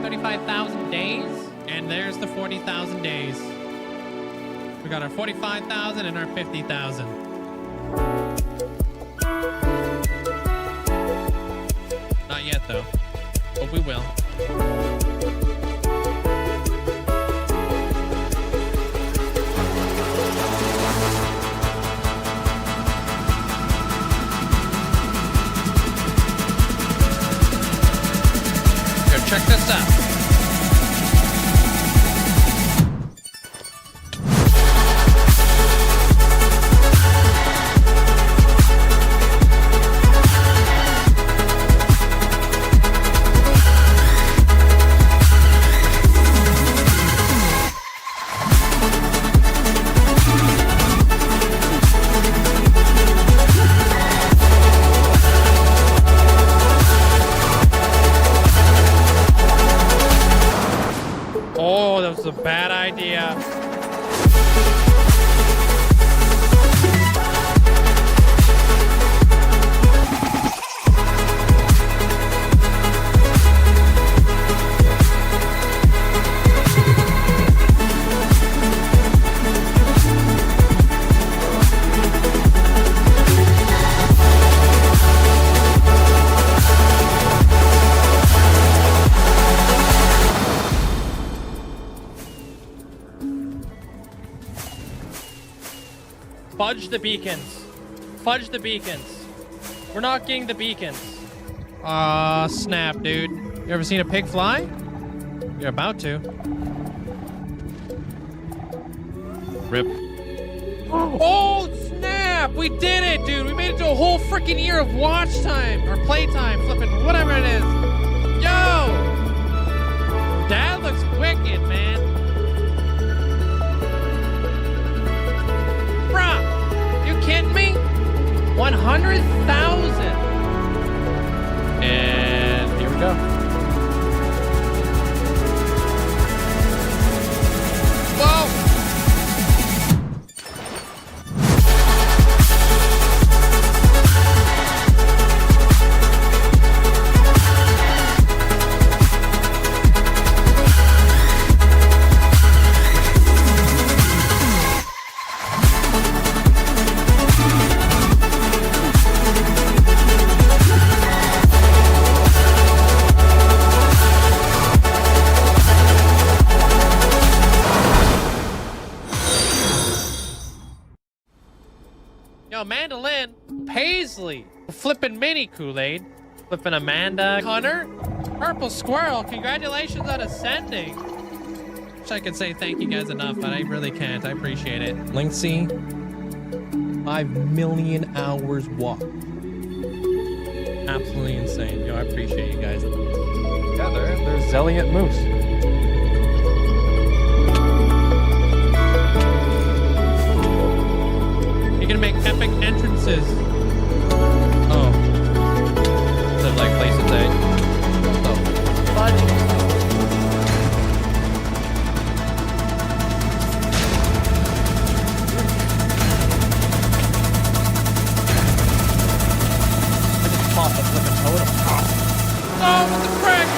35,000 days. And there's the 40,000 days. We got our 45,000 and our 50,000. Not yet, though. But we will. Check this out. Oh, that was a bad idea. Fudge the beacons. Fudge the beacons. We're not getting the beacons. Aw, snap, dude. You ever seen a pig fly? You're about to. Rip. Oh, snap! We did it, dude! We made it to a whole freaking year of watch time, or playtime, flipping, whatever it is. Yo! That looks wicked, man. Bruh! You kidding me? 100,000! And here we go. Whoa! Yo, Mandolin, Paisley, flipping mini Kool-Aid, flipping Amanda, Hunter, Purple Squirrel, congratulations on ascending. Wish I could say thank you guys enough, but I really can't. I appreciate it. Linkzzey, 5 million hours walked. Absolutely insane. Yo, I appreciate you guys. Yeah, there's Zelliot Moose. You're gonna make epic entrances. Oh. Live like places, eh? Oh. Fudge. I just popped a flipping totem. Oh, what the frick?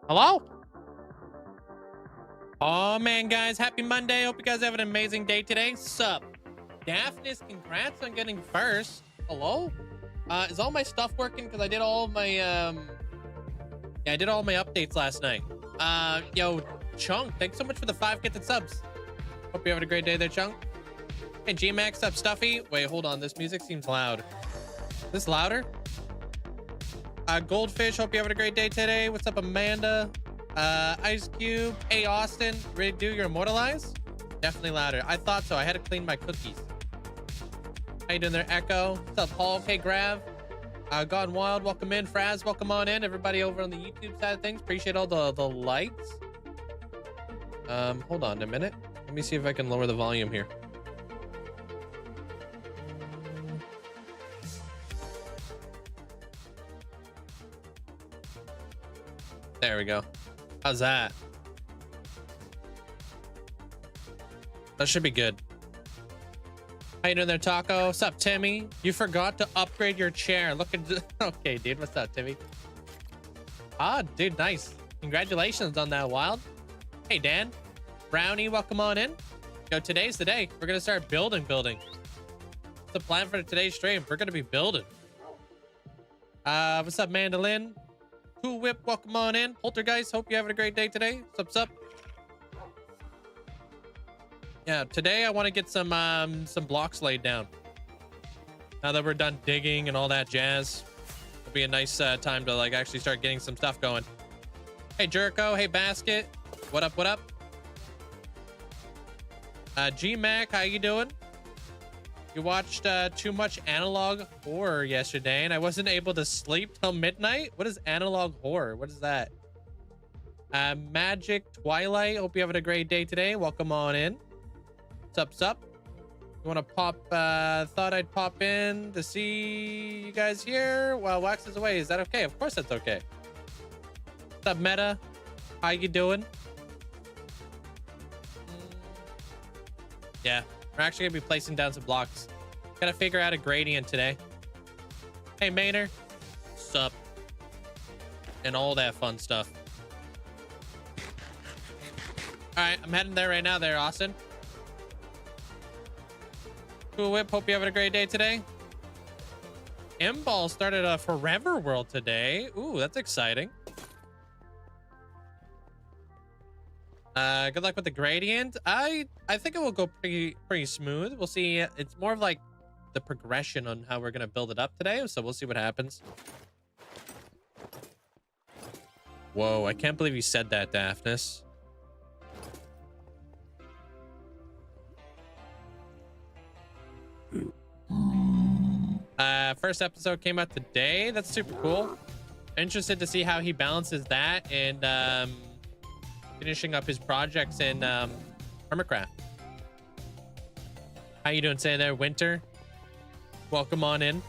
Hello? Oh man, guys, happy Monday. Hope you guys have an amazing day today. Sup? Daphnis, congrats on getting first. Hello? Is all my stuff working? Because I did all my yeah, I did all my updates last night. Yo, Chunk, thanks so much for the 5 gifted subs. Hope you're having a great day there, Chunk. Hey, G-Max, up, Stuffy. Wait, hold on. This music seems loud. Is this louder? Goldfish, hope you're having a great day today. What's up, Amanda? Ice Cube. Hey, Austin. Ready to do your Immortalize? Definitely louder. I thought so. I had to clean my cookies. How you doing there, Echo? What's up, Paul? Okay, Grav. Gone Wild, welcome in. Fraz, welcome on in. Everybody over on the YouTube side of things. Appreciate all the likes. Hold on a minute. Let me see if I can lower the volume here. There we go. How's that? That should be good. How you doing there, Taco? What's up, Timmy? You forgot to upgrade your chair. Look at okay, dude. What's up, Timmy? Ah, dude, nice. Congratulations on that, Wild. Hey, Dan. Brownie, welcome on in. Yo, today's the day. We're gonna start building. What's the plan for today's stream? We're gonna be building. What's up, Mandolin? Cool Whip, welcome on in. Poltergeist, hope you're having a great day today. What's up? Yeah, today I want to get some blocks laid down. Now that we're done digging and all that jazz, it'll be a nice time to like actually start getting some stuff going. Hey, Jerko. Hey, Basket. What up? What up? G-Mac, how you doing? You watched too much analog horror yesterday and I wasn't able to sleep till midnight. What is analog horror? What is that? Magic Twilight, hope you're having a great day today. Welcome on in. What's up? You want to pop? Thought I'd pop in to see you guys here while Wax is away. Is that okay? Of course that's okay. What's up, Meta? How you doing? Yeah, we're actually gonna be placing down some blocks. Gotta figure out a gradient today. Hey, Maynard. Sup? And all that fun stuff. All right, I'm heading there right now there, Austin. Cool Whip, hope you're having a great day today. M-Ball started a Forever World today. Ooh, that's exciting. Good luck with the gradient. I think it will go pretty smooth. We'll see. It's more of like the progression on how we're gonna build it up today, so we'll see what happens. Whoa, I can't believe you said that, Daphnis. First episode came out today. That's super cool. Interested to see how he balances that and finishing up his projects in Hermitcraft. How you doing today there, Winter? Welcome on in.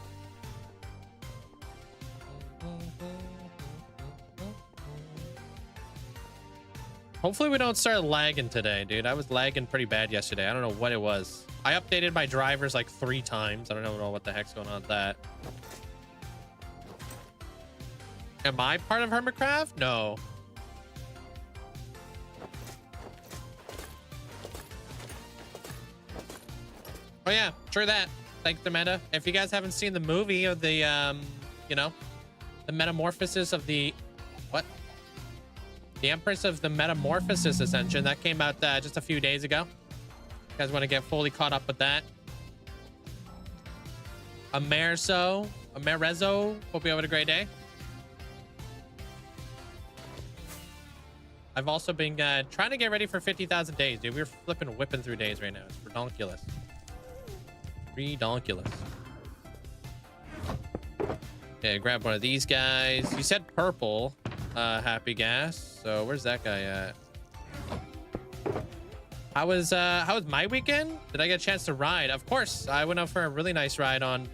Hopefully we don't start lagging today, dude. I was lagging pretty bad yesterday. I don't know what it was. I updated my drivers like 3 times. I don't know what the heck's going on with that. Am I part of Hermitcraft? No. Oh yeah, true that. Thanks to Meta. If you guys haven't seen the movie of the, you know, the metamorphosis of the, what? The Empress of the Metamorphosis Ascension. That came out just a few days ago. You guys want to get fully caught up with that. Amerzo, hope you having a great day. I've also been trying to get ready for 50,000 days, dude. We're whipping through days right now. It's redonkulous. Redonkulous. Okay, grab one of these guys. You said purple, Happy Gas. So where's that guy at? How was my weekend? Did I get a chance to ride? Of course, I went out for a really nice ride on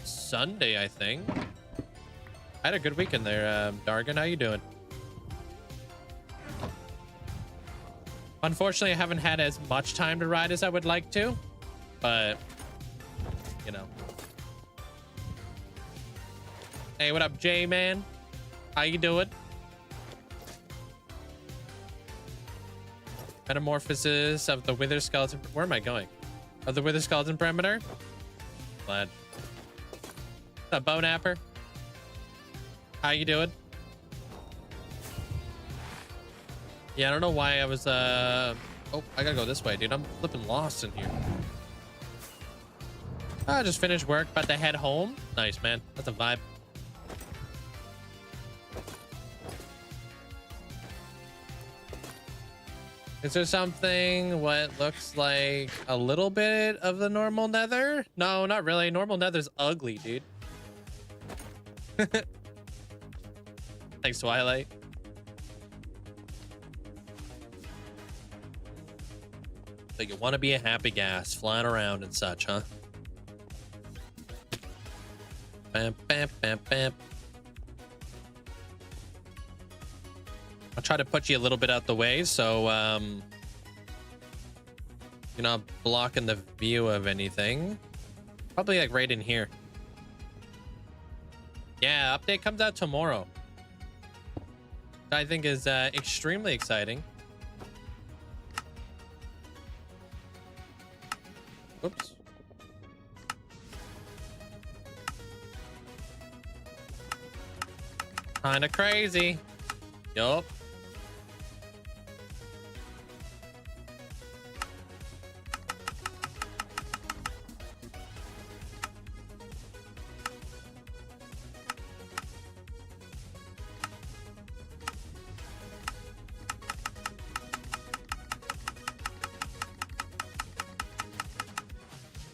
Sunday, I think. I had a good weekend there, Dargan. How you doing? Unfortunately, I haven't had as much time to ride as I would like to, but you know. Hey, what up, J-Man? How you doing? Metamorphosis of the Wither Skeleton. Where am I going? Of the Wither Skeleton Perimeter? Glad. What's up, Bonapper? How you doing? Yeah, I don't know why I was, oh, I gotta go this way, dude. I'm flipping lost in here. I just finished work, about to head home. Nice, man. That's a vibe. Is there something what looks like a little bit of the normal nether? No, not really. Normal nether's ugly, dude. Thanks, Twilight. So you want to be a happy gas flying around and such, huh? Bam, bam, bam, bam. I'll try to put you a little bit out the way so You're not blocking the view of anything. Probably like right in here. Yeah, update comes out tomorrow. I think is extremely exciting. Oops. Kinda crazy. Yup.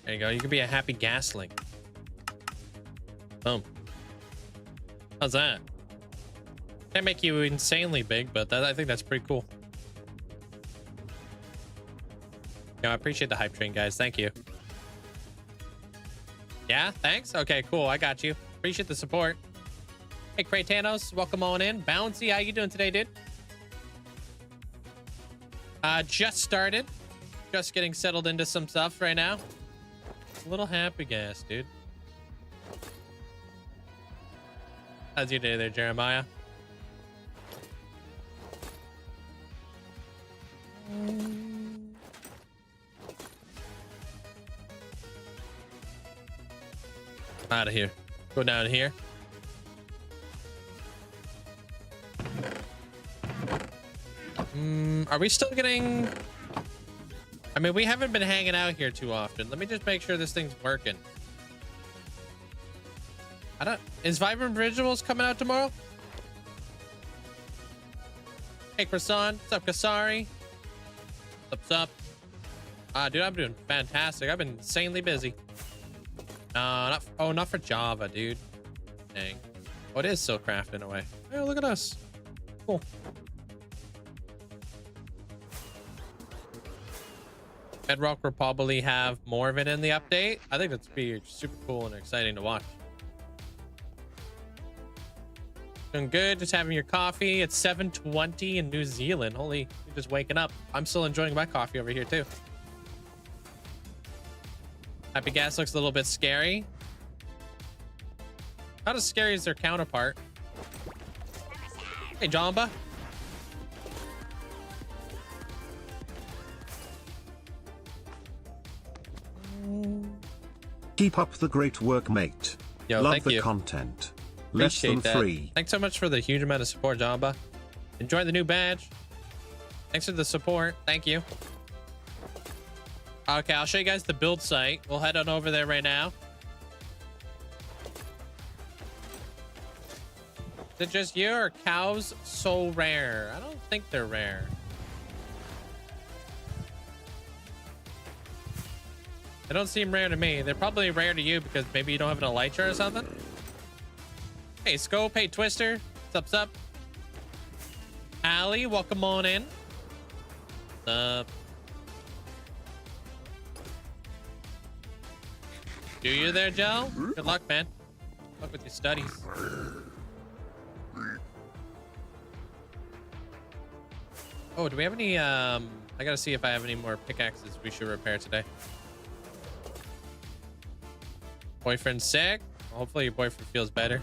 There you go. You could be a happy gasling. Boom. How's that? Can't make you insanely big, but I think that's pretty cool. I appreciate the hype train, guys. Thank you. Yeah, thanks. Okay, cool. I got you. Appreciate the support. Hey, Craytanos, welcome on in. Bouncy, how you doing today, dude? Just started. Just getting settled into some stuff right now. A little happy gas, dude. How's your day there, Jeremiah? Out of here. Go down here. Are we still getting... I mean, we haven't been hanging out here too often. Let me just make sure this thing's working. I don't... Is Vibrant Visuals coming out tomorrow? Hey, Croissant. What's up, Kasari? What's up? Dude, I'm doing fantastic. I've been insanely busy. Not for Java, dude. Dang. Oh, it is still crafting in a way. Oh, look at us. Cool. Bedrock will probably have more of it in the update. I think that's be super cool and exciting to watch. Doing good. Just having your coffee. It's 7:20 in New Zealand. Holy, you're just waking up. I'm still enjoying my coffee over here too. Happy Gas looks a little bit scary. Not as scary as their counterpart. Hey, Jamba. Keep up the great work, mate. Yo, love thank the you. content. Less than Appreciate that. free. Thanks so much for the huge amount of support, Jamba. Enjoy the new badge. Thanks for the support. Thank you. Okay, I'll show you guys the build site. We'll head on over there right now. Is it just you or cows so rare? I don't think they're rare. They don't seem rare to me. They're probably rare to you because maybe you don't have an elytra or something. Hey, Scope. Hey, Twister. What's up? Allie, welcome on in. What's up? Do you there, Joe? Good luck, man. Good luck with your studies. Oh, do we have any, I gotta see if I have any more pickaxes we should repair today. Boyfriend sick? Well, hopefully your boyfriend feels better.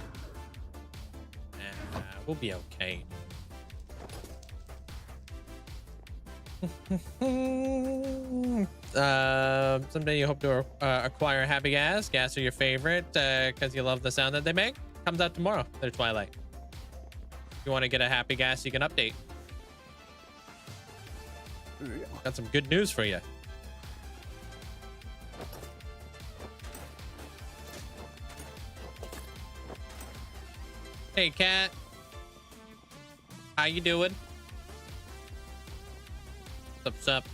We'll be okay. Someday you hope to acquire Happy Gas. Gas are your favorite because you love the sound that they make. Comes out tomorrow. They're Twilight. If you want to get a Happy Gas, you can update. Got some good news for you. Hey, Cat. How you doing? What's up?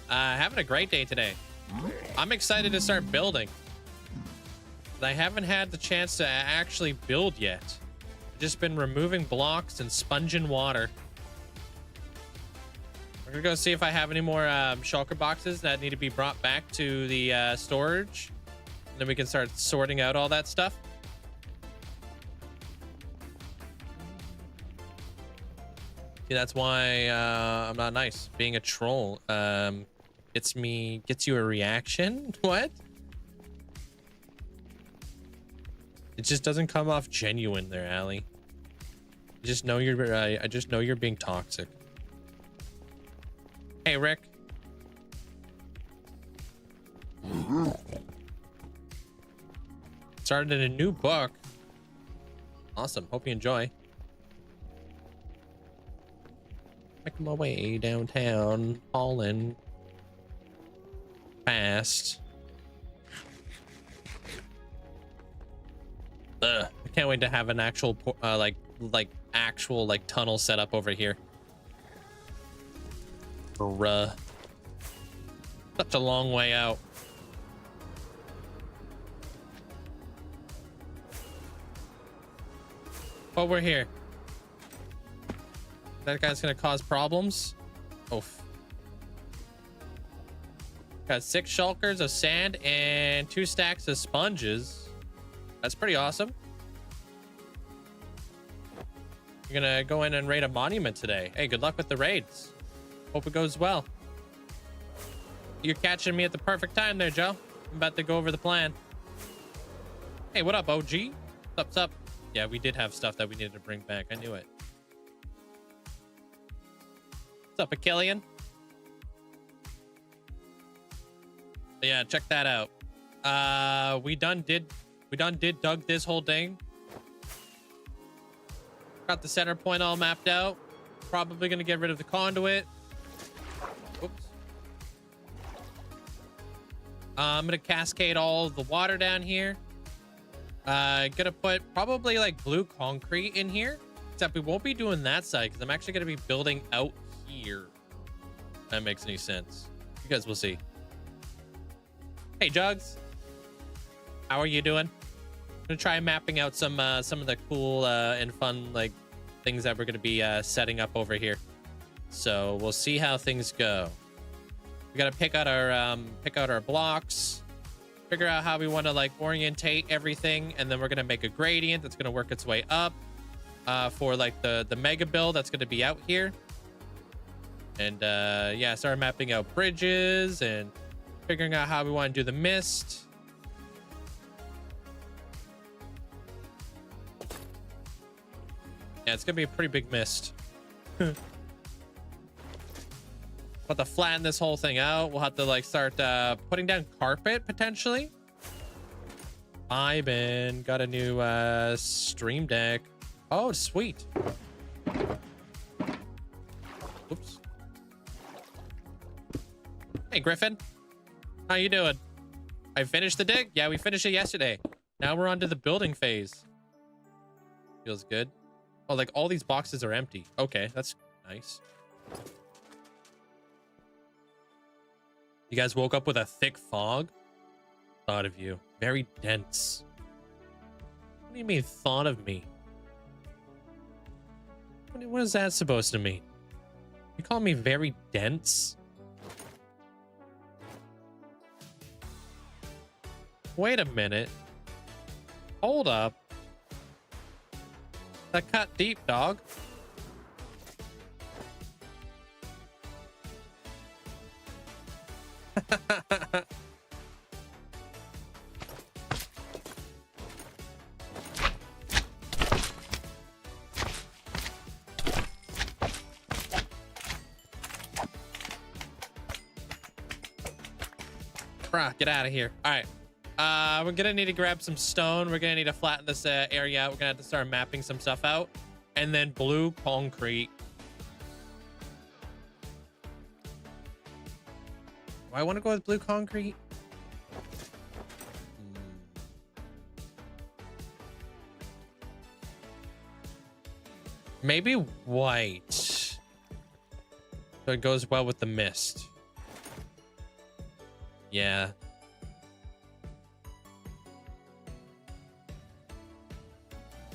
Having a great day today. I'm excited to start building. I haven't had the chance to actually build yet. I've just been removing blocks and sponging water. We're gonna go see if I have any more shulker boxes that need to be brought back to the storage. And then we can start sorting out all that stuff. See, that's why I'm not nice. Being a troll gets you a reaction. What? It just doesn't come off genuine there, Allie. I just know you're being toxic. Hey, Rick. Started a new book. Awesome. Hope you enjoy. Making my way downtown, hauling fast. I can't wait to have an actual actual tunnel set up over here. Bruh. Such a long way out. But we're here. That guy's gonna cause problems. Oof. Got 6 shulkers of sand and 2 stacks of sponges. That's pretty awesome. You're gonna go in and raid a monument today. Hey, good luck with the raids. Hope it goes well. You're catching me at the perfect time there, Joe. I'm about to go over the plan. Hey, what up, OG? What's up? Yeah, we did have stuff that we needed to bring back. I knew it. What's up, Achillean? Yeah, check that out. We done did dug this whole thing. Got the center point all mapped out. Probably gonna get rid of the conduit. Oops. I'm gonna cascade all the water down here. Gonna put probably like blue concrete in here, except we won't be doing that side because I'm actually gonna be building out here. If that makes any sense. You guys will see. Hey, Jugs. How are you doing? I'm gonna try mapping out some of the cool and fun things that we're gonna be setting up over here. So we'll see how things go. We gotta pick out our blocks, figure out how we want to orientate everything, and then we're gonna make a gradient that's gonna work its way up for the mega build that's gonna be out here. And yeah, start mapping out bridges and figuring out how we want to do the mist. Yeah, it's gonna be a pretty big mist. About to flatten this whole thing out. We'll have to start putting down carpet potentially. Ivan got a new stream deck. Oh, sweet. Oops. Hey, Griffin. How you doing? I finished the dig. Yeah, we finished it yesterday. Now we're on to the building phase. Feels good. Oh, all these boxes are empty. Okay, that's nice. You guys woke up with a thick fog? Thought of you. Very dense. What do you mean, thought of me? What is that supposed to mean? You call me very dense? Wait a minute. Hold up. That cut deep, dog. Bruh, get out of here. All right. We're gonna need to grab some stone. We're gonna need to flatten this area out. We're gonna have to start mapping some stuff out, and then blue concrete. Do I want to go with blue concrete? Maybe white, so it goes well with the mist. Yeah.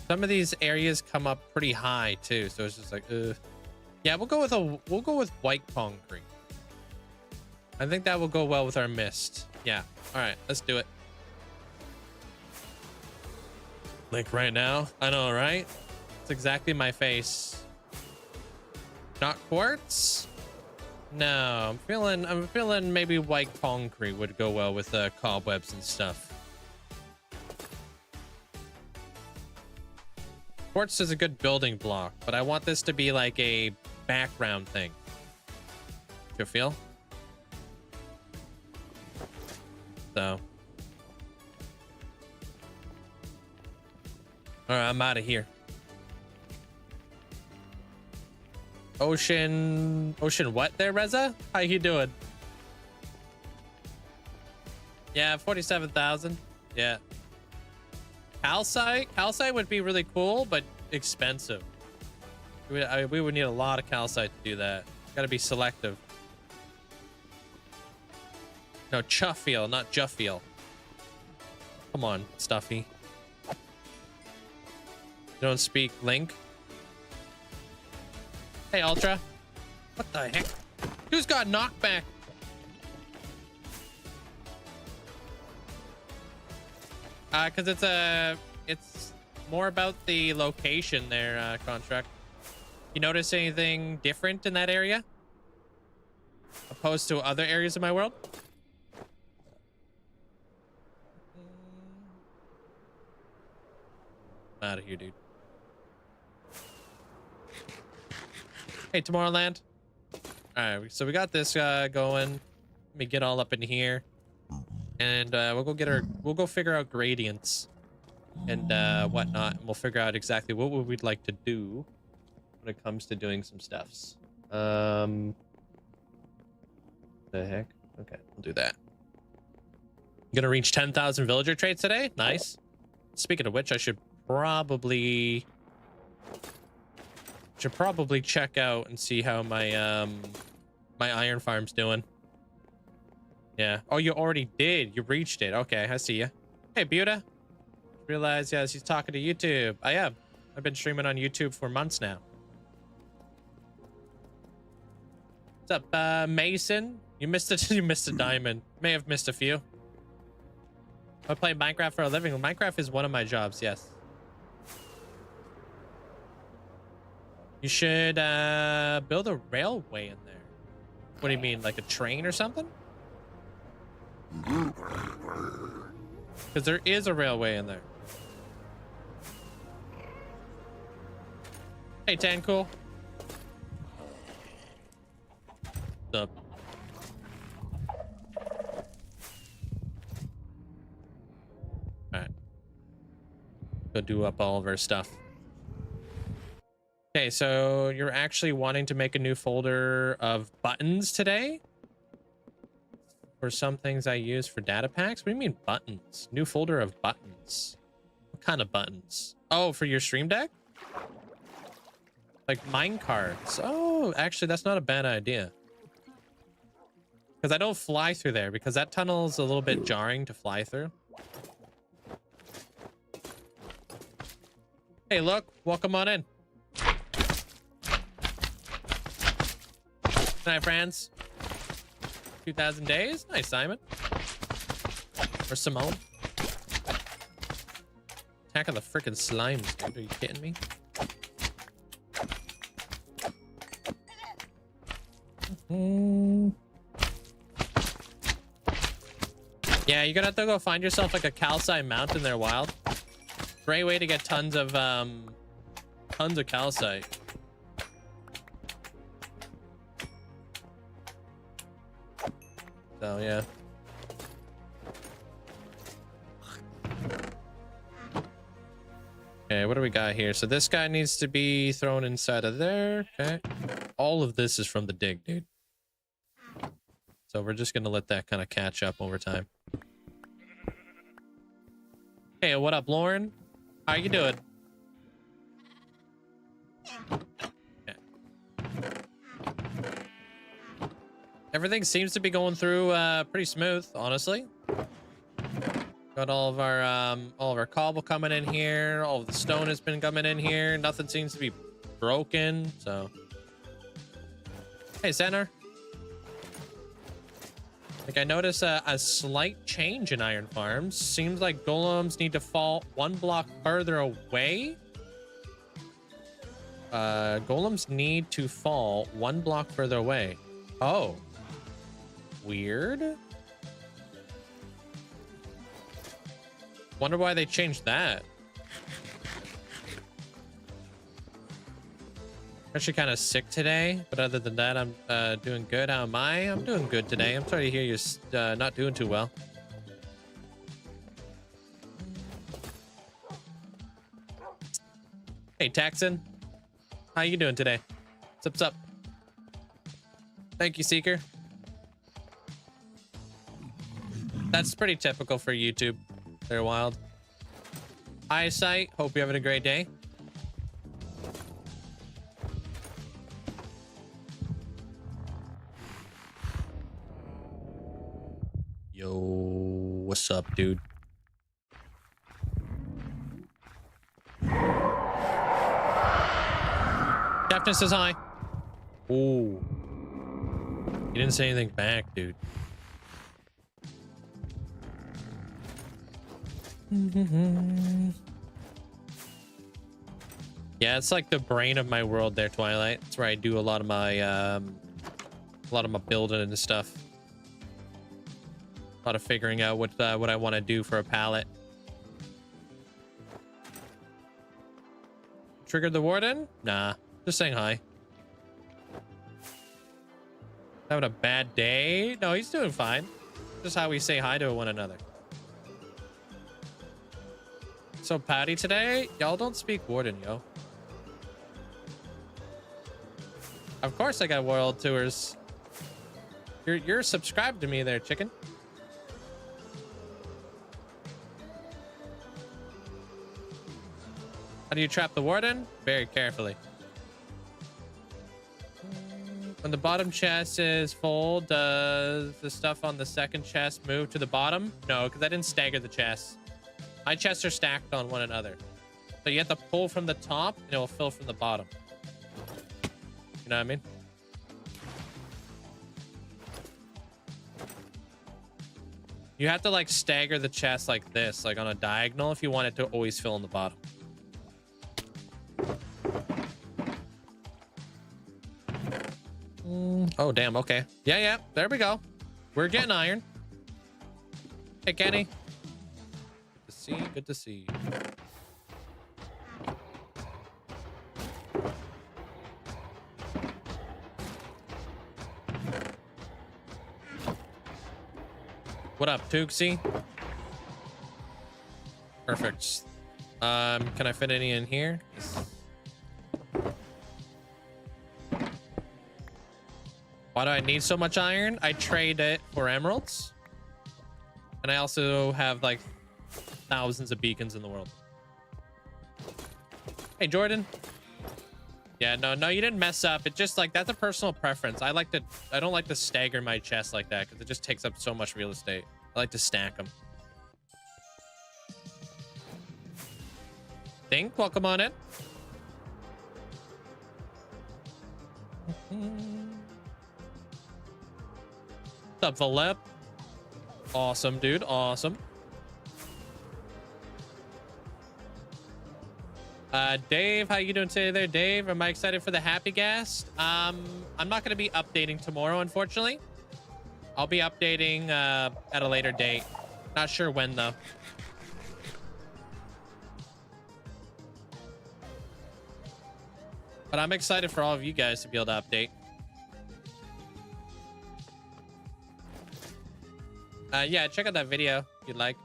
Some of these areas come up pretty high too, so it's just yeah, we'll go with white concrete. I think that will go well with our mist. Yeah. All right, let's do it. Right now, I know, right? It's exactly my face. Not quartz? No, I'm feeling maybe white concrete would go well with cobwebs and stuff. Quartz is a good building block, but I want this to be like a background thing. You feel? So. All right, I'm out of here. Ocean what there, Reza? How you doing? Yeah, 47,000. Yeah. Calcite would be really cool, but expensive. We would need a lot of calcite to do that. Got to be selective. No, chuffiel, not juffiel. Come on, Stuffy. You don't speak Link? Hey, Ultra. What the heck? Who's got knockback? Because it's more about the location there, Contract. You notice anything different in that area? Opposed to other areas of my world? I'm out of here, dude. Hey, Tomorrowland. All right, so we got this going. Let me get all up in here, and we'll go figure out gradients and whatnot, and we'll figure out exactly what we'd like to do when it comes to doing some stuffs. The heck? Okay, we'll do that. Gonna reach 10,000 villager traits today. Nice. Speaking of which, I should probably check out and see how my my iron farm's doing. Yeah. Oh, you already did. You reached it. Okay, I see you. Hey, Buta. Realize, yes, he's talking to YouTube. I am. I've been streaming on YouTube for months now. What's up, Mason? You missed it. You missed a diamond. May have missed a few. I play Minecraft for a living. Minecraft is one of my jobs. Yes. You should build a railway in there. What do you mean, like a train or something? Because there is a railway in there. Hey, Tancool. What's up? Alright. Go do up all of our stuff. Okay, so you're actually wanting to make a new folder of buttons today? For some things I use for data packs? What do you mean buttons? New folder of buttons. What kind of buttons? Oh, for your stream deck? Like mine cards. Oh, actually, that's not a bad idea. Because I don't fly through there, because that tunnel's a little bit jarring to fly through. Hey, look, welcome on in. Good night, friends. 2,000 days? Nice, Simon. Or Simone. Attack of the freaking slimes, dude. Are you kidding me? Yeah, you're gonna have to go find yourself like a calcite mountain there, wild. Great way to get tons of calcite. So yeah. Okay, what do we got here? So this guy needs to be thrown inside of there. Okay. All of this is from the dig, dude. So we're just gonna let that kind of catch up over time. Hey, what up, Lauren? How you doing? Okay. Everything seems to be going through pretty smooth, honestly. Got all of our cobble coming in here. All of the stone has been coming in here. Nothing seems to be broken. So, hey, Center. Like I notice a slight change in iron farms. Seems like golems need to fall one block further away. Golems need to fall 1 block further away. Oh. Weird. Wonder why they changed that. Actually kind of sick today, but other than that, I'm doing good. How am I? I'm doing good today. I'm sorry to hear you're not doing too well. Hey, Taxon. How you doing today? What's up? Thank you, Seeker. That's pretty typical for YouTube. They're wild. Eyesight, hope you're having a great day. Yo, what's up, dude? Captain says hi. Ooh. You didn't say anything back, dude. Yeah, it's like the brain of my world there, Twilight. That's where I do a lot of my building and stuff. A lot of figuring out what I want to do for a palette. Triggered the warden? Nah, just saying hi. Having a bad day? No, he's doing fine. Just how we say hi to one another. So Patty today? Y'all don't speak warden, yo. Of course I got world tours. You're subscribed to me there, chicken. How do you trap the warden? Very carefully. When the bottom chest is full, does the stuff on the second chest move to the bottom? No, because I didn't stagger the chests. My chests are stacked on one another. So you have to pull from the top and it will fill from the bottom. You know what I mean? You have to like stagger the chest like this, like on a diagonal if you want it to always fill in the bottom. Oh, damn. Okay. Yeah. There we go. We're getting iron. Hey, Kenny. Good to see. Good to see. What up, Tuxie? Perfect. Can I fit any in here? Why do I need so much iron? I trade it for emeralds. And I also have like thousands of beacons in the world. Hey, Jordan. Yeah, no, you didn't mess up. It just like, that's a personal preference. I don't like to stagger my chest like that because it just takes up so much real estate. I like to stack them. Think, welcome on in. What's up, Valep? Awesome, dude. Awesome. Dave, how you doing today there, Dave? Am I excited for the Happy Gas? I'm not going to be updating tomorrow, unfortunately. I'll be updating at a later date. Not sure when, though. But I'm excited for all of you guys to be able to update. Yeah, check out that video if you'd like.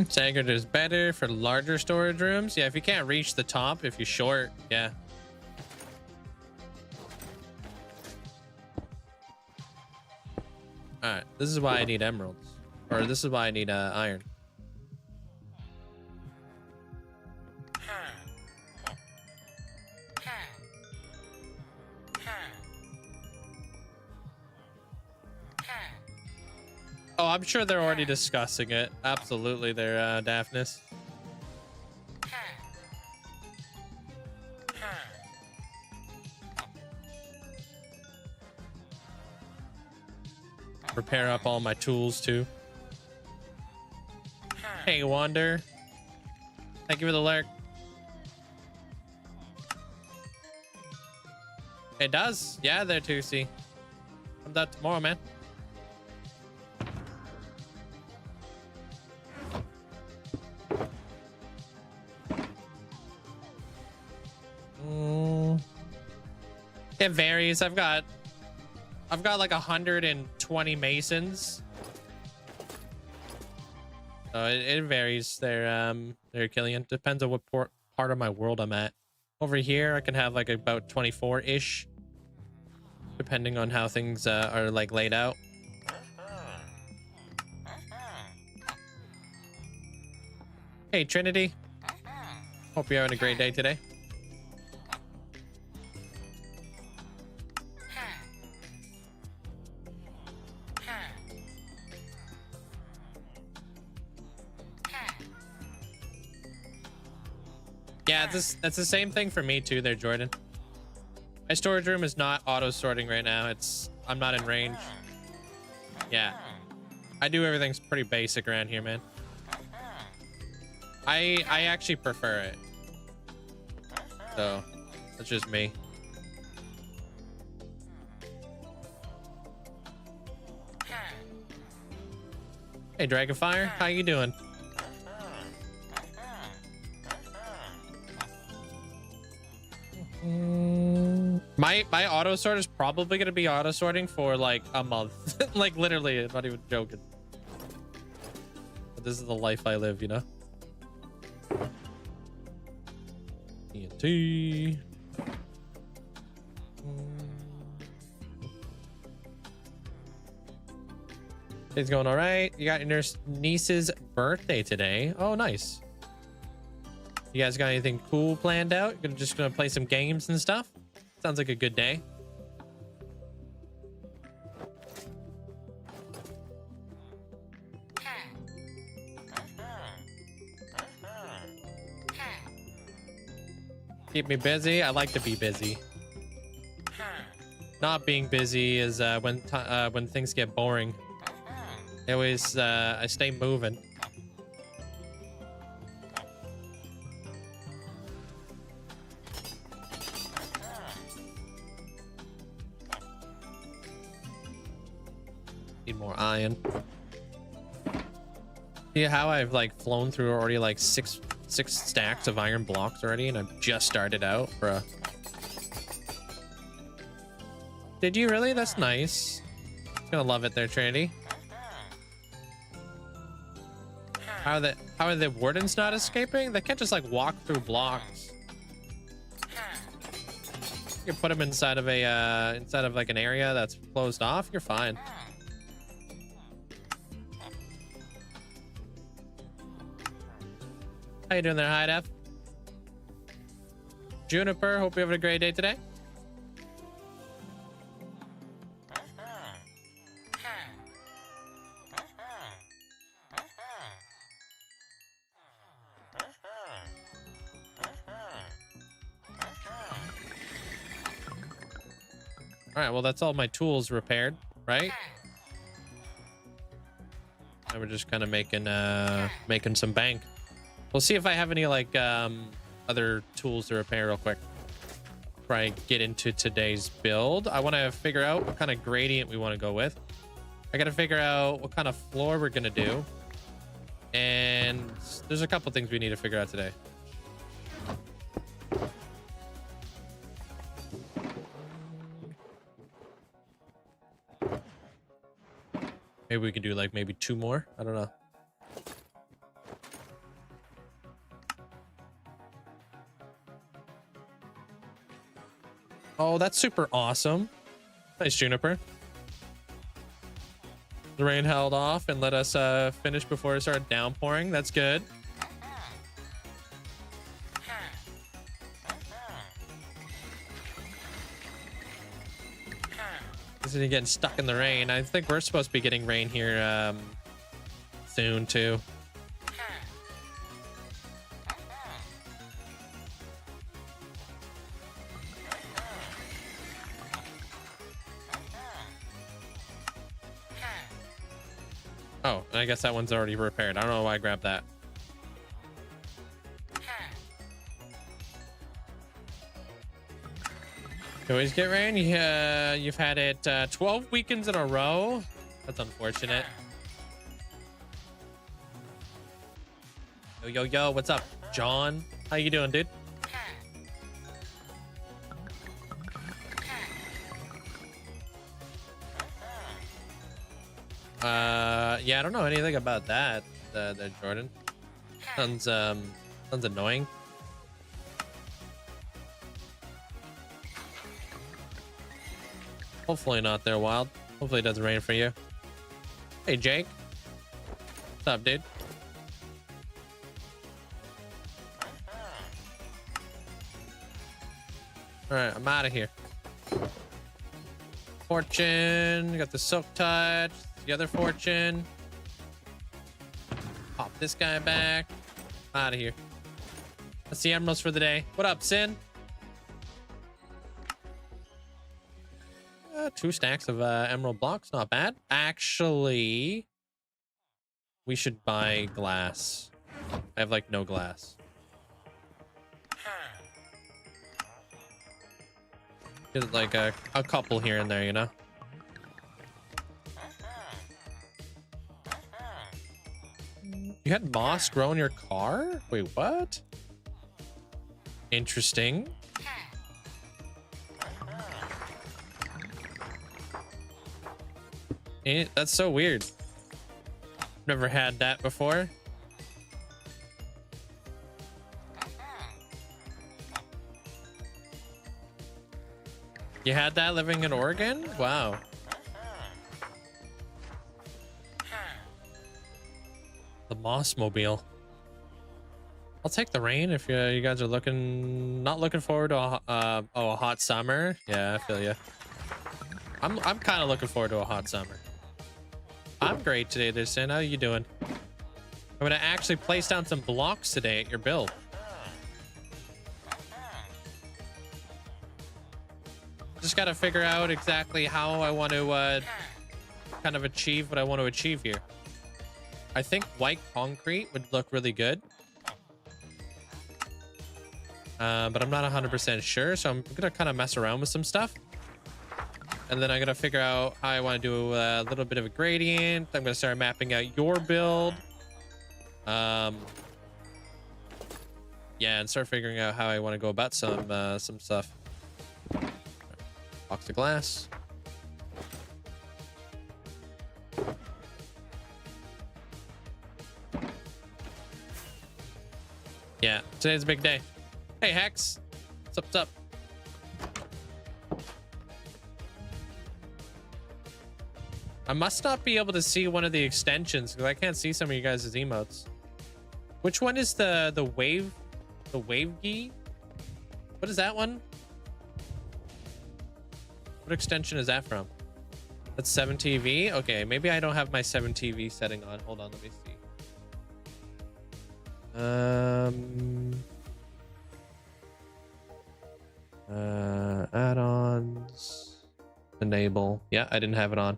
Staggered is better for larger storage rooms. Yeah, if you can't reach the top, if you're short, yeah. All right, this is why I need emeralds, or this is why I need iron. Oh, I'm sure they're already discussing it. Absolutely, they're Daphnis. repair up all my tools too. Hey, Wander. Thank you for the lurk. It does. Yeah, there too, see. Comes out tomorrow, man. It varies. I've got like 120 masons. So it varies there, Killian. Depends on what part of my world I'm at. Over here, I can have like about 24-ish, depending on how things are like laid out. Hey, Trinity. Hope you're having a great day today. Yeah, that's the same thing for me too there, Jordan. My storage room is not auto sorting right now. I'm not in range. Yeah. I do everything's pretty basic around here, man. I actually prefer it. So that's just me. Hey, Dragonfire, how you doing? My auto sort is probably gonna be auto sorting for like a month. Like literally, I'm not even joking. But this is the life I live, you know. TNT. It's going all right. You got your niece's birthday today. Oh, nice. You guys got anything cool planned out? You're just gonna play some games and stuff? Sounds like a good day. Keep me busy. I like to be busy. Not being busy is when things get boring. I stay moving. Need more iron. See how I've like flown through already like six stacks of iron blocks already, and I've just started out for a... Did you really? That's nice. Gonna love it there, Trinity. How are the wardens not escaping? They can't just like walk through blocks. You put them inside of like an area that's closed off, you're fine. How you doing there, High Def? Juniper, hope you're having a great day today. All right, well, that's all my tools repaired, right? And we're just kind of making some bank. We'll see if I have any like other tools to repair real quick before I get into today's build. I want to figure out what kind of gradient we want to go with. I got to figure out what kind of floor we're gonna do, and there's a couple things we need to figure out today. Maybe we can do like maybe 2 more. I don't know. Oh, that's super awesome. Nice, Juniper. The rain held off and let us finish before it started downpouring. That's good. Isn't he getting stuck in the rain? I think we're supposed to be getting rain here soon too. Oh, and I guess that one's already repaired. I don't know why I grabbed that. You always get rain. You've had it 12 weekends in a row. That's unfortunate. Yo, yo, yo, what's up, John? How you doing, dude? Yeah, I don't know anything about that, there, Jordan. Sounds annoying. Hopefully not there, Wild. Hopefully it doesn't rain for you. Hey, Jake. What's up, dude? All right, I'm out of here. Fortune, got the silk touch, the other fortune. Pop this guy back. Out of here. That's the emeralds for the day. What up, Sin? 2 stacks of emerald blocks, not bad. Actually, we should buy glass. I have like no glass. Get like a couple here and there, you know. You had moss grow in your car? Wait, what? Interesting. That's so weird. Never had that before. You had that living in Oregon? Wow. The Moss Mobile. I'll take the rain if you guys are not looking forward to a hot summer. Yeah, I feel you. I'm kind of looking forward to a hot summer. I'm great today, there, Sin. How you doing? I'm gonna actually place down some blocks today at your build. Just gotta figure out exactly how I want to kind of achieve what I want to achieve here. I think white concrete would look really good. But I'm not 100% sure, so I'm gonna kind of mess around with some stuff. And then I'm gonna figure out how I want to do a little bit of a gradient. I'm gonna start mapping out your build. Yeah, and start figuring out how I want to go about some stuff. Box of glass. Yeah, today's a big day. Hey, Hex. What's up? I must not be able to see one of the extensions because I can't see some of you guys' emotes. Which one is the wave gi? What is that one? What extension is that from? That's 7TV? Okay, maybe I don't have my 7TV setting on. Hold on, let me see. Add-ons. Enable. Yeah, I didn't have it on.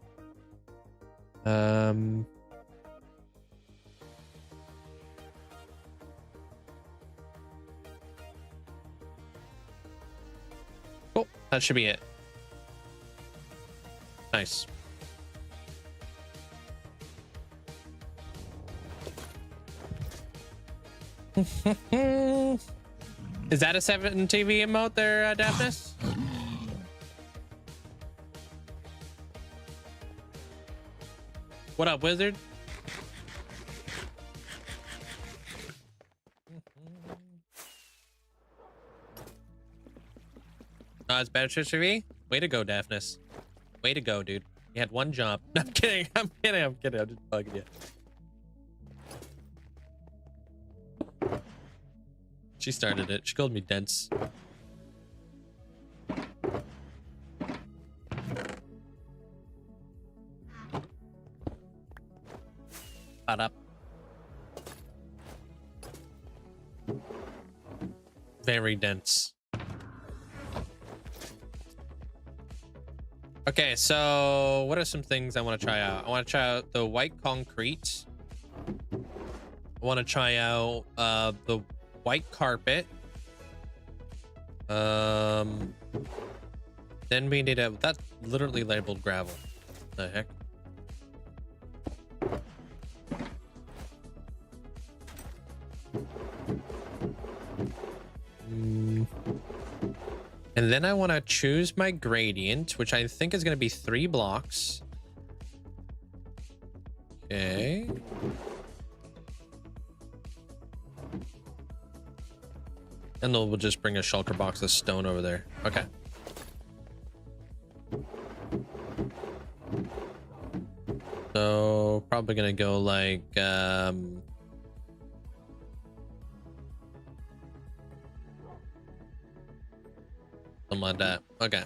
Cool. That should be it. Nice. Is that a 7 TV emote there, Daphnis? What up, wizard? It's better TV. Way to go, Daphnis. Way to go, dude. You had one job. I'm kidding. I'm kidding. I'm just bugging you. She started it. She called me dense. Up. Very dense. Okay, so what are some things I want to try out? I want to try out the white concrete. I want to try out the white carpet. Then we need a, that's literally labeled gravel. The heck? And then I want to choose my gradient, which I think is going to be 3 blocks. Okay. And then we'll just bring a shulker box of stone over there. Okay. So probably going to go like, something like that. Okay.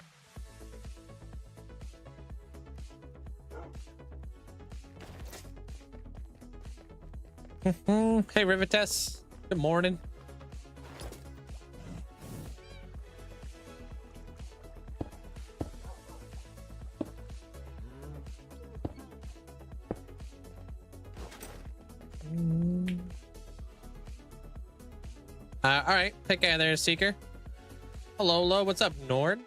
Hey, Rivetess. Good morning. All right. Take care there, Seeker. Hello, hello. What's up, Nord?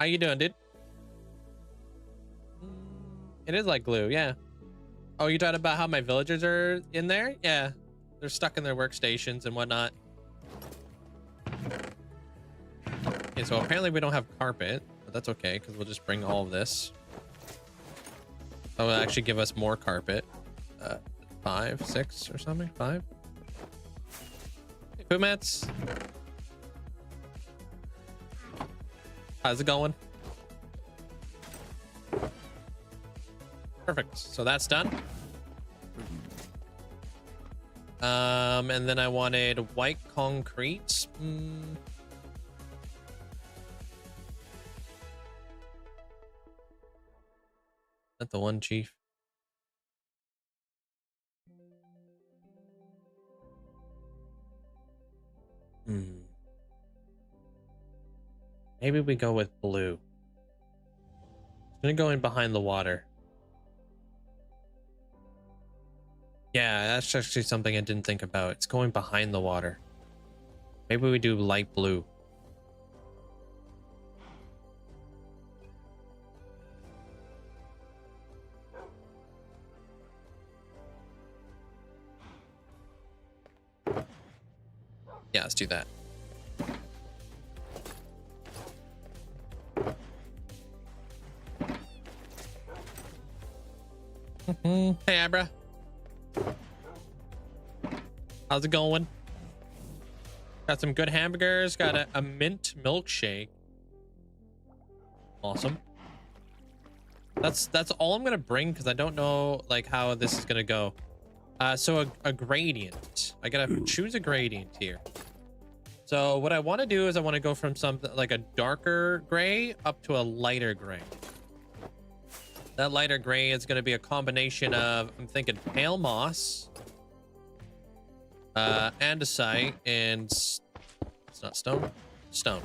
How you doing, dude? It is like glue, yeah. Oh, you talking about how my villagers are in there? Yeah. They're stuck in their workstations and whatnot. Okay, so apparently we don't have carpet, but that's okay because we'll just bring all of this. That will actually give us more carpet. 5, 6 or something? 5? Hey, Pumats. How's it going? Perfect. So that's done. And then I wanted white concrete. Not the one, Chief. Maybe we go with blue. It's gonna go in behind the water. Yeah, that's actually something I didn't think about. It's going behind the water. Maybe we do light blue. Yeah, let's do that. Hey, Abra. How's it going? Got some good hamburgers. Got a mint milkshake. Awesome. That's all I'm gonna bring because I don't know like how this is gonna go. So a gradient. I gotta choose a gradient here. So what I want to do is I want to go from something like a darker gray up to a lighter gray. That lighter gray is going to be a combination of, I'm thinking pale moss, andesite, and it's not stone, stone.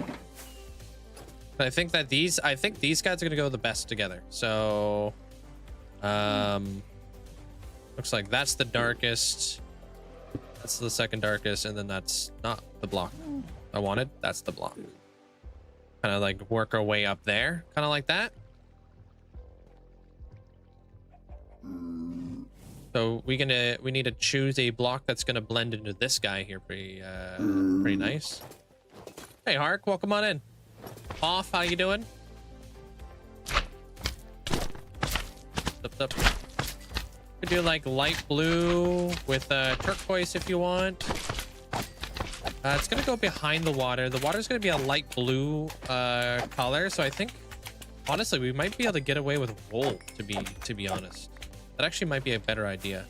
But I think that these guys are going to go the best together. So, looks like that's the darkest. That's the second darkest, and then that's not the block I wanted. That's the block. Kind of like work our way up there, kind of like that. So we need to choose a block that's gonna blend into this guy here pretty nice. Hey Hark, welcome on in. Off, how you doing? Up. Could do like light blue with turquoise if you want. It's gonna go behind the water. The water's gonna be a light blue color, so I think honestly we might be able to get away with wool, to be honest. That actually might be a better idea.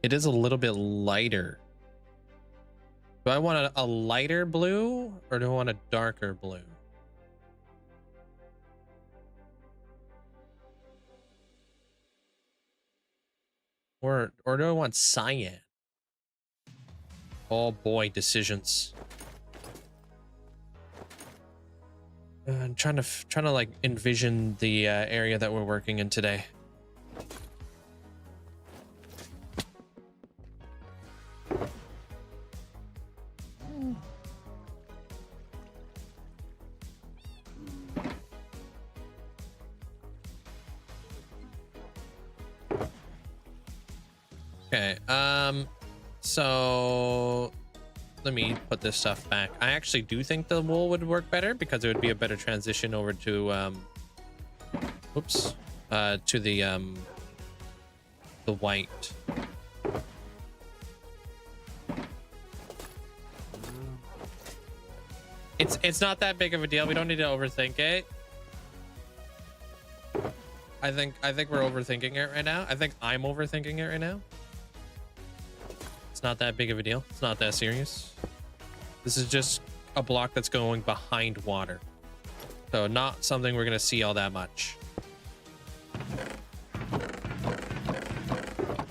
It is a little bit lighter. Do I want a lighter blue or do I want a darker blue? Or do I want cyan? Oh boy, decisions. I'm trying to like envision the area that we're working in today. Okay, so let me put this stuff back. I actually do think the wool would work better because it would be a better transition over to to the white. It's not that big of a deal. We don't need to overthink it. I think we're overthinking it right now. I think I'm overthinking it right now. It's not that big of a deal. It's not that serious. This is just a block that's going behind water. So not something we're going to see all that much.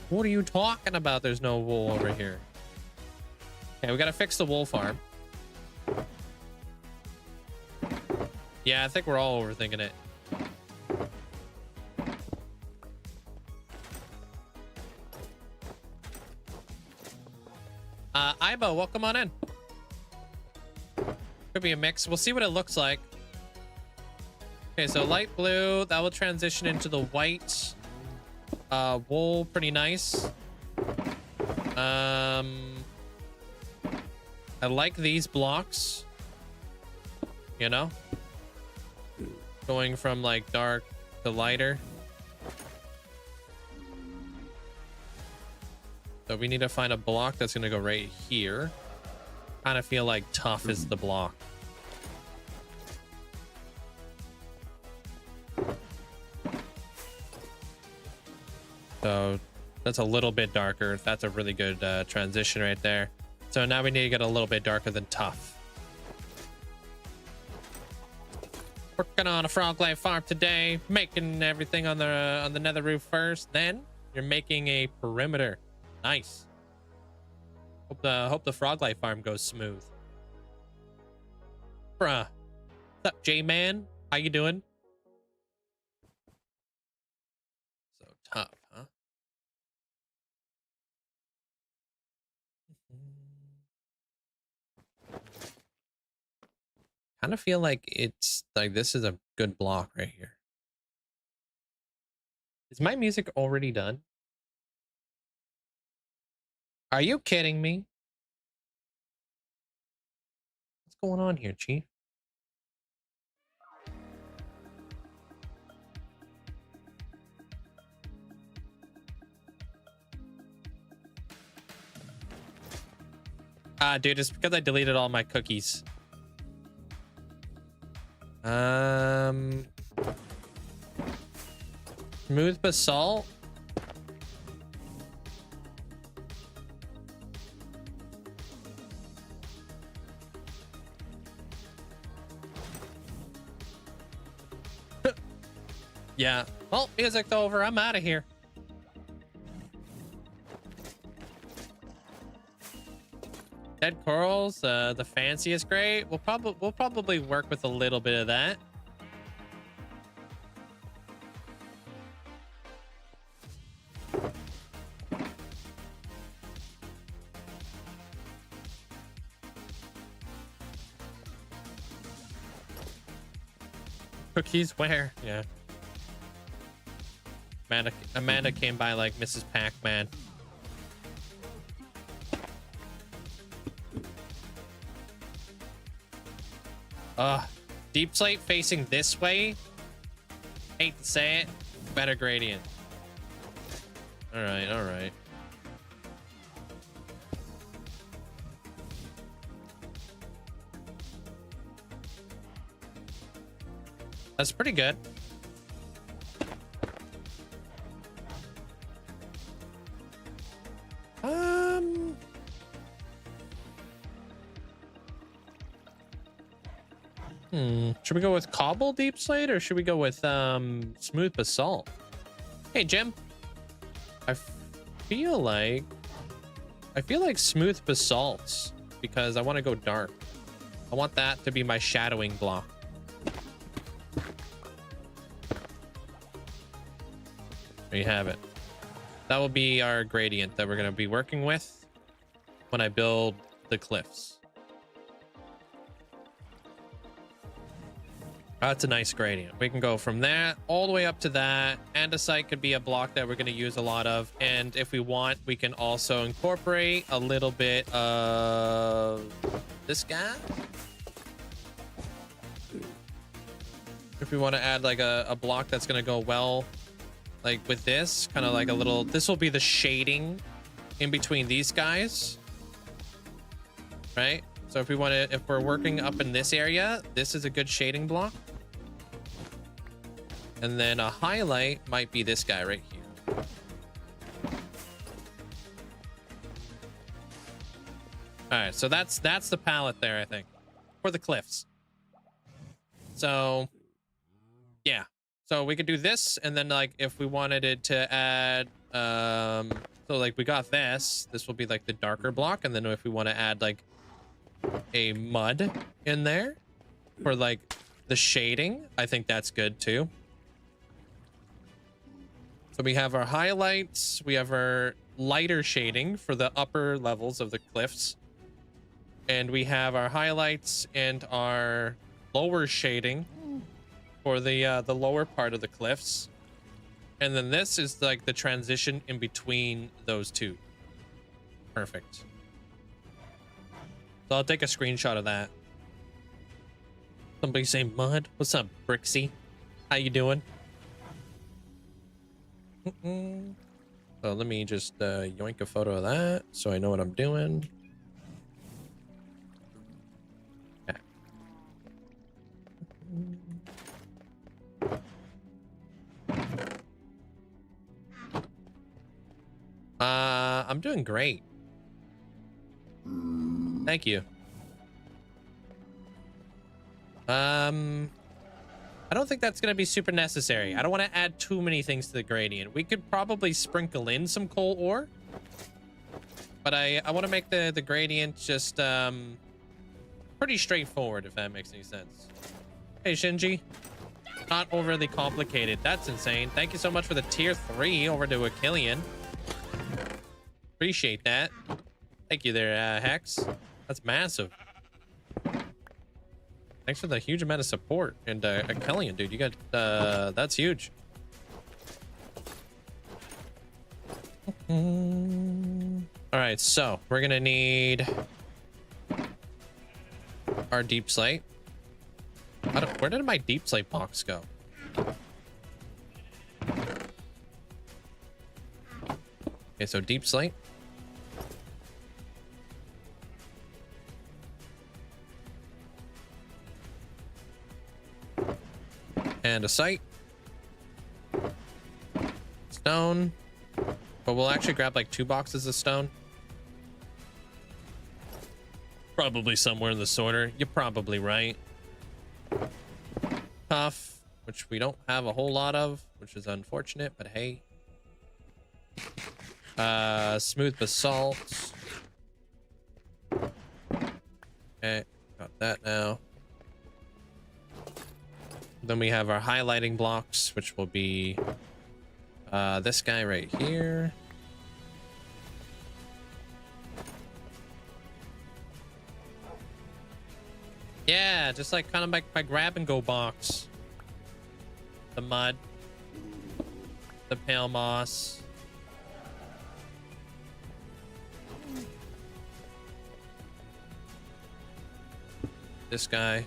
What are you talking about? There's no wool over here. Okay, we got to fix the wool farm. Yeah, I think we're all overthinking it. Ibo, welcome on in. Could be a mix. We'll see what it looks like. Okay, so light blue, that will transition into the white wool. Pretty nice. I like these blocks, you know, going from like dark to lighter. So we need to find a block that's going to go right here. Kind of feel like tough is the block. So that's a little bit darker. That's a really good transition right there. So now we need to get a little bit darker than tough. Working on a frog life farm today, making everything on the nether roof first. Then you're making a perimeter. Nice. Hope the frog life farm goes smooth. Bruh. What's up, J-Man? How you doing? So tough, huh? Kind of feel like it's like this is a good block right here. Is my music already done? Are you kidding me? What's going on here, Chief? Dude, it's because I deleted all my cookies. Smooth basalt. Yeah. Well, music's over. I'm out of here. Dead corals, the fanciest grade. We'll probably work with a little bit of that. Cookies where? Yeah. Amanda came by like Mrs. Pac-Man. Deep slate facing this way. Hate to say it. Better gradient. All right, all right. That's pretty good. Should we go with cobble deep slate or should we go with smooth basalt? Hey Jim, feel like smooth basalts, because I want to go dark. I want that to be my shadowing block. There you have it. That will be our gradient that we're going to be working with when I build the cliffs. That's a nice gradient. We can go from that all the way up to that. Andesite could be a block that we're going to use a lot of. And if we want, we can also incorporate a little bit of this guy. If we want to add like a block that's going to go well, like with this, kind of like a little, this will be the shading in between these guys, right? So if we want to, if we're working up in this area, this is a good shading block. And then a highlight might be this guy right here. All right, so that's the palette there, I think, for the cliffs. So yeah, so we could do this, and then like if we wanted it to add, so like we got this will be like the darker block, and then if we want to add like a mud in there for like the shading, I think that's good too. So we have our highlights, we have our lighter shading for the upper levels of the cliffs, and we have our highlights and our lower shading for the lower part of the cliffs. And then this is like the transition in between those two. Perfect. So I'll take a screenshot of that. Somebody say mud. What's up, Brixie? How you doing? So let me just yoink a photo of that so I know what I'm doing. Okay. I'm doing great. Thank you. I don't think that's going to be super necessary. I don't want to add too many things to the gradient. We could probably sprinkle in some coal ore, but I want to make the gradient just pretty straightforward, if that makes any sense. Hey, Shinji. Not overly complicated. That's insane. Thank you so much for the tier 3 over to Achillean. Appreciate that. Thank you there, Hex. That's massive. Thanks for the huge amount of support. And Achillean, dude, you got that's huge. All right, so we're gonna need our deep slate. Where did my deep slate box go? Okay, so deep slate. And a sight. Stone. But we'll actually grab like 2 boxes of stone. Probably somewhere in the sorter. You're probably right. Tough, which we don't have a whole lot of, which is unfortunate, but hey. Smooth basalt. Okay, got that now. Then we have our highlighting blocks, which will be this guy right here. Yeah, just like kind of like my grab and go box. The mud. The pale moss. This guy.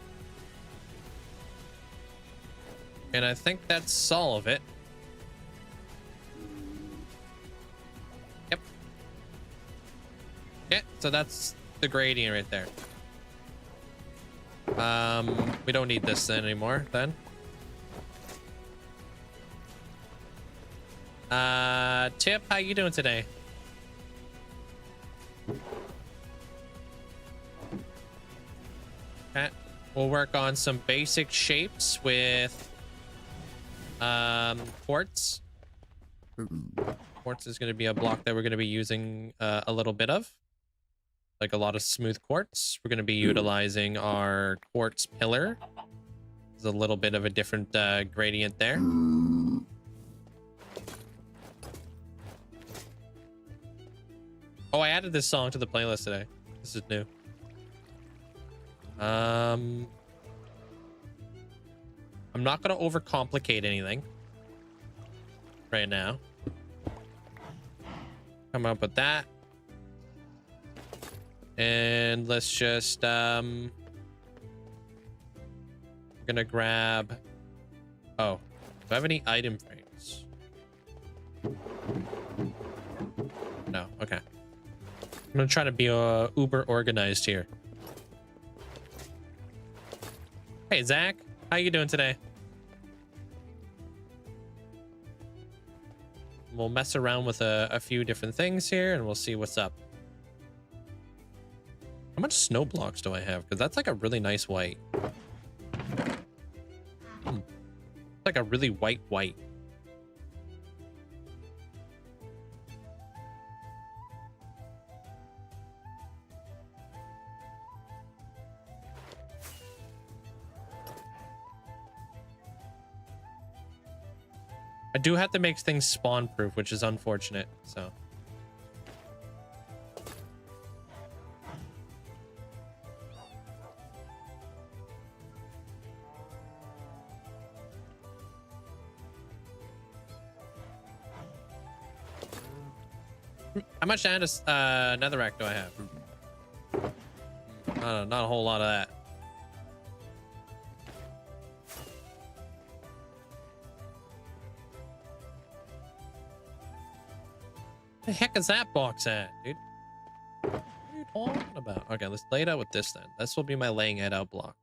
And I think that's all of it. Yep. Yeah, so that's the gradient right there. We don't need this anymore then. Tip, how you doing today? Okay. We'll work on some basic shapes with quartz. Quartz is going to be a block that we're going to be using a little bit of. Like a lot of smooth quartz. We're going to be utilizing our quartz pillar. There's a little bit of a different gradient there. Oh, I added this song to the playlist today. This is new. I'm not going to overcomplicate anything right now. Come up with that. And let's just we're gonna grab, oh, do I have any item frames? No. Okay, I'm gonna try to be uber organized here. Hey Zach, how you doing today? We'll mess around with a few different things here and we'll see what's up. How much snow blocks do I have? Because that's like a really nice white. Like a really white. I do have to make things spawn proof, which is unfortunate, so. How much netherrack do I have? Not a whole lot of that. The heck is that box at, dude? What are you talking about? Okay, let's lay it out with this then. This will be my laying it out block.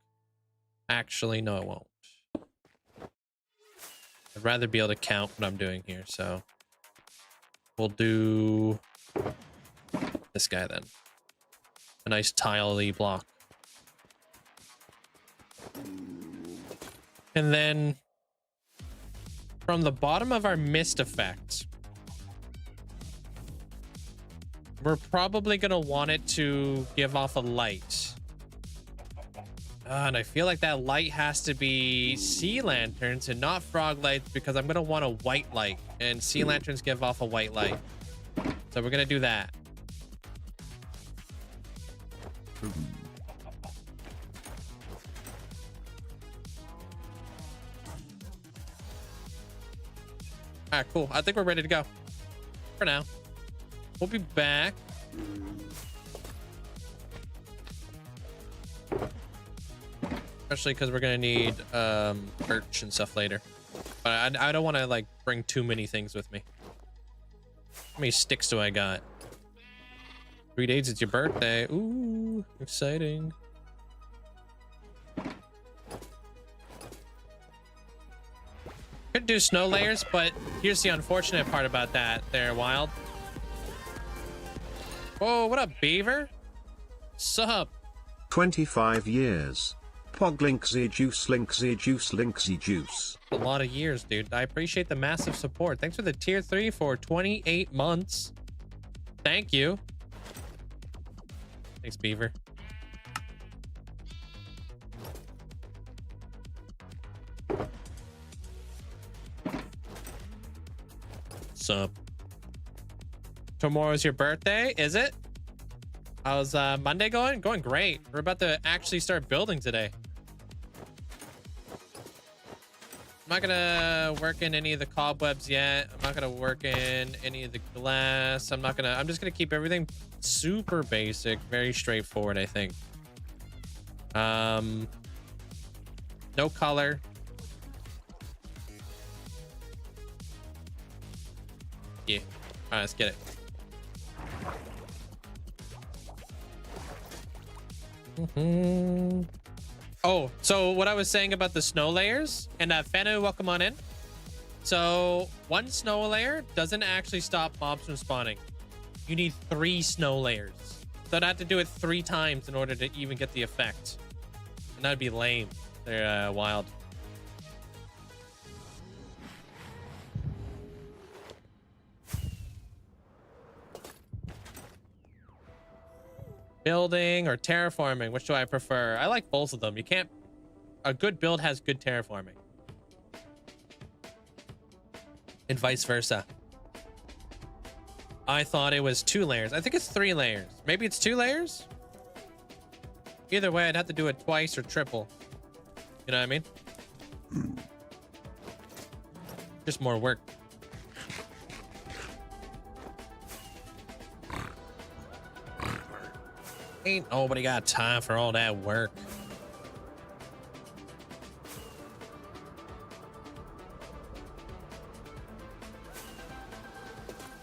Actually, no, it won't. I'd rather be able to count what I'm doing here, so we'll do this guy then. A nice tile-y block. And then from the bottom of our mist effect, we're probably going to want it to give off a light. And I feel like that light has to be sea lanterns and not frog lights because I'm going to want a white light. And sea lanterns give off a white light. So we're going to do that. All right, cool. I think we're ready to go for now. We'll be back. Especially because we're going to need birch and stuff later. But I don't want to like bring too many things with me. How many sticks do I got? 3 days, it's your birthday. Ooh, exciting. Could do snow layers, but here's the unfortunate part about that there, Wild. Whoa, what up, Beaver? Sup? 25 years. Pog Linkzzey juice, Linkzzey juice, Linkzzey juice. A lot of years, dude. I appreciate the massive support. Thanks for the tier 3 for 28 months. Thank you. Thanks, Beaver. Sup? Tomorrow's your birthday, is it? How's Monday going? Going great. We're about to actually start building today. I'm not gonna work in any of the cobwebs yet. I'm not gonna work in any of the glass. I'm just gonna keep everything super basic, very straightforward, I think. No color. Yeah. All right, let's get it. Oh, so what I was saying about the snow layers, and Fanu, welcome on in. So one snow layer doesn't actually stop mobs from spawning. You need 3 snow layers. So I'd have to do it 3 times in order to even get the effect. And that'd be lame. They're wild. building or terraforming? Which do I prefer? I like both of them. You can't... A good build has good terraforming. And vice versa. I thought it was 2 layers. I think it's 3 layers. Maybe it's 2 layers? Either way, I'd have to do it twice or triple. You know what I mean? Just more work. Ain't nobody got time for all that work.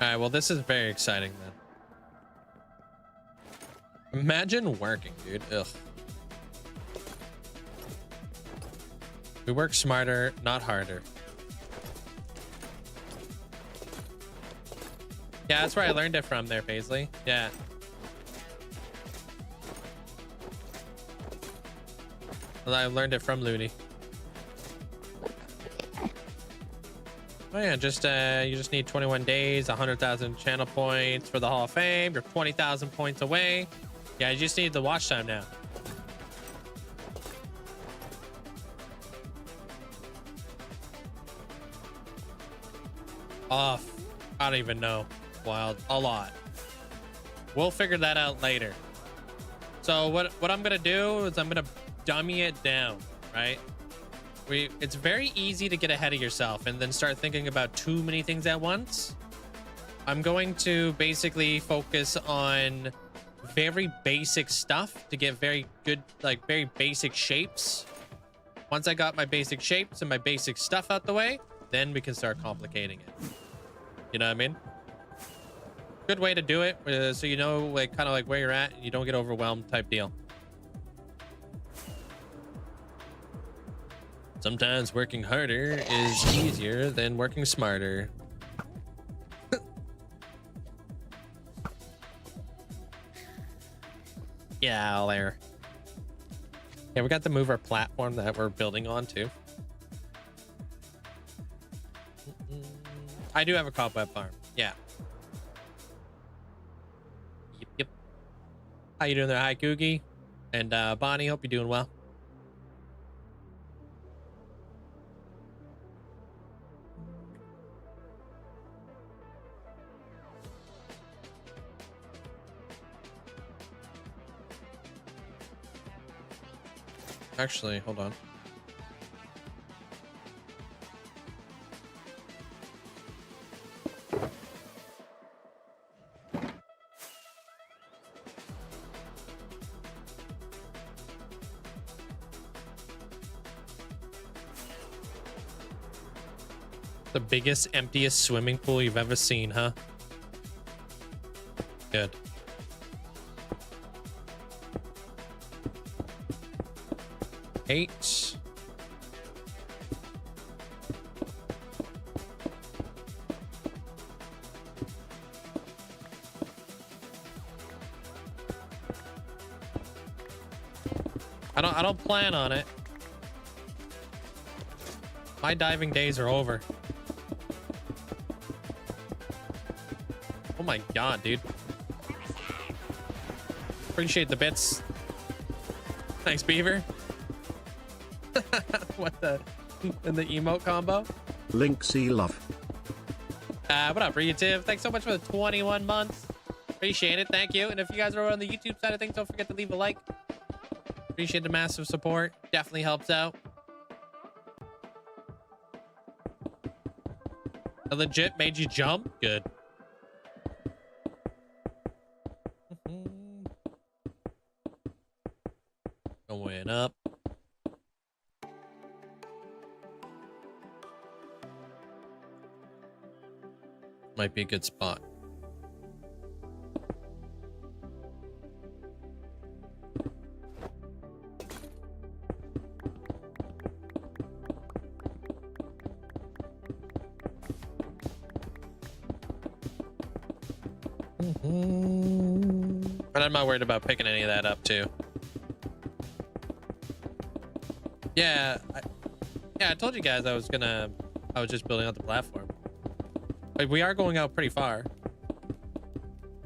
All right, well, this is very exciting then. Imagine working, dude. Ugh. We work smarter, not harder. Yeah, that's where I learned it from there, Paisley. Yeah. Well, I learned it from Looney. Oh yeah, just you just need 21 days, 100,000 channel points for the Hall of Fame. You're 20,000 points away. Yeah, you just need the watch time now. Off. I don't even know. Wild. A lot. We'll figure that out later. So what I'm gonna do is I'm gonna dummy it down, right? It's very easy to get ahead of yourself and then start thinking about too many things at once. I'm going to basically focus on very basic stuff to get very good, like very basic shapes. Once I got my basic shapes and my basic stuff out the way, then we can start complicating it. You know what I mean? Good way to do it, so you know, like, kind of like where you're at and you don't get overwhelmed type deal. Sometimes working harder is easier than working smarter. Yeah, there. Yeah, we got to move our platform that we're building on too. I do have a cobweb farm. Yeah. Yep. How you doing there? Hi, Googie. And Bonnie, hope you're doing well. Actually, hold on. The biggest, emptiest swimming pool you've ever seen, huh? Good. Eight. I don't plan on it. My diving days are over. Oh my god, dude. Appreciate the bits. Thanks, Beaver. What the emote combo? Linkzzey love. What up, Reative? Thanks so much for the 21 months. Appreciate it. Thank you. And if you guys are on the YouTube side of things, don't forget to leave a like. Appreciate the massive support. Definitely helps out. I legit made you jump? Good. Going up. Might be a good spot. But I'm not worried about picking any of that up too. Yeah, I told you guys I was just building out the platform. Like, we are going out pretty far.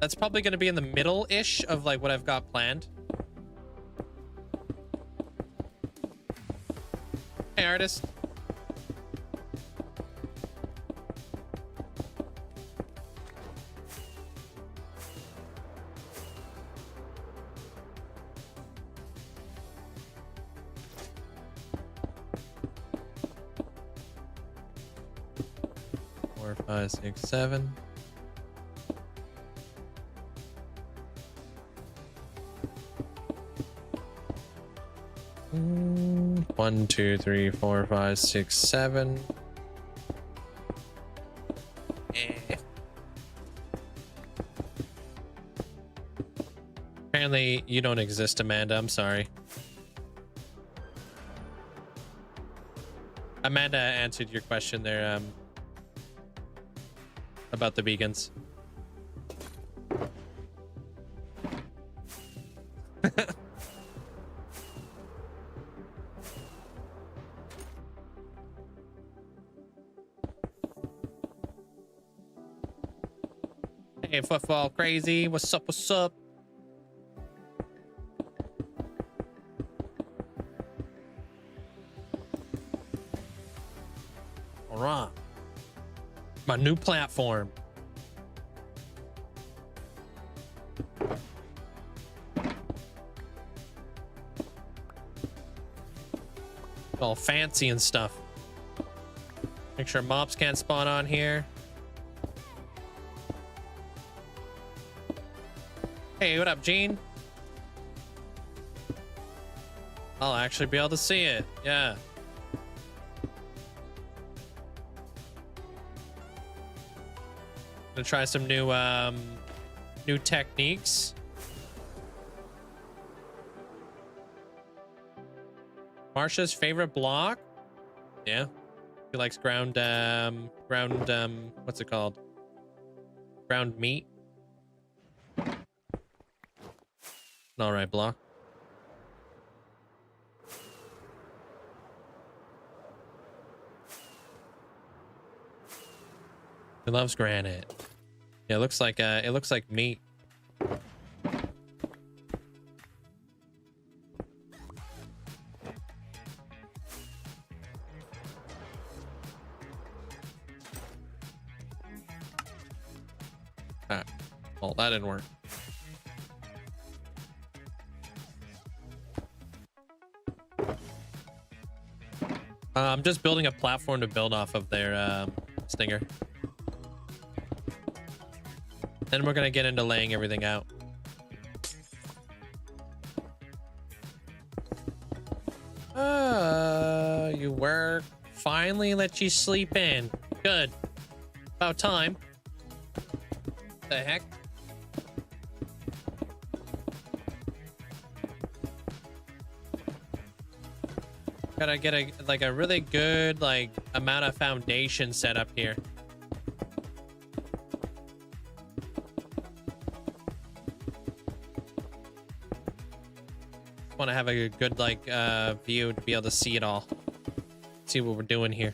That's probably going to be in the middle-ish of like what I've got planned. Hey, artist. Four, five, six, seven. One, two, three, four, five, six, seven. Apparently, you don't exist, Amanda. I'm sorry. Amanda answered your question there, about the vegans. Hey, football crazy. What's up? What's up? All right. My new platform. All fancy and stuff. Make sure mobs can't spawn on here. Hey, what up, Gene? I'll actually be able to see it. Yeah. Gonna try some new techniques. Marsha's favorite block? Yeah. She likes ground what's it called? Ground meat. All right, block. He loves granite. Yeah, it looks like meat. Ah, well, that didn't work. I'm just building a platform to build off of their stinger. Then we're gonna get into laying everything out. You work. Finally let you sleep in. Good. About time. The heck? Gotta get a really good amount of foundation set up here. Want to have a good view to be able to see it all, see what we're doing here,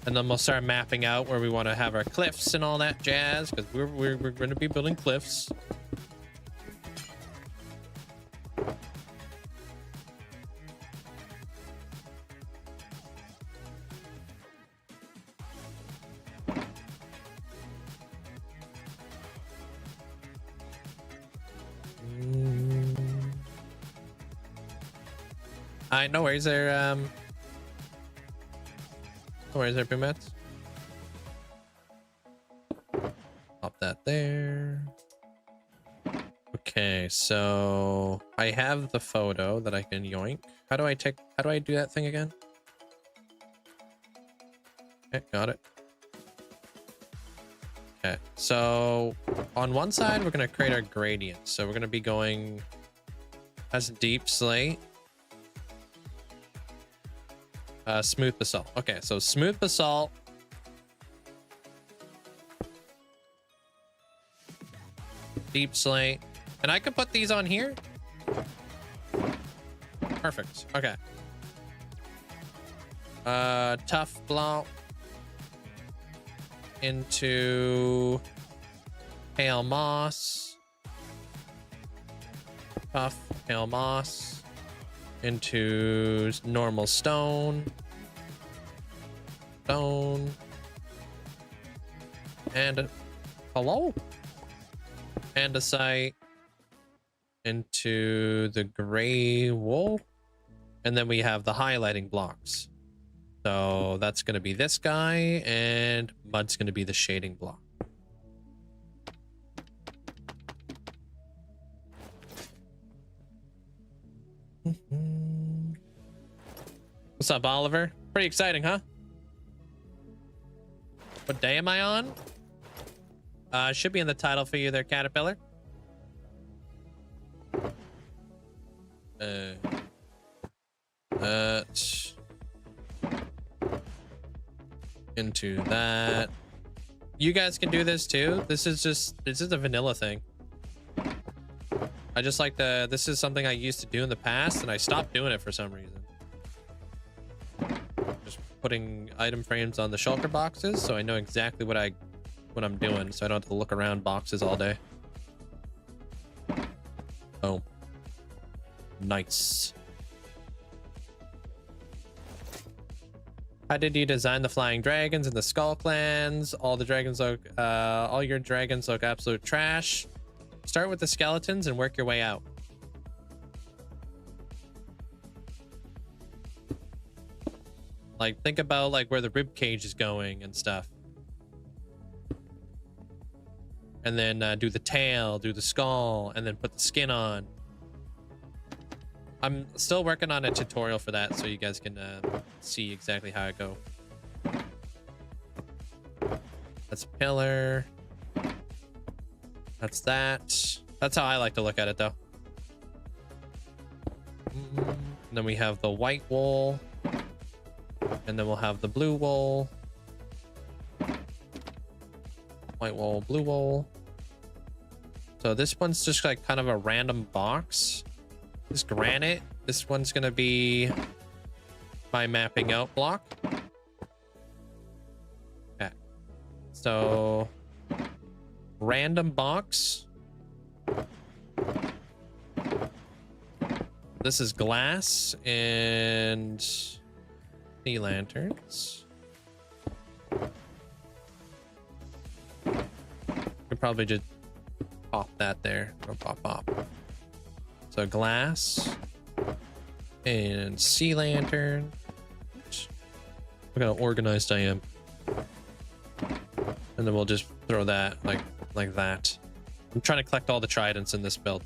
and then we'll start mapping out where we want to have our cliffs and all that jazz, because we're going to be building cliffs. No worries there, no worries there, Boomats. Pop that there. Okay, so I have the photo that I can yoink. How do I do that thing again? Okay, got it. Okay, so on one side, we're gonna create our gradient. So we're gonna be going as deep slate. Smooth basalt. Okay, so smooth basalt. Deep slate. And I could put these on here. Perfect. Okay. Tough block into Pale moss. Tough pale moss. Into normal stone. Stone. And hello? Andesite. Into the gray wool. And then we have the highlighting blocks. So that's going to be this guy, and mud's going to be the shading block. What's up, Oliver? Pretty exciting, huh? What day am I on? Should be in the title for you there, Caterpillar. Into that. You guys can do this too. This is a vanilla thing. I just like this is something I used to do in the past and I stopped doing it for some reason. Just putting item frames on the shulker boxes so I know exactly what I'm doing, so I don't have to look around boxes all day. Oh. Nice. How did you design the flying dragons and the skull clans? All the dragons look, all your dragons look absolute trash. Start with the skeletons and work your way out. Like, think about like where the rib cage is going and stuff. And then do the tail, do the skull, and then put the skin on. I'm still working on a tutorial for that so you guys can see exactly how it go. That's a pillar. That's that. That's how I like to look at it though. And then we have the white wool. And then we'll have the blue wool. White wool, blue wool. So this one's just like kind of a random box. This granite, this one's gonna be my mapping out block. Okay. So random box. This is glass and sea lanterns. Could probably just pop that there. Or pop. So glass and sea lantern. Look how organized I am. And then we'll just throw that like that. I'm trying to collect all the tridents in this build.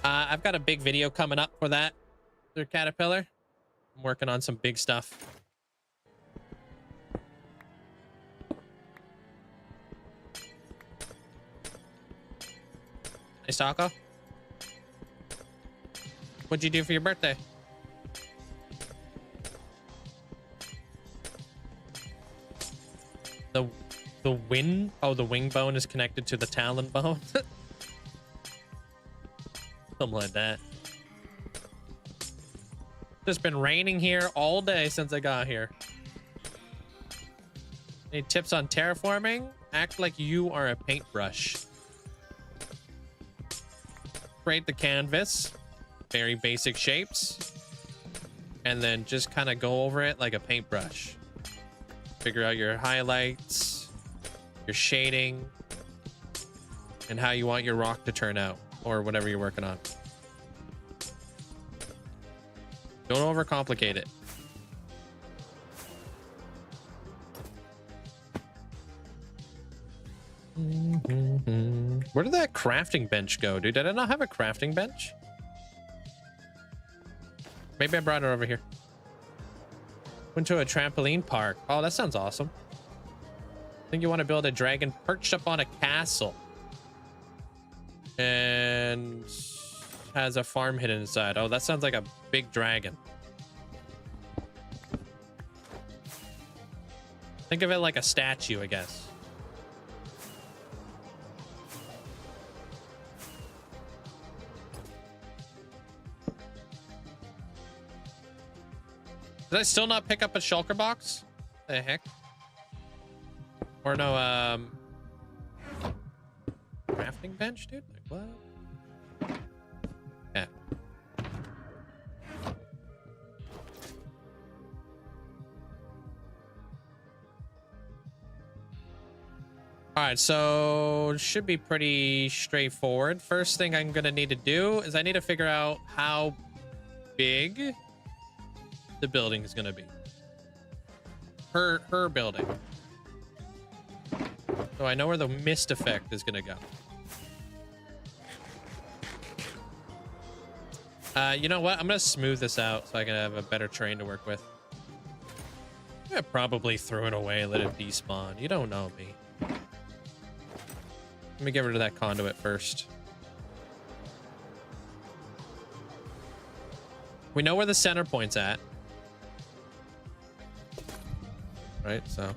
I've got a big video coming up for that, through Caterpillar. I'm working on some big stuff. Nice taco. What'd you do for your birthday? The wing? Oh, the wing bone is connected to the talon bone. Something like that. It's been raining here all day since I got here. Any tips on terraforming? Act like you are a paintbrush. Create the canvas. Very basic shapes. And then just kind of go over it like a paintbrush. Figure out your highlights, your shading, and how you want your rock to turn out, or whatever you're working on. Don't overcomplicate it. Where did that crafting bench go, dude? Did I not have a crafting bench? Maybe I brought it over here. Went to a trampoline park. Oh, that sounds awesome. I think you want to build a dragon perched up on a castle. And has a farm hidden inside. Oh, that sounds like a big dragon. Think of it like a statue, I guess. Did I still not pick up a shulker box? The heck? Or no, crafting bench, dude? Like, what? Yeah. All right, so it should be pretty straightforward. First thing I'm gonna need to do is I need to figure out how big the building is gonna be. Her building. So I know where the mist effect is gonna go. You know what? I'm gonna smooth this out so I can have a better terrain to work with. I probably throw it away and let it despawn. You don't know me. Let me get rid of that conduit first. We know where the center point's at. Right, so.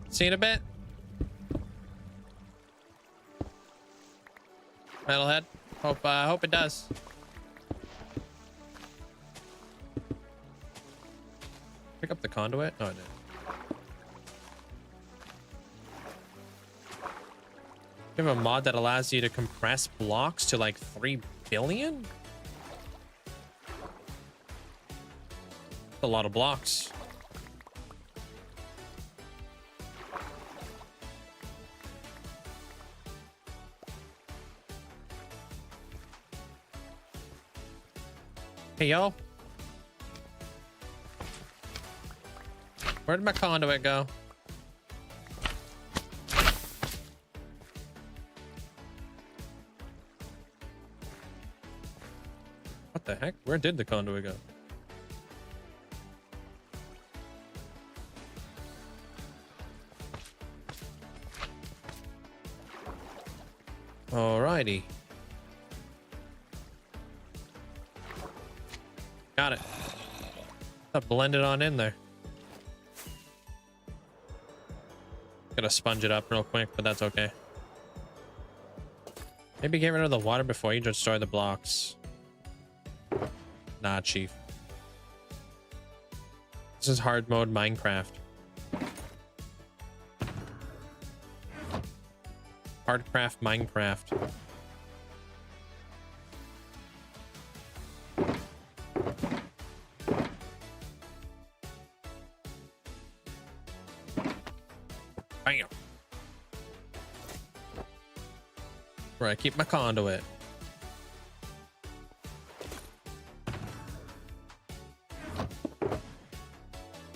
See you in a bit. Metalhead. Hope it does. Pick up the conduit? Oh, I did. You have a mod that allows you to compress blocks to like 3 billion? That's a lot of blocks. Hey, yo. Where'd my conduit go? What the heck? Where did the conduit go? Alrighty. Got it. I'll blend it on in there. Gotta sponge it up real quick, but that's okay. Maybe get rid of the water before you destroy the blocks. Nah, chief. This is hard mode Minecraft. Hardcraft Minecraft. Bam. Where I keep my conduit.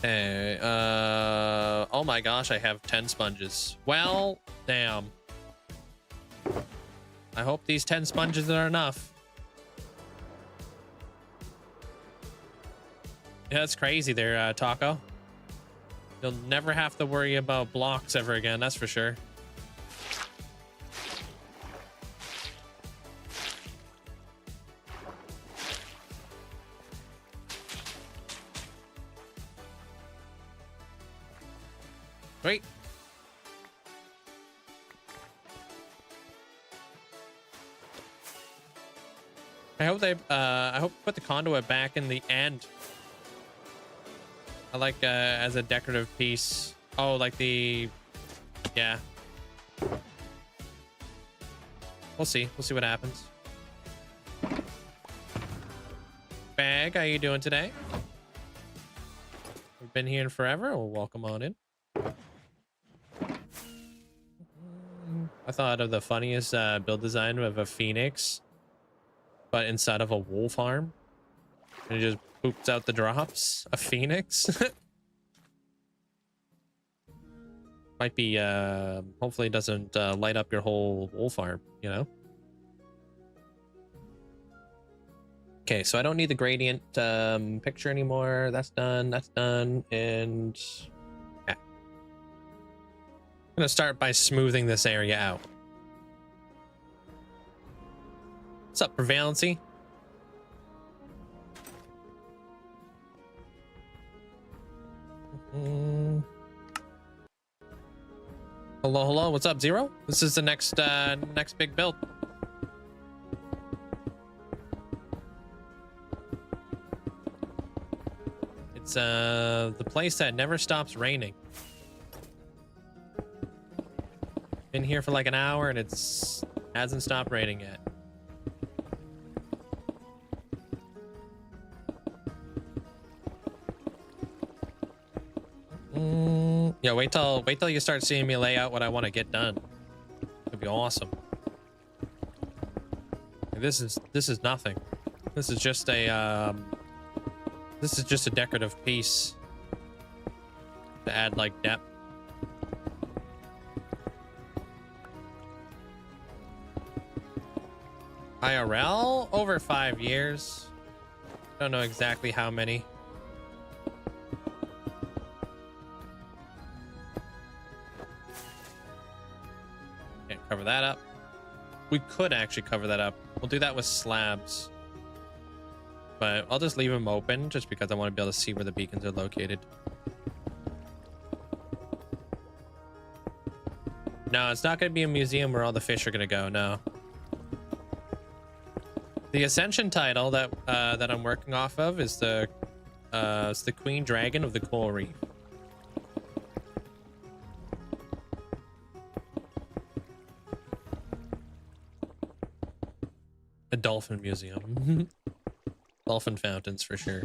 Hey, oh my gosh, I have 10 sponges. Well, damn. I hope these 10 sponges are enough. Yeah, that's crazy there, Taco. You'll never have to worry about blocks ever again, that's for sure. Great. I hope they put the conduit back in the end. I like as a decorative piece. Oh, like the, yeah. We'll see what happens. Bag, how you doing today? We've been here forever. Well, welcome on in. I thought of the funniest build design of a phoenix, but inside of a wool farm. And it just poops out the drops. A phoenix. Might be, hopefully it doesn't light up your whole wool farm, you know? Okay, so I don't need the gradient picture anymore. That's done, and... yeah. I'm gonna start by smoothing this area out. What's up, Prevalency? Hello, hello. What's up, Zero? This is the next next big build. It's the place that never stops raining. Been here for like an hour and it's hasn't stopped raining yet. Yeah, wait till you start seeing me lay out what I want to get done. It'd be awesome. Like, this is nothing. This is just a decorative piece to add like depth. IRL over 5 years. Don't know exactly how many. Can't cover that up. We could actually cover that up. We'll do that with slabs. But I'll just leave them open just because I want to be able to see where the beacons are located. No, it's not going to be a museum where all the fish are going to go. No. The Ascension title that that I'm working off of is it's the Queen Dragon of the Coral Reef. A dolphin museum. Dolphin fountains for sure.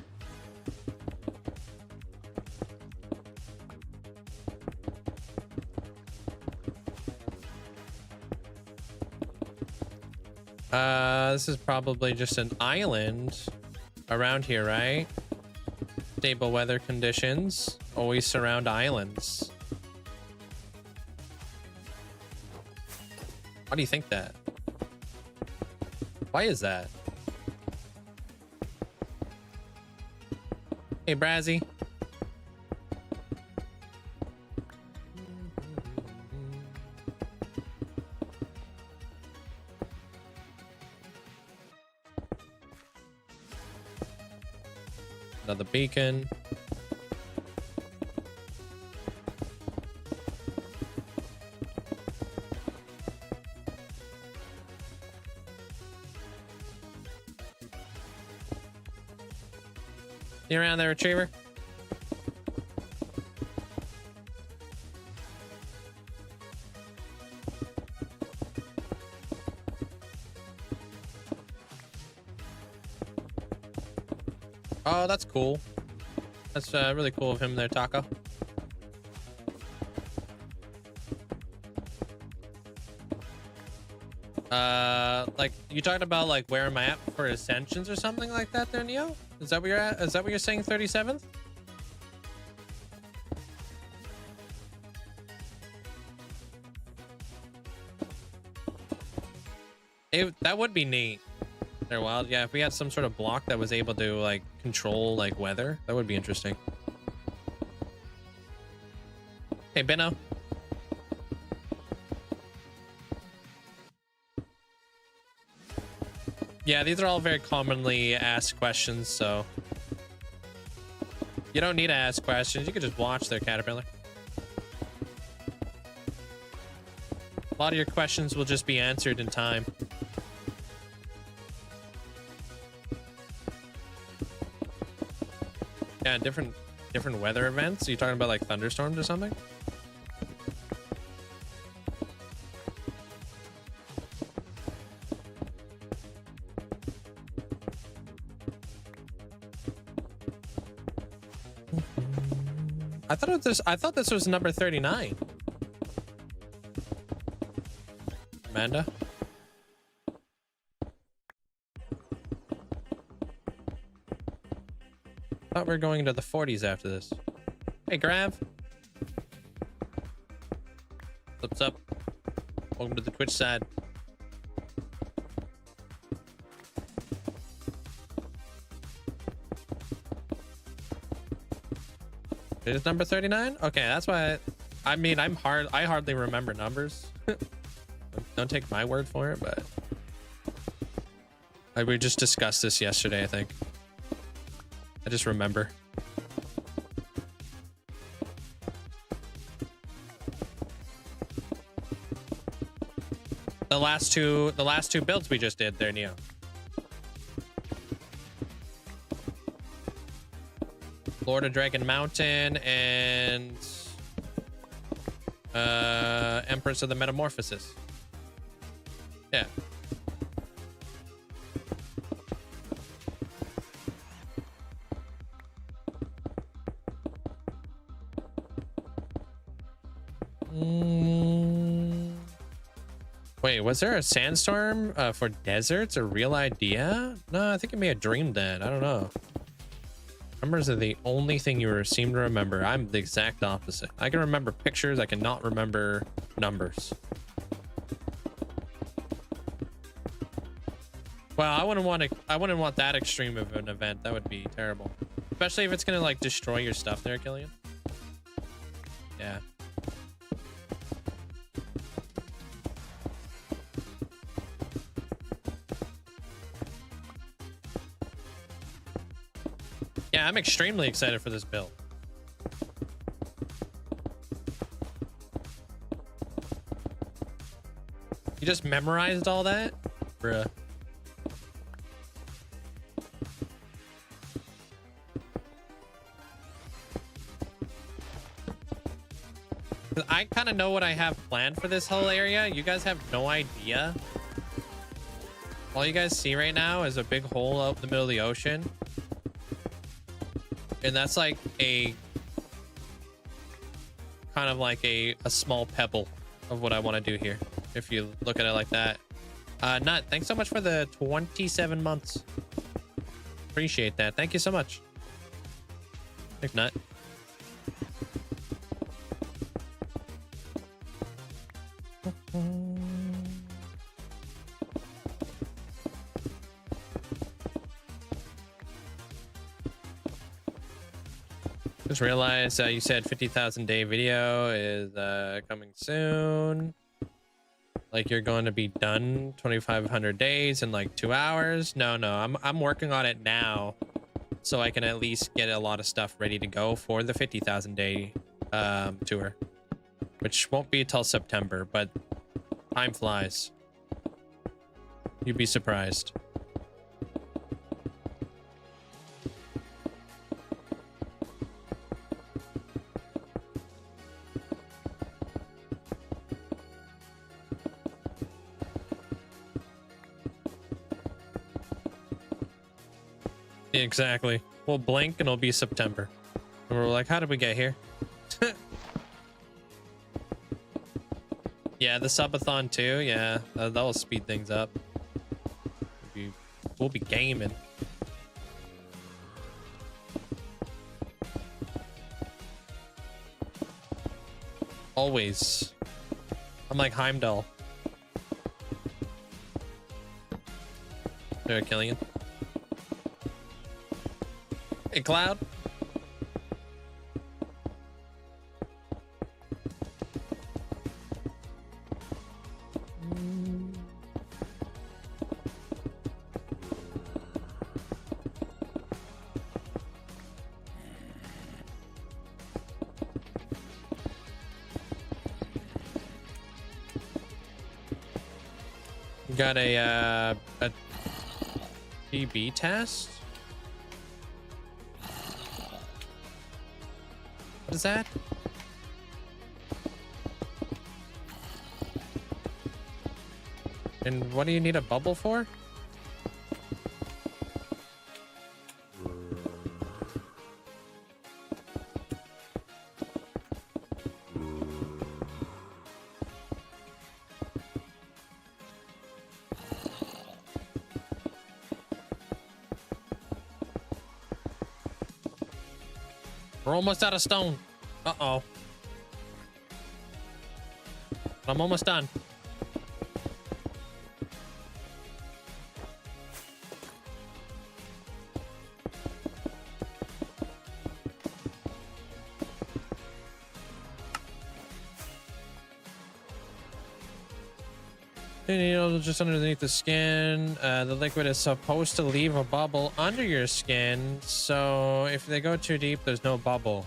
This is probably just an island around here, right? Stable weather conditions always surround islands. Why do you think that? Why is that? Hey, Brazzy. Another beacon. You around there, Retriever? Oh, that's cool. That's really cool of him there, Taco. Like you talking about like where am I at for ascensions or something like that there, Neo? Is that where you're at? Is that what you're saying, 37th? That would be neat. They're wild. Yeah, if we had some sort of block that was able to like control like weather, that would be interesting. Hey, Benno. Yeah, these are all very commonly asked questions, so you don't need to ask questions. You can just watch their Caterpillar. A lot of your questions will just be answered in time. Yeah, different weather events. Are you talking about like thunderstorms or something? I thought this was number 39. Amanda? Thought we were going into the 40s after this. Hey, Grav. What's up? Welcome to the Twitch side. It is number 39? Okay, that's why I mean I hardly remember numbers. Don't take my word for it, but we just discussed this yesterday, I think. I just remember. The last two builds we just did there, Neo. Lord of Dragon Mountain and Empress of the Metamorphosis. Yeah. Wait, was there a sandstorm for deserts? A real idea? No, I think I may have dreamed that. I don't know. Numbers are the only thing you seem to remember. I'm the exact opposite. I can remember pictures. I cannot remember numbers. Well, I wouldn't want that extreme of an event. That would be terrible. Especially if it's gonna like destroy your stuff there, Killian. Yeah. Yeah, I'm extremely excited for this build. You just memorized all that? Bruh. I kind of know what I have planned for this whole area. You guys have no idea. All you guys see right now is a big hole out in the middle of the ocean. And that's like a kind of like a small pebble of what I want to do here. If you look at it like that. Nut, thanks so much for the 27 months. Appreciate that. Thank you so much. Thanks, Nut. Just realized you said 50,000 day video is coming soon. Like you're going to be done 2,500 days in like 2 hours. No, I'm working on it now, so I can at least get a lot of stuff ready to go for the 50,000 day tour, which won't be till September. But time flies. You'd be surprised. Exactly. We'll blink and it'll be September. And we're like, how did we get here? Yeah, the subathon too. Yeah, that'll speed things up. We'll be gaming. Always. I'm like Heimdall. There, Killian. Hey, Cloud. Got a TB test. What is that? And what do you need a bubble for? We're almost out of stone. Uh-oh. I'm almost done. Needle just underneath the skin. The liquid is supposed to leave a bubble under your skin, so if they go too deep, there's no bubble.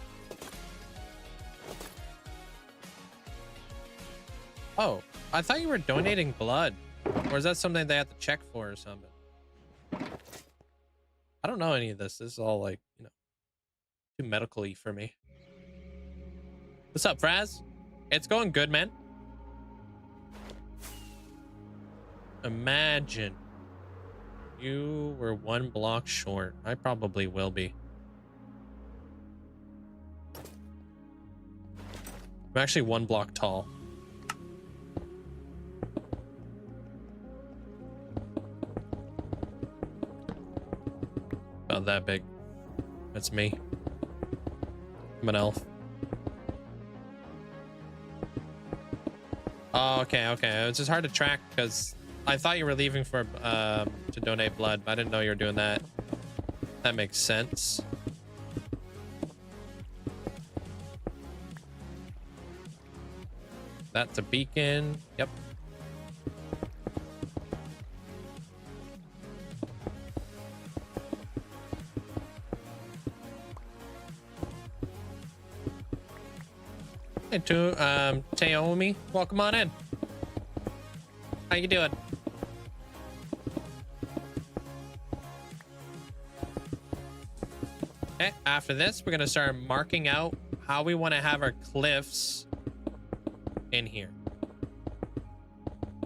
Oh, I thought you were donating blood. Or is that something they have to check for or something? I don't know any of this. This is all like, you know, too medical-y for me. What's up, Fraz? It's going good, man. Imagine you were 1 block short. I probably will be. I'm actually 1 block tall. About that big. That's me. I'm an elf. Oh, okay, okay. It's just hard to track because I thought you were leaving for to donate blood, but I didn't know you were doing that. That makes sense. That's a beacon. Yep. Hey, Taomi, welcome on in. How you doing? Okay, after this, we're gonna start marking out how we want to have our cliffs in here.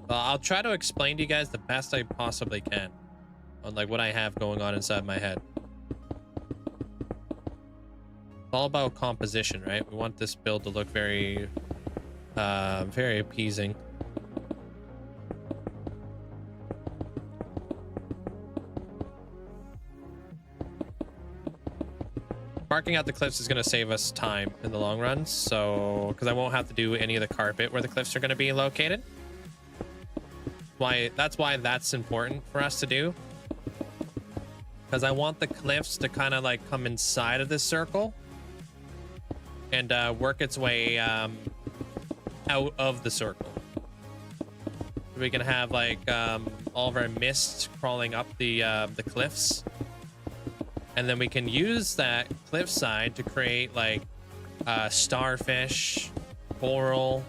I'll try to explain to you guys the best I possibly can on like what I have going on inside my head. It's all about composition, right? We want this build to look very very appeasing. Marking out the cliffs is going to save us time in the long run, so because I won't have to do any of the carpet where the cliffs are going to be located. That's why that's important for us to do, because I want the cliffs to kind of like come inside of this circle and work its way out of the circle. We can have like all of our mist crawling up the cliffs. And then we can use that cliffside to create like starfish, coral,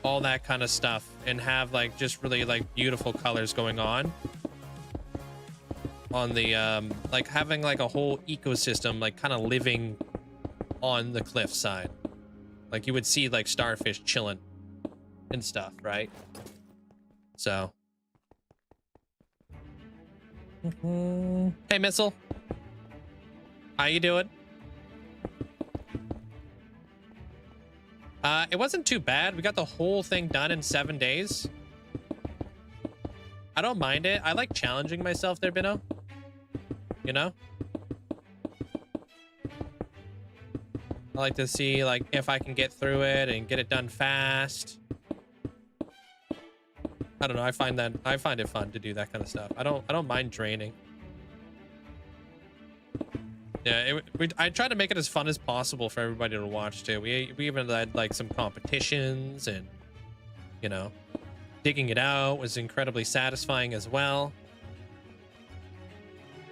all that kind of stuff, and have like just really like beautiful colors going on the like having like a whole ecosystem like kind of living on the cliffside. Like you would see like starfish chilling and stuff, right? So hey, Missile. How you doing? It wasn't too bad. We got the whole thing done in 7 days. I don't mind it. I like challenging myself there, Bino. You know? I like to see like if I can get through it and get it done fast. I don't know. I find it fun to do that kind of stuff. I don't mind draining. Yeah, I try to make it as fun as possible for everybody to watch too. We even had like some competitions, and you know, digging it out was incredibly satisfying as well.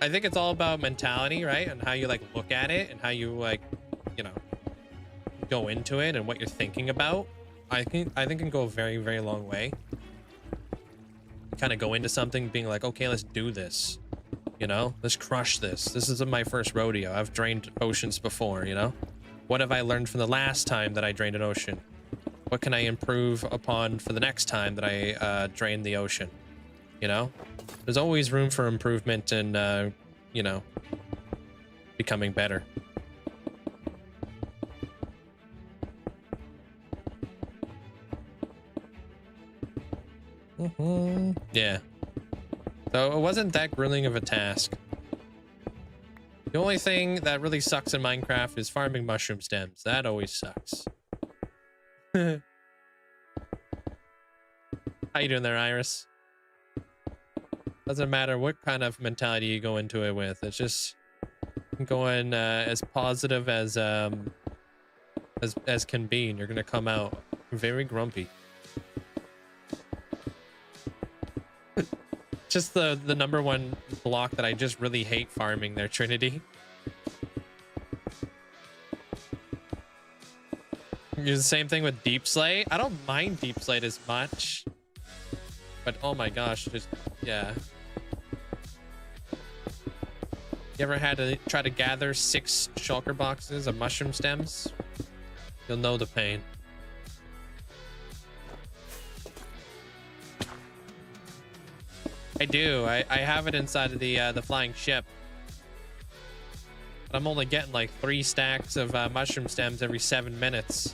I think it's all about mentality, right? And how you like look at it and how you like, you know, go into it and what you're thinking about. I think it can go a very, very long way. Kind of go into something being like, okay, let's do this. You know, let's crush this. This isn't my first rodeo. I've drained oceans before, you know? What have I learned from the last time that I drained an ocean? What can I improve upon for the next time that I drain the ocean? You know? There's always room for improvement and, you know, becoming better. Yeah. So it wasn't that grueling of a task. The only thing that really sucks in Minecraft is farming mushroom stems. That always sucks. How you doing there, Iris? Doesn't matter what kind of mentality you go into it with. It's just going as positive as can be, and you're gonna come out very grumpy. Just the number one block that I just really hate farming there, the same thing with deep slate. I don't mind deep slate as much, but oh my gosh, just yeah. You ever had to try to gather 6 shulker boxes of mushroom stems? You'll know the pain. I do. I have it inside of the flying ship. But I'm only getting like 3 stacks of mushroom stems every 7 minutes.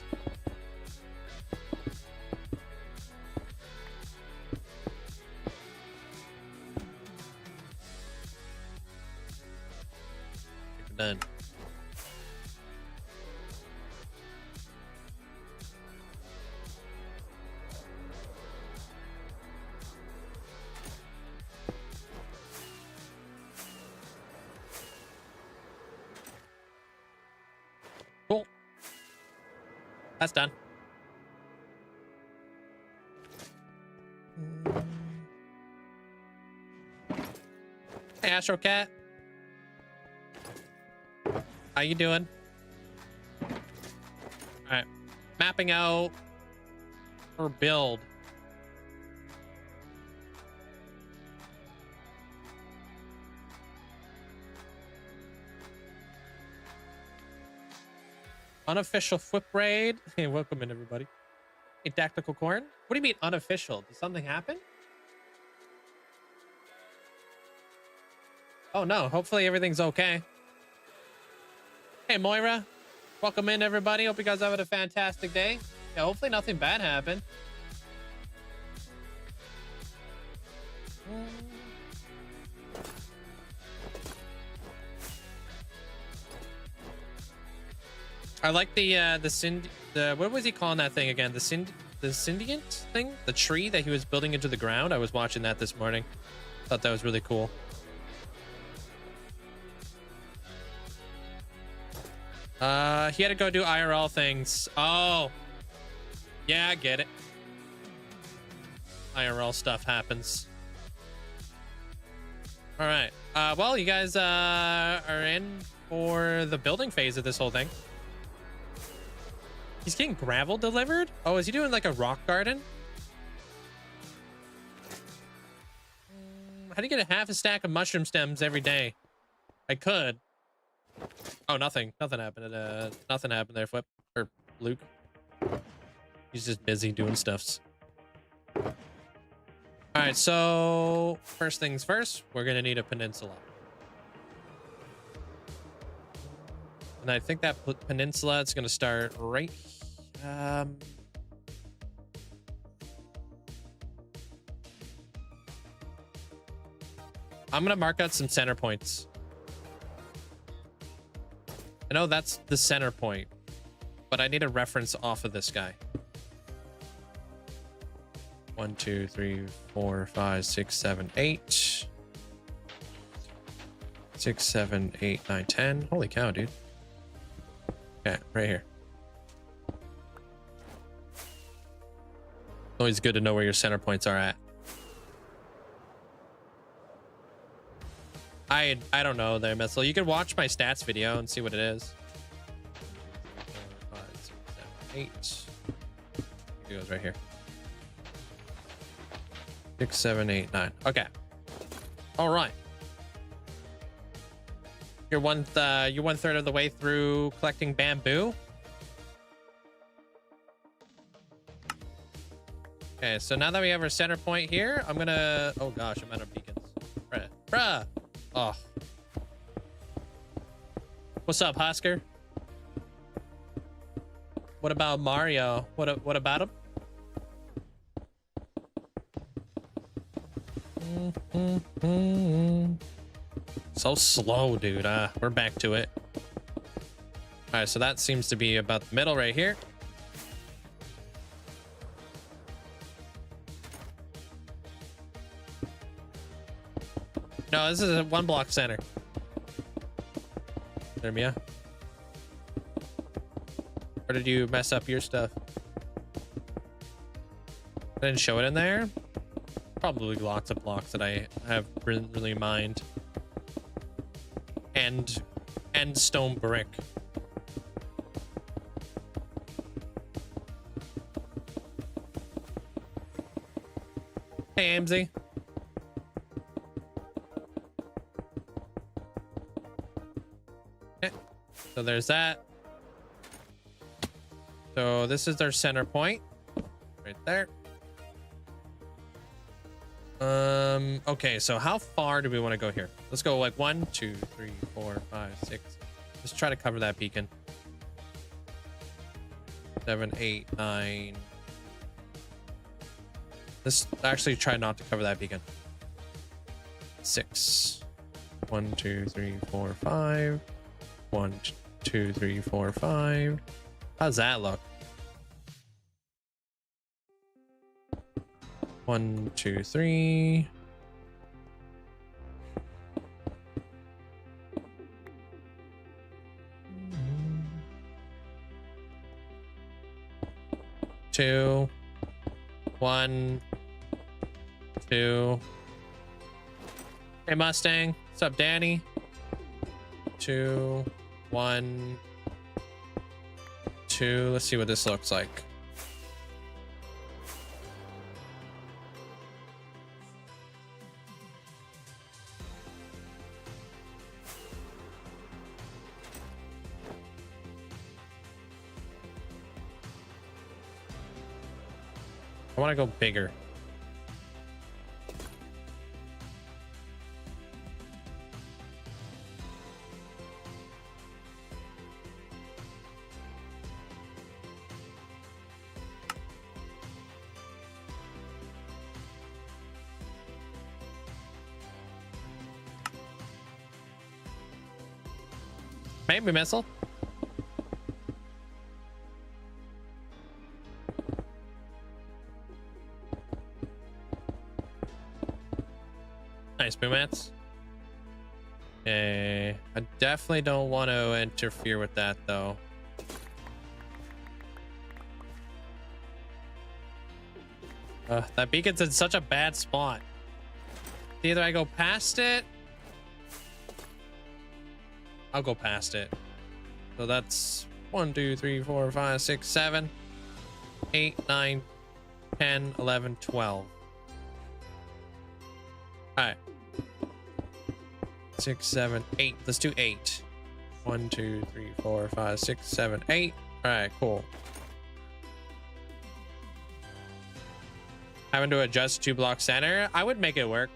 Done. Cool. That's done. Hey, Astro Cat. How you doing? All right, mapping out her build. Unofficial flip raid. Hey, welcome in everybody. Hey, Tactical Corn. What do you mean unofficial? Did something happen? Oh no, hopefully everything's okay. Hey, Moira. Welcome in, everybody. Hope you guys are having a fantastic day. Yeah, hopefully nothing bad happened. I like the what was he calling that thing again? The Syndiant thing? The tree that he was building into the ground? I was watching that this morning. Thought that was really cool. He had to go do IRL things. Oh. Yeah, I get it. IRL stuff happens. All right. Well, you guys are in for the building phase of this whole thing. He's getting gravel delivered? Oh, is he doing like a rock garden? How do you get a half a stack of mushroom stems every day? I could. Oh, nothing happened. Nothing happened there, Flip or Luke. He's just busy doing stuffs. All right, so first things first, we're gonna need a peninsula, and I think that peninsula is gonna start right. I'm gonna mark out some center points. I know that's the center point, but I need a reference off of this guy. 1, 2, 3, 4, 5, 6, 7, 8. 6, 7, 8, 9, 10. Holy cow, dude. Okay, right here. Always good to know where your center points are at. I don't know there, Missile. You could watch my stats video and see what it is. 4, 5, 6, 7, 8. It goes right here. 6, 7, 8, 9. Okay. All right. You're one third of the way through collecting bamboo. Okay, so now that we have our center point here, I'm gonna. Oh gosh, I'm out of beacons. Bruh. Oh. What's up, Husker? What about Mario? What about him? So slow, dude. We're back to it. All right, so that seems to be about the middle right here. No, this is a 1 block center. There, Mia. Or did you mess up your stuff? I didn't show it in there. Probably lots of blocks that I have really mined. And stone brick. Hey, Amesy. Okay, so there's that. So this is our center point right there. Okay, so how far do we want to go here? Let's go like 1, 2, 3, 4, 5, 6. Just try to cover that beacon. 7, 8, 9. Let's actually try not to cover that beacon. 6. 1, 2, 3, 4, 5. 1, 2, 3, 4, 5. How's that look? 1, 2, 3. Two, 1, 2. Hey Mustang, what's up, Danny? 2, 1, 2. Let's see what this looks like. I want to go bigger. Maybe missile. Nice, boomats. Okay, I definitely don't want to interfere with that though. That beacon's in such a bad spot. Either I go past it. I'll go past it. So that's 1, 2, 3, 4, 5, 6, 7, 8, 9, 10, 11, 12. All right. 6, 7, 8. Let's do 8. 1, 2, 3, 4, 5, 6, 7, 8. All right, cool. Having to adjust 2-block center. I would make it work.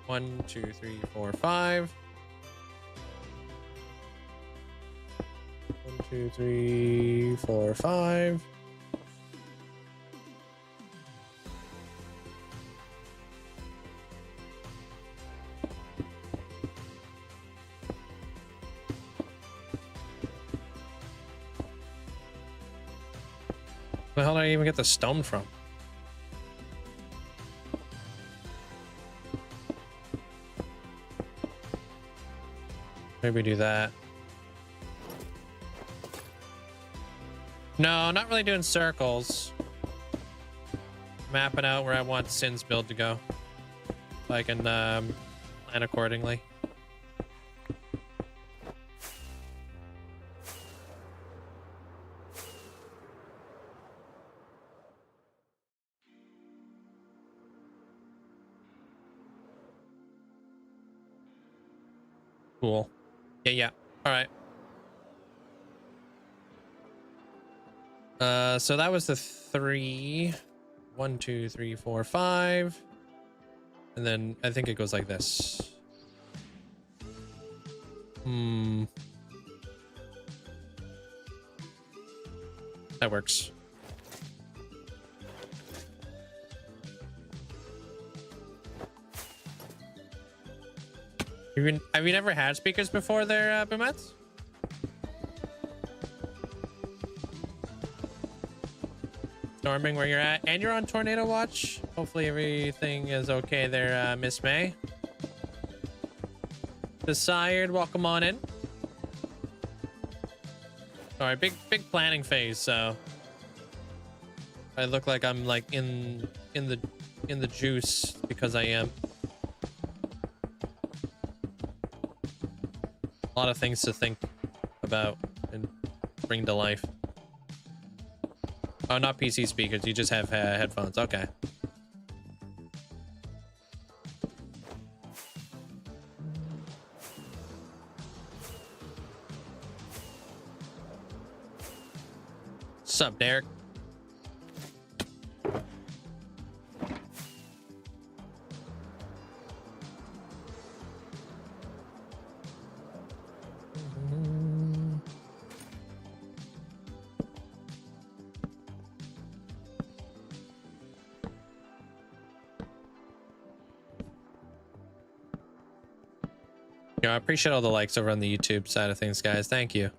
1, 2, 3, 4, 5. 1, 2, 3, 4, 5. Where the hell did I even get the stone from? Maybe do that. No, not really doing circles. Mapping out where I want Sin's build to go. So I can plan accordingly. Cool. Yeah. All right. So that was the 3. 1, 2, 3, 4, 5. And then I think it goes like this. That works. Have you never had speakers before there, Boomats? Storming where you're at, and you're on tornado watch. Hopefully everything is okay there, Miss May. Desired, welcome on in. All right, big planning phase. So I look like I'm like in the juice because I am. A lot of things to think about and bring to life. Oh, not PC speakers. You just have headphones. Okay. Sup, Derek? I appreciate all the likes over on the YouTube side of things, guys. Thank you.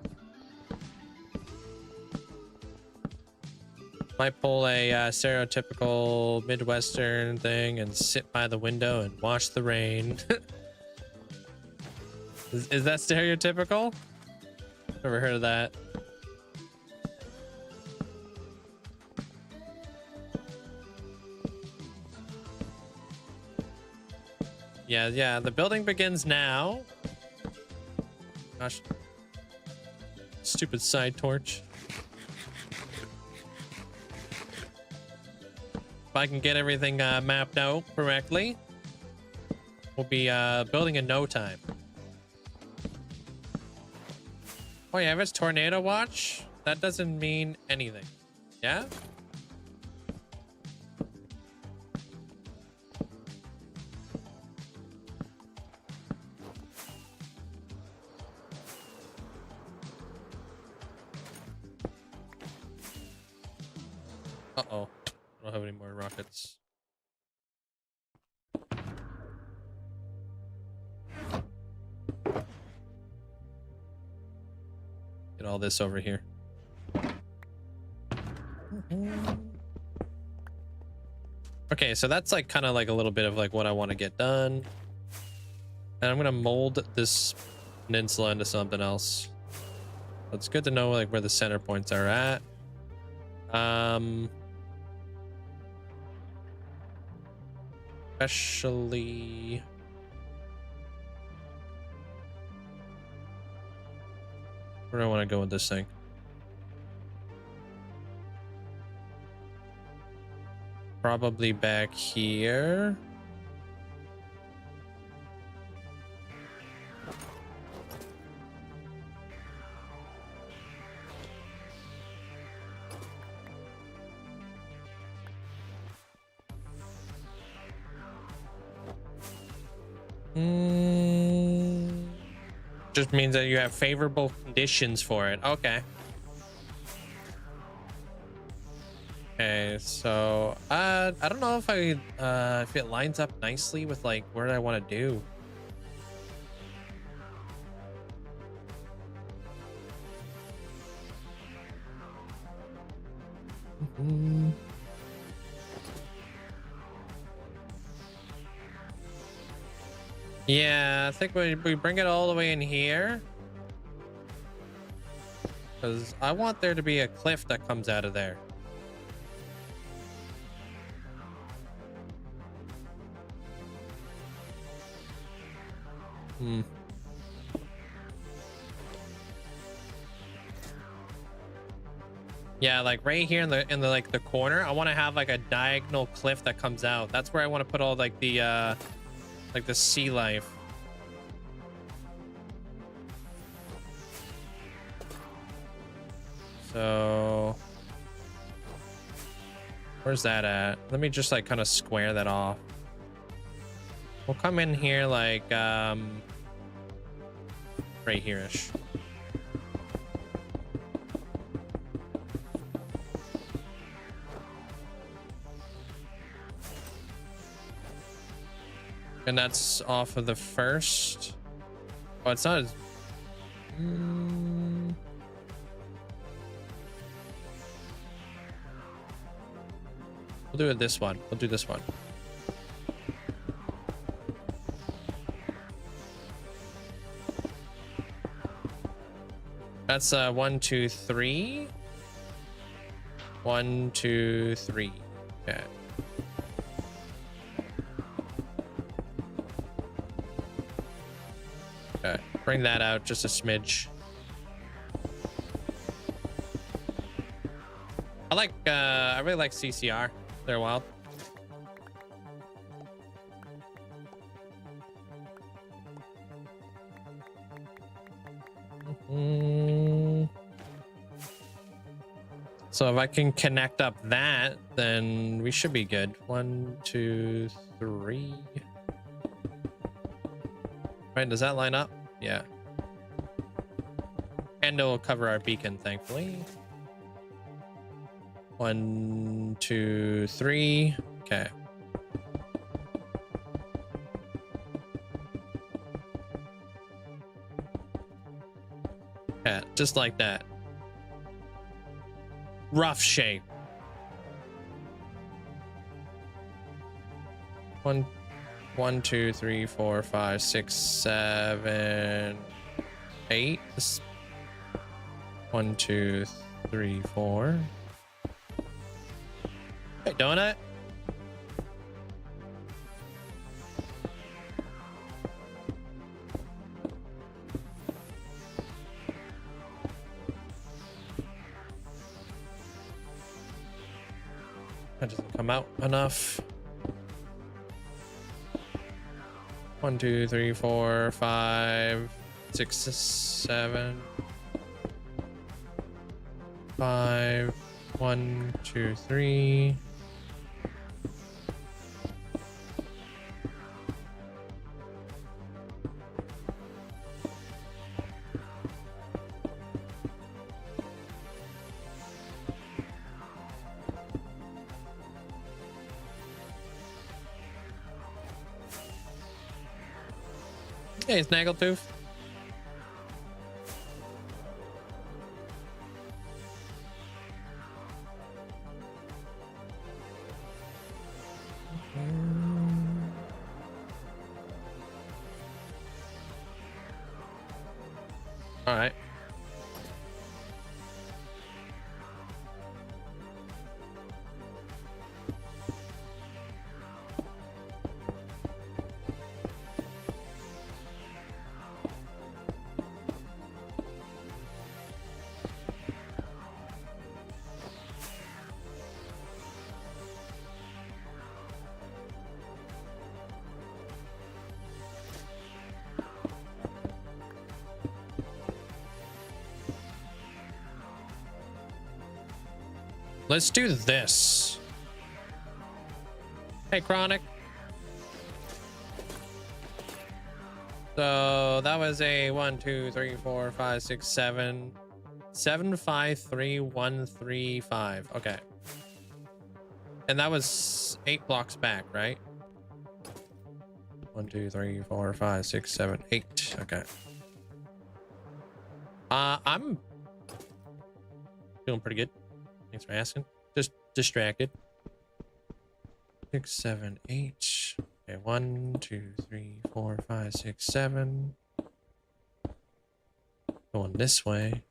Might pull a stereotypical Midwestern thing and sit by the window and watch the rain. Is that stereotypical? Never heard of that. Yeah, the building begins now. Gosh. Stupid side torch. If I can get everything mapped out correctly, we'll be building in no time. Oh yeah, if it's tornado watch, that doesn't mean anything. Yeah? Uh-oh. I don't have any more rockets. Get all this over here. Okay, so that's like kind of like a little bit of like what I want to get done. And I'm gonna mold this peninsula into something else. So it's good to know like where the center points are at. Especially where do I want to go with this thing? Probably back here. Just means that you have favorable conditions for it. Okay. Okay, so I don't know if if it lines up nicely with like where I want to do. Yeah, I think we bring it all the way in here. Because I want there to be a cliff that comes out of there. Yeah, like right here in the like the corner, I want to have like a diagonal cliff that comes out. That's where I want to put all like the sea life. So where's that at? Let me just like kind of square that off. We'll come in here like right here-ish. And that's off of the first. Oh, it's not as... We'll do it this one. We'll do this one. That's 1, 2, 3. 1, 2, 3. Okay. Okay. Bring that out just a smidge. I really like CCR. They're wild. So if I can connect up that, then we should be good. 1, 2, 3. Right, does that line up? Yeah. And it'll cover our beacon, thankfully. 1, 2, 3. Okay. Yeah, just like that. Rough shape. 1, 2, 3, 4, 5, 6, 7, 8. 1, 2, 3, 4. Hey, donut. That doesn't come out enough. 1, 2, 3, 4, 5, 6, 7, 5. 1, 2, 3. Hey, Snaggletooth. All right. Let's do this. Hey, Chronic. So that was a 1, 2, 3, 4, 5, 6, 7, 7, 5, 3, 1, 3, 5. Okay. And that was 8 blocks back, right? 1, 2, 3, 4, 5, 6, 7, 8. Okay. I'm feeling pretty good. Thanks for asking. Just distracted. 6, 7, 8. Okay, 1, 2, 3, 4, 5, 6, 7. Going this way.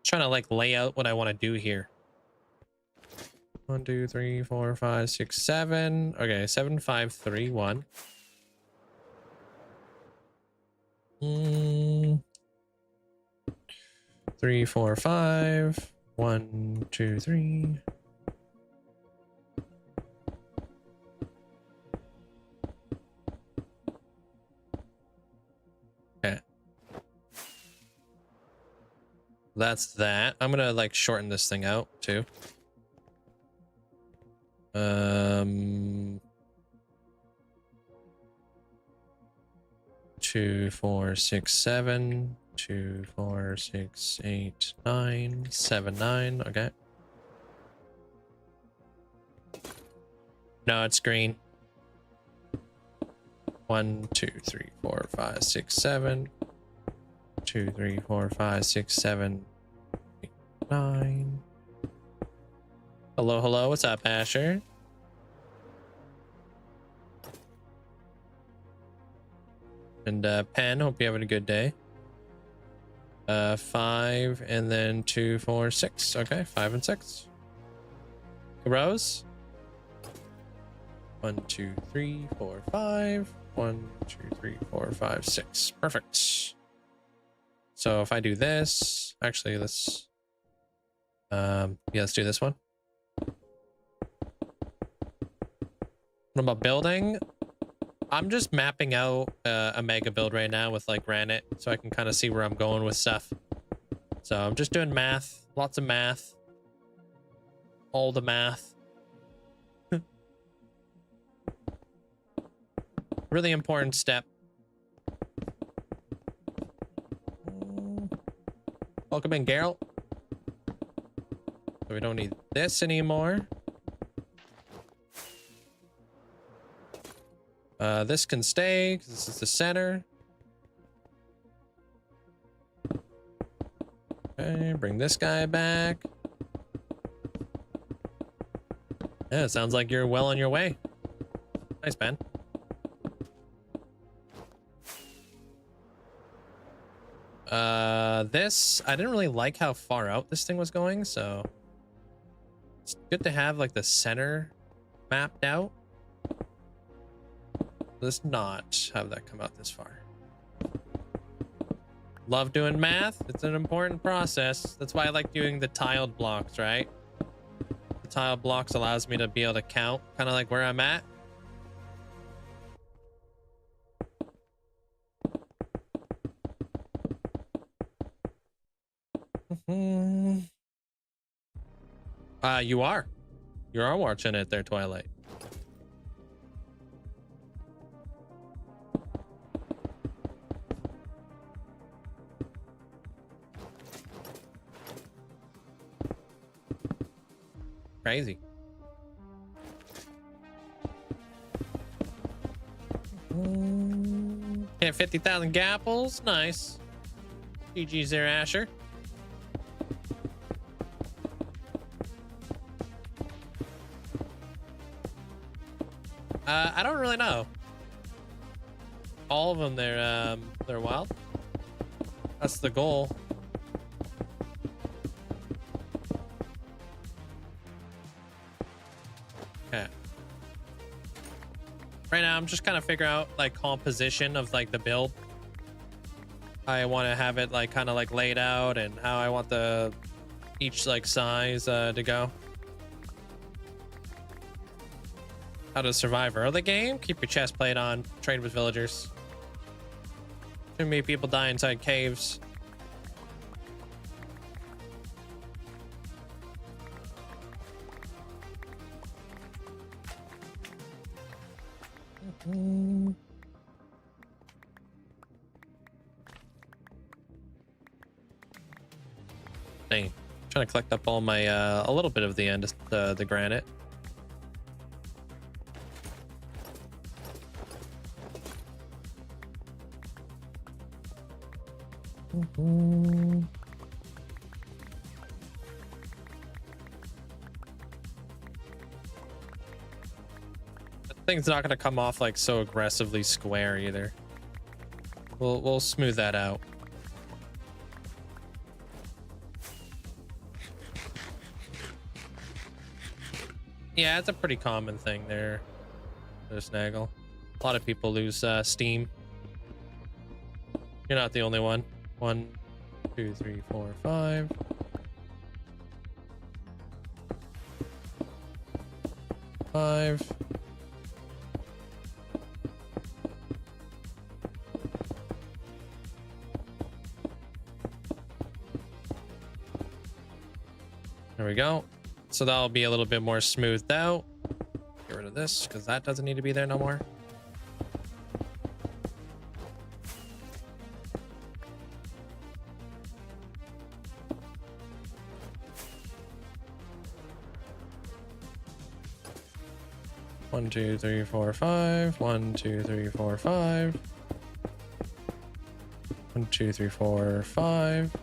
Trying to like lay out what I want to do here. 1, 2, 3, 4, 5, 6, 7. Okay, 7, 5, 3, 1. 3, 4, 5. 1, 2, 3. Okay. That's that. I'm gonna like shorten this thing out too. 2, 4, 6, 7. 2, 4, 6, 8, 9, 7, 9. Okay. No, it's green. 1, 2, 3, 4, 5, 6, 7. 2, 3, 4, 5, 6, 7, 8, 9. Hello, hello. What's up, Asher? And Pen, hope you're having a good day. 5 and then 2, 4, 6. Okay, 5 and 6. Rose. 1, 2, 3, 4, 5. 1, 2, 3, 4, 5, 6. Perfect. So if I do this, actually, let's yeah, let's do this one. What about building? I'm just mapping out a mega build right now with like granite so I can kind of see where I'm going with stuff. So I'm just doing math, lots of math, all the math. Really important step. Welcome in, Geralt. So we don't need this anymore. This can stay because this is the center. Okay, bring this guy back. Yeah, it sounds like you're well on your way. Nice, Ben. This, I didn't really like how far out this thing was going, so it's good to have like the center mapped out. Let's not have that come out this far. Love doing math. It's an important process. That's why I like doing the tiled blocks, right? The tiled blocks allows me to be able to count kind of like where I'm at. You are watching it there, Twilight. Crazy. Hit 50,000 gapples. Nice. GG's there, Asher. I don't really know. All of them, they're wild. That's the goal. Okay. Right now, I'm just kind of figuring out like composition of like the build. I want to have it like kind of like laid out and how I want the each like size to go. How to survive early game? Keep your chest plate on. Trade with villagers. Too many people die inside caves. Dang. Trying to collect up all my a little bit of the end of the granite. That thing's not gonna come off like so aggressively square either. We'll smooth that out. Yeah, it's a pretty common thing there. There's Snaggle. A lot of people lose steam. You're not the only one. 1, 2, 3, 4, 5. There we go. So that'll be a little bit more smoothed out. Get rid of this because that doesn't need to be there no more. One, 2, 3, 4, 5. 1, 2, 3, 4, 5. 1, 2, 3, 4, 5.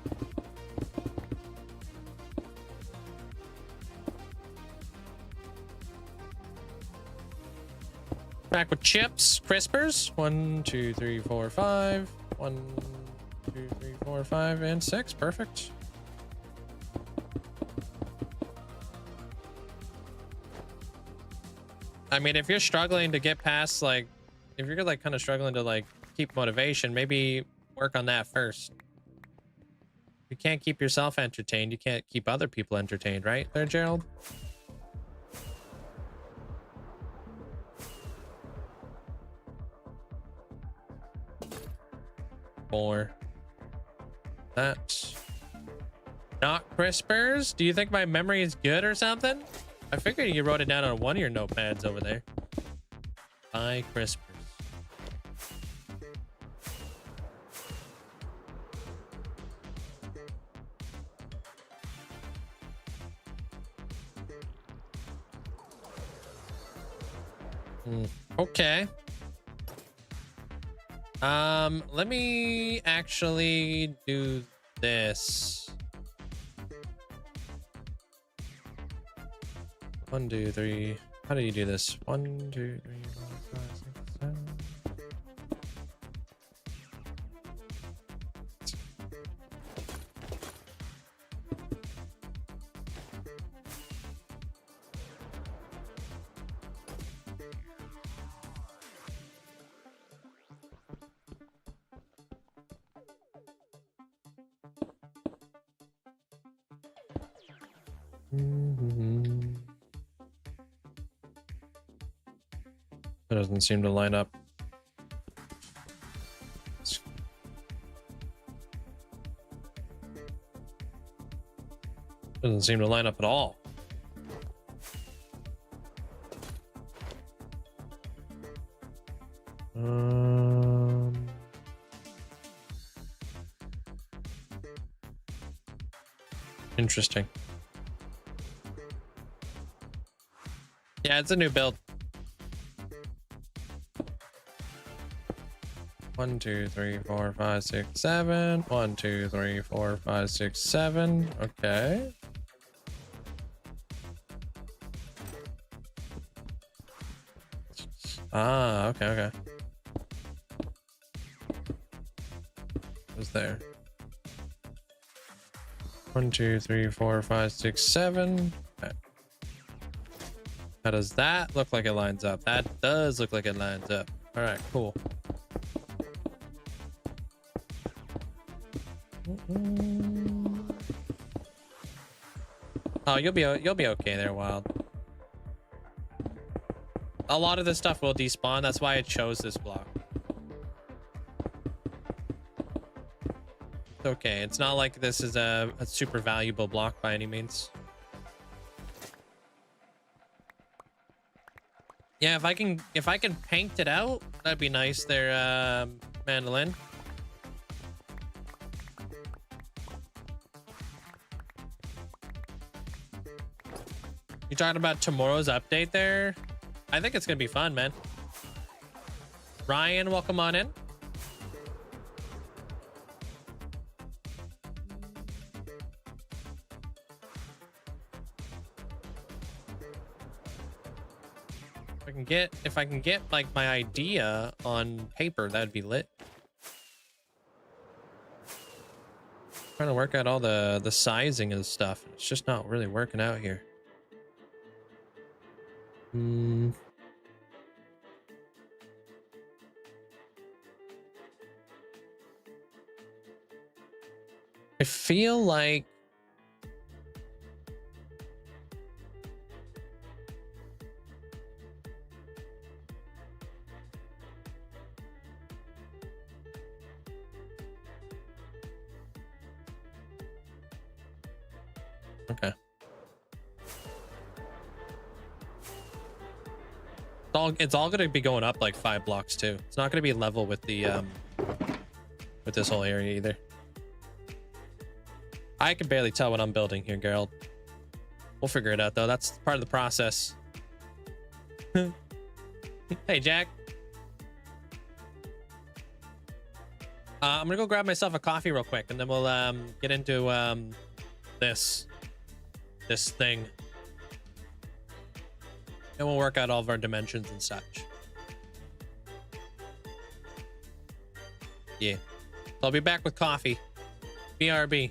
Back with chips, crispers. 1, 2, 3, 4, 5. 1, 2, 3, 4, 5, and 6. Perfect. I mean, if you're struggling to get past, like, if you're like kind of struggling to like keep motivation, maybe work on that first. You can't keep yourself entertained. You can't keep other people entertained, right there, Gerald? for that. Not crispers? Do you think my memory is good or something? I figured you wrote it down on one of your notepads over there. Buy crispers. Okay. Let me actually do this. 1, 2, 3. How do you do this? 1, 2, 3, 4, 5, 6, 7. It doesn't seem to line up. Doesn't seem to line up at all. Interesting. Yeah, it's a new build. 1, 2, 3, 4, 5, 6, 7. 1, 2, 3, 4, 5, 6, 7. Okay. Ah, okay, okay. What's there? 1, 2, 3, 4, 5, 6, 7. Okay. How does that look like it lines up? That does look like it lines up. All right, cool. Oh, you'll be okay there, Wild. A lot of this stuff will despawn. That's why I chose this block. It's okay. It's not like this is a super valuable block by any means. Yeah, if I can paint it out, that'd be nice there, Mandolin. You talking about tomorrow's update there? I think it's gonna be fun, man. Ryan, welcome on in. If I can get like my idea on paper, that'd be lit. Trying to work out all the sizing and stuff. It's just not really working out here. I feel like okay. It's all gonna be going up like 5 blocks too. It's not gonna be level with the with this whole area either. I can barely tell what I'm building here, Gerald. We'll figure it out though. That's part of the process. Hey, Jack. I'm gonna go grab myself a coffee real quick, and then we'll get into this thing, and we'll work out all of our dimensions and such. Yeah, so I'll be back with coffee. BRB.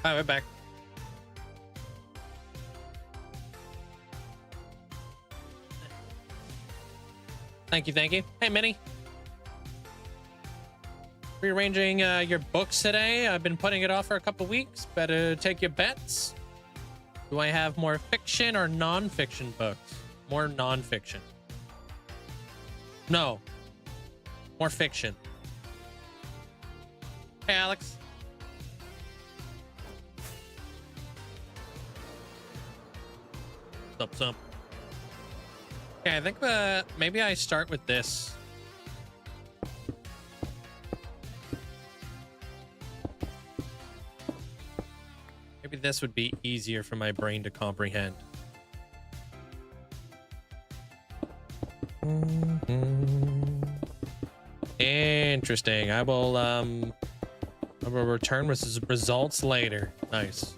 All right, we're back. Thank you, thank you. Hey, Minnie. Rearranging your books today. I've been putting it off for a couple weeks. Better take your bets. Do I have more fiction or non-fiction books? More non-fiction. No. More fiction. Hey, Alex. What's up? Okay, I think maybe I start with this. Maybe this would be easier for my brain to comprehend. Interesting. I will return with results later. Nice.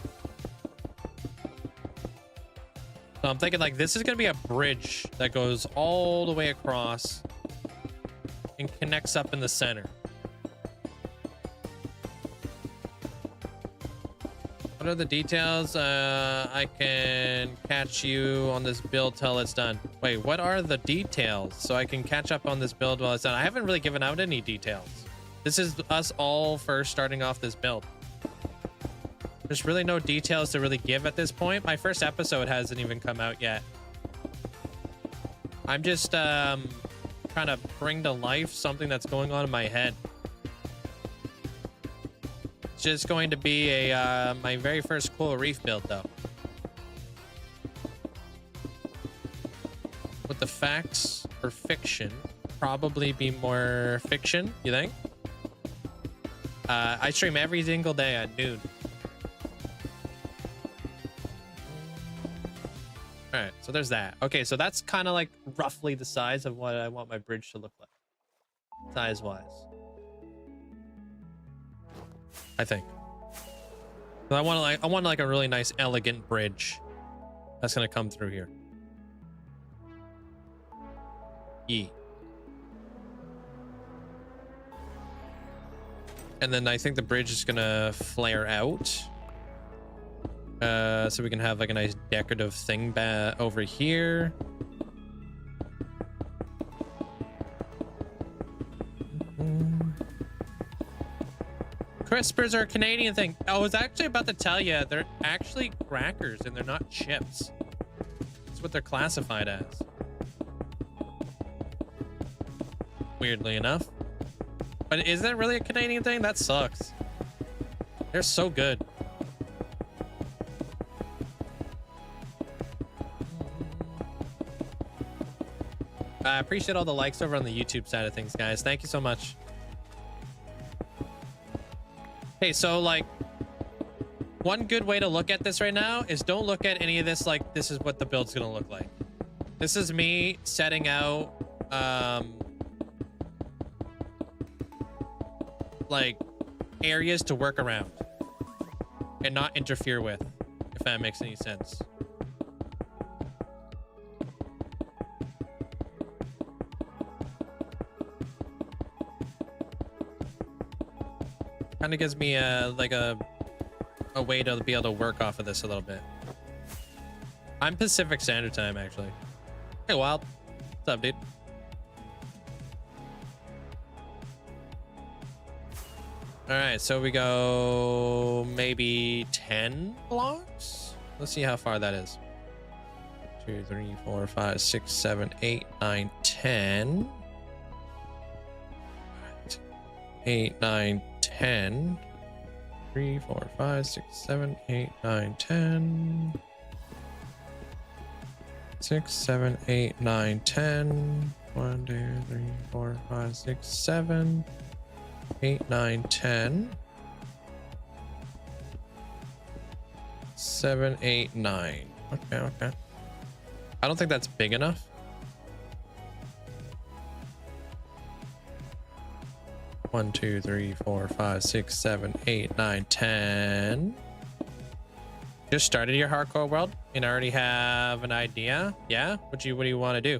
So I'm thinking like this is gonna be a bridge that goes all the way across and connects up in the center. What are the details? I can catch you on this build till it's done. Wait, what are the details? So I can catch up on this build while it's done. I haven't really given out any details. This is us all first starting off this build. There's really no details to really give at this point. My first episode hasn't even come out yet. I'm just trying to bring to life something that's going on in my head. It's just going to be a my very first cool reef build though. With the facts or fiction, probably be more fiction, you think? I stream every single day at noon. All right, so there's that. Okay, so that's kind of like roughly the size of what I want my bridge to look like, size-wise. I think. I want like a really nice, elegant bridge that's gonna come through here. Yeah. And then I think the bridge is gonna flare out. So we can have like a nice decorative thing over here. Crispers are a Canadian thing. I was actually about to tell you, they're actually crackers and they're not chips. That's what they're classified as. Weirdly enough. But is that really a Canadian thing? That sucks. They're so good. I appreciate all the likes over on the YouTube side of things, guys. Thank you so much. Okay, so like one good way to look at this right now is don't look at any of this like this is what the build's gonna look like. This is me setting out like areas to work around and not interfere with, if that makes any sense. Kind of gives me a way to be able to work off of this a little bit. I'm Pacific Standard Time actually. Hey Wild, what's up, dude? All right, so we go maybe 10 blocks. Let's see how far that is. 2, 3, 4, 5, 6, 7, 8, 9, 10. 8, 9, 10. 3, 4, 5, 6, 7, 8, 9, 10. 6, 7, 8, 9, 10. 1, 2, 3, 4, 5, 6, 7, 8, 9, 10. 7, 8, 9. Okay. I don't think that's big enough. 1, 2, 3, 4, 5, 6, 7, 8, 9, 10. Just started your hardcore world and already have an idea? Yeah? What do you want to do?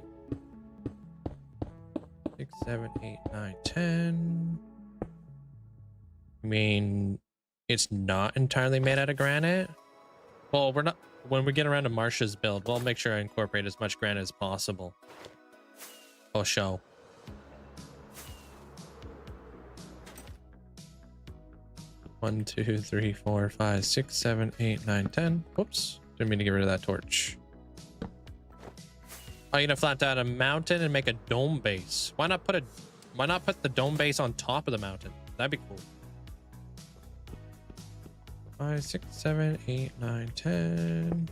6, 7, 8, 9, 10. You mean It's not entirely made out of granite. Well, we're not. When we get around to Marsha's build, we'll make sure I incorporate as much granite as possible. Oh, show. One, two, three, four, five, six, seven, eight, nine, 10. Whoops. Didn't mean to get rid of that torch. Oh, you're gonna flat out a mountain and make a dome base. Why not put the dome base on top of the mountain? That'd be cool. 5, 6, 7, 8, 9, 10.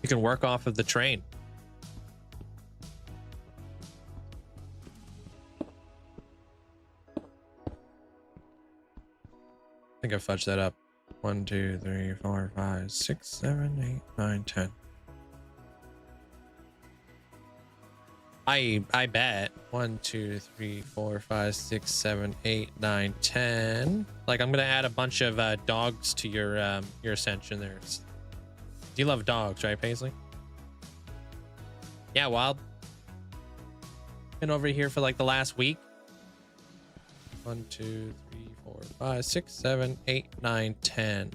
You can work off of the train. I think I fudged that up. 1, 2, 3, 4, 5, 6, 7, 8, 9, 10. I bet 1, 2, 3, 4, 5, 6, 7, 8, 9, 10. Like, I'm gonna add a bunch of dogs to your ascension there. You love dogs, right, Paisley? Yeah, Wild. Been over here for like the last week. 1, 2, 3, 4, 5, 6, 7, 8, 9, 10.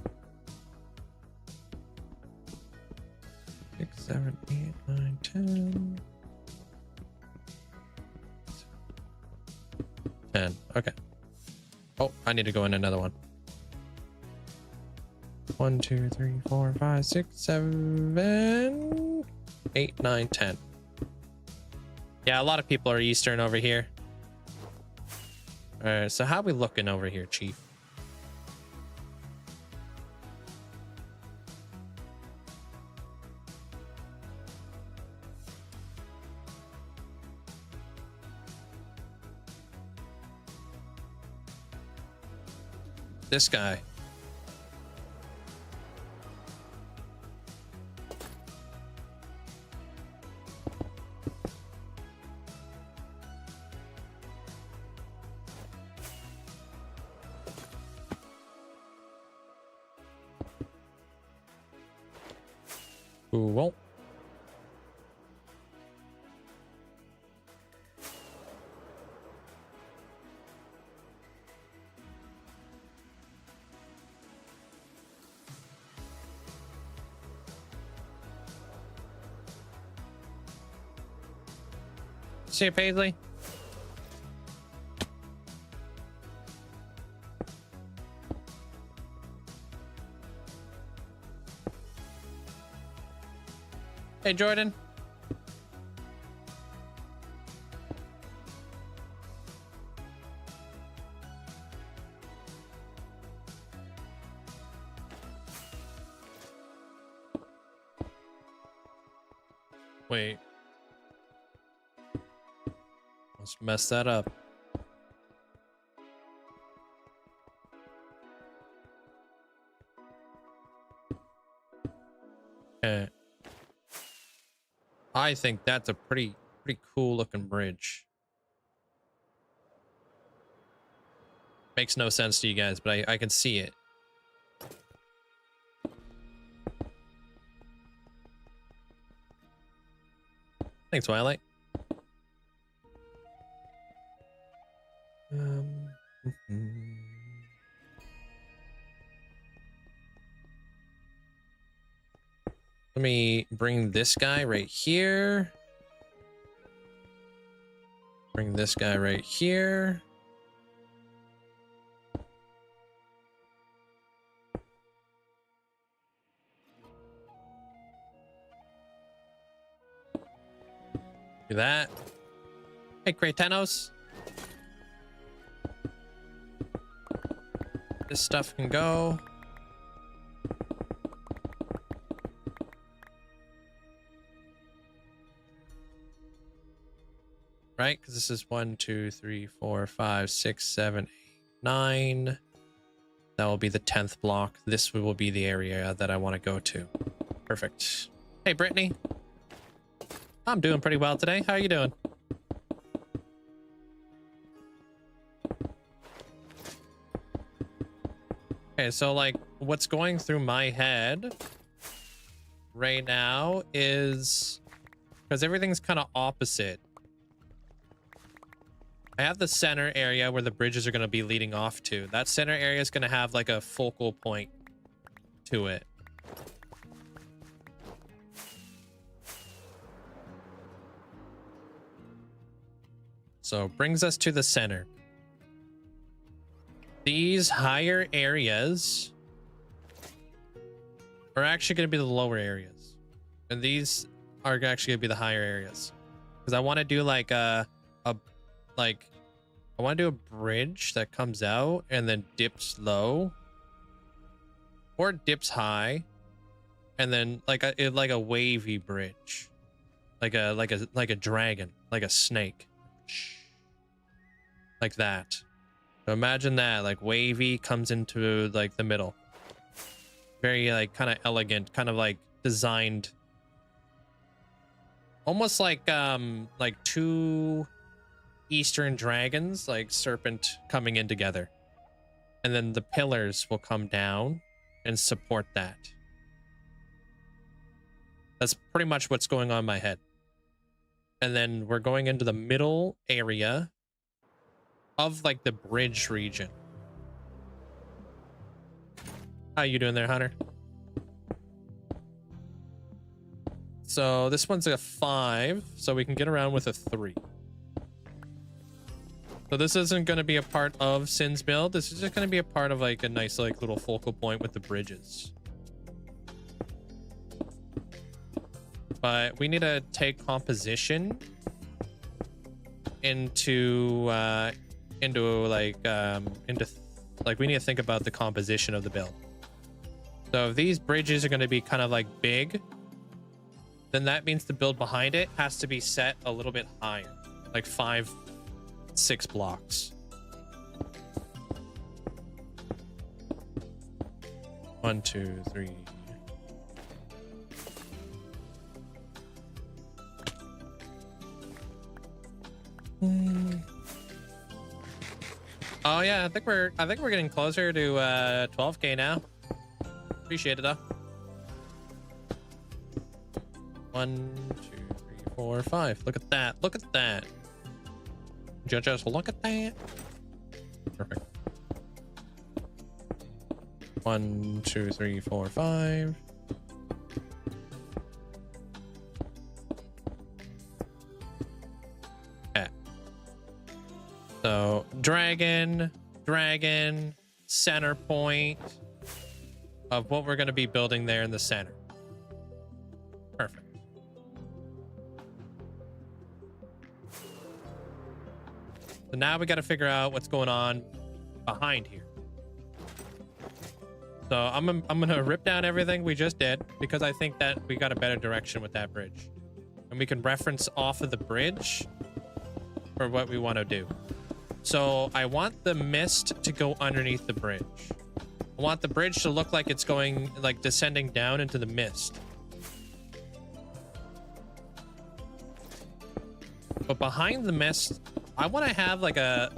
6, 7, 8, 9, 10. 10. Okay. Oh, I need to go in another one. 1, 2, 3, 4, 5, 6, 7, 8, 9, 10. Yeah, a lot of people are Eastern over here. All right, so how we looking over here, Chief? This guy. Who won't? See you, Paisley. Hey, Jordan. Wait. Let's mess that up. Okay. I think that's a pretty cool looking bridge. Makes no sense to you guys, but I can see it. Thanks, Twilight. Let me bring this guy right here. Bring this guy right here. Do that. Hey, Cretanos. This stuff can go. Right? Because this is 1, 2, 3, 4, 5, 6, 7, 8, 9. That will be the 10th block. This will be the area that I want to go to. Perfect. Hey, Brittany. I'm doing pretty well today. How are you doing? Okay, so like what's going through my head right now is because everything's kind of opposite. I have the center area where the bridges are going to be leading off to. That center area is going to have like a focal point to it. So brings us to the center. These higher areas are actually going to be the lower areas. And these are actually going to be the higher areas. Because I want to do like I want to do a bridge that comes out and then dips low. Or dips high. And then like a wavy bridge. Like a dragon. Like a snake. Like that. So imagine that, like wavy comes into like the middle. Very like kind of elegant, kind of like designed. Almost like two Eastern dragons, like serpent coming in together. And then the pillars will come down and support that. That's pretty much what's going on in my head. And then we're going into the middle area of like the bridge region. How you doing there, Hunter? So this one's a 5, so we can get around with a 3. So this isn't going to be a part of Sin's build. This is just going to be a part of like a nice like little focal point with the bridges. But we need to take composition into we need to think about the composition of the build. So if these bridges are going to be kind of like big, then that means the build behind it has to be set a little bit higher, like 5-6 blocks. 1, 2, 3. Oh yeah, I think we're getting closer to 12K now. Appreciate it though. 1, 2, 3, 4, 5. Look at that. Look at that. Judges, look at that. Perfect. 1, 2, 3, 4, 5. Okay. So dragon, center point of what we're going to be building there in the center. Perfect. So now we got to figure out what's going on behind here. So I'm gonna rip down everything we just did because I think that we got a better direction with that bridge, and we can reference off of the bridge for what we want to do. So I want the mist to go underneath the bridge. I want the bridge to look like it's going like descending down into the mist. But behind the mist, I want to have like a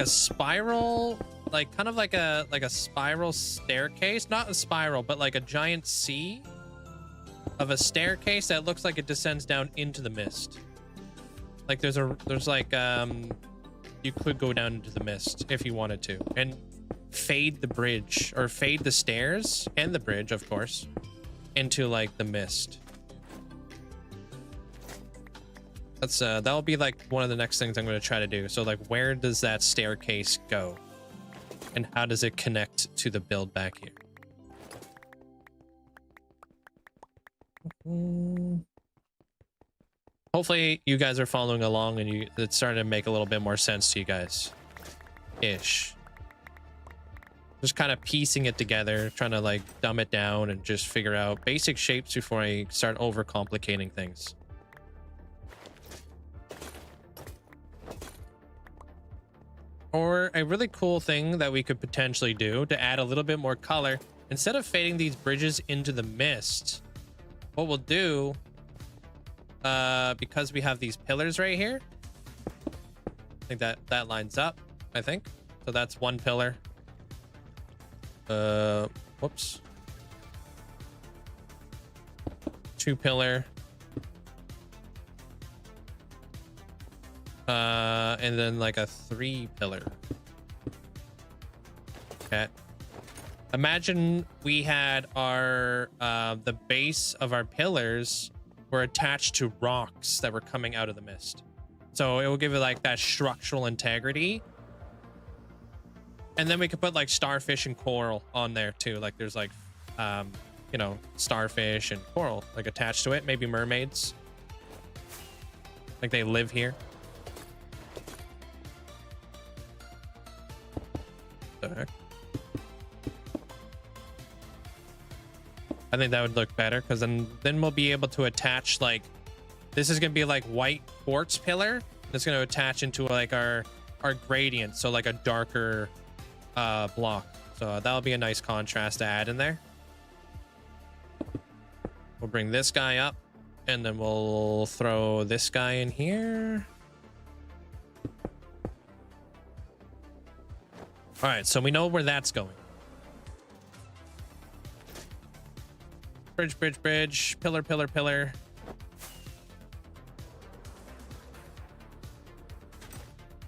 spiral, like kind of like a spiral staircase, not a spiral, but like a giant C of a staircase that looks like it descends down into the mist. Like there's like you could go down into the mist if you wanted to, and fade the bridge or fade the stairs and the bridge, of course, into like the mist. That's that'll be like one of the next things I'm going to try to do. So like, where does that staircase go, and how does it connect to the build back here? Hopefully you guys are following along and it's starting to make a little bit more sense to you guys ish. Just kind of piecing it together, trying to like dumb it down and just figure out basic shapes before I start overcomplicating things. Or a really cool thing that we could potentially do to add a little bit more color, instead of fading these bridges into the mist, what we'll do, because we have these pillars right here, I think that lines up, I think. So that's one pillar. Whoops. 2 pillar. And then like a 3 pillar. Okay. Imagine we had our the base of our pillars were attached to rocks that were coming out of the mist. So it will give it like that structural integrity. And then we could put like starfish and coral on there too. Like there's like you know, starfish and coral like attached to it, maybe mermaids. Like they live here. The heck? I think that would look better because then we'll be able to attach like this is gonna be like white quartz pillar that's gonna attach into like our gradient, so like a darker block. So that'll be a nice contrast to add in there. We'll bring this guy up and then we'll throw this guy in here. All right, so we know where that's going. Bridge, bridge, bridge, pillar, pillar, pillar.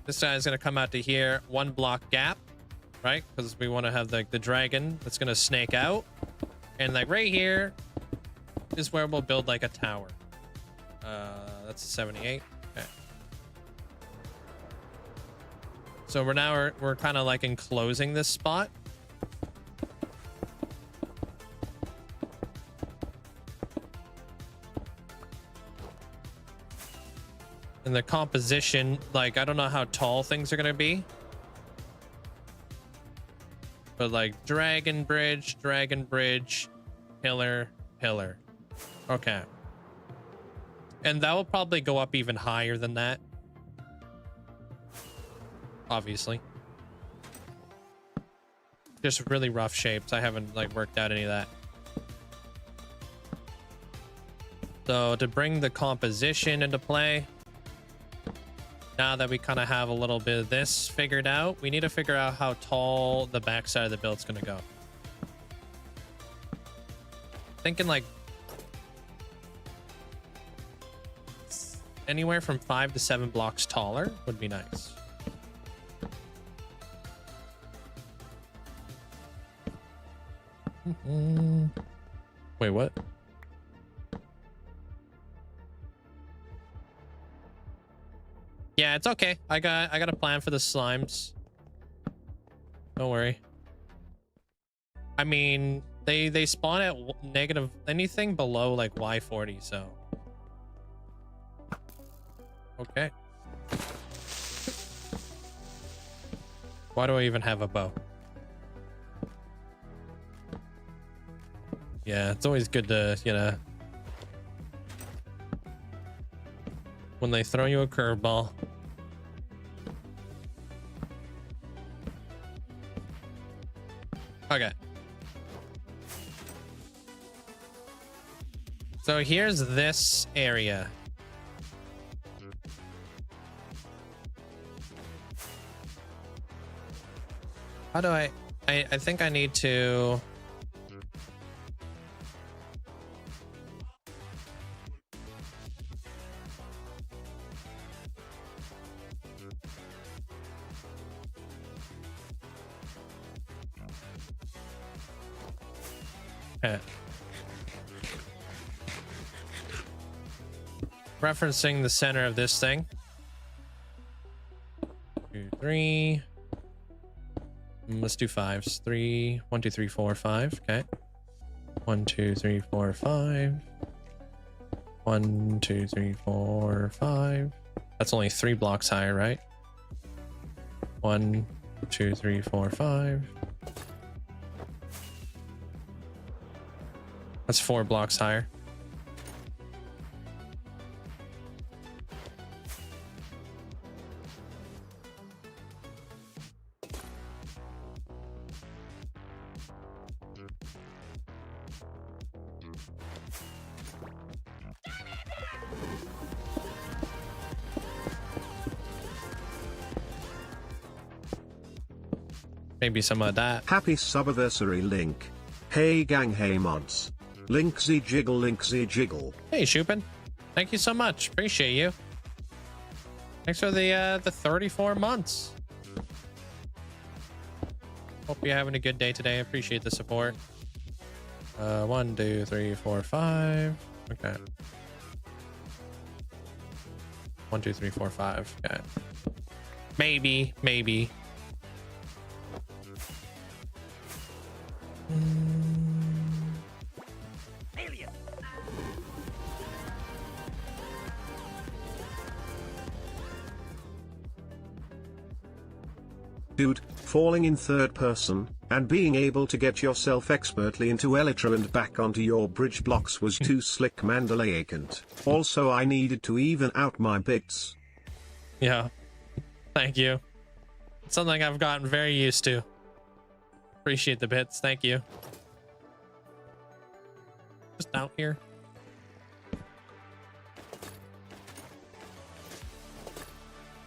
This guy is going to come out to here, 1 block gap, right? Because we want to have like the dragon that's going to snake out. And like right here is where we'll build like a tower. That's a 78. Okay. So we're kind of like enclosing this spot. And the composition, like, I don't know how tall things are going to be. But like dragon bridge, pillar, pillar. Okay. And that will probably go up even higher than that. Obviously. Just really rough shapes. I haven't like worked out any of that. So to bring the composition into play, now that we kind of have a little bit of this figured out, we need to figure out how tall the backside of the build's going to go. Thinking like anywhere from 5 to 7 blocks taller would be nice. Wait, what? Yeah, it's okay. I got a plan for the slimes. Don't worry. I mean, they spawn at negative anything below like Y40, so okay. Why do I even have a bow? Yeah, it's always good to, you know, when they throw you a curveball. Okay. So here's this area. How do I think I need to... Referencing the center of this thing. 2, 3. Let's do 5s. 3, 1, 2, 3, 4, 5. Okay. 1, 2, 3, 4, 5. 1, 2, 3, 4, 5. That's only 3 blocks higher, right? 1, 2, 3, 4, 5. That's 4 blocks higher. Maybe some of that. Happy subiversary Link. Hey gang, hey mods. Linkzzey jiggle, Linkzzey jiggle. Hey Shupin, thank you so much. Appreciate you. Thanks for the 34 months. Hope you're having a good day today. I appreciate the support. 1, 2, 3, 4, 5. Okay. 1, 2, 3, 4, 5. Okay. Maybe. Dude, falling in third person, and being able to get yourself expertly into Elytra and back onto your bridge blocks was too slick Mandalayakant. Also I needed to even out my bits. Yeah. Thank you. It's something I've gotten very used to. Appreciate the bits. Thank you. Just out here.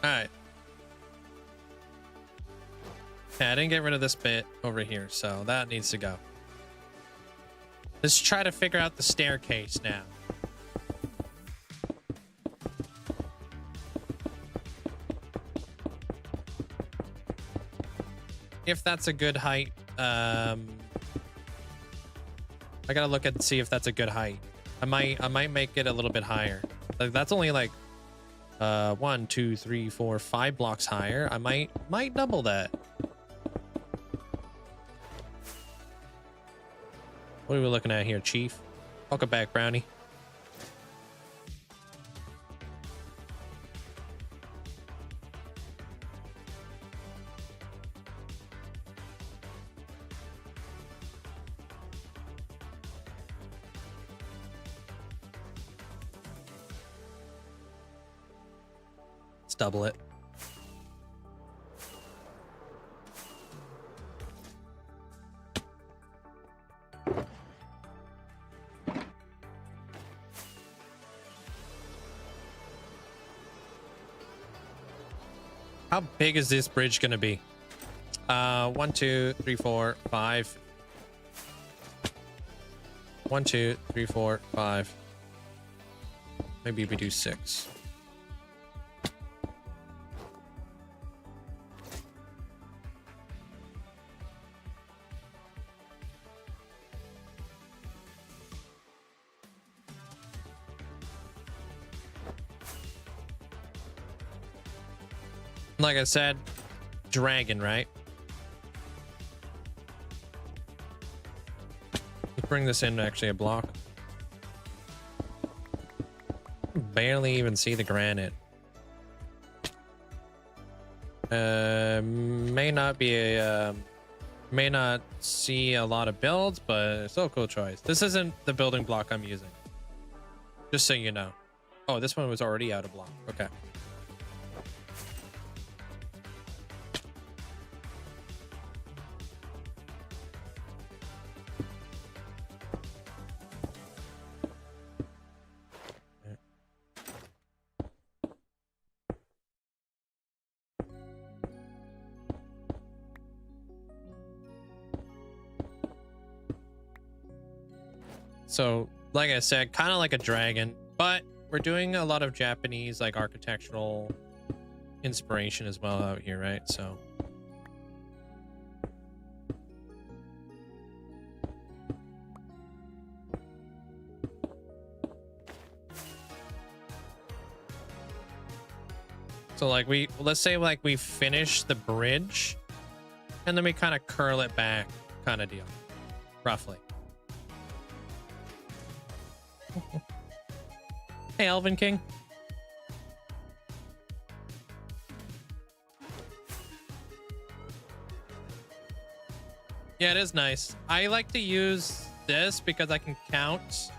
Alright. Yeah, I didn't get rid of this bit over here, so that needs to go. Let's try to figure out the staircase now. If that's a good height, I gotta look and see if that's a good height. I might make it a little bit higher. Like that's only like 1, 2, 3, 4, 5 blocks higher. I might double that. What are we looking at here, Chief? Welcome back, Brownie. Let's double it. How big is this bridge gonna be? 1, 2, 3, 4, 5. 1, 2, 3, 4, 5. Maybe we do 6. Like I said, dragon, right? Let's bring this in actually a block. Barely even see the granite. May not see a lot of builds, but still a cool choice. This isn't the building block I'm using. Just so you know. Oh, this one was already out of block. Okay. So, like I said, kind of like a dragon, but we're doing a lot of Japanese, like, architectural inspiration as well out here, right? So... So, like, let's say, like, we finish the bridge, and then we kind of curl it back, kind of deal, roughly. Hey, Elven King. Yeah, it is nice. I like to use this because I can count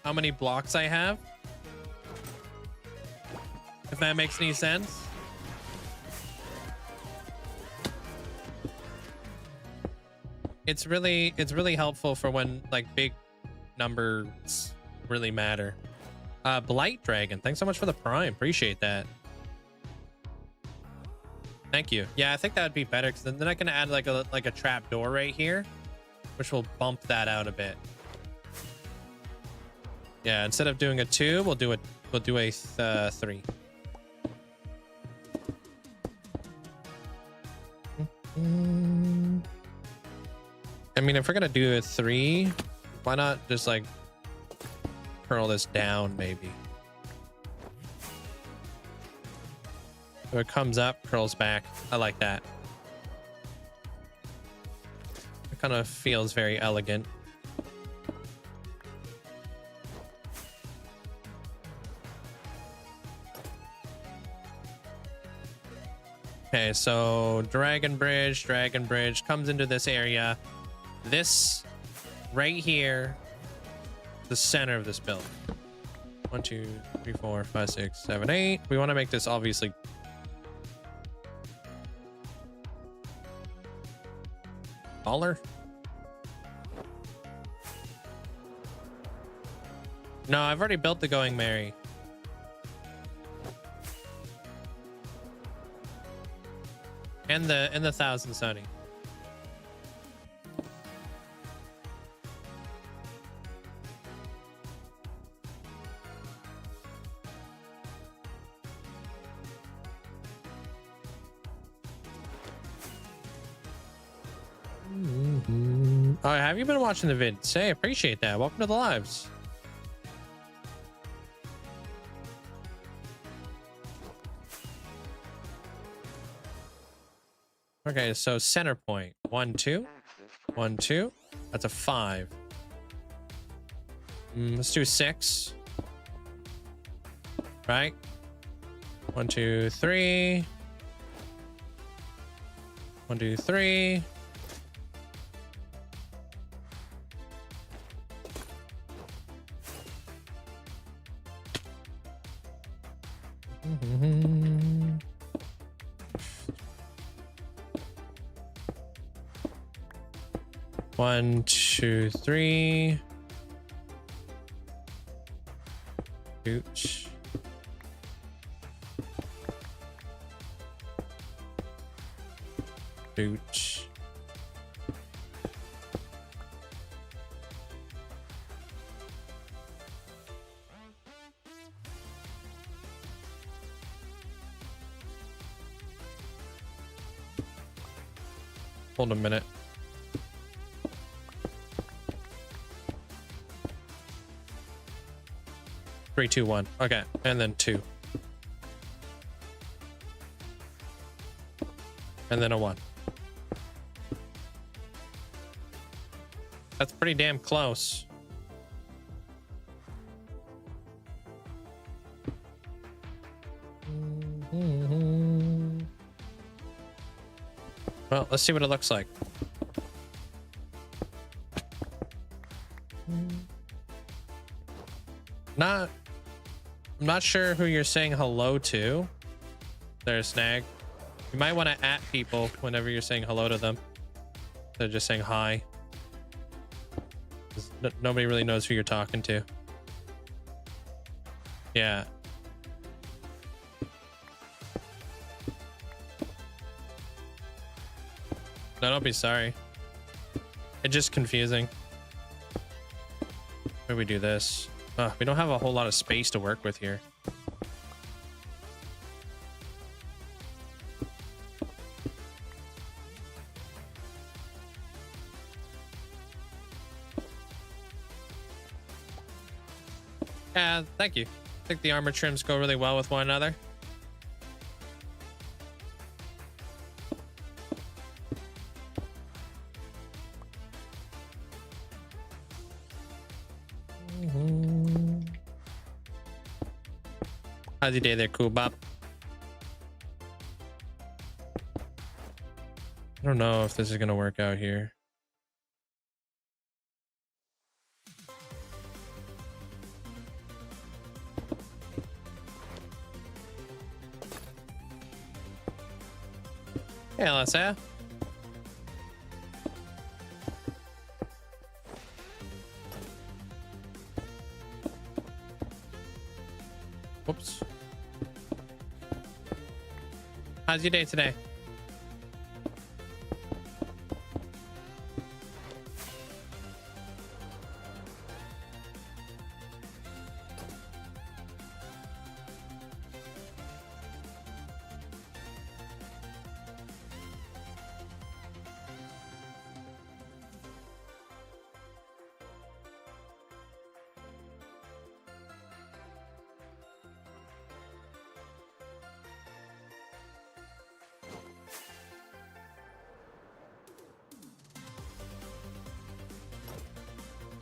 how many blocks I have. If that makes any sense. It's really helpful for when like big numbers really matter. Blight Dragon, thanks so much for the prime. Appreciate that. Thank you. Yeah, I think that would be better because then I can add like a trap door right here, which will bump that out a bit. Yeah, instead of doing a 2, we'll do a 3. I mean, if we're gonna do a 3, why not just like curl this down maybe? So it comes up, curls back. I like that. It kind of feels very elegant. Okay, so Dragon Bridge comes into this area. This right here, the center of this build. 1, 2, 3, 4, 5, 6, 7, 8. We want to make this obviously taller. No, I've already built the Going Merry. And the Thousand Sunny. Oh, have you been watching the vid? Say, appreciate that. Welcome to the lives. Okay, so center point. 1, 2. 1, 2. That's a 5. Let's do 6. Right? 1, 2, 3. 1, 2, 3. One, two, three. Ooch. Ooch. Hold a minute. Three, two, one. Okay, and then 2. And then a 1. That's pretty damn close. Well, let's see what it looks like. I'm not sure who you're saying hello to. There's Snag. You might want to at people whenever you're saying hello to them. They're just saying hi. Nobody really knows who you're talking to. Yeah. No, don't be sorry. It's just confusing. Maybe we do this. We don't have a whole lot of space to work with here. Yeah, thank you. I think the armor trims go really well with one another. How's your day there, cool Bob? I don't know if this is gonna work out here. Hey, Alessia. Whoops. How's your day today?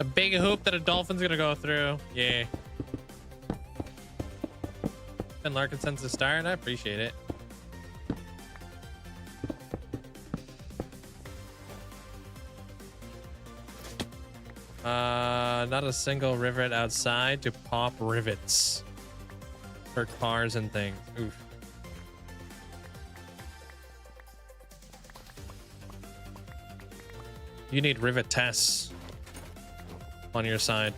A big hoop that a dolphin's gonna go through. Yeah. And Larkin sends the star, and I appreciate it. Not a single rivet outside to pop rivets for cars and things. Oof. You need rivet tests on your side.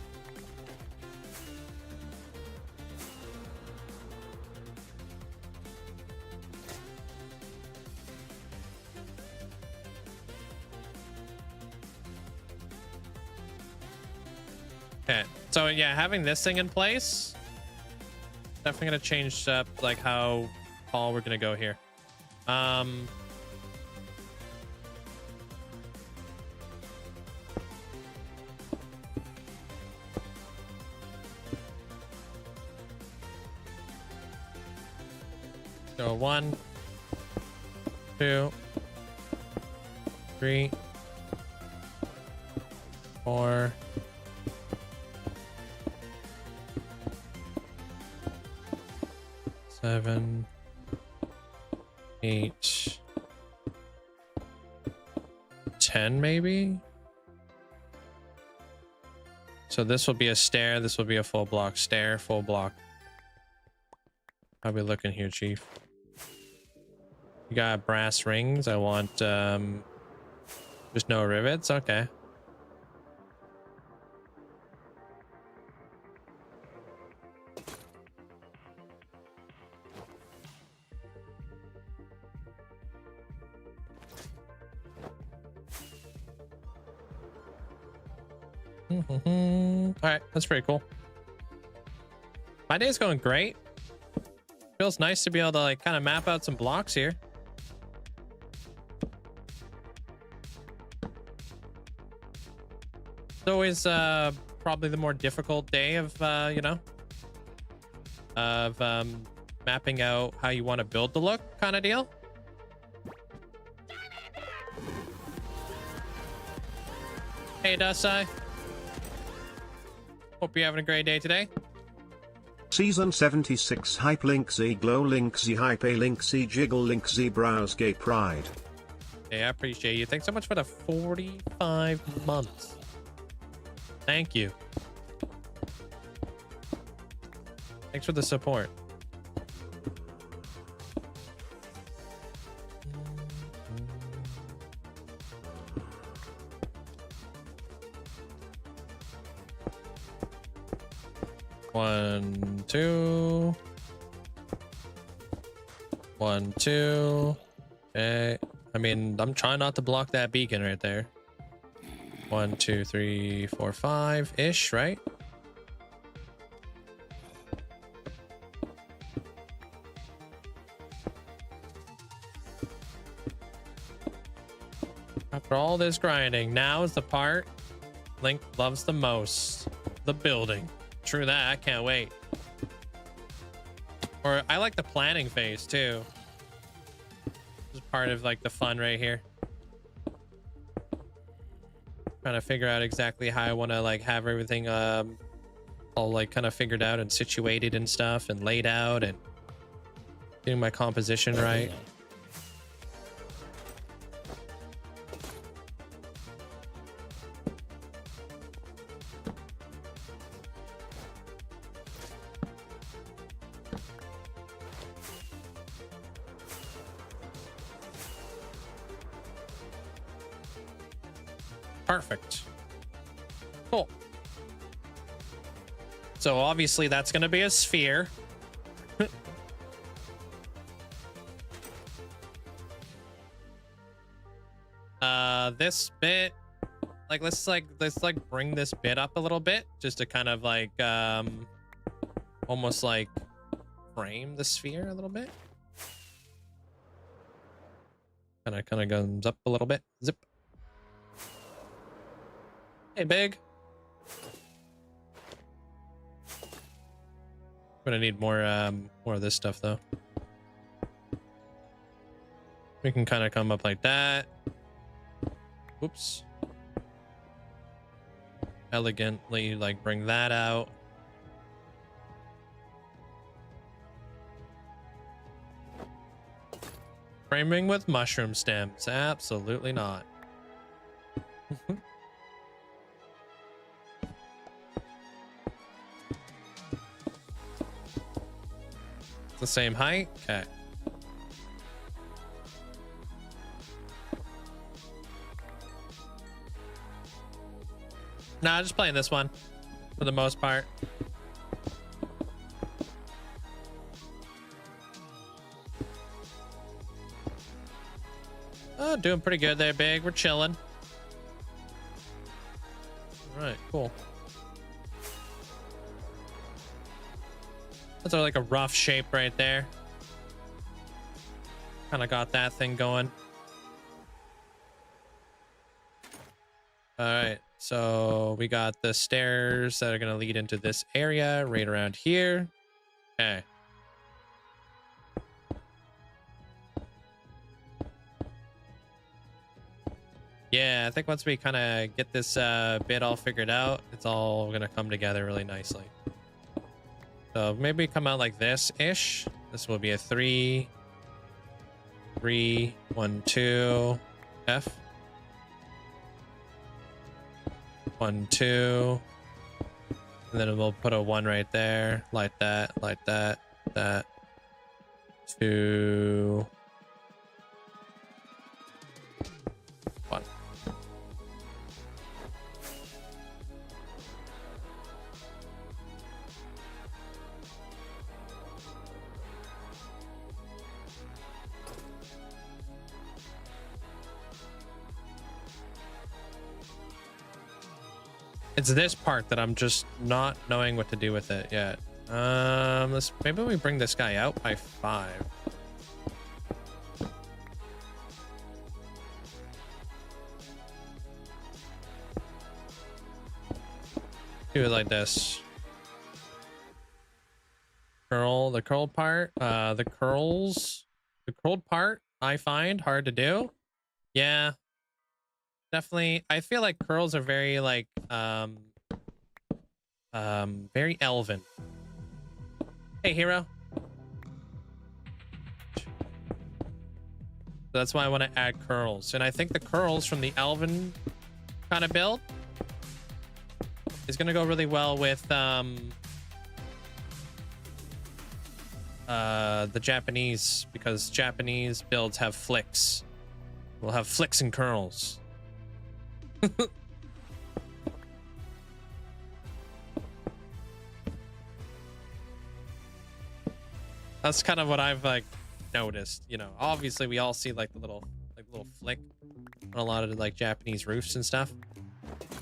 Okay, so yeah, having this thing in place definitely gonna change up like how tall we're gonna go here. So 1, 2, 3, 4. 7, 8, 10 maybe. So this will be a stair, this will be a full block. Stair, full block. How we looking here, Chief? You got brass rings. I want just no rivets. Okay. All right, that's pretty cool. My day's going great. Feels nice to be able to like kind of map out some blocks here. It's always probably the more difficult day of you know, of mapping out how you want to build the look kind of deal. Hey Dusty. Hope you're having a great day today. Season 76 Hype Linkzzey Glow Linkzzey Hype A Linkzzey Jiggle Linkzzey Browse Gay Pride. Hey, I appreciate you. Thanks so much for the 45 months. Thank you. Thanks for the support. One, two. 1, 2. Okay. I mean, I'm trying not to block that beacon right there. 1, 2, 3, 4, 5 ish, right? After all this grinding, now is the part Link loves the most. The building. True that, I can't wait. Or I like the planning phase too. This is part of like the fun right here. Trying to figure out exactly how I want to like have everything all like kind of figured out and situated and stuff and laid out and getting my composition right. Perfect. Cool. So obviously that's going to be a sphere. This bit, like let's bring this bit up a little bit just to kind of like almost like frame the sphere a little bit. Kind of goes up a little bit. Zip. Hey, big. Gonna need more of this stuff though. We can kind of come up like that. Whoops. elegantly like bring that out. Framing with mushroom stems. Absolutely not. It's the same height. Okay. Nah, just playing this one for the most part. Oh, doing pretty good there, Big. We're chilling. All right, cool. That's like a rough shape right there. Kind of got that thing going. All right, so we got the stairs that are going to lead into this area right around here. Okay. Yeah, I think once we kind of get this bit all figured out, it's all going to come together really nicely. So maybe come out like this-ish. This will be a 3, 3, 1, 2, F. 1, 2. And then we'll put a 1 right there. Like that, that. 2. 1. It's this part that I'm just not knowing what to do with it yet. Maybe we bring this guy out by 5. Do it like this. The curled part. The curled part I find hard to do. Yeah. Definitely. I feel like curls are very like very elven. Hey, hero. So that's why I want to add curls. And I think the curls from the elven kind of build is going to go really well with the Japanese, because Japanese builds have flicks. We'll have flicks and curls. That's kind of what I've like noticed, you know. Obviously we all see like the little flick on a lot of like Japanese roofs and stuff,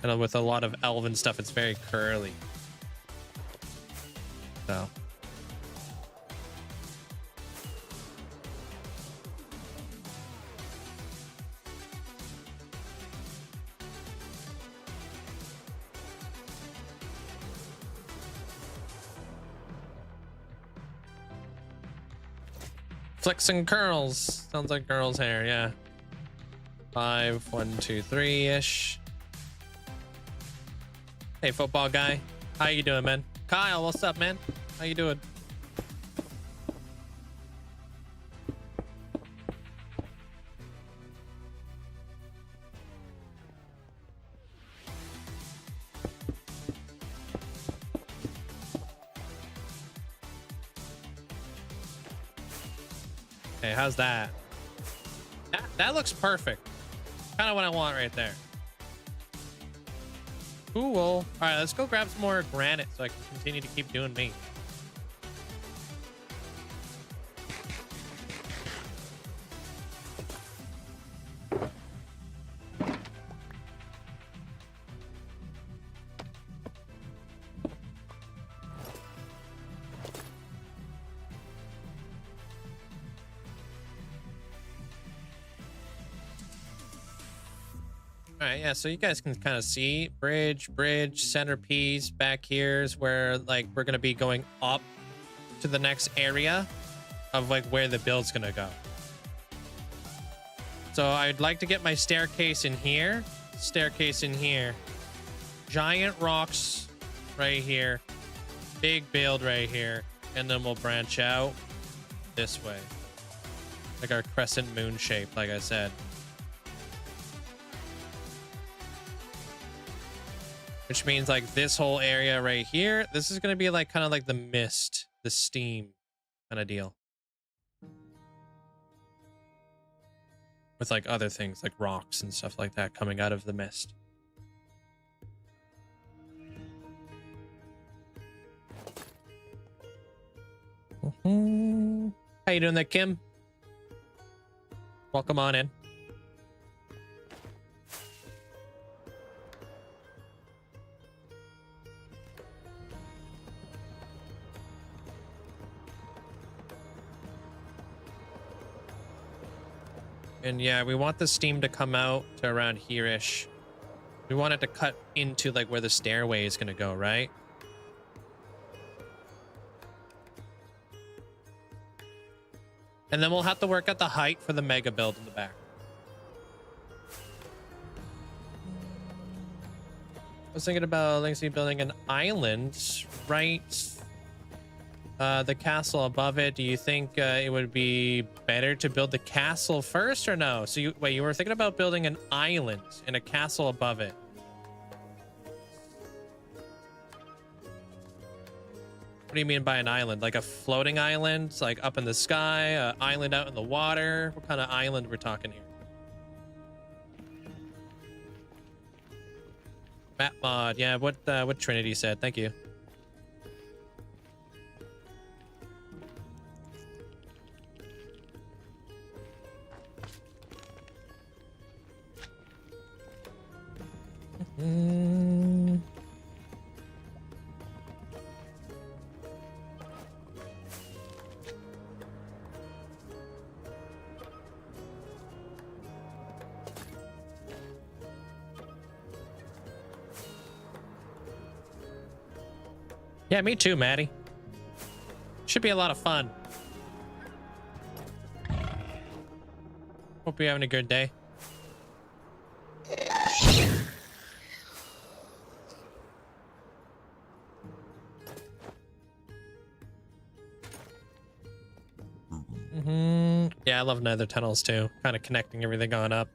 and with a lot of elven stuff it's very curly. So flicks and curls. Sounds like girl's hair, yeah. 5, 1, 2, 3-ish. Hey, football guy. How you doing, man? Kyle, what's up, man? How you doing? Hey, how's that? That looks perfect. Kind of what I want right there. Cool. All right, let's go grab some more granite so I can continue to keep doing me. All right, yeah, so you guys can kind of see bridge, centerpiece. Back here is where like we're gonna be going up to the next area of like where the build's gonna go. So I'd like to get my staircase in here, giant rocks right here, big build right here, and then we'll branch out this way, like our crescent moon shape, like I said. Which means like this whole area right here, this is going to be like kind of like the mist, the steam kind of deal. With like other things like rocks and stuff like that coming out of the mist. How you doing there, Kim? Welcome on in. And yeah, we want the steam to come out to around here-ish. We want it to cut into like where the stairway is going to go, right? And then we'll have to work out the height for the mega build in the back. I was thinking about Linkzzey building an island right the castle above it. Do you think it would be better to build the castle first or no? So you wait, you were thinking about building an island and a castle above it. What do you mean by an island? Like a floating island, like up in the sky, an island out in the water? What kind of island we're talking here? Map mod, yeah. What Trinity said. Thank you. Yeah, me too, Maddie. Should be a lot of fun. Hope you're having a good day. Yeah, I love nether tunnels too. Kind of connecting everything on up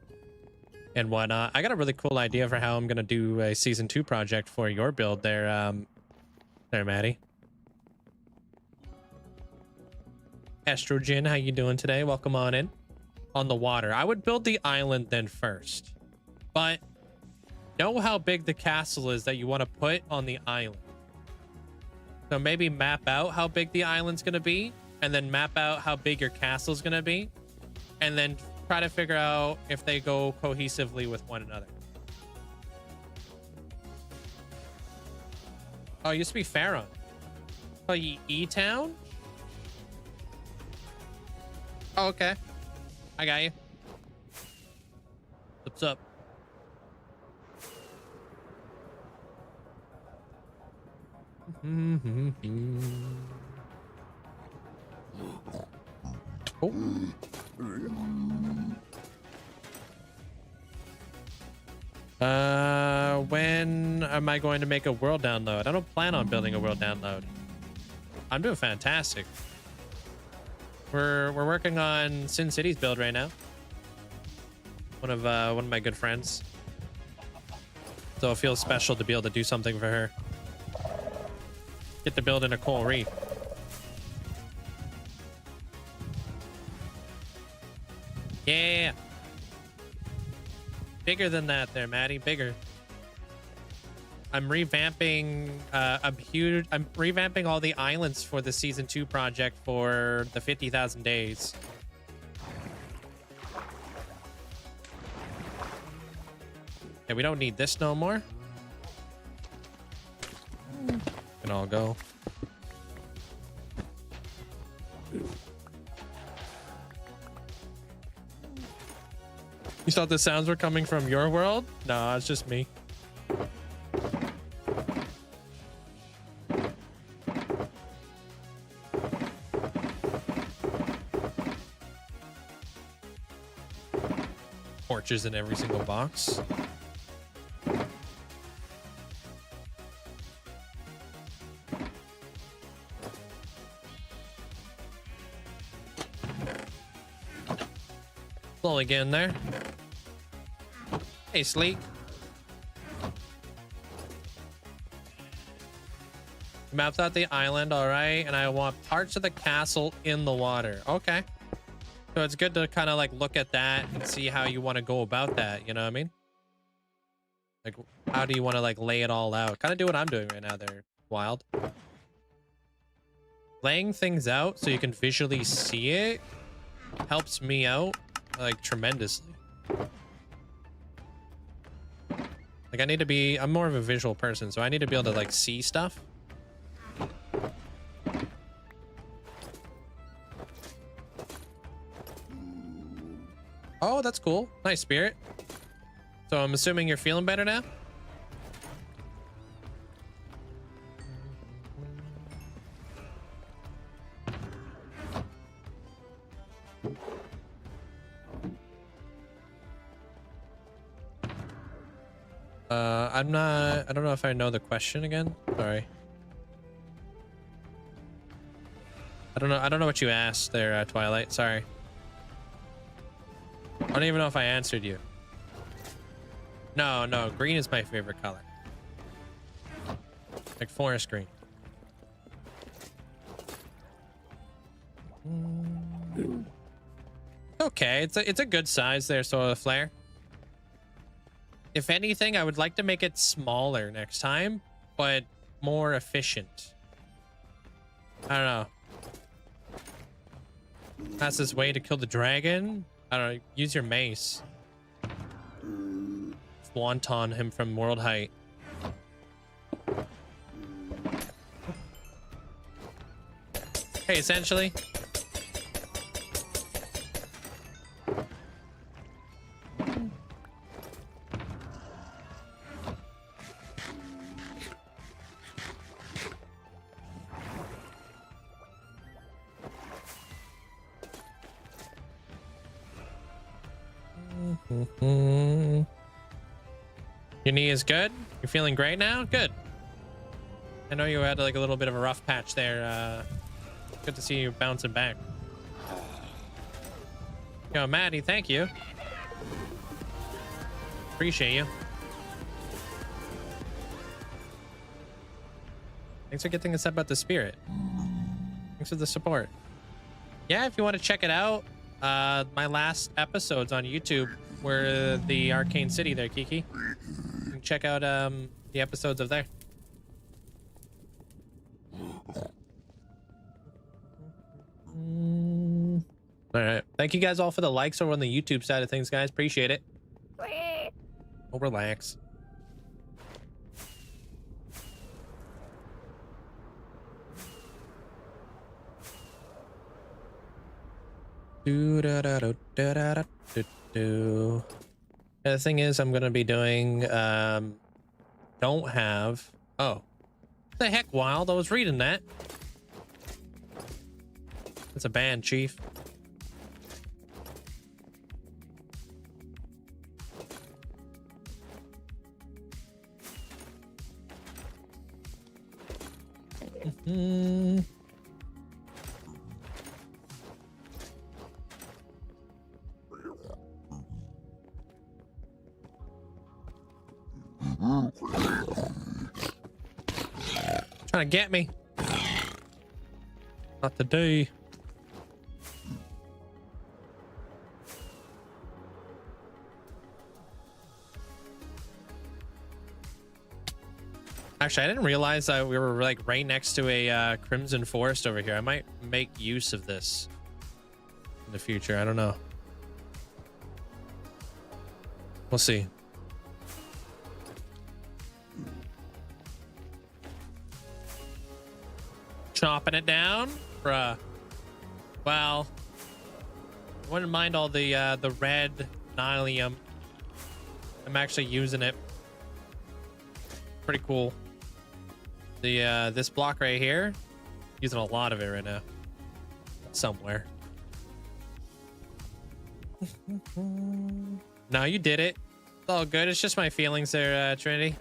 and whatnot. I got a really cool idea for how I'm gonna do a season 2 project for your build there, there, Maddie. Estrogen, how you doing today? Welcome on in. On the water, I would build the island then first, but know how big the castle is that you want to put on the island. So maybe map out how big the island's gonna be, and then map out how big your castle's gonna be, and then try to figure out if they go cohesively with one another. Oh, it used to be Pharaoh. Oh, E-Town? Oh, okay. I got you. What's up? Oh. When am I going to make a world download? I don't plan on building a world download. I'm doing fantastic. We're working on Sin City's build right now. One of my good friends. So it feels special to be able to do something for her. Get to build in a coral reef. Yeah. Bigger than that there, Maddie. Bigger. I'm revamping I'm revamping all the islands for the season 2 project for the 50,000 days. Yeah, we don't need this no more. Can all go. You thought the sounds were coming from your world? Nah, it's just me. Torches in every single box. Slowly get in there. Hey, Sleek. Mapped out the island, all right. And I want parts of the castle in the water. Okay. So it's good to kind of like look at that and see how you want to go about that. You know what I mean? Like, how do you want to like lay it all out? Kind of do what I'm doing right now there, Wild. Laying things out so you can visually see it helps me out like tremendously. Like I'm more of a visual person, so I need to be able to like see stuff. Oh, that's cool. Nice, Spirit. So I'm assuming you're feeling better now? I don't know if I know the question again. Sorry. I don't know what you asked there, Twilight. Sorry. I don't even know if I answered you. No, green is my favorite color. Like forest green. Okay, it's a good size there, Solar Flare. If anything, I would like to make it smaller next time, but more efficient. I don't know. Fastest way to kill the dragon? I don't know, use your mace. Swanton him from world height. Hey, essentially. Your knee is good? You're feeling great now? Good. I know you had like a little bit of a rough patch there. Good to see you bouncing back. Yo, Maddie, thank you. Appreciate you. Thanks for getting us up about the spirit. Thanks for the support. Yeah, if you want to check it out, my last episodes on YouTube were the Arcane City there, Kiki. You can check out the episodes of there. All right. Thank you guys all for the likes over on the YouTube side of things, guys. Appreciate it. Oh, relax. The thing is, I'm gonna be doing don't have. Oh, what the heck, Wild? I was reading that. It's a band, Chief. Trying to get me. Not today. Actually, I didn't realize that we were like right next to a Crimson Forest over here. I might make use of this in the future. I don't know. We'll see. Chopping it down, bruh. Well, I wouldn't mind all the red nylium. I'm actually using it. Pretty cool. The this block right here, using a lot of it right now. Somewhere. No, you did it. It's all good. It's just my feelings there, Trinity.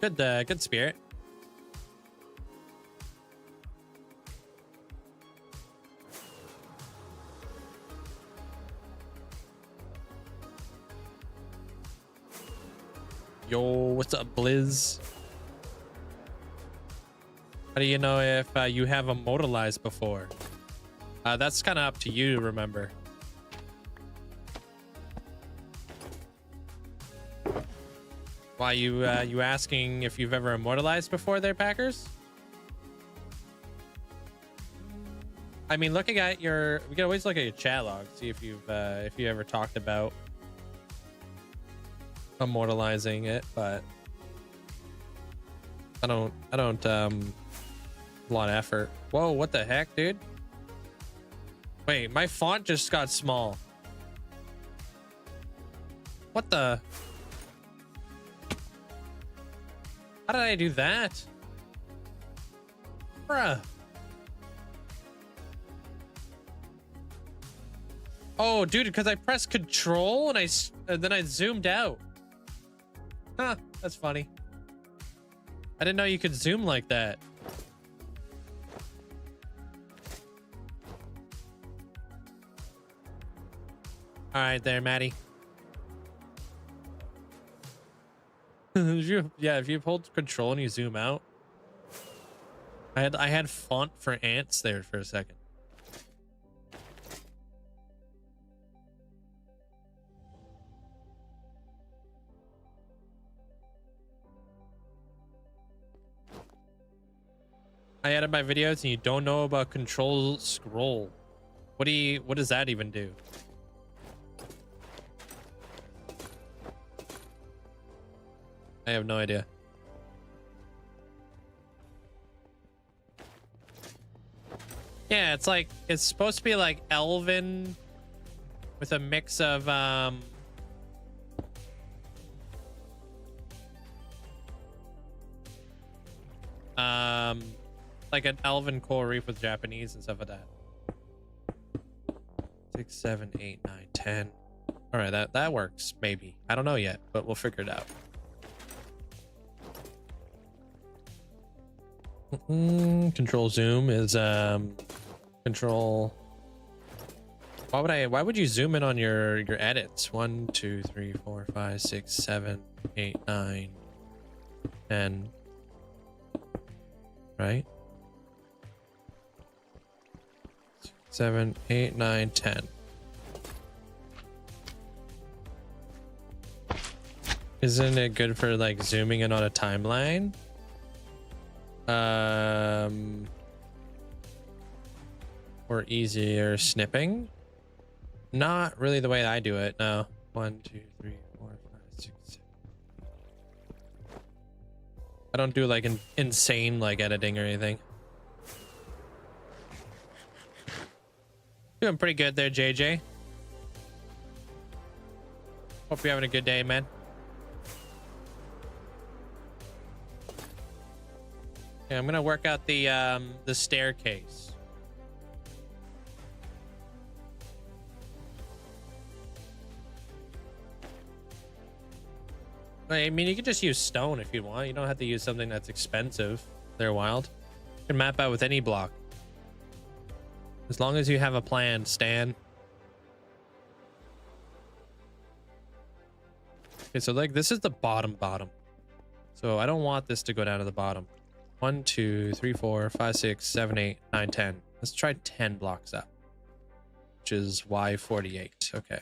Good, good spirit. Yo, what's up, Blizz? How do you know if you have immortalized before? That's kind of up to you to remember. Why you asking if you've ever immortalized before there, Packers? I mean, looking at your, we can always look at your chat log, see if you ever talked about immortalizing it, but I don't a lot of effort. Whoa, what the heck, dude? Wait, my font just got small. What the? How did I do that? Bruh. Oh, dude, because I pressed control and then I zoomed out. Huh, that's funny. I didn't know you could zoom like that. All right there, Maddie. If you hold control and you zoom out. I had font for ants there for a second. I added my videos and you don't know about control scroll. What does that even do? I have no idea. Yeah, it's supposed to be like Elven with a mix of like an Elven coral reef with Japanese and stuff like that. 6, 7, 8, 9, 10. All right, that works maybe. I don't know yet, but we'll figure it out. Control zoom is control. Why would you zoom in on your edits? 1, 2, 3, 4, 5, 6, 7, 8, 9, 10. Right? 7, 8, 9, 10. Isn't it good for like zooming in on a timeline? Or easier snipping? Not really the way I do it. No. 1, 2, 3, 4, 5, 6, 7. I don't do like an insane like editing or anything. Doing pretty good there, JJ. Hope you're having a good day, man. Okay, I'm gonna work out the staircase. I mean, you can just use stone if you want. You don't have to use something that's expensive. They're wild. You can map out with any block. As long as you have a plan, Stan. Okay, so like this is the bottom. So I don't want this to go down to the bottom. 1, 2, 3, 4, 5, 6, 7, 8, 9, 10. Let's try 10 blocks up, which is Y48. Okay.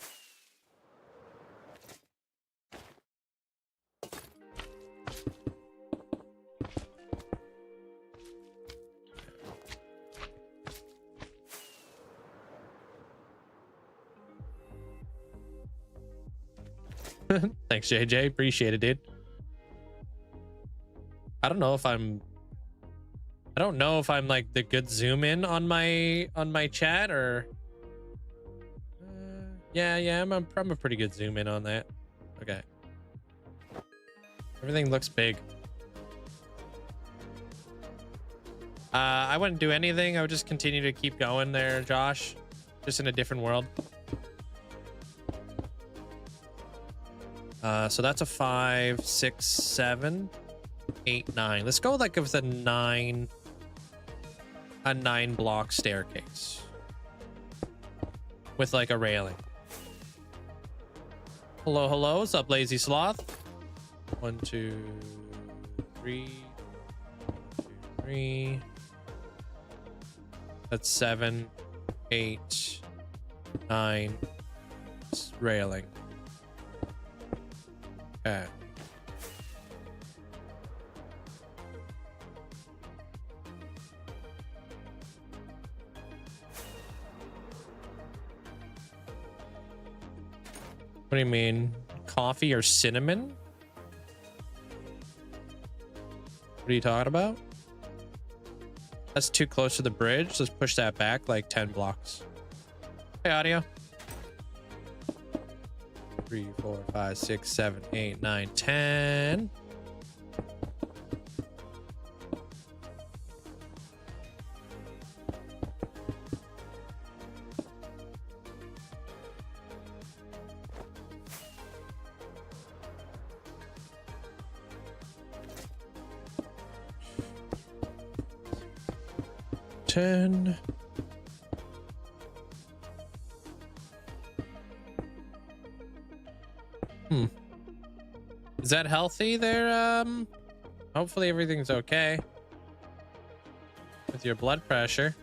Thanks, JJ. Appreciate it, dude. I don't know if I'm like the good zoom in on my chat or yeah, I'm a pretty good zoom in on that. Okay. Everything looks big. I wouldn't do anything. I would just continue to keep going there, Josh. Just in a different world. So that's a 5, 6, 7, 8, 9. Let's go like with a 9 block staircase with like a railing. Hello, what's up, Lazy Sloth? 1, 2, 3, 3. That's 7, 8, 9. Railing. Okay. What do you mean? Coffee or cinnamon? What are you talking about? That's too close to the bridge. Let's push that back like 10 blocks. Hey, audio. 3, 4, 5, 6, 7, 8, 9, 10. Is that healthy there? Hopefully everything's okay with your blood pressure.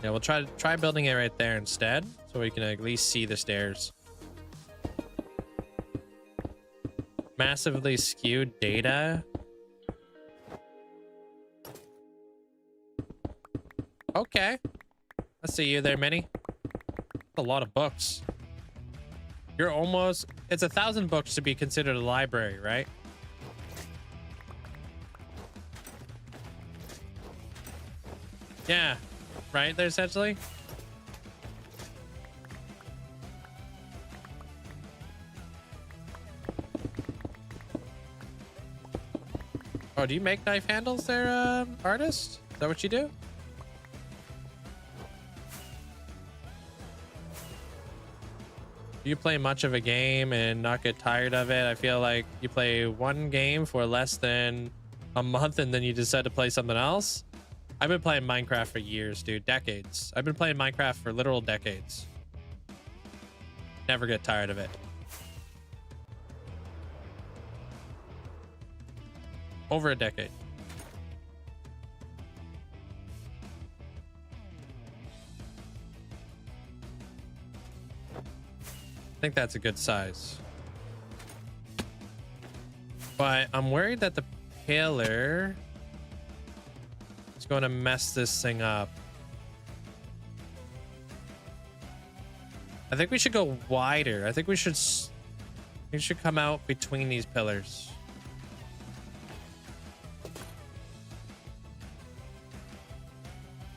Yeah, we'll try building it right there instead, so we can at least see the stairs. Massively skewed data. Okay. I see you there, Minnie. That's a lot of books. You're almost... It's 1,000 books to be considered a library, right? Yeah. Right there, essentially. Oh, do you make knife handles there, artist? Is that what you do? Do you play much of a game and not get tired of it? I feel like you play one game for less than a month and then you decide to play something else. I've been playing Minecraft for years, dude. Decades. I've been playing Minecraft for literal decades. Never get tired of it. Over a decade. I think that's a good size. But I'm worried that the pillar is going to mess this thing up. I think we should go wider. I think we should come out between these pillars.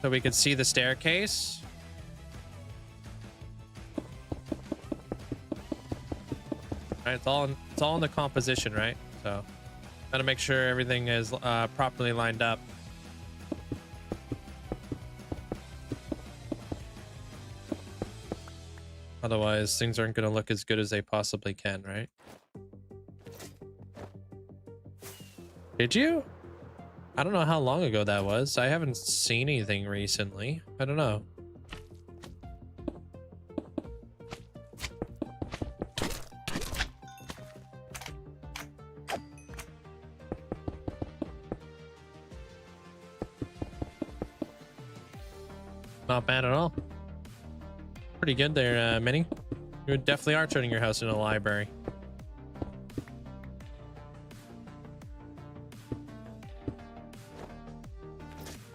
So we could see the staircase. All right, it's all in the composition, right? So gotta make sure everything is properly lined up. Otherwise, things aren't gonna look as good as they possibly can, right? Did you? I don't know how long ago that was. I haven't seen anything recently. I don't know. Not bad at all. Pretty good there, Minnie. You definitely are turning your house into a library.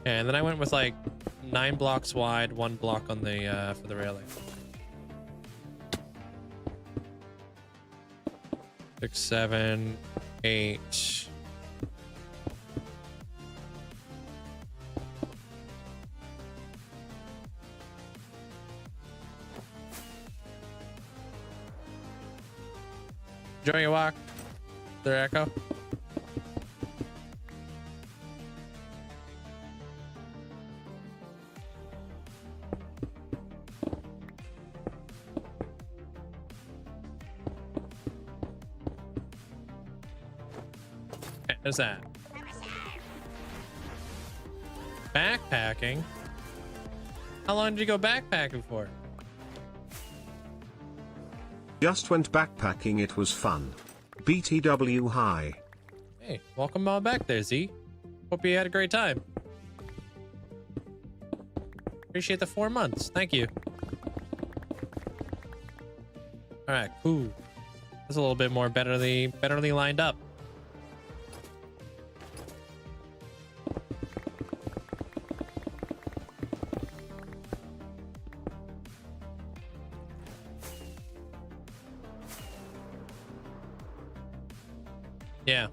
And then I went with like 9 blocks wide, 1 block on the for the railing. 6, 7, 8. Enjoy your walk there, Echo. Okay, there's that. backpacking. How long did you go backpacking for? Just went backpacking, it was fun. BTW hi. Hey, welcome on back there, Z. Hope you had a great time. Appreciate the 4 months. Thank you. All right, cool. That's a little bit more betterly lined up. Yeah.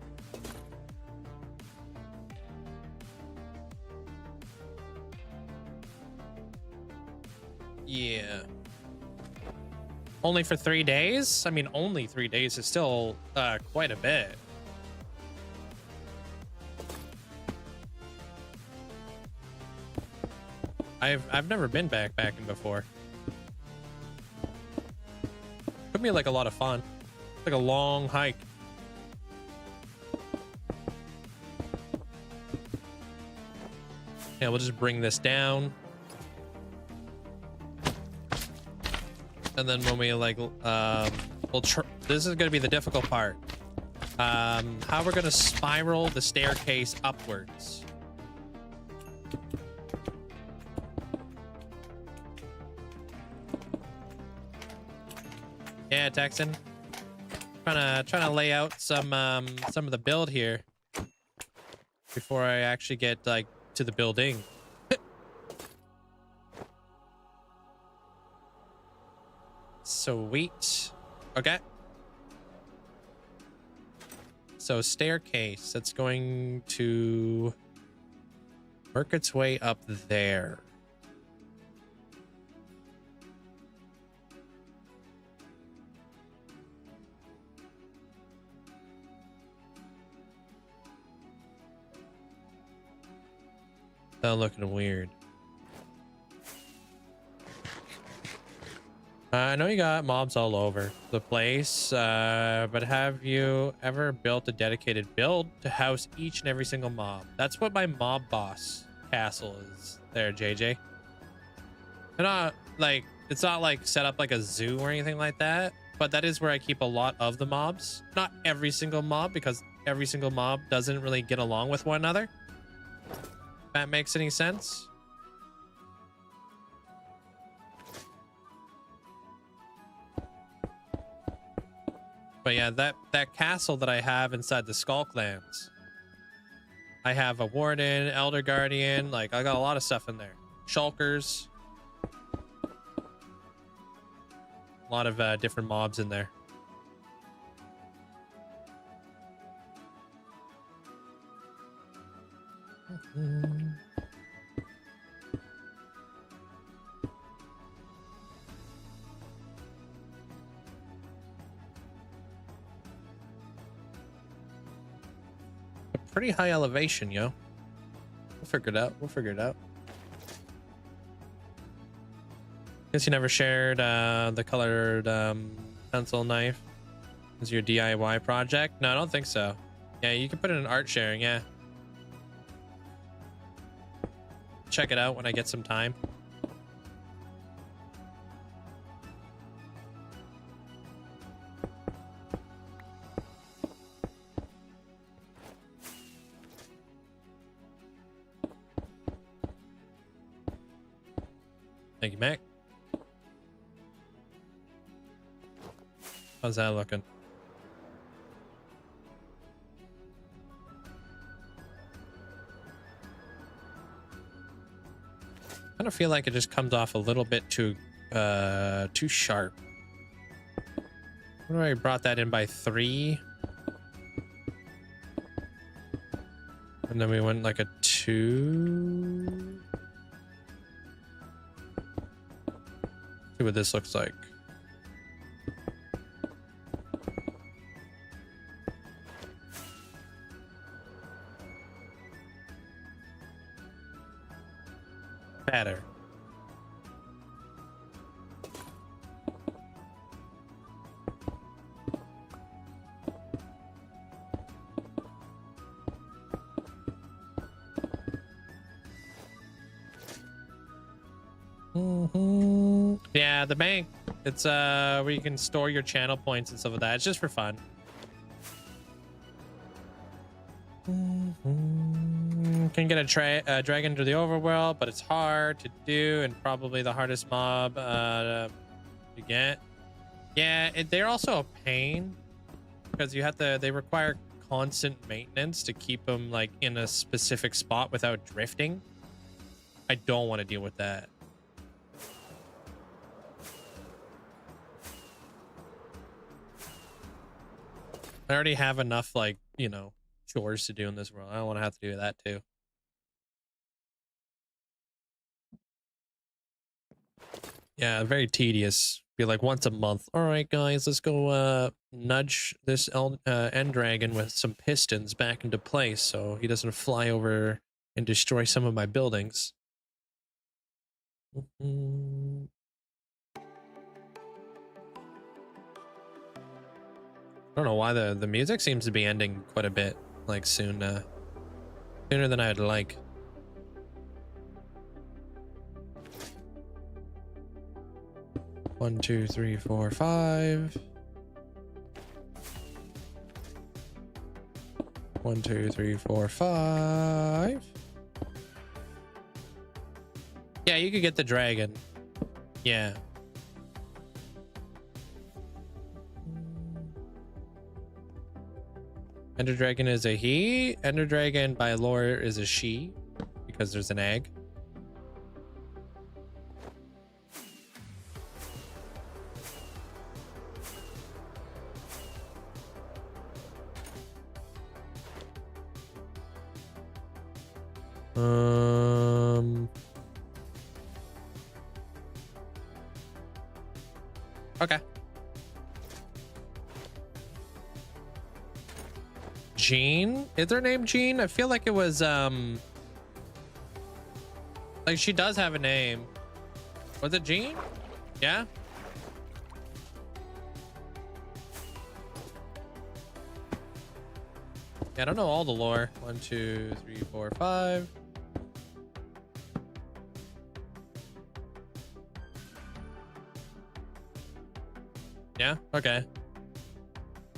Yeah. Only for 3 days? I mean, only 3 days is still quite a bit. I've never been backpacking before. Could be like a lot of fun. Like a long hike. Yeah, we'll just bring this down. And then when we like, this is gonna be the difficult part. How we're gonna spiral the staircase upwards. Yeah, Texan. Trying to lay out some of the build here before I actually get like to the building. Sweet. Okay. So staircase, that's going to work its way up there. That looking weird. I know you got mobs all over the place, but have you ever built a dedicated build to house each and every single mob? That's what my mob boss castle is there, JJ. And not like, it's not like set up like a zoo or anything like that, but that is where I keep a lot of the mobs. Not every single mob, because every single mob doesn't really get along with one another. If that makes any sense. But yeah, that castle that I have inside the Skull Clans, I have a Warden, Elder Guardian, like I got a lot of stuff in there. Shulkers. A lot of different mobs in there. Pretty high elevation, yo. We'll figure it out. We'll figure it out. Guess you never shared the colored pencil knife as your DIY project? No, I don't think so. Yeah, you can put it in art sharing, yeah. Check it out when I get some time. Thank you, Mac. How's that looking? I kind of feel like it just comes off a little bit too sharp. What if I brought that in by 3? And then we went like a 2. See what this looks like. Better. Yeah, the bank. It's where you can store your channel points and stuff like that. It's just for fun. Can get a dragon to the overworld, but it's hard to do and probably the hardest mob to get. Yeah, they're also a pain because you have to. They require constant maintenance to keep them like in a specific spot without drifting. I don't want to deal with that. I already have enough, like, you know, chores to do in this world. I don't want to have to do that too. Yeah, very tedious. Be like once a month. All right, guys, let's go nudge this end dragon with some pistons back into place so he doesn't fly over and destroy some of my buildings. I don't know why the music seems to be ending quite a bit, like soon, sooner than I'd like. One, two, three, four, five. 1, 2, 3, 4, 5. Yeah, you could get the dragon. Yeah. Ender dragon is a he. Ender dragon by lore is a she because there's an egg. Okay. Jean? Is her name Jean? I feel like it was like she does have a name. Was it Jean? Yeah. Yeah, I don't know all the lore. 1, 2, 3, 4, 5. Yeah, okay.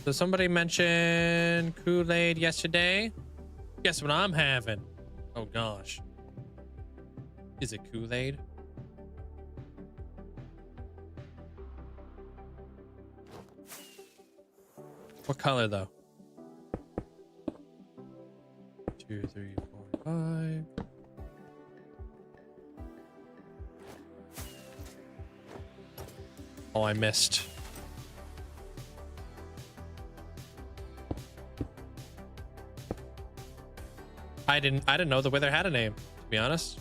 So somebody mentioned Kool-Aid yesterday. Guess what I'm having? Oh gosh. Is it Kool-Aid? What color though? 2, 3, 4, 5. Oh, I missed. I didn't know the Wither had a name, to be honest.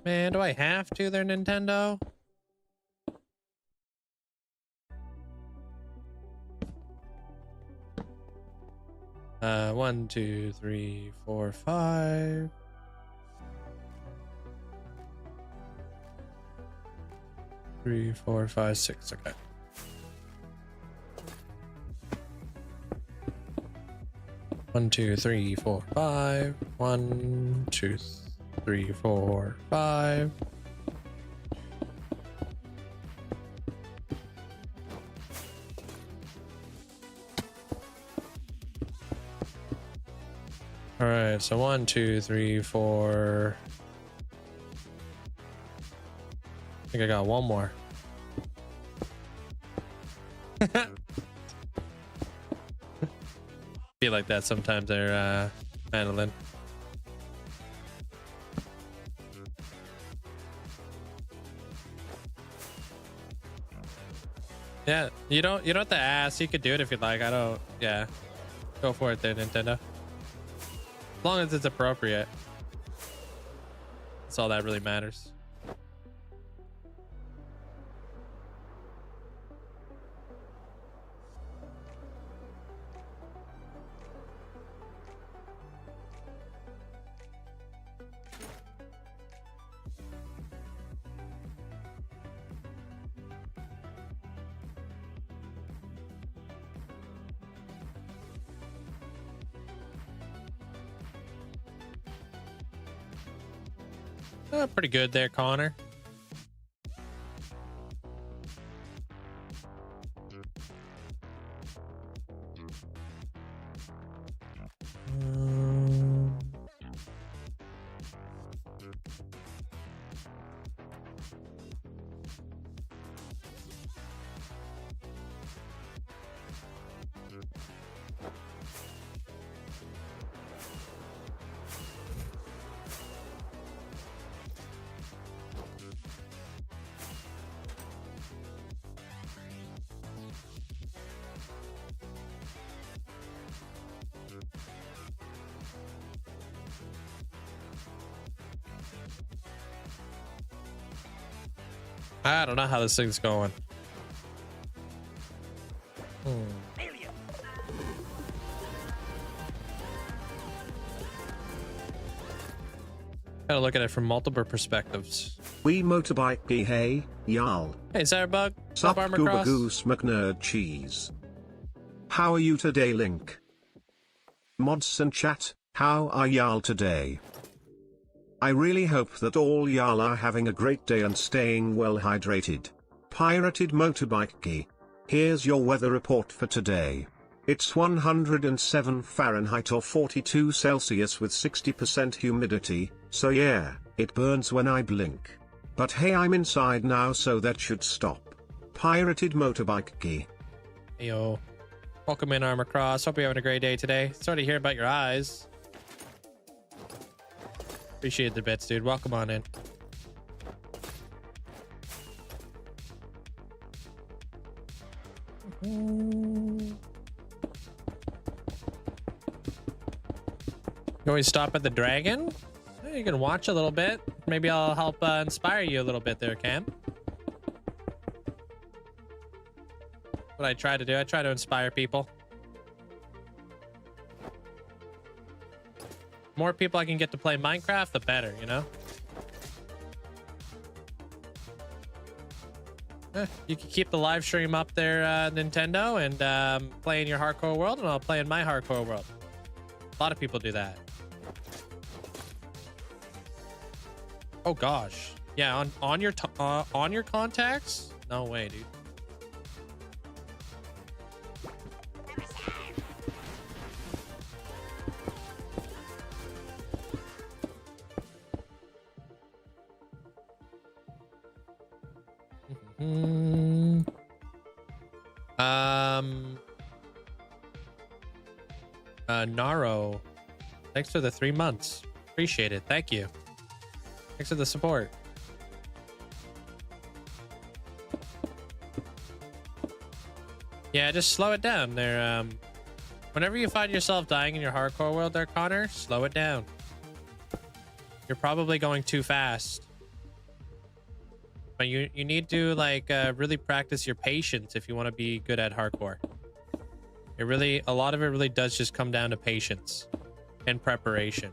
Man, do I have to there, Nintendo? One, 2, 3, 4, 5. Three, 4, 5, 6. Okay. One, 2, 3, 4, 5. 1, 2, 3, 4, 5. All right, so 1, 2, 3, 4. I think I got one more. Feel like that sometimes they're handling. Yeah, You don't have to ask. You could do it if you'd like. I don't. Yeah, go for it there, Nintendo. As long as it's appropriate. That's all that really matters. Pretty good there, Connor. I don't know how this thing's going. Gotta look at it from multiple perspectives. We motorbike hey, y'all. Hey, Cyberbug. Sup Armor Gooba Cross. Goose McNerd Cheese. How are you today, Link? Mods and chat, how are y'all today? I really hope that all y'all are having a great day and staying well hydrated. Pirated Motorbike. Here's your weather report for today. It's 107 Fahrenheit or 42 Celsius with 60% humidity, so yeah, it burns when I blink. But hey, I'm inside now, so that should stop. Pirated Motorbike. Yo. Welcome in, Armor Cross. Hope you're having a great day today. Sorry to hear about your eyes. Appreciate the bits, dude. Welcome on in. You always stop at the dragon? Yeah, you can watch a little bit. Maybe I'll help inspire you a little bit there, Cam. What I try to do, I try to inspire people. More people I can get to play Minecraft, the better, you know? You can keep the live stream up there, Nintendo, and play in your hardcore world, and I'll play in my hardcore world. A lot of people do that. Oh gosh, yeah, on your contacts? No way, dude. Naro, thanks for the 3 months. Appreciate it. Thank you. Thanks for the support. Yeah, just slow it down there. Whenever you find yourself dying in your hardcore world there, Connor, slow it down. You're probably going too fast. But you need to like really practice your patience if you want to be good at hardcore. It really, a lot of it really does just come down to patience and preparation.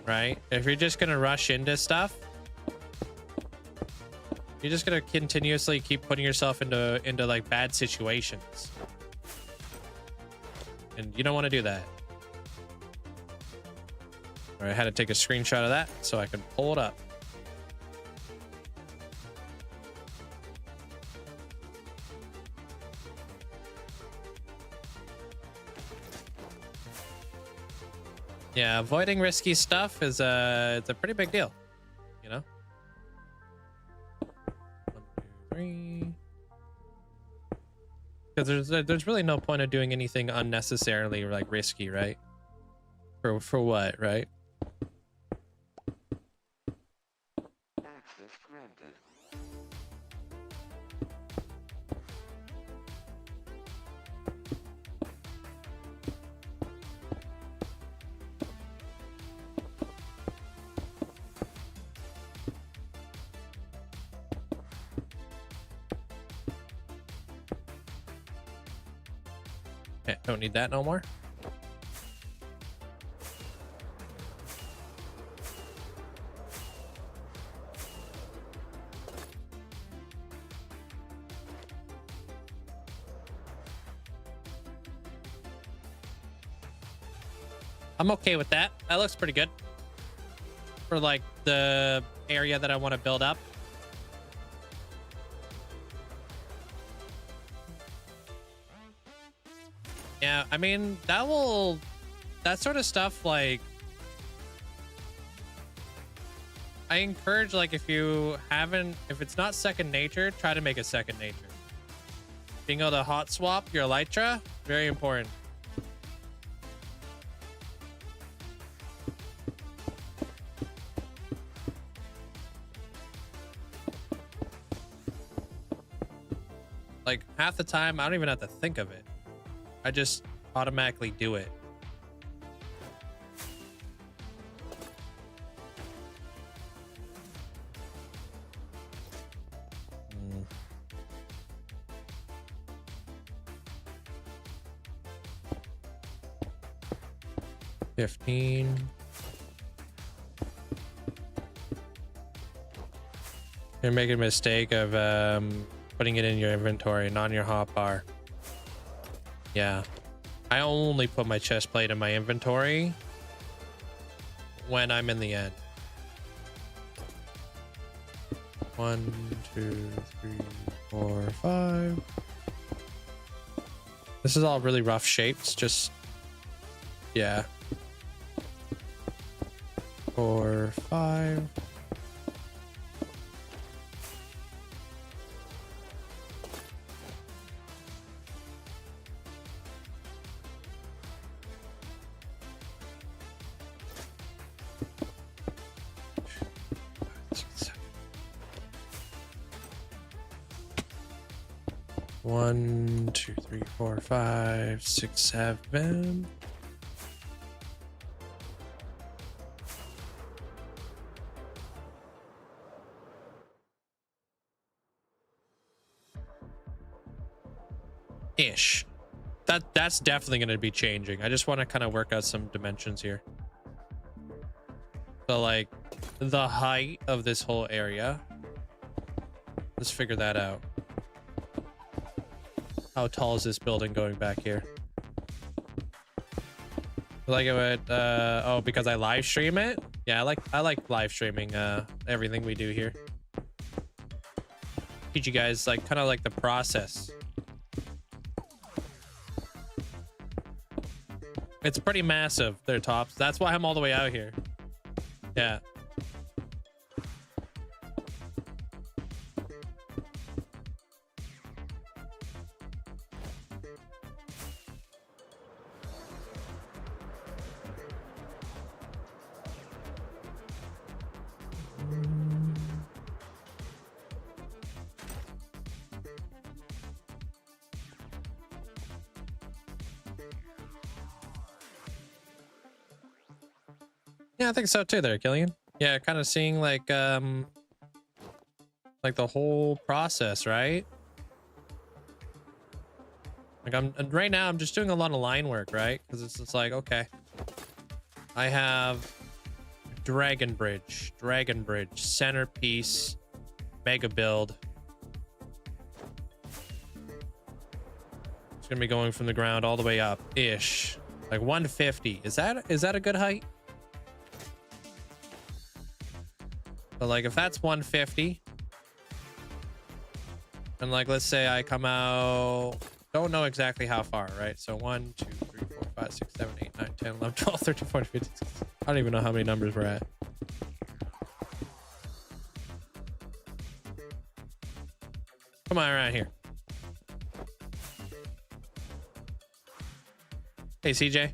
Right? If you're just gonna rush into stuff, you're just gonna continuously keep putting yourself into like bad situations. And you don't want to do that. All right, I had to take a screenshot of that so I can pull it up. Yeah, avoiding risky stuff is it's a pretty big deal, you know. 1, 2, 3. Because there's really no point of doing anything unnecessarily like risky, right? For what, right? Okay, don't need that no more. I'm okay with that. That looks pretty good for like the area that I want to build up. Yeah, I mean, that sort of stuff, like, I encourage, like, if it's not second nature, try to make it second nature. Being able to hot swap your elytra, very important. Like, half the time, I don't even have to think of it. I just automatically do it. Mm. $15. You're making a mistake of putting it in your inventory, not in your hotbar. Yeah, I only put my chest plate in my inventory when I'm in the end. 1, 2, 3, 4, 5. This is all really rough shapes, just, yeah. 4, 5. One, 2, 3, 4, 5, 6, 7. Ish. That's definitely going to be changing. I just want to kind of work out some dimensions here. So like the height of this whole area. Let's figure that out. How tall is this building going back here? Like it would, oh, because I live stream it? Yeah, I like live streaming everything we do here. Teach you guys like kind of like the process. It's pretty massive, their tops. That's why I'm all the way out here. Yeah. Yeah, I think so too there, Killian. Yeah, kind of seeing like the whole process, right? Like right now I'm just doing a lot of line work, right? Because it's just like, okay, I have dragon bridge, centerpiece, mega build. It's gonna be going from the ground all the way up ish, like 150. Is that a good height? But like if that's 150, and like let's say I come out, don't know exactly how far, right? So 1, 2, 3, 4, 5, 6, 7, 8, 9, 10, 11, 12, 13, 14, 15, 16. I don't even know how many numbers we're at. Come on around here. Hey CJ.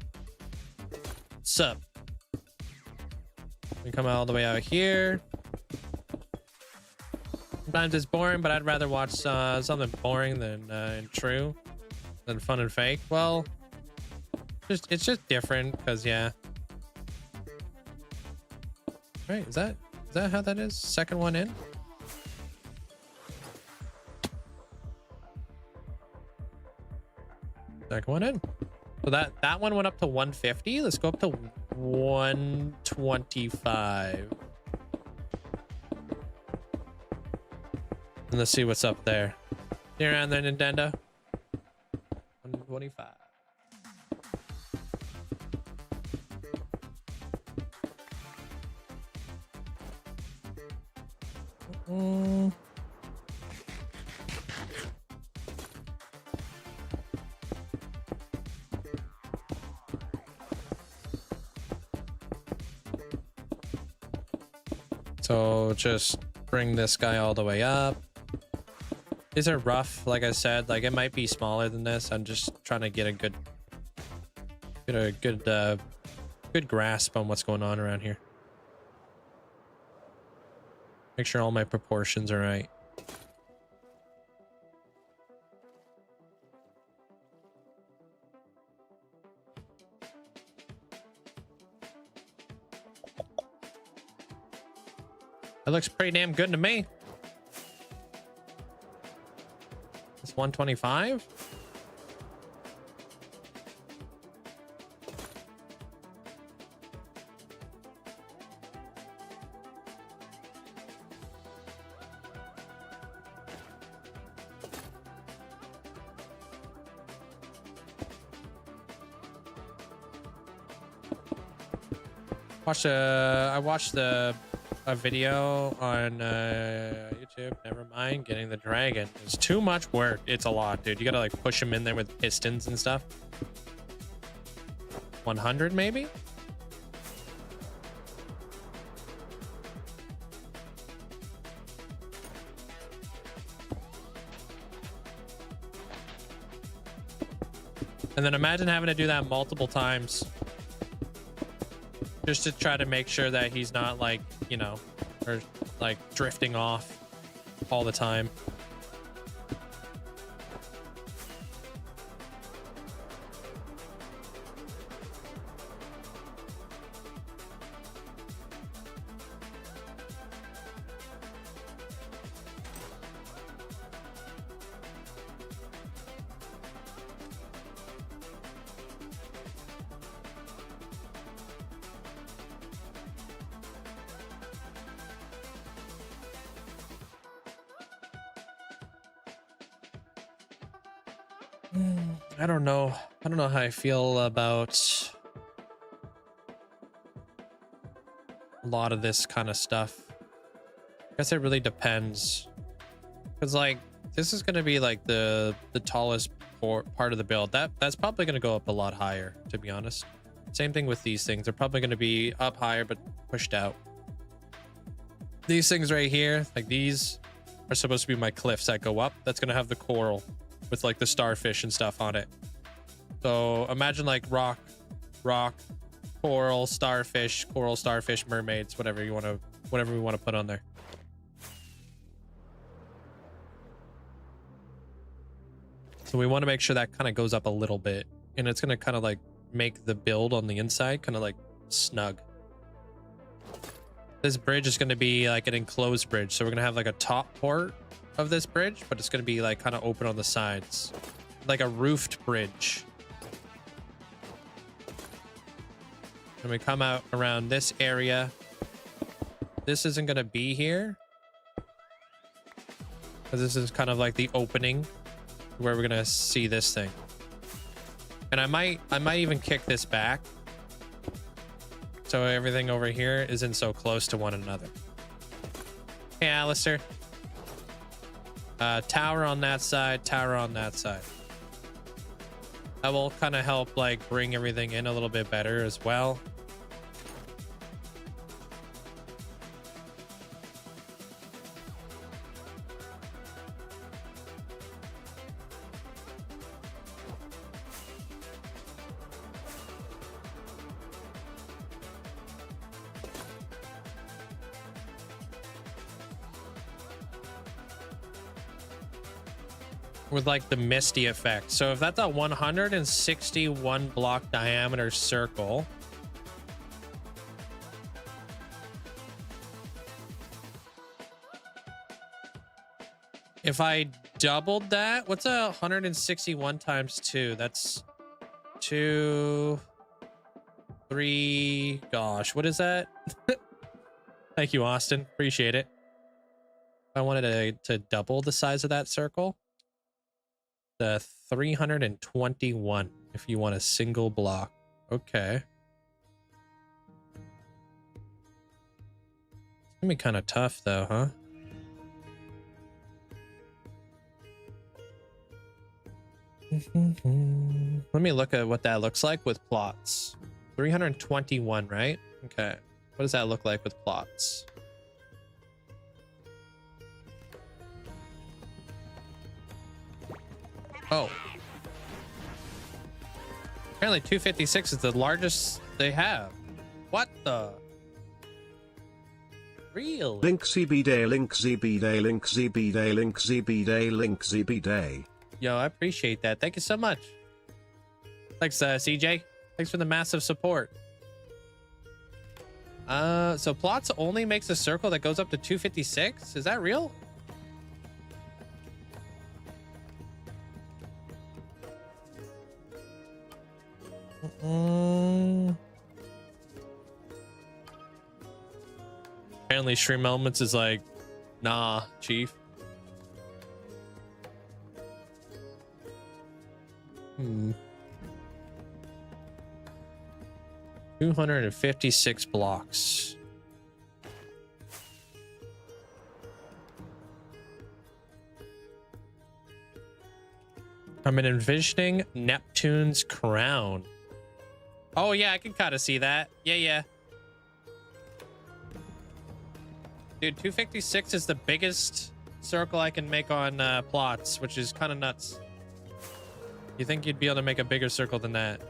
What's up? We come all the way out here. Sometimes it's boring, but I'd rather watch something boring than true, than fun and fake. Well, it's just different because yeah. Right? Is that how that is? Second one in. Second one in. So that one went up to 150. Let's go up to 125. And let's see what's up there. See around there, Nintendo. 125. So just bring this guy all the way up. These are rough, like I said. Like, it might be smaller than this. I'm just trying to get a good grasp on what's going on around here. Make sure all my proportions are right. That looks pretty damn good to me. It's 125. I watched a video on YouTube. Never mind getting the dragon. It's too much work. It's a lot, dude. You gotta like push him in there with pistons and stuff. 100 maybe. And then imagine having to do that multiple times. Just to try to make sure that he's not like, you know, or like drifting off all the time. I don't know. I don't know how I feel about a lot of this kind of stuff. I guess it really depends. Because like this is going to be like the tallest part of the build. That's probably going to go up a lot higher, to be honest. Same thing with these things. They're probably going to be up higher but pushed out. These things right here, like these are supposed to be my cliffs that go up. That's going to have the coral with like the starfish and stuff on it. So imagine like rock, coral, starfish, mermaids, whatever we want to put on there. So we want to make sure that kind of goes up a little bit, and it's going to kind of like make the build on the inside kind of like snug. This bridge is going to be like an enclosed bridge. So we're going to have like a top part of this bridge, but it's going to be like kind of open on the sides, like a roofed bridge. And we come out around this area. This isn't going to be here, because this is kind of like the opening where we're going to see this thing. And I might even kick this back so everything over here isn't so close to one another. Hey, Alistair. Tower on that side, tower on that side. That will kind of help like bring everything in a little bit better as well. With like the misty effect. So if that's a 161 block diameter circle, If I doubled that, what's 161 times 2? That's 2, 3. Gosh, what is that? Thank you, Austin. Appreciate it. I wanted to double the size of that circle. The 321 if you want a single block. Okay. It's gonna be kind of tough though, huh? Let me look at what that looks like with plots. 321, right? Okay. What does that look like with plots? Oh. Apparently 256 is the largest they have. What the? Real? Linkzzey B-Day, Linkzzey B-Day, Linkzzey B-Day, Linkzzey B-Day, Linkzzey B-Day. Yo, I appreciate that. Thank you so much. Thanks, CJ. Thanks for the massive support. So plots only makes a circle that goes up to 256? Is that real? Apparently Stream Elements is like, nah, chief. 256 blocks. I'm envisioning Neptune's crown. Oh yeah, I can kind of see that. Yeah. Dude, 256 is the biggest circle I can make on plots, which is kind of nuts. You think you'd be able to make a bigger circle than that?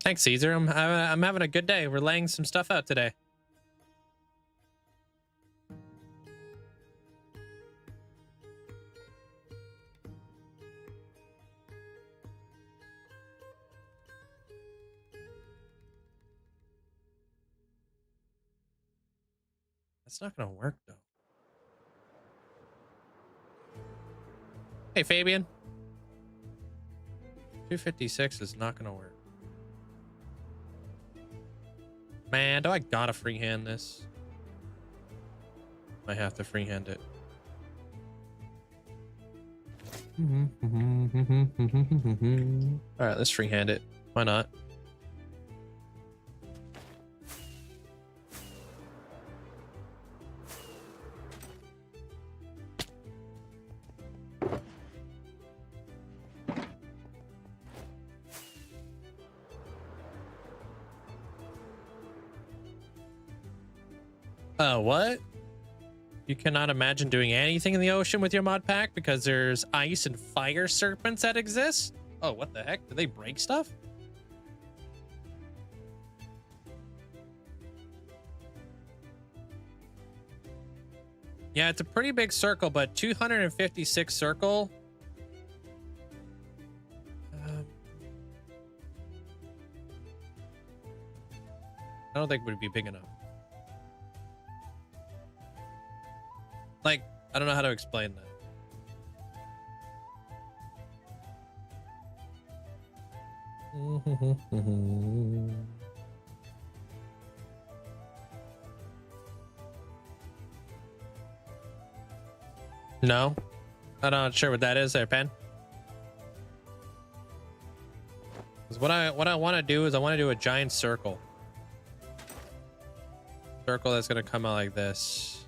Thanks, Caesar. I'm having a good day. We're laying some stuff out today. That's not gonna work though. Hey, Fabian. 256 is not gonna work. Man, do I gotta freehand this? I have to freehand it. All right, let's freehand it. Why not? What? You cannot imagine doing anything in the ocean with your mod pack because there's ice and fire serpents that exist? Oh, what the heck? Do they break stuff? Yeah, it's a pretty big circle, but 256 circle. I don't think it would be big enough. Like, I don't know how to explain that. No, I'm not sure what that is there, Pen. 'Cause what I want to do is I want to do a giant circle. Circle that's gonna come out like this.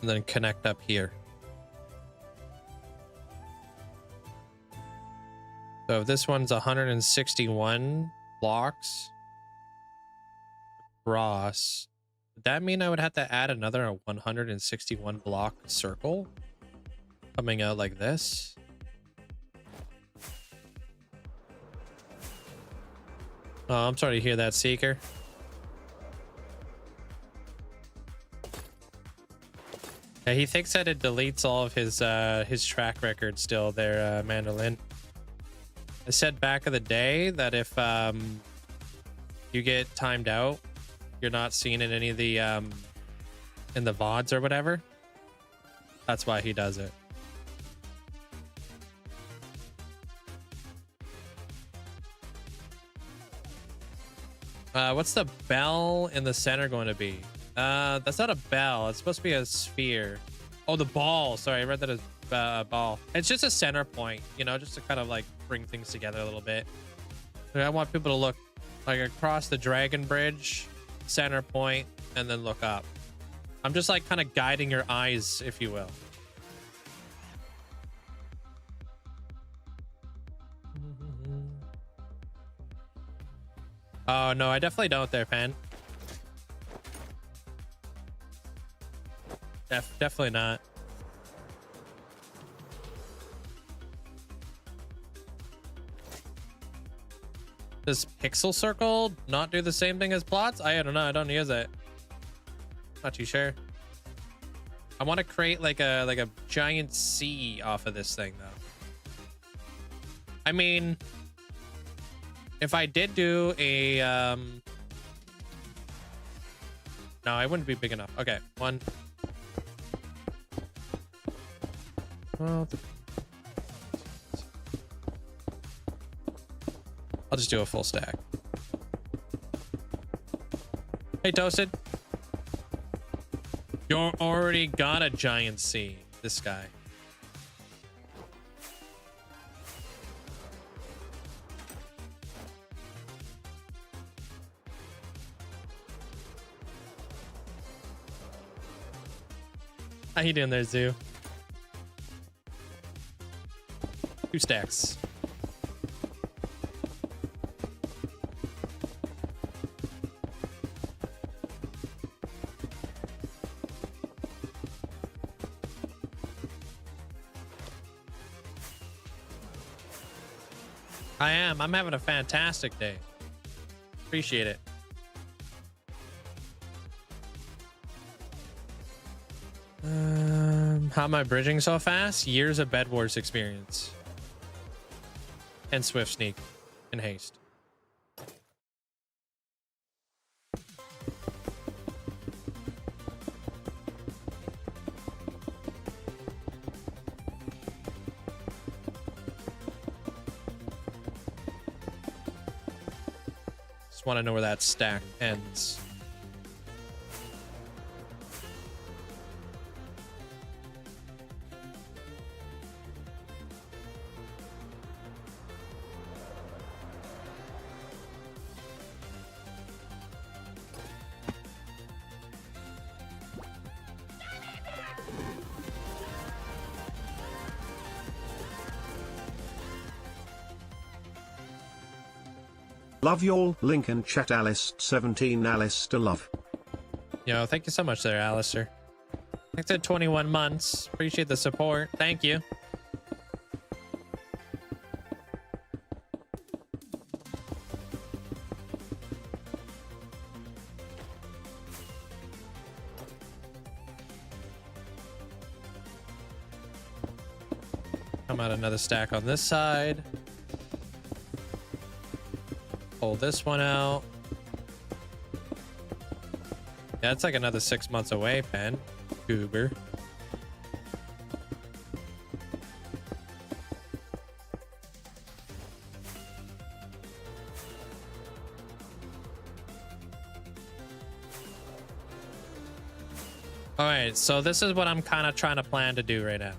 And then connect up here. So if this one's 161 blocks across, would that mean I would have to add another 161 block circle coming out like this? Oh, I'm sorry to hear that, Seeker. Yeah, he thinks that it deletes all of his track record still there, Mandolin. I said back in the day that if you get timed out, you're not seen in any of the in the VODs or whatever. That's why he does it. What's the bell in the center going to be? That's not a bell. It's supposed to be a sphere. Oh, the ball. Sorry, I read that as ball. It's just a center point, you know, just to kind of like bring things together a little bit. I want people to look like across the dragon bridge, center point, and then look up. I'm just like kind of guiding your eyes, if you will. Oh, no, I definitely don't there, Pen. Definitely not. Does Pixel Circle not do the same thing as plots? I don't know. I don't use it. Not too sure. I want to create like a giant sea off of this thing, though. I mean, if I did do a no, it wouldn't be big enough. Okay, one. Well, I'll just do a full stack. Hey, Toasted. You already got a giant sea, this guy. How you doing there, Zoo? 2 stacks. I am. I'm having a fantastic day. Appreciate it. How am I bridging so fast? Years of Bed Wars experience. And Swift Sneak. And Haste. Just want to know where that stack ends. Love y'all, link and chat Alice 17 Alice to love. Yo, thank you so much there, Alistair. Thanks for 21 months. Appreciate the support. Thank you. Come out another stack on this side. Pull this one out. Yeah, it's like another 6 months away, Pen. Goober. All right, so this is what I'm kind of trying to plan to do right now.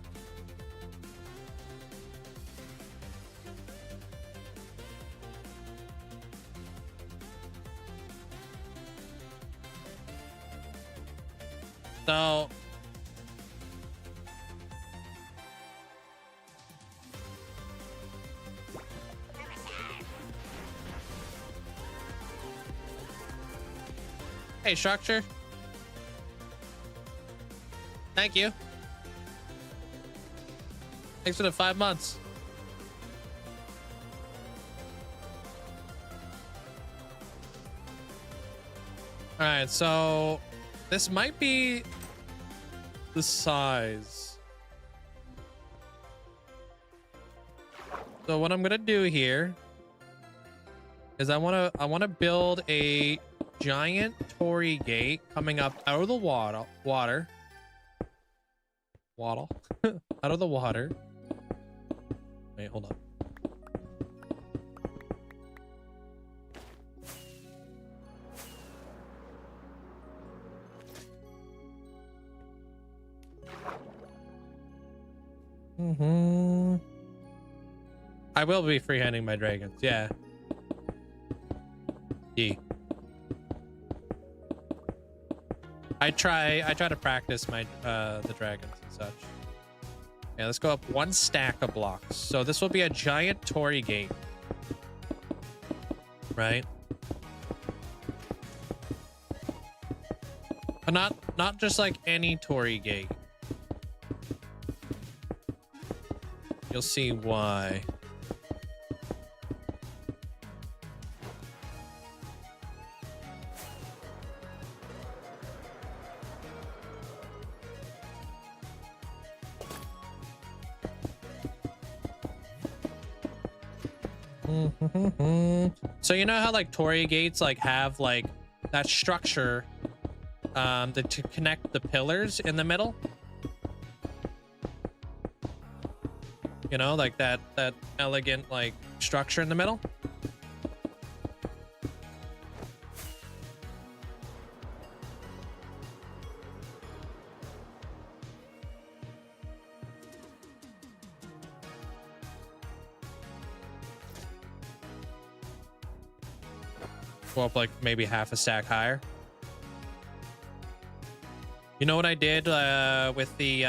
So hey, Structure. Thank you. Thanks for the 5 months. All right, so this might be the size. So what I'm gonna do here is I wanna build a giant torii gate coming up out of the water out of the water. Wait, hold up. I will be freehanding my dragons, yeah. I try to practice my the dragons and such. Yeah, let's go up one stack of blocks. So this will be a giant torii gate. Right? But not just like any torii gate. You'll see why. So you know how like torii gates like have like that structure to connect the pillars in the middle? You know, like that elegant like structure in the middle? Go up like maybe half a stack higher. You know what I did with the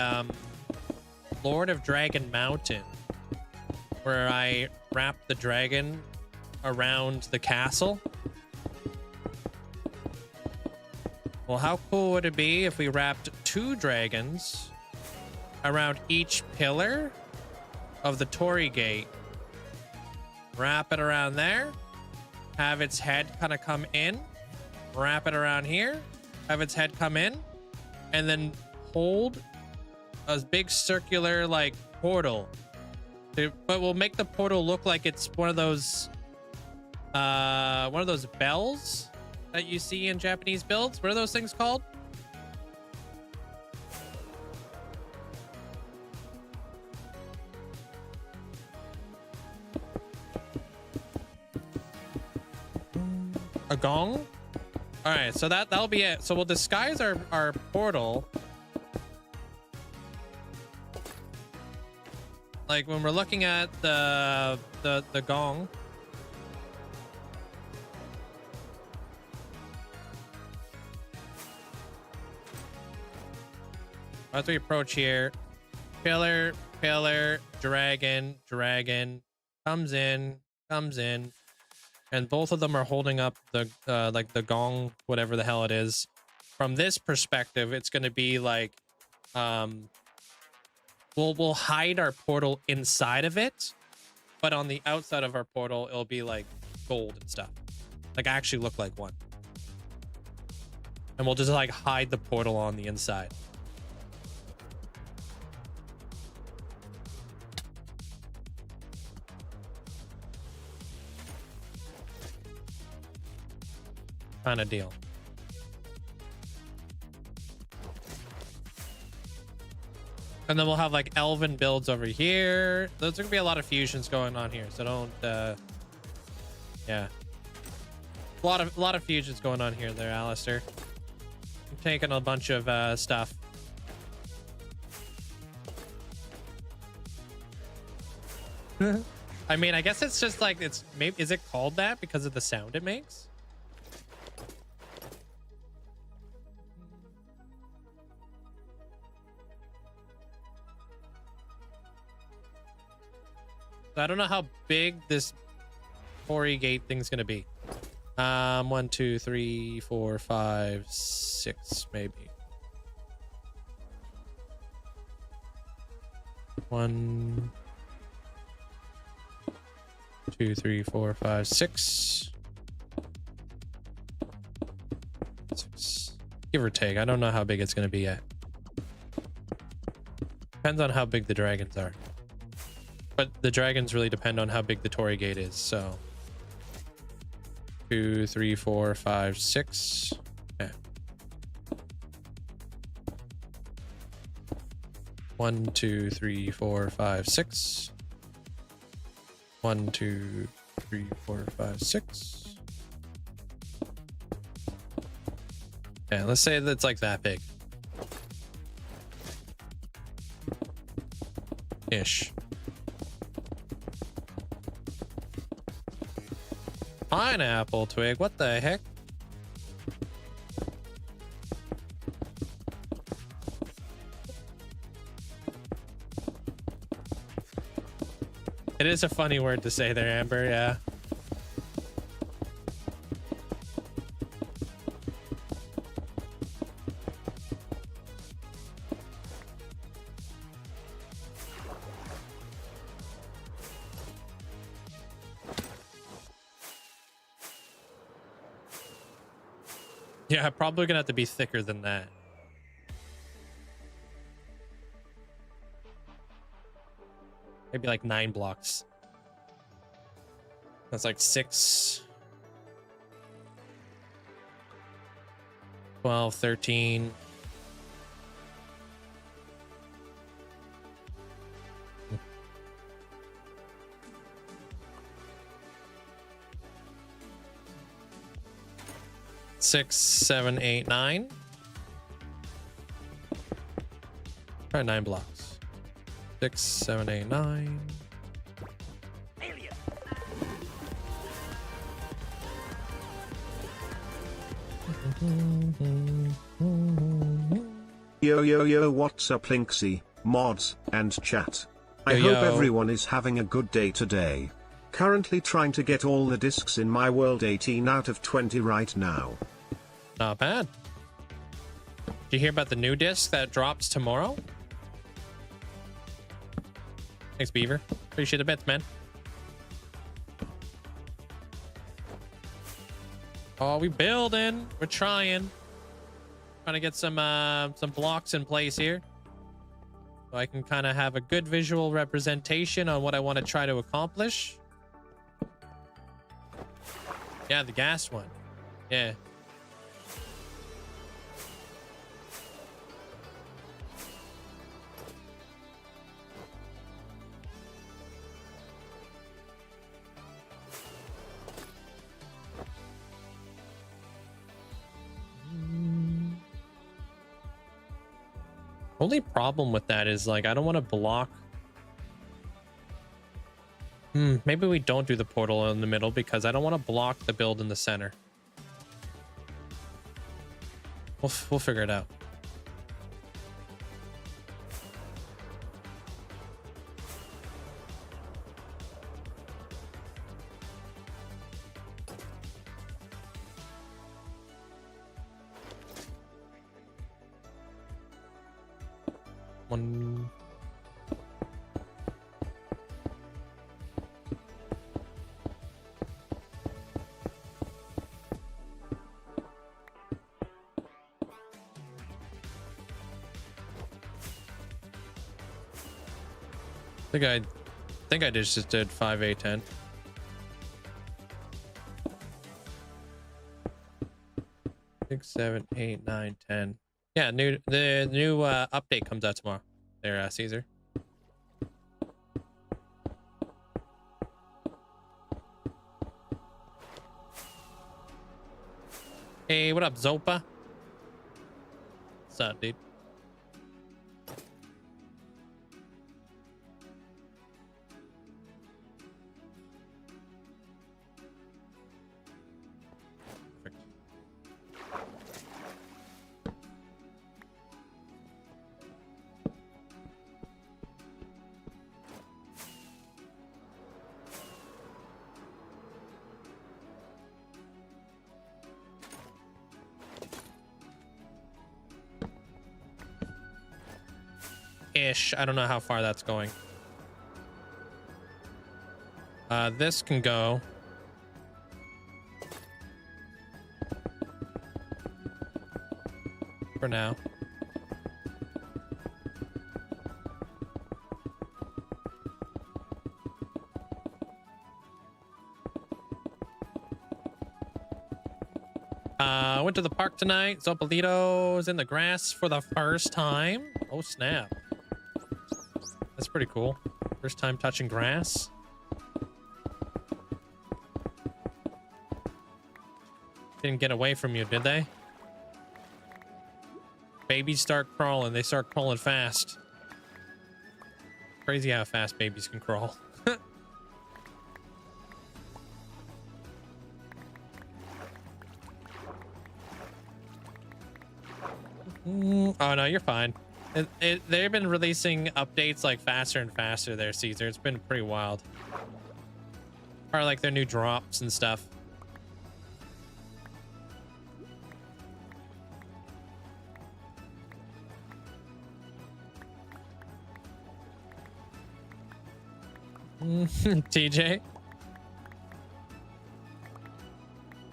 Lord of Dragon Mountain, where I wrapped the dragon around the castle? Well, how cool would it be if we wrapped 2 dragons around each pillar of the torii gate? Wrap it around there, have its head kind of come in, wrap it around here, have its head come in, and then hold a big circular like portal. But we'll make the portal look like it's one of those bells that you see in Japanese builds. What are those things called? A gong? All right, so that'll be it. So we'll disguise our portal. Like when we're looking at the gong. As we approach here, pillar, dragon, comes in, and both of them are holding up the like the gong, whatever the hell it is. From this perspective, it's going to be like we'll hide our portal inside of it, but on the outside of our portal it'll be like gold and stuff, like actually look like one, and we'll just like hide the portal on the inside. Kind of deal. And then we'll have like Elven builds over here. There's gonna be a lot of fusions going on here, so don't yeah, a lot of fusions going on here there, Alistair. I'm taking a bunch of stuff. I mean, I guess it's just like, it's maybe, is it called that because of the sound it makes? I don't know how big this torii gate thing's gonna be. 1, 2, 3, 4, 5, 6, maybe. 1, 2, 3, 4, 5, 6. Give or take. I don't know how big it's going to be yet. Depends on how big the dragons are. But the dragons really depend on how big the Torii Gate is, so... 2, 3, 4, 5, 6. Okay. 1, 2, 3, 4, 5, 6. 1, 2, 3, 4, 5, 6. Yeah, let's say that's like that big. Ish. Pineapple twig, what the heck? It is a funny word to say there, Amber, yeah. Yeah, probably gonna have to be thicker than that. Maybe like 9 blocks. That's like 6, 12, 13. Six, 7, 8, 9. Try 9 blocks. 6, 7, 8, 9. Yo yo yo, what's up Linkzzey, mods, and chat? I Yo, hope yo. everyone is having a good day today. Currently trying to get all the discs in my world, 18 out of 20 right now. Not bad. Did you hear about the new disc that drops tomorrow? Thanks, Beaver. Appreciate the bits, man. Oh, we building. We're trying. Trying to get some blocks in place here, so I can kind of have a good visual representation on what I want to try to accomplish. Yeah, the gas one. Yeah. Only problem with that is, like, I don't want to block. Maybe we don't do the portal in the middle because I don't want to block the build in the center. We'll figure it out. One. I think I just did 5, 8, 10. Six, 7, 8, 9, 10. Yeah, the new update comes out tomorrow. There, Caesar. Hey, what up, Zopa? What's up, dude? Ish. I don't know how far that's going. This can go. for now. Went to the park tonight. Zopolito's in the grass for the first time. Oh, snap. That's pretty cool. First time touching grass. Didn't get away from you, did they? Babies start crawling. They start crawling fast. Crazy how fast babies can crawl. Oh no, you're fine. They've been releasing updates like faster and faster there, Caesar. It's been pretty wild. Or like their new drops and stuff. TJ?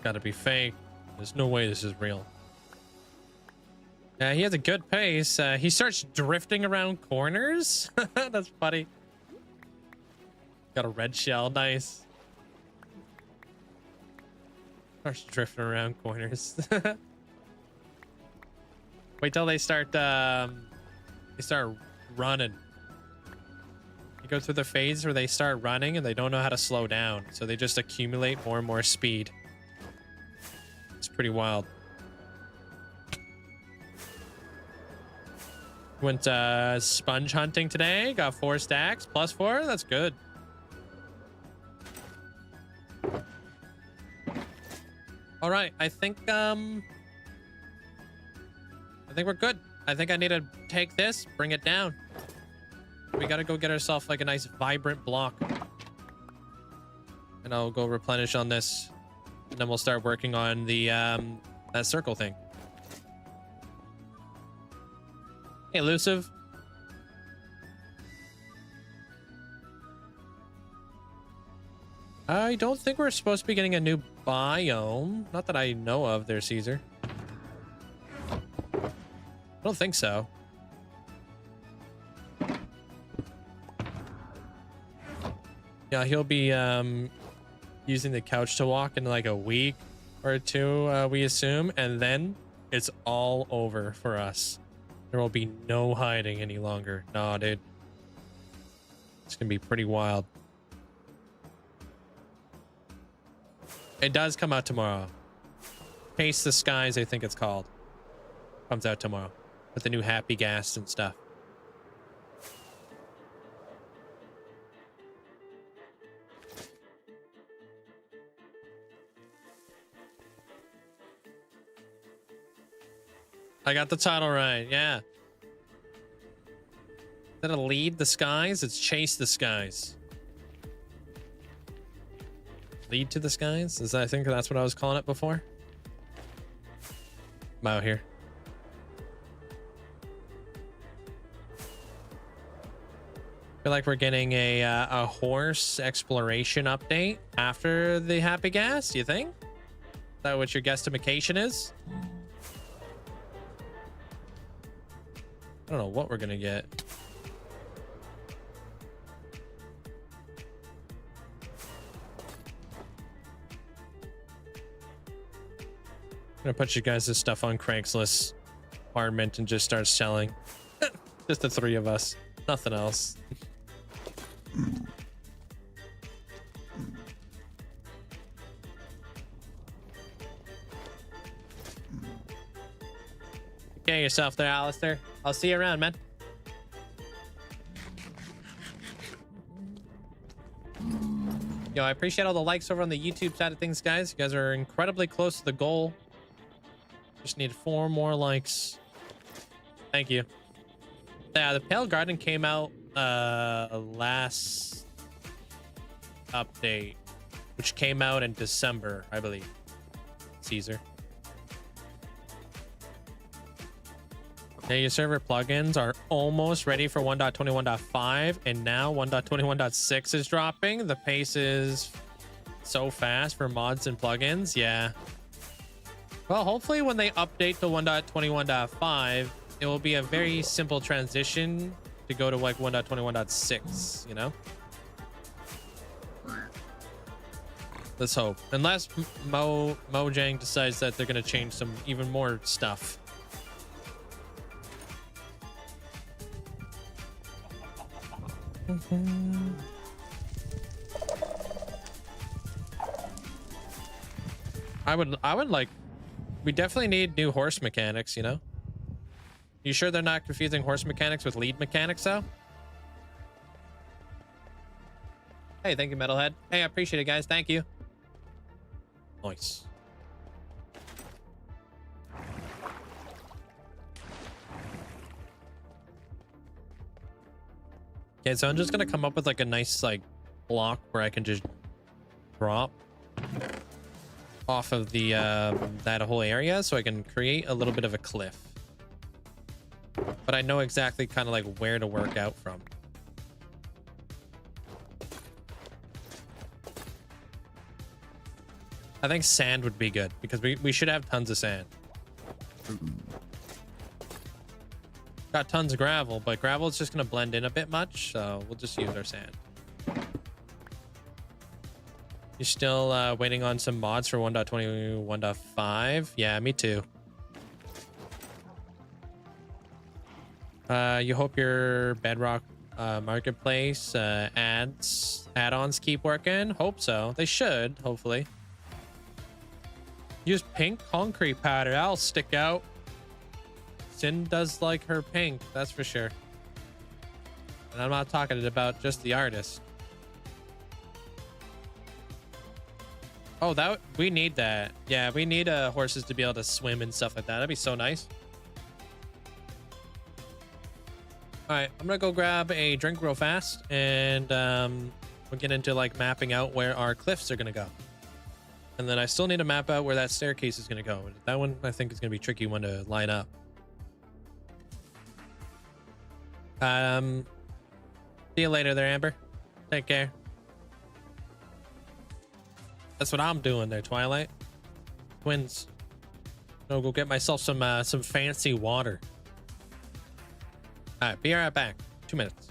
Gotta be fake. There's no way this is real. He has a good pace. He starts drifting around corners. That's funny. Got a red shell. Nice. Starts drifting around corners. Wait till they start running. You go through the phase where they start running and they don't know how to slow down. So they just accumulate more and more speed. It's pretty wild. Went sponge hunting today. Got 4 stacks. +4. That's good. All right. I think we're good. I think I need to take this, bring it down. We got to go get ourselves like a nice vibrant block. And I'll go replenish on this. And then we'll start working on the that circle thing. Hey, Elusive. I don't think we're supposed to be getting a new biome. Not that I know of there, Caesar. I don't think so. Yeah, he'll be using the couch to walk in like a week or two, we assume. And then it's all over for us. There will be no hiding any longer. Nah, dude. It's gonna be pretty wild. It does come out tomorrow. Pace the Skies, I think it's called. Comes out tomorrow. With the new happy gas and stuff. I got the title right, yeah. Instead of lead the skies, it's chase the skies. Lead to the skies? I think that's what I was calling it before. I'm out here. I feel like we're getting a horse exploration update after the happy gas, do you think? Is that what your guesstimation is? I don't know what we're gonna get. I'm gonna put you guys' stuff on Craigslist apartment and just start selling. Just the 3 of us, nothing else. Get yourself there, Alistair. I'll see you around, man. Yo, I appreciate all the likes over on the YouTube side of things, guys. You guys are incredibly close to the goal. Just need 4 more likes. Thank you. Yeah, the Pale Garden came out last update, which came out in December, I believe. Caesar. Yeah, your server plugins are almost ready for 1.21.5, and now 1.21.6 is dropping. The pace is so fast for mods and plugins. Yeah. Well, hopefully when they update to 1.21.5, it will be a very simple transition to go to like 1.21.6, you know? Let's hope. Unless Mojang decides that they're going to change some even more stuff. I would like, we definitely need new horse mechanics, you know? You sure they're not confusing horse mechanics with lead mechanics, though? Hey, thank you, Metalhead. Hey, I appreciate it, guys. Thank you. Nice. Okay, so I'm just gonna come up with like a nice like block where I can just drop off of the that whole area, so I can create a little bit of a cliff. But I know exactly kind of like where to work out from. I think sand would be good because we should have tons of sand. Got tons of gravel, but gravel is just going to blend in a bit much, so we'll just use our sand. You're still waiting on some mods for 1.21.5? Yeah, me too. You hope your Bedrock Marketplace add-ons keep working? Hope so. They should, hopefully. Use pink concrete powder. That'll stick out. Sin does like her pink, that's for sure. And I'm not talking about just the artist. Oh, we need that. Yeah, we need horses to be able to swim and stuff like that. That'd be so nice. All right, I'm gonna go grab a drink real fast, and we'll get into like mapping out where our cliffs are gonna go. And then I still need to map out where that staircase is gonna go. That one I think is gonna be a tricky one to line up. See you later there, Amber. Take care. That's what I'm doing there, Twilight. Twins. I'll go get myself some fancy water. All right, be right back. 2 minutes.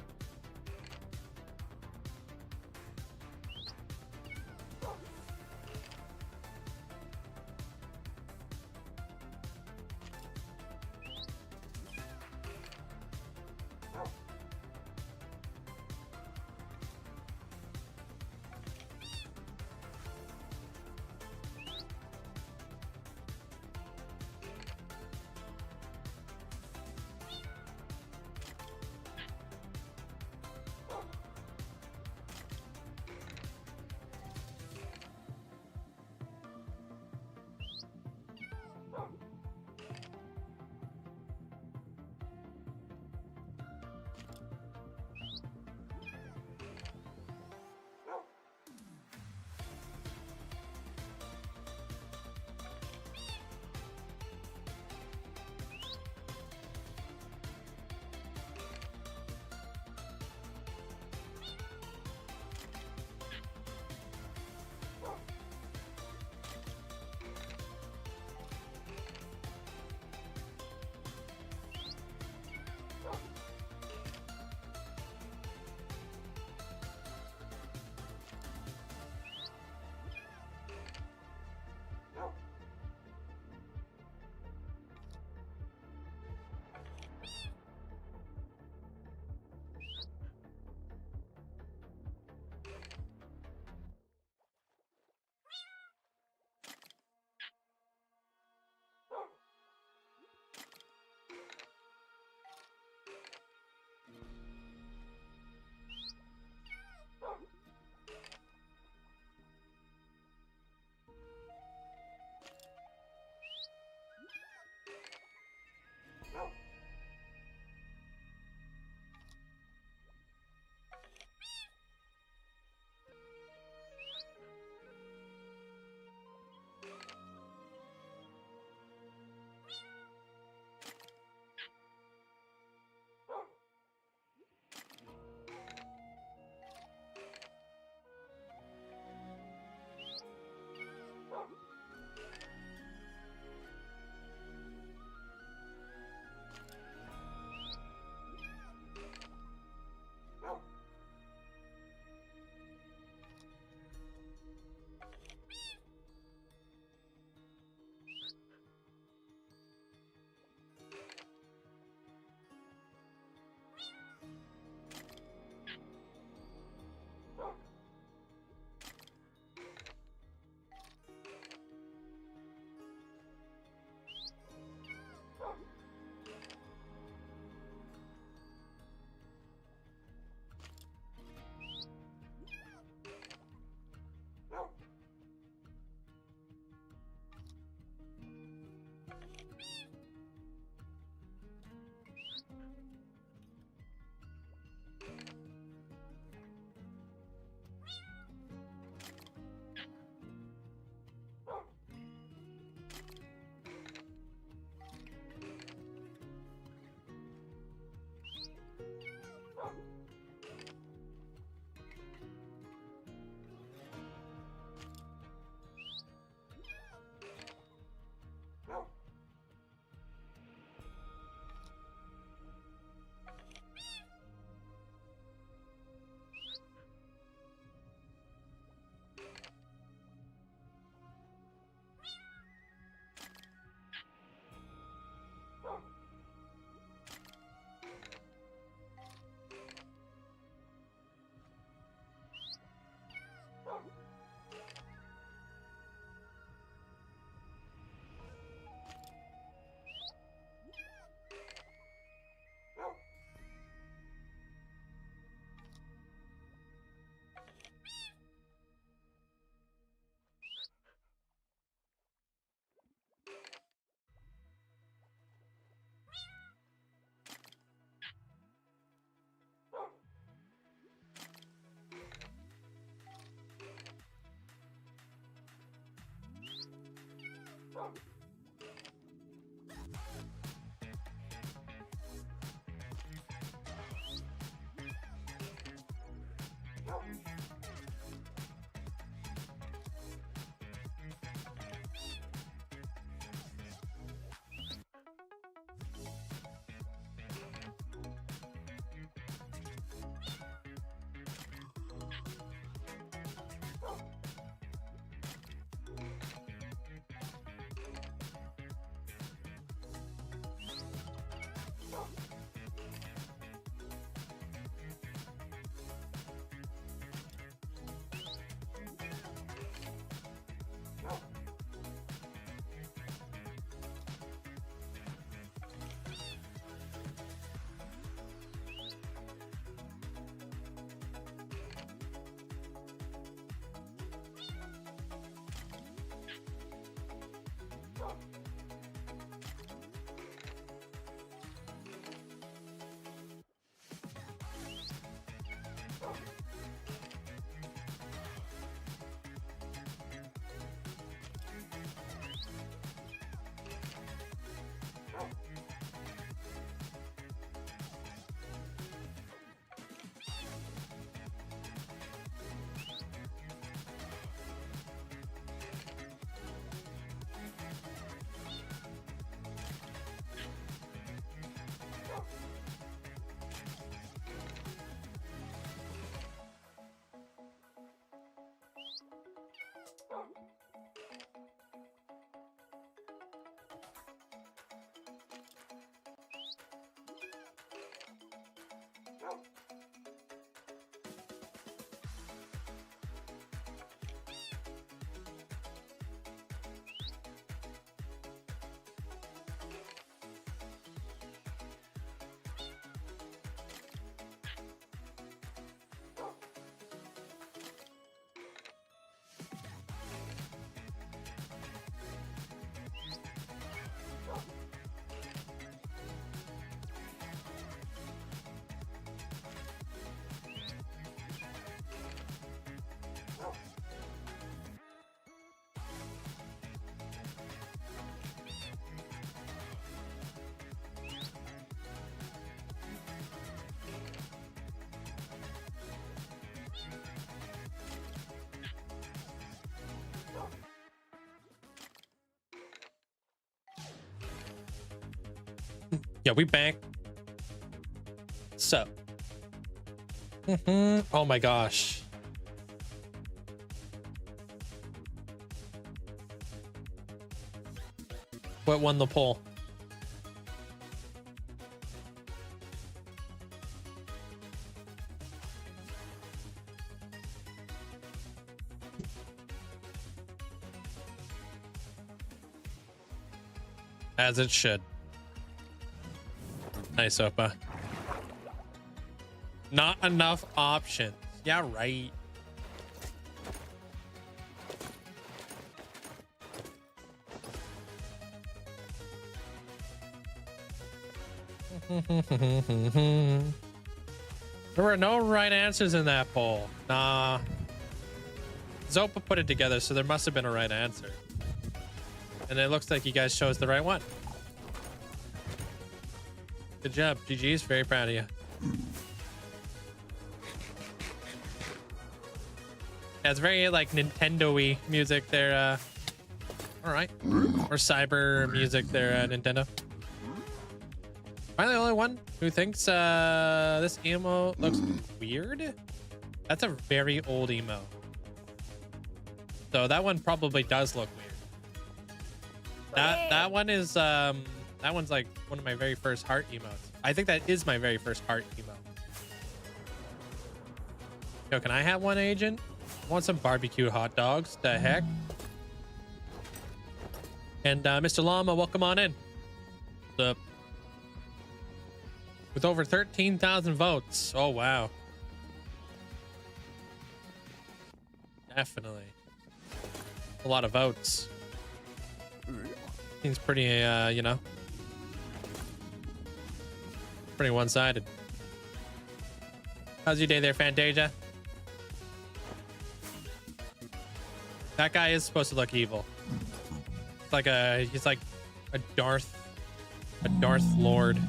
Yeah, we bank. So. Oh my gosh. What won the poll? As it should. Nice, Opa. Not enough options. Yeah, right. There were no right answers in that poll. Nah. Zopa put it together, so there must have been a right answer. And it looks like you guys chose the right one. Good job. GG's. Very proud of you. Yeah, it's very like Nintendo-y music there. All right. Or cyber music there, Nintendo. Am I the only one who thinks this emo looks weird? That's a very old emo. So that one probably does look weird. That one is that one's like one of my very first heart emotes. I think that is my very first heart emo. Yo, can I have one, agent? I want some barbecue hot dogs. The heck? And Mr. Llama, welcome on in. What's up? With over 13,000 votes. Oh wow. Definitely. A lot of votes. Seems pretty, you know, pretty one-sided. How's your day there, Fantasia? That guy is supposed to look evil. It's like he's like a Darth Lord.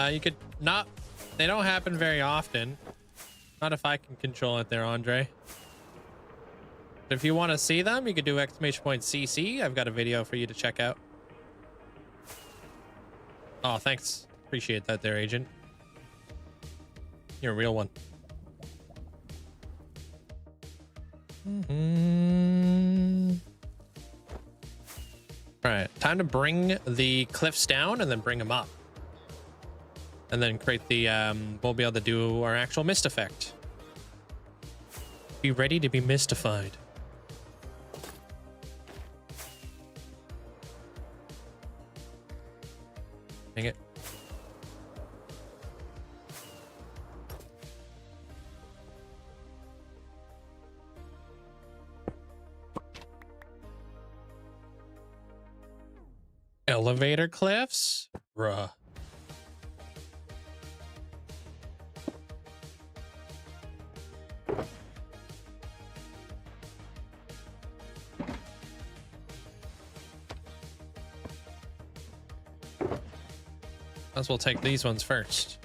You could not, they don't happen very often. Not if I can control it there, Andre. But if you want to see them, you could do !CC. I've got a video for you to check out. Oh, thanks. Appreciate that there, agent. You're a real one. All right, time to bring the cliffs down and then bring them up. And then create the, we'll be able to do our actual mist effect. Be ready to be mystified. Dang it. Elevator cliffs? Bruh. Might as well take these ones first.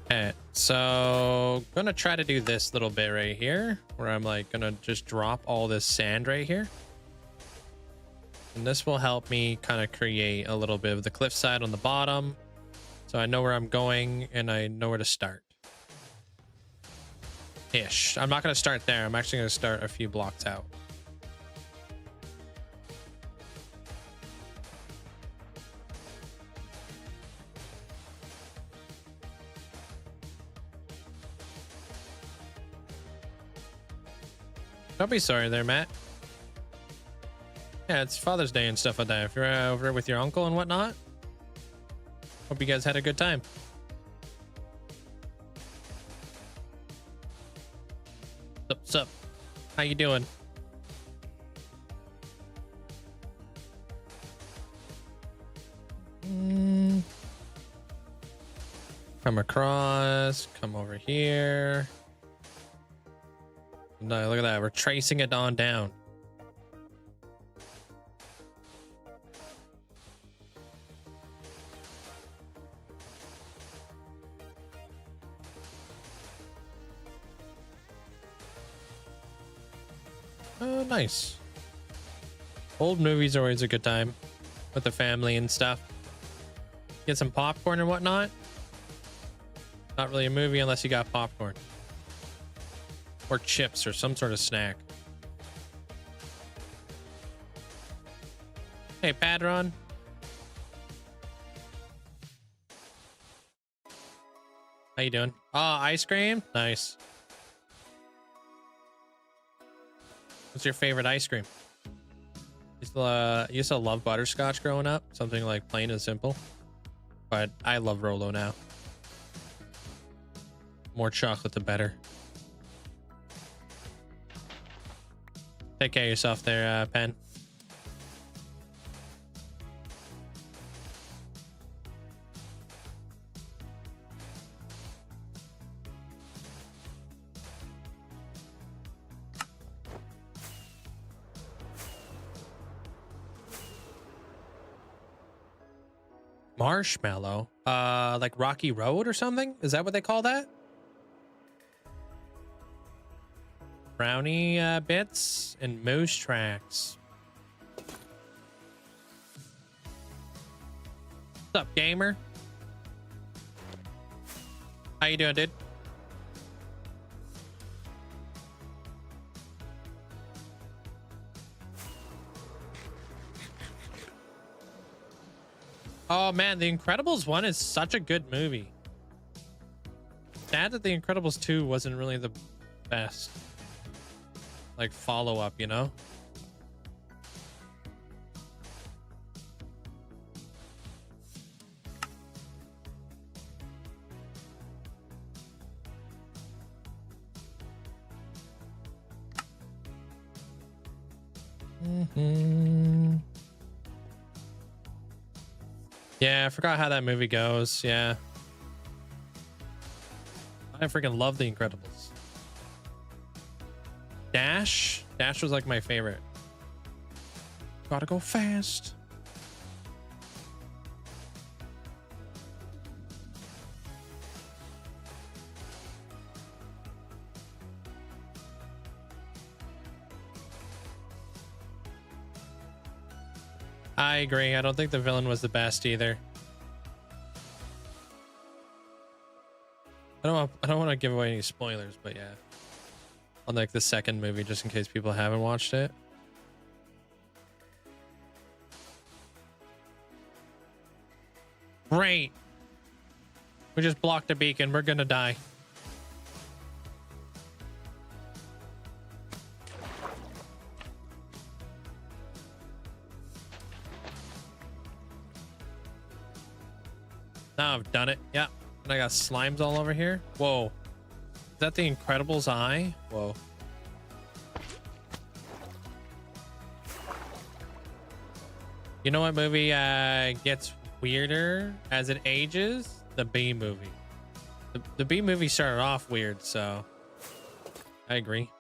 Okay, so gonna try to do this little bit right here where I'm like gonna just drop all this sand right here. And this will help me kind of create a little bit of the cliffside on the bottom. So I know where I'm going and I know where to start. Ish. I'm not going to start there. I'm actually going to start a few blocks out. Don't be sorry there, Matt. Yeah, it's Father's Day and stuff like that. If you're over with your uncle and whatnot, hope you guys had a good time. What's up? How you doing? Come Come across, come over here. No, look at that. We're tracing it on down. Oh, nice. Old movies are always a good time with the family and stuff. Get some popcorn and whatnot. Not really a movie unless you got popcorn. Or chips or some sort of snack. Hey, Padron. How you doing? Oh, ice cream? Nice. What's your favorite ice cream? Used to love butterscotch growing up. Something like plain and simple. But I love Rolo now. More chocolate, the better. Take care of yourself there, Pen. Marshmallow? Like Rocky Road or something? Is that what they call that? Brownie bits and moose tracks. What's up, gamer? How you doing, dude? Oh man, The Incredibles 1 is such a good movie. Sad that The Incredibles 2 wasn't really the best. Like follow-up, you know? Yeah, I forgot how that movie goes. Yeah. I freaking love The Incredibles. Dash was like my favorite. Gotta go fast. I agree. I don't think the villain was the best either. I don't want to give away any spoilers, but yeah. On like the second movie, just in case people haven't watched it. Great. We just blocked a beacon. We're gonna die. Now I've done it. Yeah. And I got slimes all over here. Whoa. Is that the Incredibles eye? Whoa. You know what movie gets weirder as it ages? The B movie. The B movie started off weird, so I agree.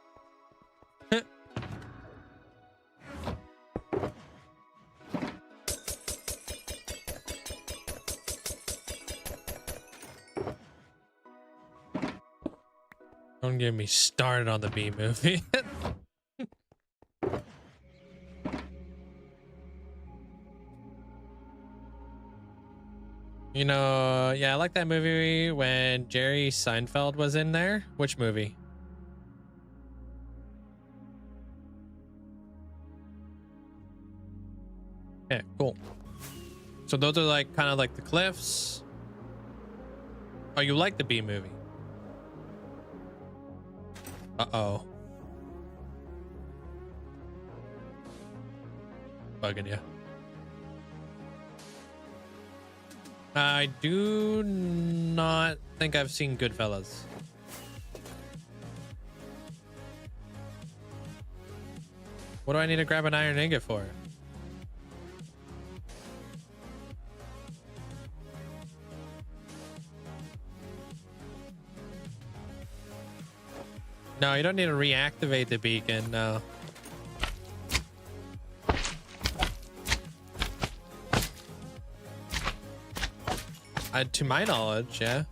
Don't get me started on the B movie. You know, yeah, I like that movie when Jerry Seinfeld was in there. Which movie? Yeah, cool. So those are like kind of like the cliffs. Oh, you like the B movie? Uh-oh. Bugging you. I do not think I've seen Goodfellas. What do I need to grab an iron ingot for? No, you don't need to reactivate the beacon. No. To my knowledge, yeah.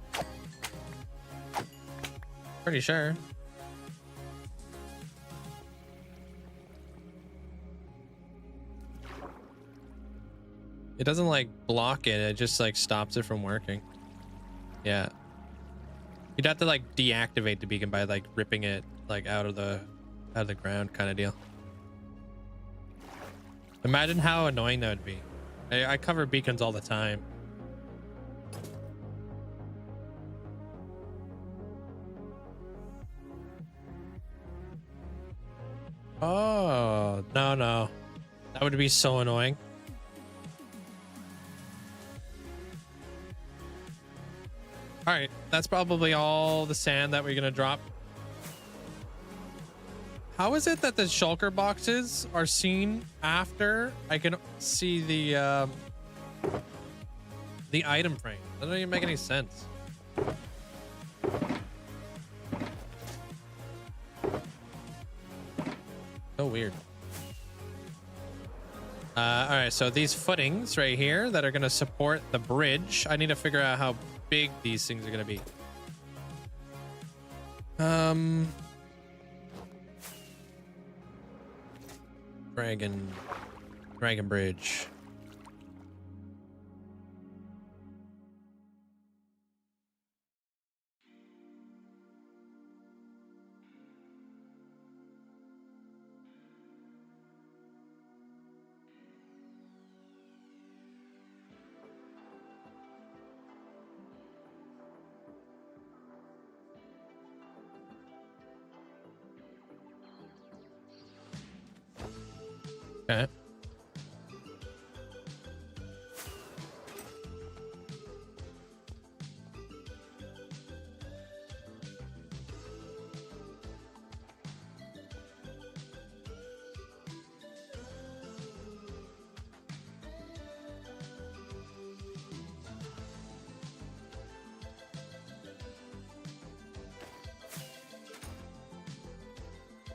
Pretty sure. It doesn't like block it, it just like stops it from working. Yeah. You'd have to like deactivate the beacon by like ripping it like out of the ground kind of deal. Imagine how annoying that would be. I cover beacons all the time. Oh, no. That would be so annoying. All right, that's probably all the sand that we're gonna drop. How is it that the shulker boxes are seen after I can see the item frame? That doesn't even make any sense. So weird. All right, so these footings right here that are gonna support the bridge, I need to figure out how big these things are gonna be. Dragon bridge. Okay.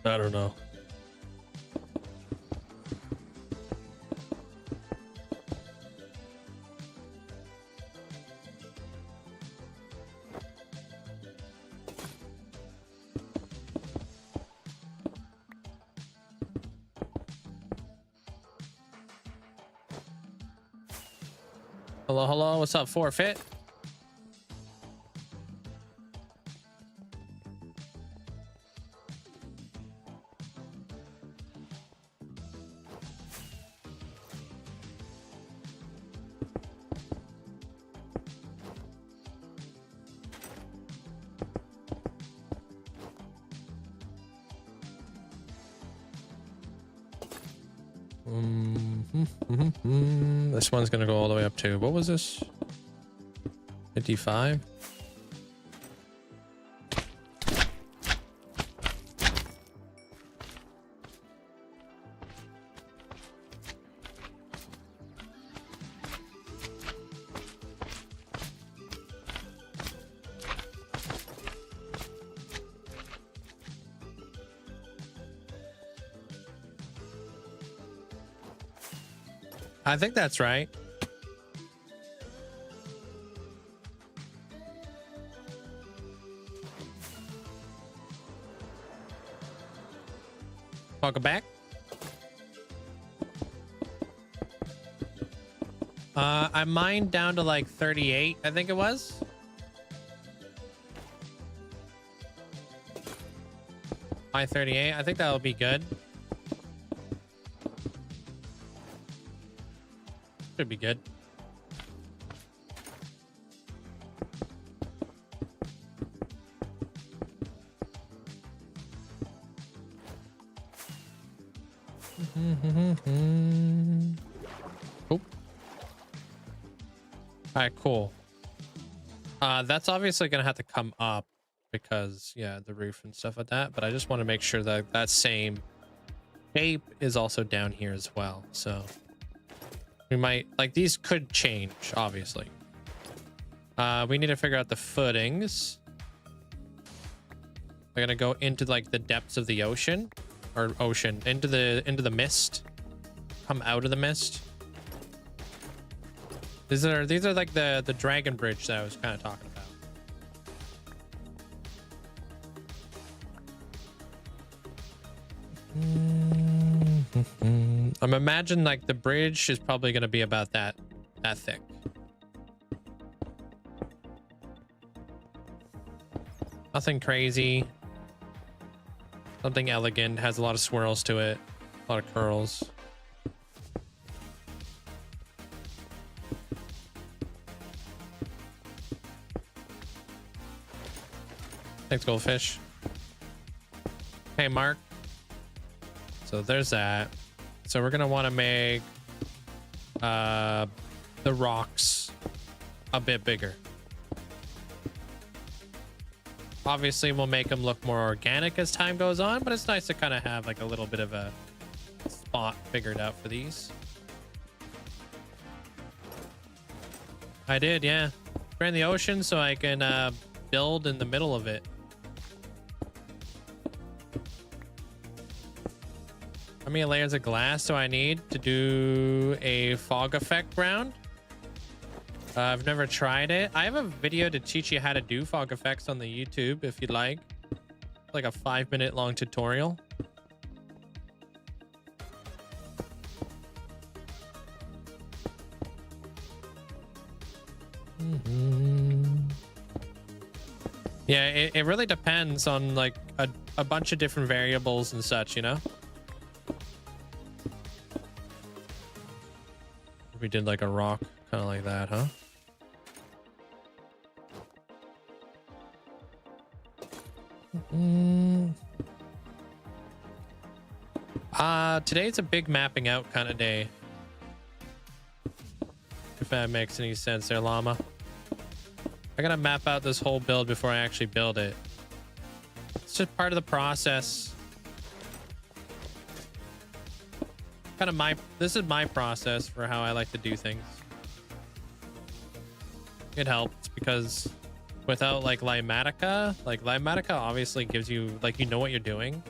I don't know. Hello, what's up, forfeit? This one's gonna go all the way up to, what was this? 55? I think that's right. Welcome back. I mined down to like 38, I think it was. My 38, I think that'll be good. Should be good. Oh. All right, cool. That's obviously gonna have to come up because yeah, the roof and stuff like that, but I just want to make sure that that same shape is also down here as well. So we might, like, these could change, obviously. We need to figure out the footings. They're gonna go into like the depths of the ocean, or ocean, into the mist. Come out of the mist. These are like the dragon bridge that I was kind of talking about. I'm imagining like the bridge is probably going to be about that thick. Nothing crazy. Something elegant, has a lot of swirls to it, a lot of curls. Thanks, goldfish. Hey, Mark. So there's that. So we're gonna want to make the rocks a bit bigger. Obviously, we'll make them look more organic as time goes on, but it's nice to kind of have like a little bit of a spot figured out for these. I did, yeah. Drain the ocean so I can build in the middle of it. How many layers of glass do I need to do a fog effect round? I've never tried it. I have a video to teach you how to do fog effects on the YouTube if you'd like. Like a 5-minute long tutorial. Yeah, it really depends on like a bunch of different variables and such, you know? We did like a rock, kind of like that, huh? Today's a big mapping out kind of day. If that makes any sense there, llama. I gotta map out this whole build before I actually build it. It's just part of the process. This is my process for how I like to do things. It helps because without like Linkzzey obviously gives you like, you know what you're doing.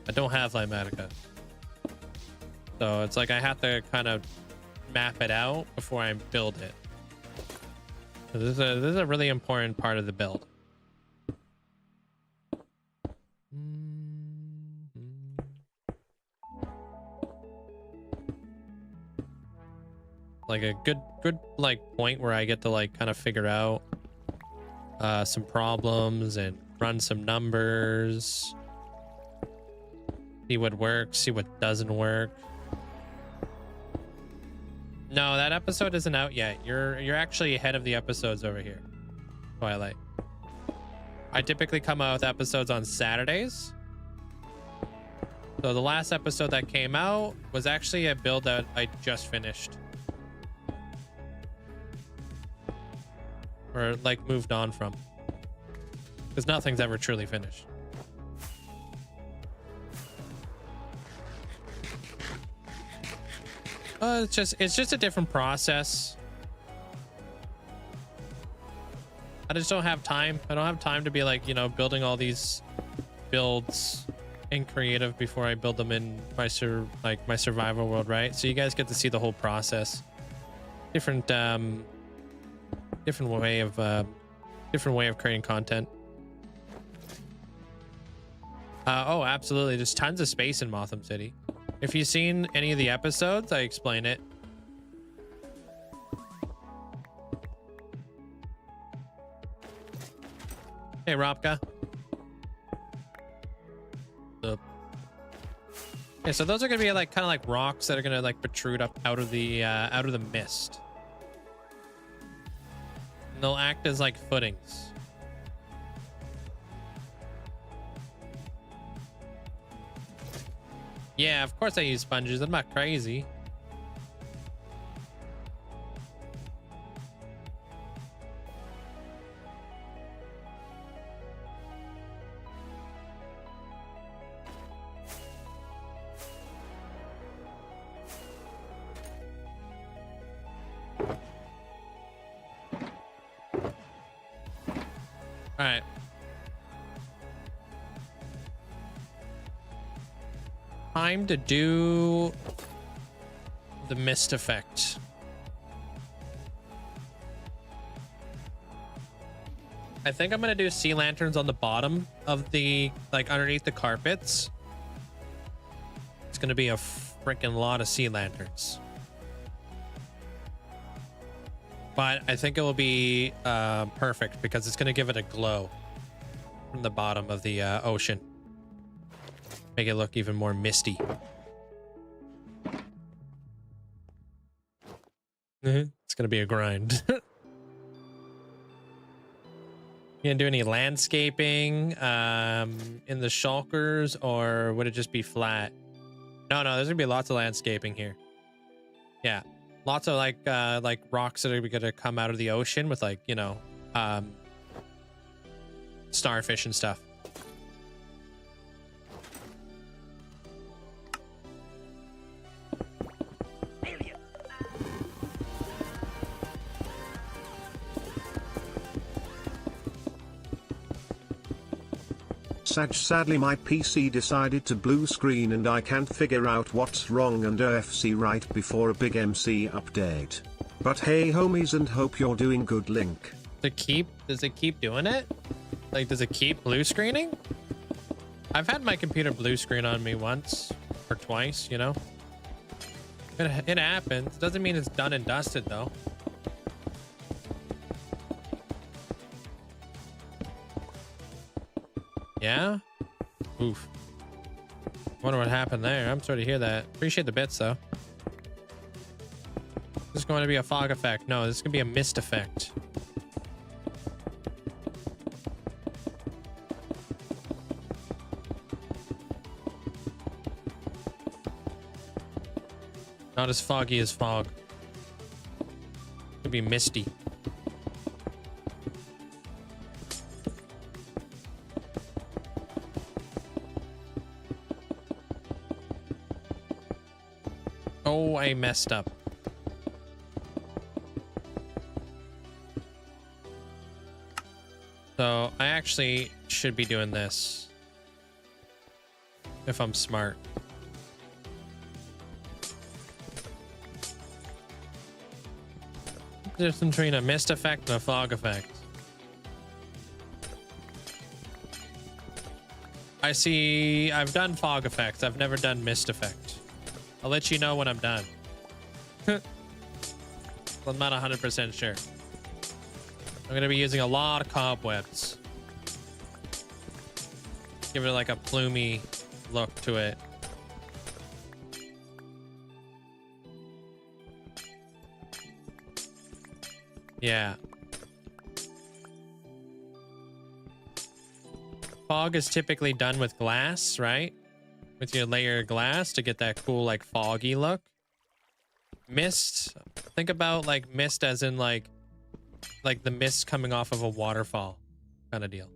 I don't have Linkzzey. So it's like I have to kind of map it out before I build it. So this is a really important part of the build. Like a good like point where I get to like kind of figure out some problems and run some numbers, see what works, see what doesn't work. No, that episode isn't out yet. You're actually ahead of the episodes over here, Twilight. I typically come out with episodes on Saturdays. So the last episode that came out was actually a build that I just finished. Or like moved on from. Because nothing's ever truly finished. It's just a different process. I just don't have time. I don't have time to be like, you know, building all these builds in creative before I build them in my survival world, right? So you guys get to see the whole process. Different way of creating content. Oh, absolutely. There's tons of space in Motham City. If you've seen any of the episodes, I explain it. Hey, Robka. Yeah, so those are gonna be like kind of like rocks that are gonna like protrude up out of the mist. And they'll act as like footings. Yeah, of course I use sponges. I'm not crazy. All right. time to do the mist effect. I think I'm gonna do sea lanterns on the bottom of the, like, underneath the carpets. It's gonna be a freaking lot of sea lanterns. But I think it will be perfect because it's gonna give it a glow from the bottom of the ocean. Make it look even more misty. It's gonna be a grind. You gonna do any landscaping in the shulkers, or would it just be flat? No, there's gonna be lots of landscaping here. Yeah, lots of like rocks that are gonna come out of the ocean with, like, you know, starfish and stuff. Sadly my PC decided to blue screen and I can't figure out what's wrong and OFC right before a big MC update. But hey homies, and hope you're doing good, Link. Does it keep doing it? Like, does it keep blue screening? I've had my computer blue screen on me once or twice, you know? It happens. Doesn't mean it's done and dusted though. Yeah? Oof. Wonder what happened there. I'm sorry to hear that. Appreciate the bits though. This is going to be a fog effect. No, this is going to be a mist effect. Not as foggy as fog. It'll be misty. Oh, I messed up. So I actually should be doing this if I'm smart. There's between a mist effect and a fog effect. I see. I've done fog effects. I've never done mist effect. I'll let you know when I'm done. I'm not 100% sure. I'm going to be using a lot of cobwebs. Give it like a plumy look to it. Yeah. Fog is typically done with glass, right? With your layer of glass to get that cool, like, foggy look. Mist, think about like mist as in like the mist coming off of a waterfall kind of deal.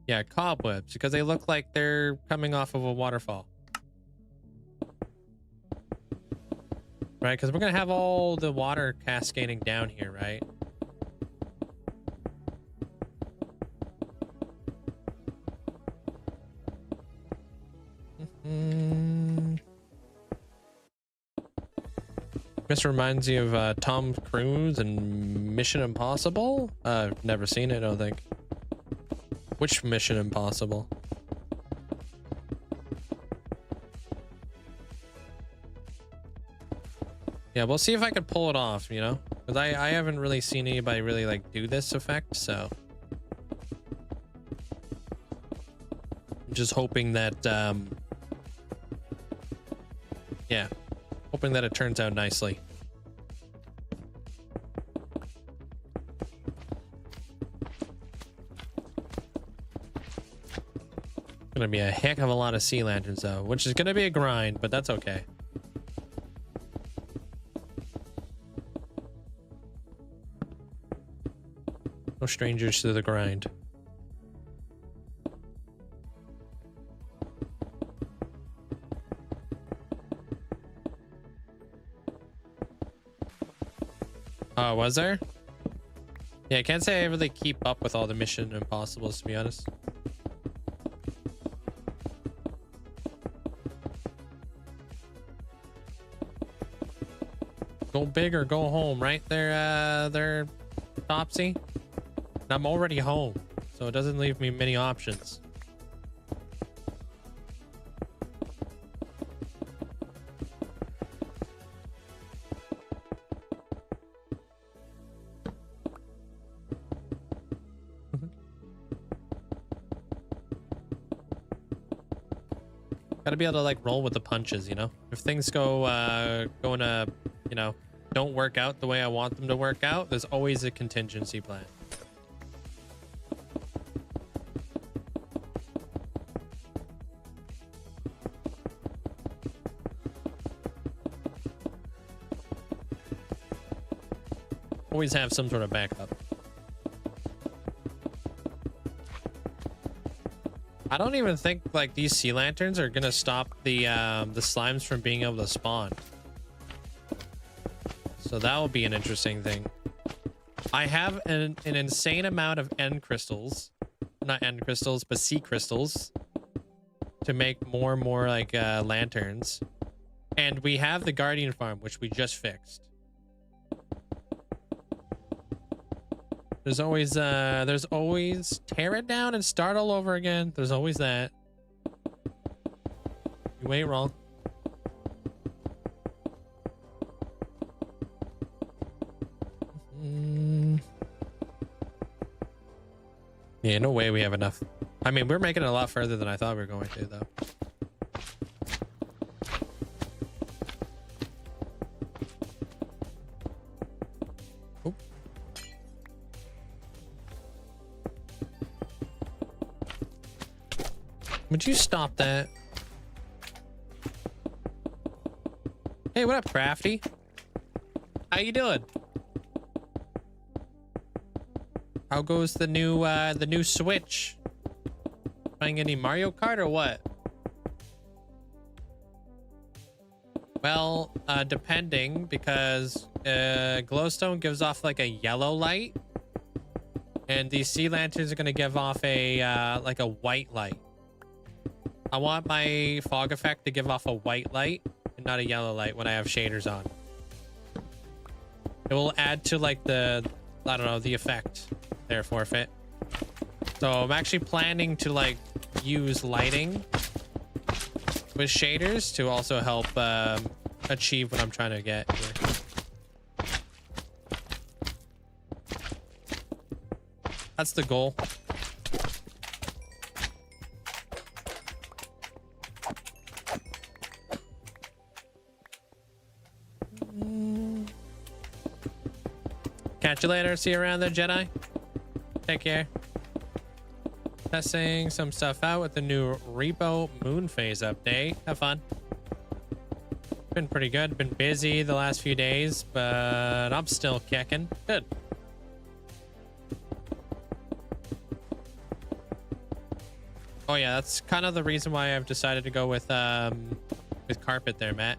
Yeah, cobwebs, because they look like they're coming off of a waterfall. Right, because we're gonna have all the water cascading down here, right? This reminds you of Tom Cruise and Mission Impossible. Never seen it, I don't think. Which Mission Impossible? Yeah, we'll see if I can pull it off, you know? Because I haven't really seen anybody really like do this effect, so I'm just hoping that yeah, hoping that it turns out nicely. Gonna be a heck of a lot of sea lanterns though, which is gonna be a grind, but that's okay. No strangers to the grind. Oh, was there? Yeah, I can't say I really keep up with all the Mission Impossibles, to be honest. Go big or go home, right? They're Topsy. And I'm already home, so it doesn't leave me many options. Gotta be able to like roll with the punches, you know? If things don't work out the way I want them to work out, there's always a contingency plan. Always have some sort of backup. I don't even think like these sea lanterns are gonna stop the slimes from being able to spawn. So that will be an interesting thing. I have an insane amount of end crystals, not end crystals, but sea crystals, to make more and more like lanterns. And we have the guardian farm, which we just fixed. There's always tear it down and start all over again. There's always that. You ain't wrong. Yeah, no way we have enough. I mean, we're making it a lot further than I thought we were going to, though. Would you stop that? Hey, what up, Crafty? How you doing? How goes the new Switch? Playing any Mario Kart or what? Well, depending, because glowstone gives off like a yellow light, and these sea lanterns are gonna give off a like a white light. I want my fog effect to give off a white light and not a yellow light when I have shaders on. It will add to like the, I don't know, the effect there, Forfeit. So I'm actually planning to like use lighting with shaders to also help achieve what I'm trying to get here. That's the goal. Catch you later. See you around there, Jedi. Take care. Testing some stuff out with the new Repo Moon Phase update. Have fun. Been pretty good. Been busy the last few days, but I'm still kicking. Good. Oh yeah, that's kind of the reason why I've decided to go with carpet there, Matt.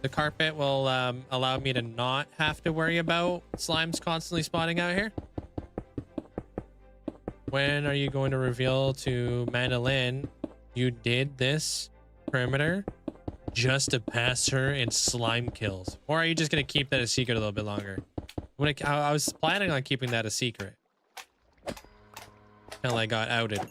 The carpet will allow me to not have to worry about slimes constantly spawning out here. When are you going to reveal to Mandolin you did this perimeter just to pass her in slime kills? Or are you just going to keep that a secret a little bit longer? I was planning on keeping that a secret until I got outed.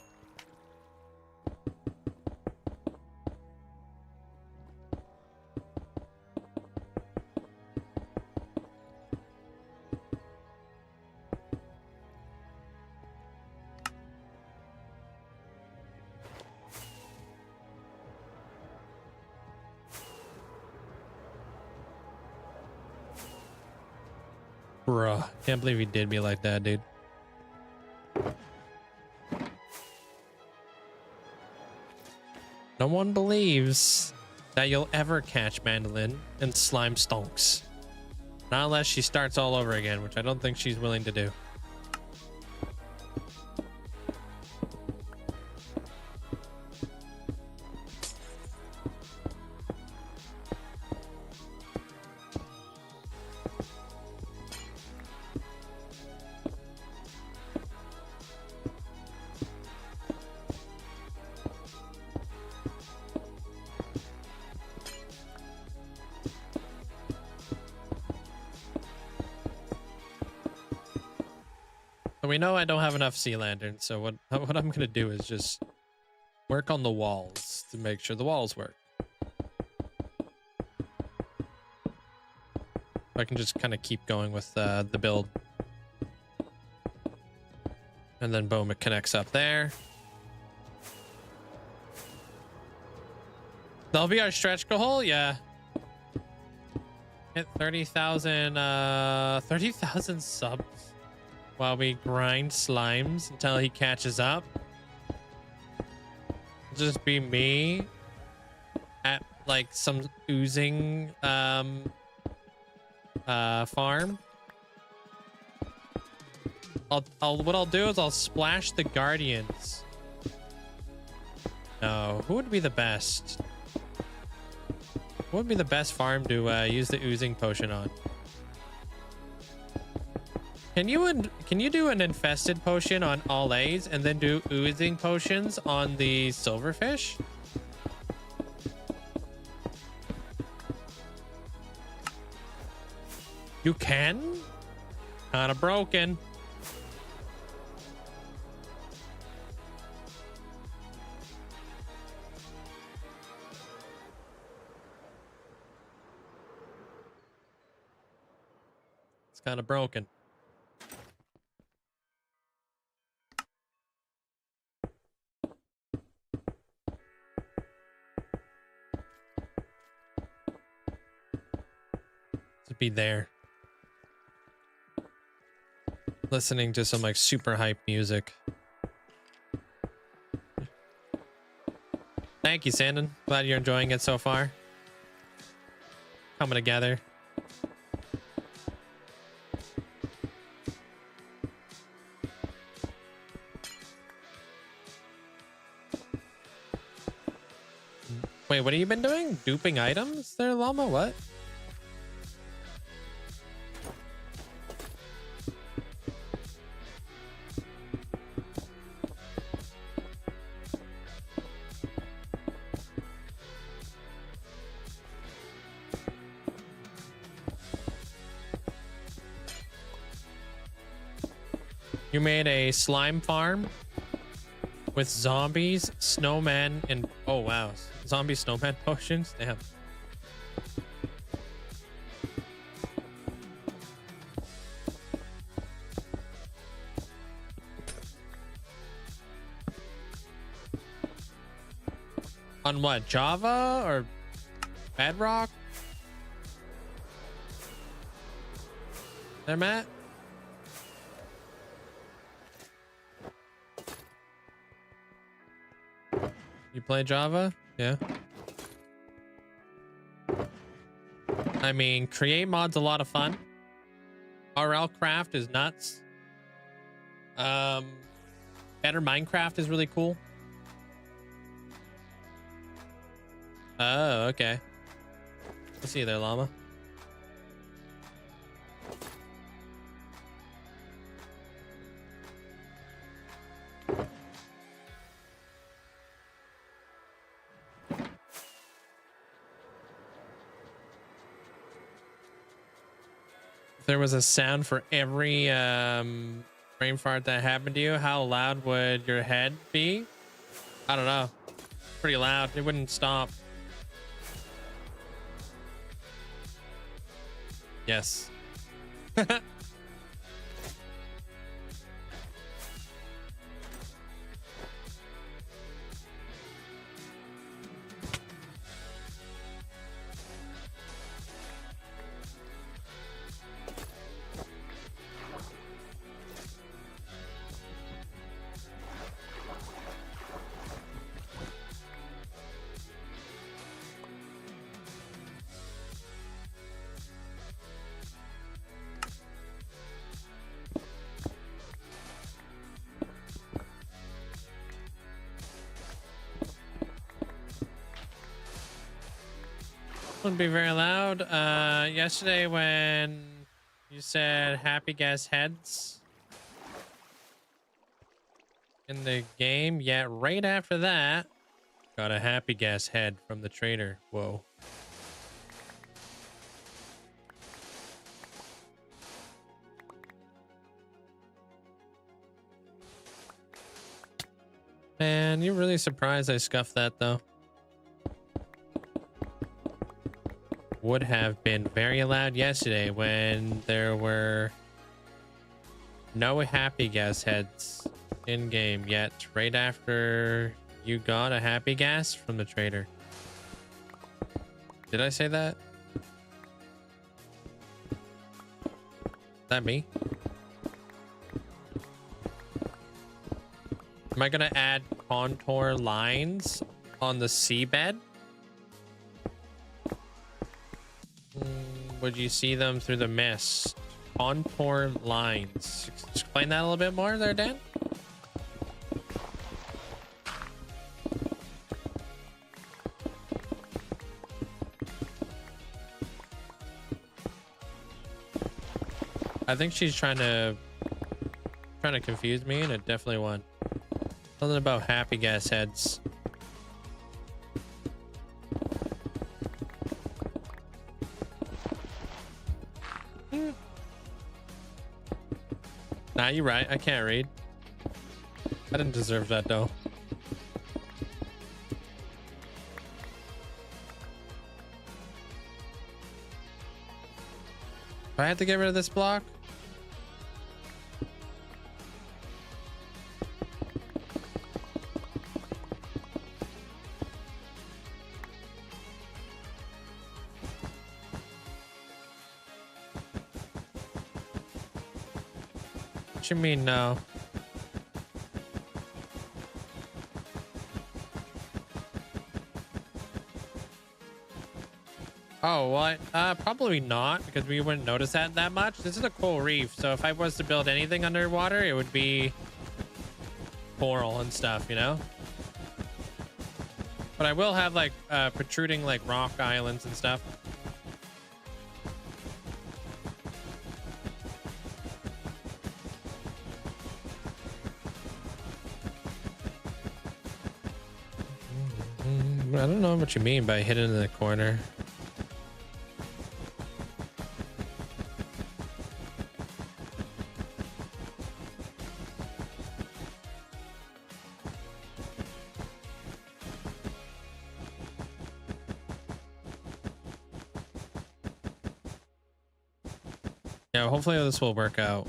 Bruh, can't believe he did me like that, dude. No one believes that you'll ever catch Mandolin in slime stonks. Not unless she starts all over again, which I don't think she's willing to do. So we know I don't have enough sea lanterns, so what I'm gonna do is just work on the walls to make sure the walls work. I can just kind of keep going with the build. And then boom, it connects up there. That'll be our stretch goal, yeah. Hit 30,000 30,000 subs while we grind slimes until he catches up. It'll just be me at like some oozing farm. What I'll do is I'll splash the guardians. No, who would be the best? What would be the best farm to use the oozing potion on? Can you do an infested potion on all A's and then do oozing potions on the silverfish? You can? Kinda broken. It's kinda broken. To be there. Listening to some like super hype music. Thank you, Sandon. Glad you're enjoying it so far. Coming together. Wait, what have you been doing? Duping items there, Llama? What? You made a slime farm with zombies, snowmen, and oh wow, zombie snowman potions. Damn. On what? Java or Bedrock? There, Matt? You play Java? Yeah. I mean, create mod's a lot of fun. RL craft is nuts. Better Minecraft is really cool. Oh, okay. I see you there, Llama. There was a sound for every brain fart that happened to you, how loud would your head be? I don't know. Pretty loud. It wouldn't stop. Yes. Wouldn't be very loud. Yesterday when you said happy guess heads in the game, yeah, right after that, got a happy guess head from the trader. Whoa. Man, you're really surprised I scuffed that though. Would have been very loud yesterday when there were no happy gas heads in game yet, right after you got a happy gas from the trader. Did I say that? Is that me? Am I gonna add contour lines on the seabed? Would you see them through the mist? Contour lines. Explain that a little bit more there, Dan. I think she's trying to confuse me, and it definitely won. Something about happy gas heads. Nah, you're right. I can't read. I didn't deserve that though. Do I have to get rid of this block? What you mean no? Oh, what? Probably not, because we wouldn't notice that much. This is a coral reef, so if I was to build anything underwater, it would be coral and stuff, you know? But I will have like protruding like rock islands and stuff. I don't know what you mean by hidden in the corner. Yeah, hopefully this will work out.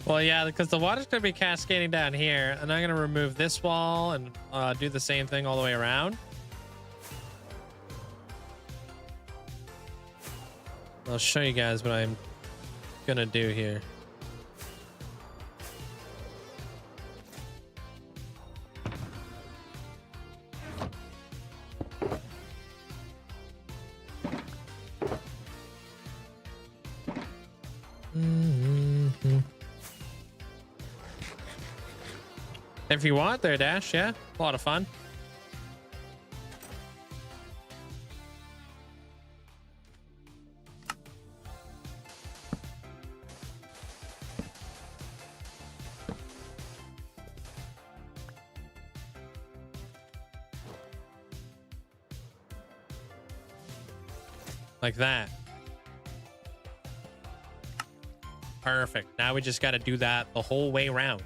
Well, yeah, because the water's going to be cascading down here, and I'm going to remove this wall and do the same thing all the way around. I'll show you guys what I'm going to do here. If you want there, Dash, yeah, a lot of fun. Like that. Perfect. Now we just got to do that the whole way around.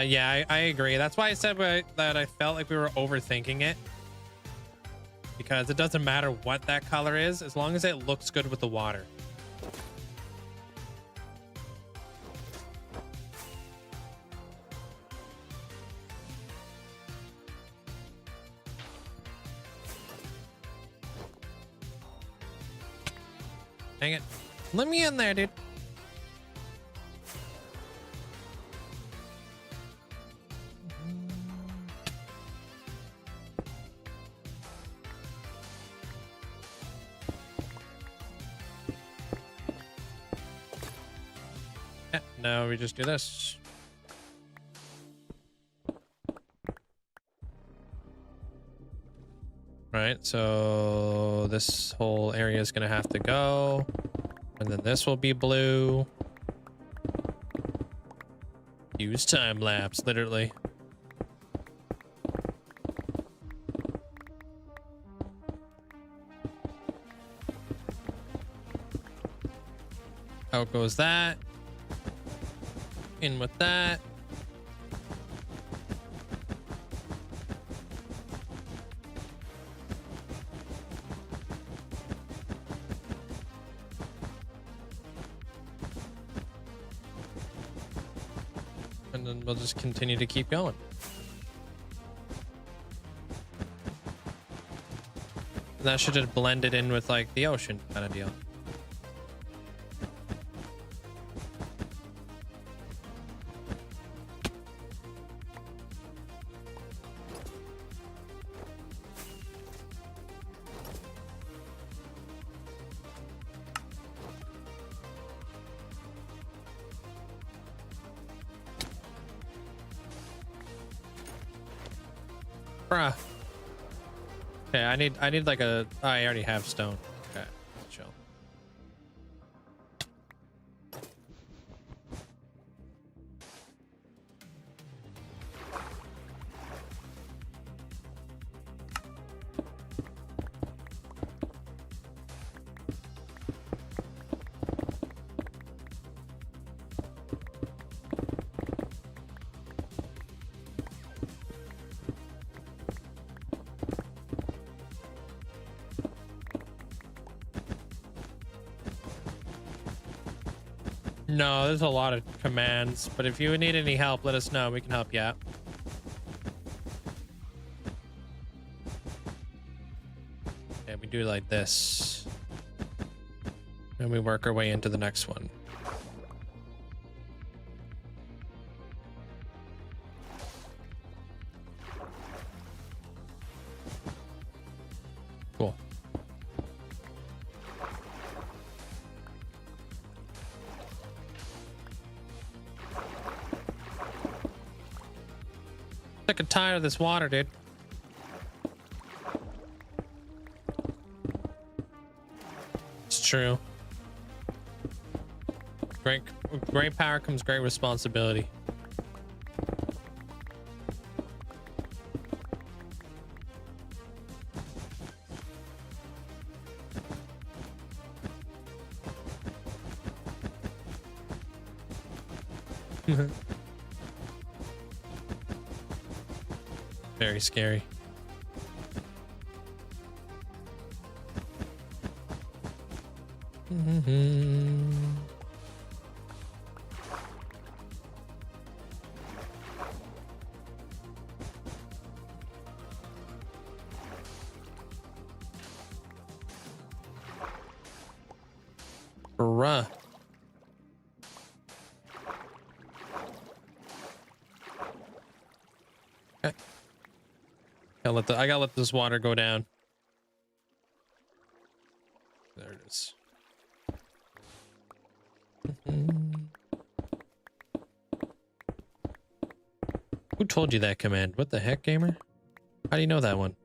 Yeah, I agree. That's why I said that I felt like we were overthinking it, because it doesn't matter what that color is as long as it looks good with the water. Dang it. Let me in there, dude. Yeah, no, we just do this. Right, so this whole area is gonna have to go, and then this will be blue. Use time lapse, literally. Out goes that. In with that. And then we'll just continue to keep going. And that should have blended in with like the ocean kind of deal. Bruh. Okay, I need like a oh, I already have stone. Okay, chill. No, there's a lot of commands, but if you need any help, let us know. We can help you out. Okay, we do like this. And we work our way into the next one. Cool. Sick and tired of this water, dude. It's true. Great power comes great responsibility. Very scary. Bruh. Okay. I gotta let this water go down. There it is. Who told you that command? What the heck, gamer? How do you know that one?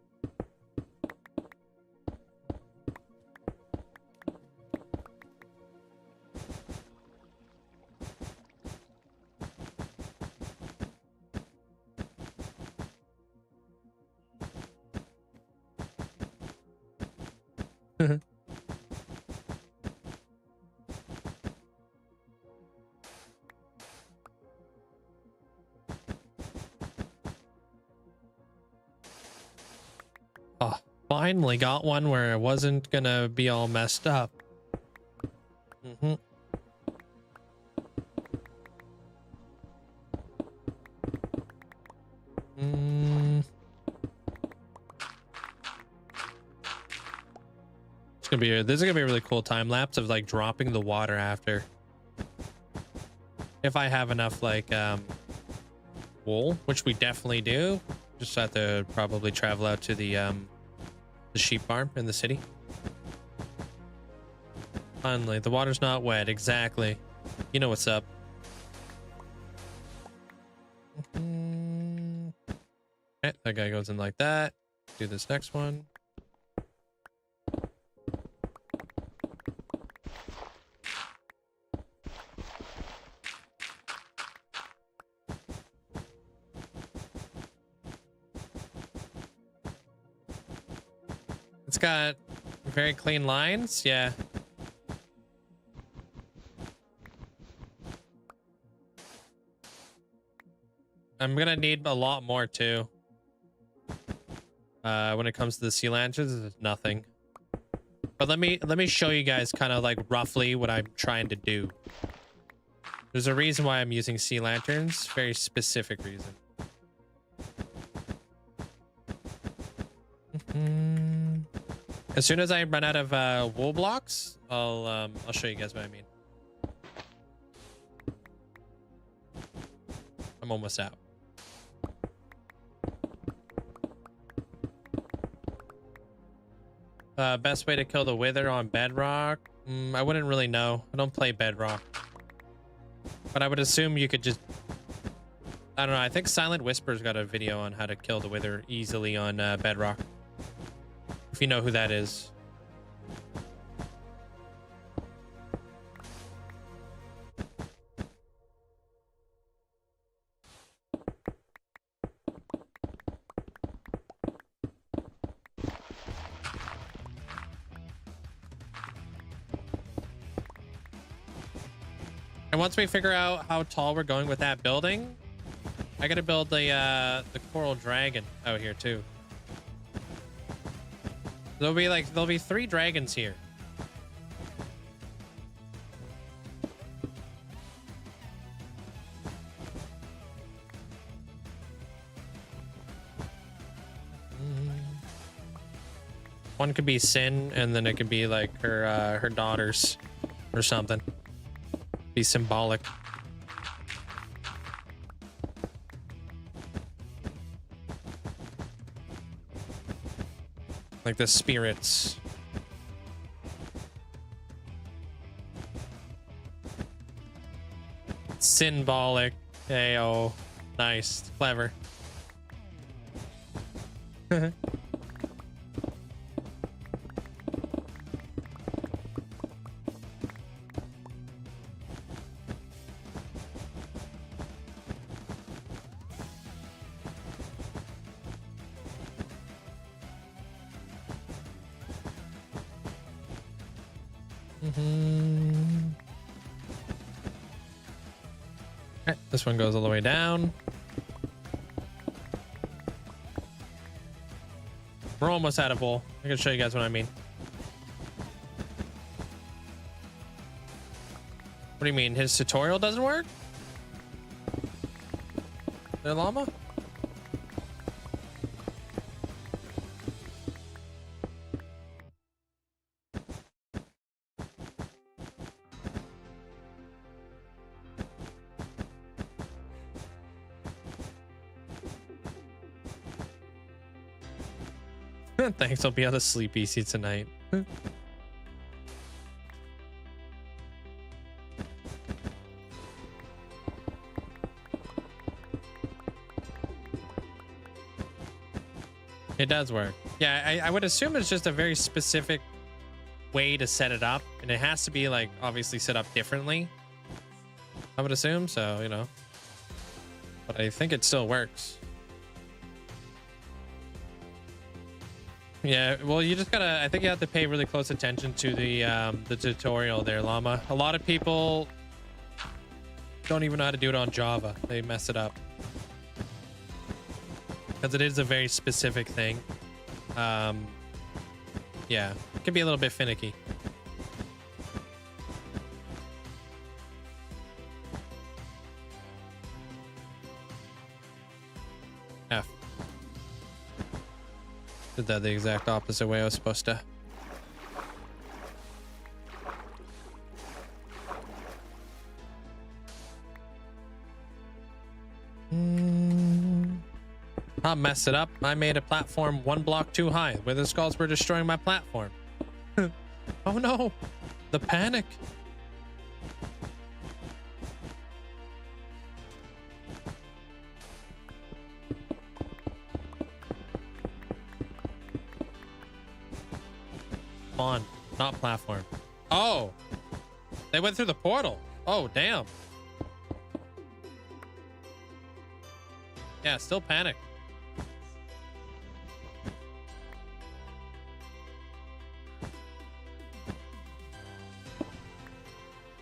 Oh, finally got one where it wasn't gonna be all messed up. This is gonna be a really cool time lapse of like dropping the water after. If I have enough like wool, which we definitely do. Just have to probably travel out to the sheep farm in the city. Finally, the water's not wet. Exactly. You know what's up. Okay, that guy goes in like that. Do this next one. It's got very clean lines. Yeah. I'm gonna need a lot more too. When it comes to the sea lanterns, it's nothing. But let me show you guys kind of like roughly what I'm trying to do. There's a reason why I'm using sea lanterns. Very specific reason. As soon as I run out of wool blocks, I'll show you guys what I mean. I'm almost out. Best way to kill the wither on bedrock? I wouldn't really know. I don't play bedrock. But I would assume you could just... I don't know. I think Silent Whisper's got a video on how to kill the wither easily on bedrock. If you know who that is. And once we figure out how tall we're going with that building, I gotta build the coral dragon out here too. There'll be 3 dragons here. One could be Sin, and then it could be like her daughters or something. Be symbolic. Like the spirits. Symbolic. Ayo. Nice. Clever. Okay, this one goes all the way down. We're almost out of wool. I can show you guys what I mean. What do you mean? His tutorial doesn't work? The llama? Thanks, I'll be on the sleep easy tonight. It does work. Yeah, I would assume it's just a very specific way to set it up, and it has to be like obviously set up differently. I would assume so, you know. But I think it still works. Yeah, well, you just gotta, I think you have to pay really close attention to the tutorial there, Llama. A lot of people don't even know how to do it on Java. They mess it up. Because it is a very specific thing. Yeah, it can be a little bit finicky. F. Did that the exact opposite way I was supposed to. I'll mess it up. I made a platform 1 block too high. Wither skulls were destroying my platform. Oh no, the panic. Spawn, not platform. Oh, they went through the portal. Oh, damn. Yeah, still panic.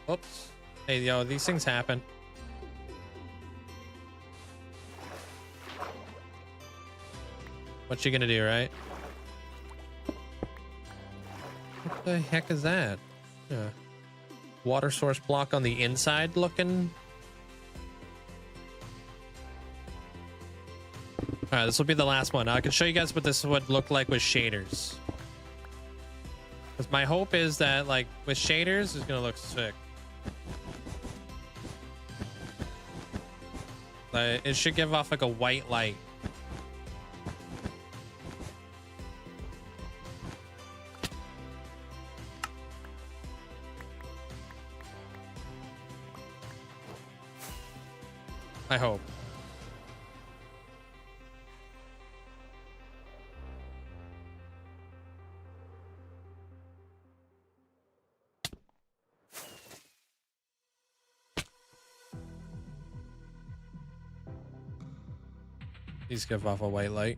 Oops. Hey, yo, these things happen. What you gonna do, right? What the heck is that? Yeah. Water source block on the inside looking. All right, this will be the last one. I can show you guys what this would look like with shaders. Because my hope is that, like, with shaders, it's gonna look sick. It should give off like a white light. I hope. These give off a white light.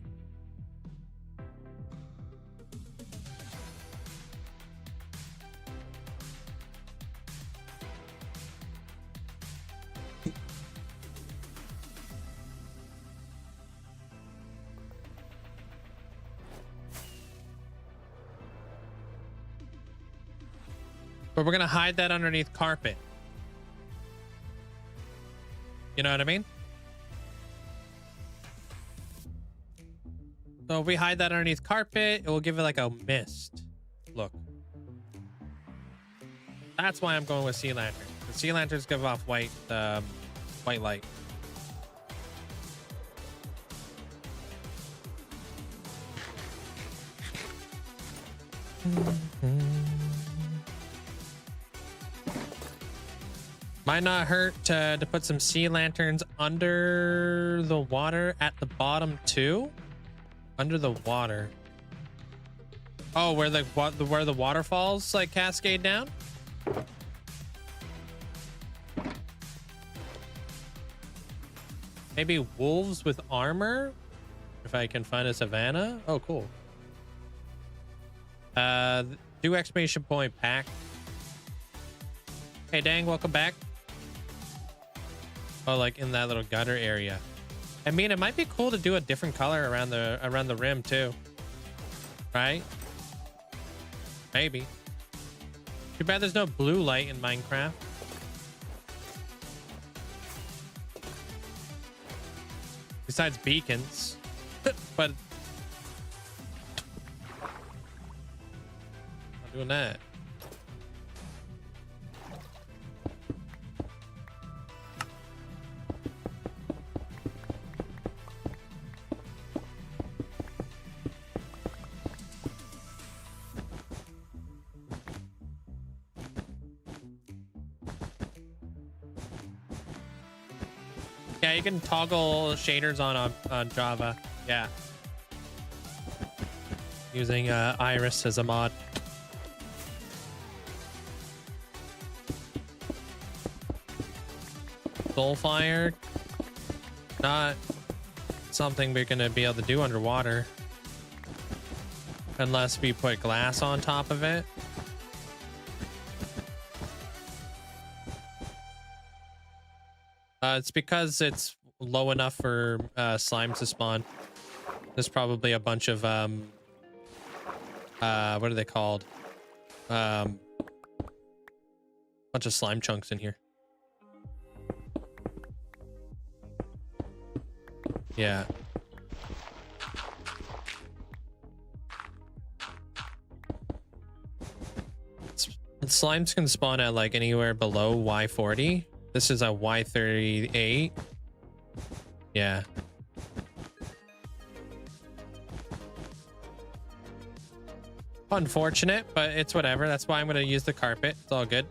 But we're gonna hide that underneath carpet. You know what I mean? So if we hide that underneath carpet, it will give it like a mist look. That's why I'm going with sea lanterns. The sea lanterns give off white light. Might not hurt to put some sea lanterns under the water at the bottom too. Under the water. Oh, where the waterfalls like cascade down? Maybe wolves with armor? If I can find a savannah? Oh, cool. Do exclamation point pack. Hey, Dang, welcome back. Oh, like in that little gutter area. I mean, it might be cool to do a different color around the rim too, right? Maybe. Too bad there's no blue light in Minecraft. Besides beacons, but I'm doing that. Yeah, you can toggle shaders on Java. Yeah. Using Iris as a mod. Soulfire. Not something we're going to be able to do underwater. Unless we put glass on top of it. It's because it's low enough for slimes to spawn. There's probably a bunch of what are they called? Bunch of slime chunks in here. Yeah. Slimes can spawn at like anywhere below Y40. This is a Y38. Yeah. Unfortunate, but it's whatever. That's why I'm going to use the carpet. It's all good.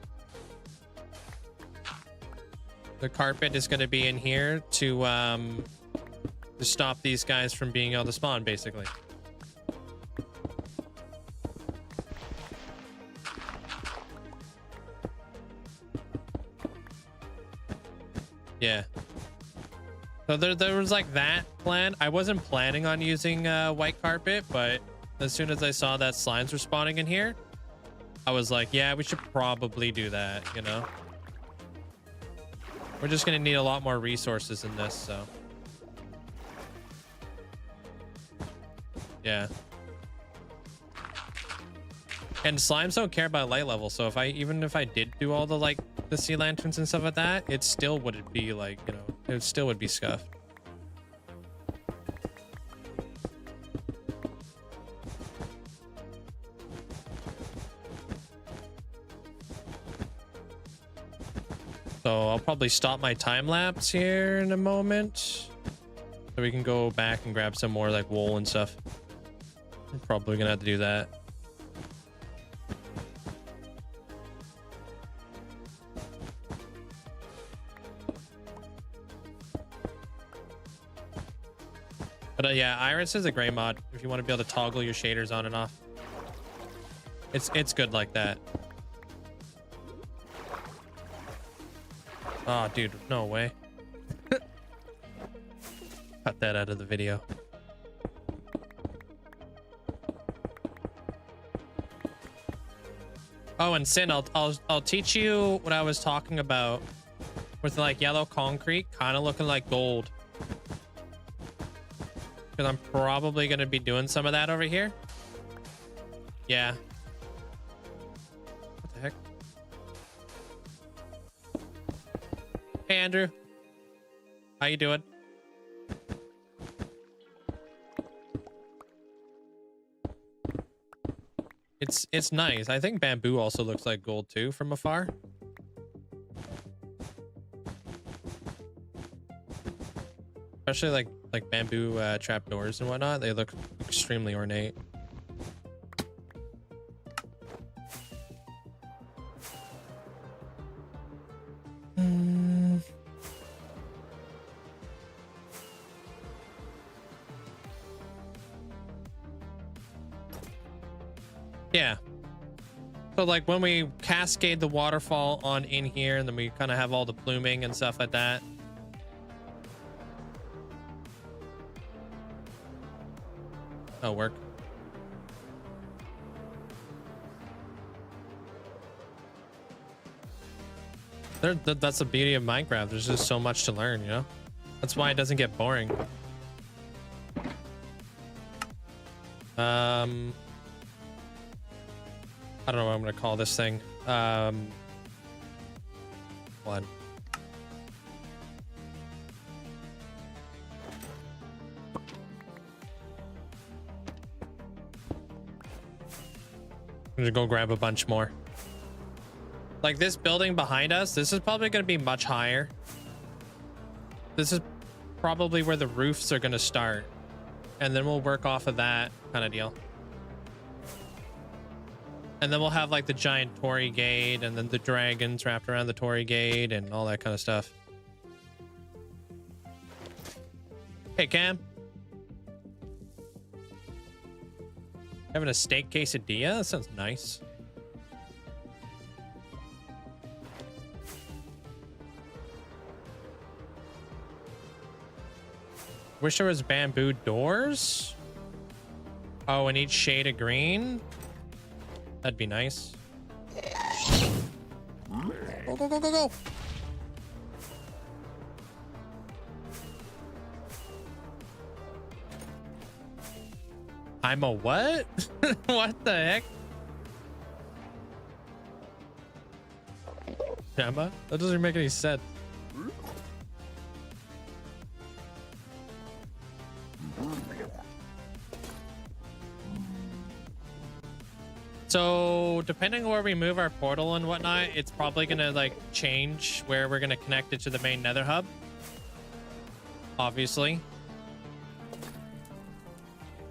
The carpet is going to be in here to stop these guys from being able to spawn, basically. Yeah. So there was like that plan. I wasn't planning on using white carpet, but as soon as I saw that slimes were spawning in here, I was like, yeah, we should probably do that, you know? We're just gonna need a lot more resources in this, so. Yeah. And slimes don't care about light level, so even if I did do all the like the sea lanterns and stuff like that, it still wouldn't be like, you know, it still would be scuffed. So I'll probably stop my time lapse here in a moment, so we can go back and grab some more like wool and stuff. I'm probably gonna have to do that. But yeah, Iris is a great mod if you want to be able to toggle your shaders on and off. It's good like that. Oh, dude, no way. Cut that out of the video. Oh, and Sin, I'll teach you what I was talking about with like yellow concrete kind of looking like gold. Because I'm probably going to be doing some of that over here. Yeah. What the heck? Hey, Andrew. How you doing? It's nice. I think bamboo also looks like gold too from afar. Especially like bamboo trapdoors and whatnot. They look extremely ornate. Yeah. So like when we cascade the waterfall on in here, and then we kind of have all the pluming and stuff like that. That'll work. That's the beauty of Minecraft. There's just so much to learn, you know? That's why it doesn't get boring. I don't know what I'm gonna call this thing. One. I'm gonna go grab a bunch more. Like this building behind us, this is probably gonna be much higher. This is probably where the roofs are gonna start. And then we'll work off of that kind of deal. And then we'll have like the giant Torii gate and then the dragons wrapped around the Torii gate and all that kind of stuff. Hey, Cam. Having a steak quesadilla? That sounds nice. Wish there was bamboo doors. Oh, and each shade of green. That'd be nice. Go, go, go, go, go. I'm a what? What the heck? Gemma? That doesn't make any sense. So depending on where we move our portal and whatnot, it's probably gonna like change where we're gonna connect it to the main nether hub. obviously.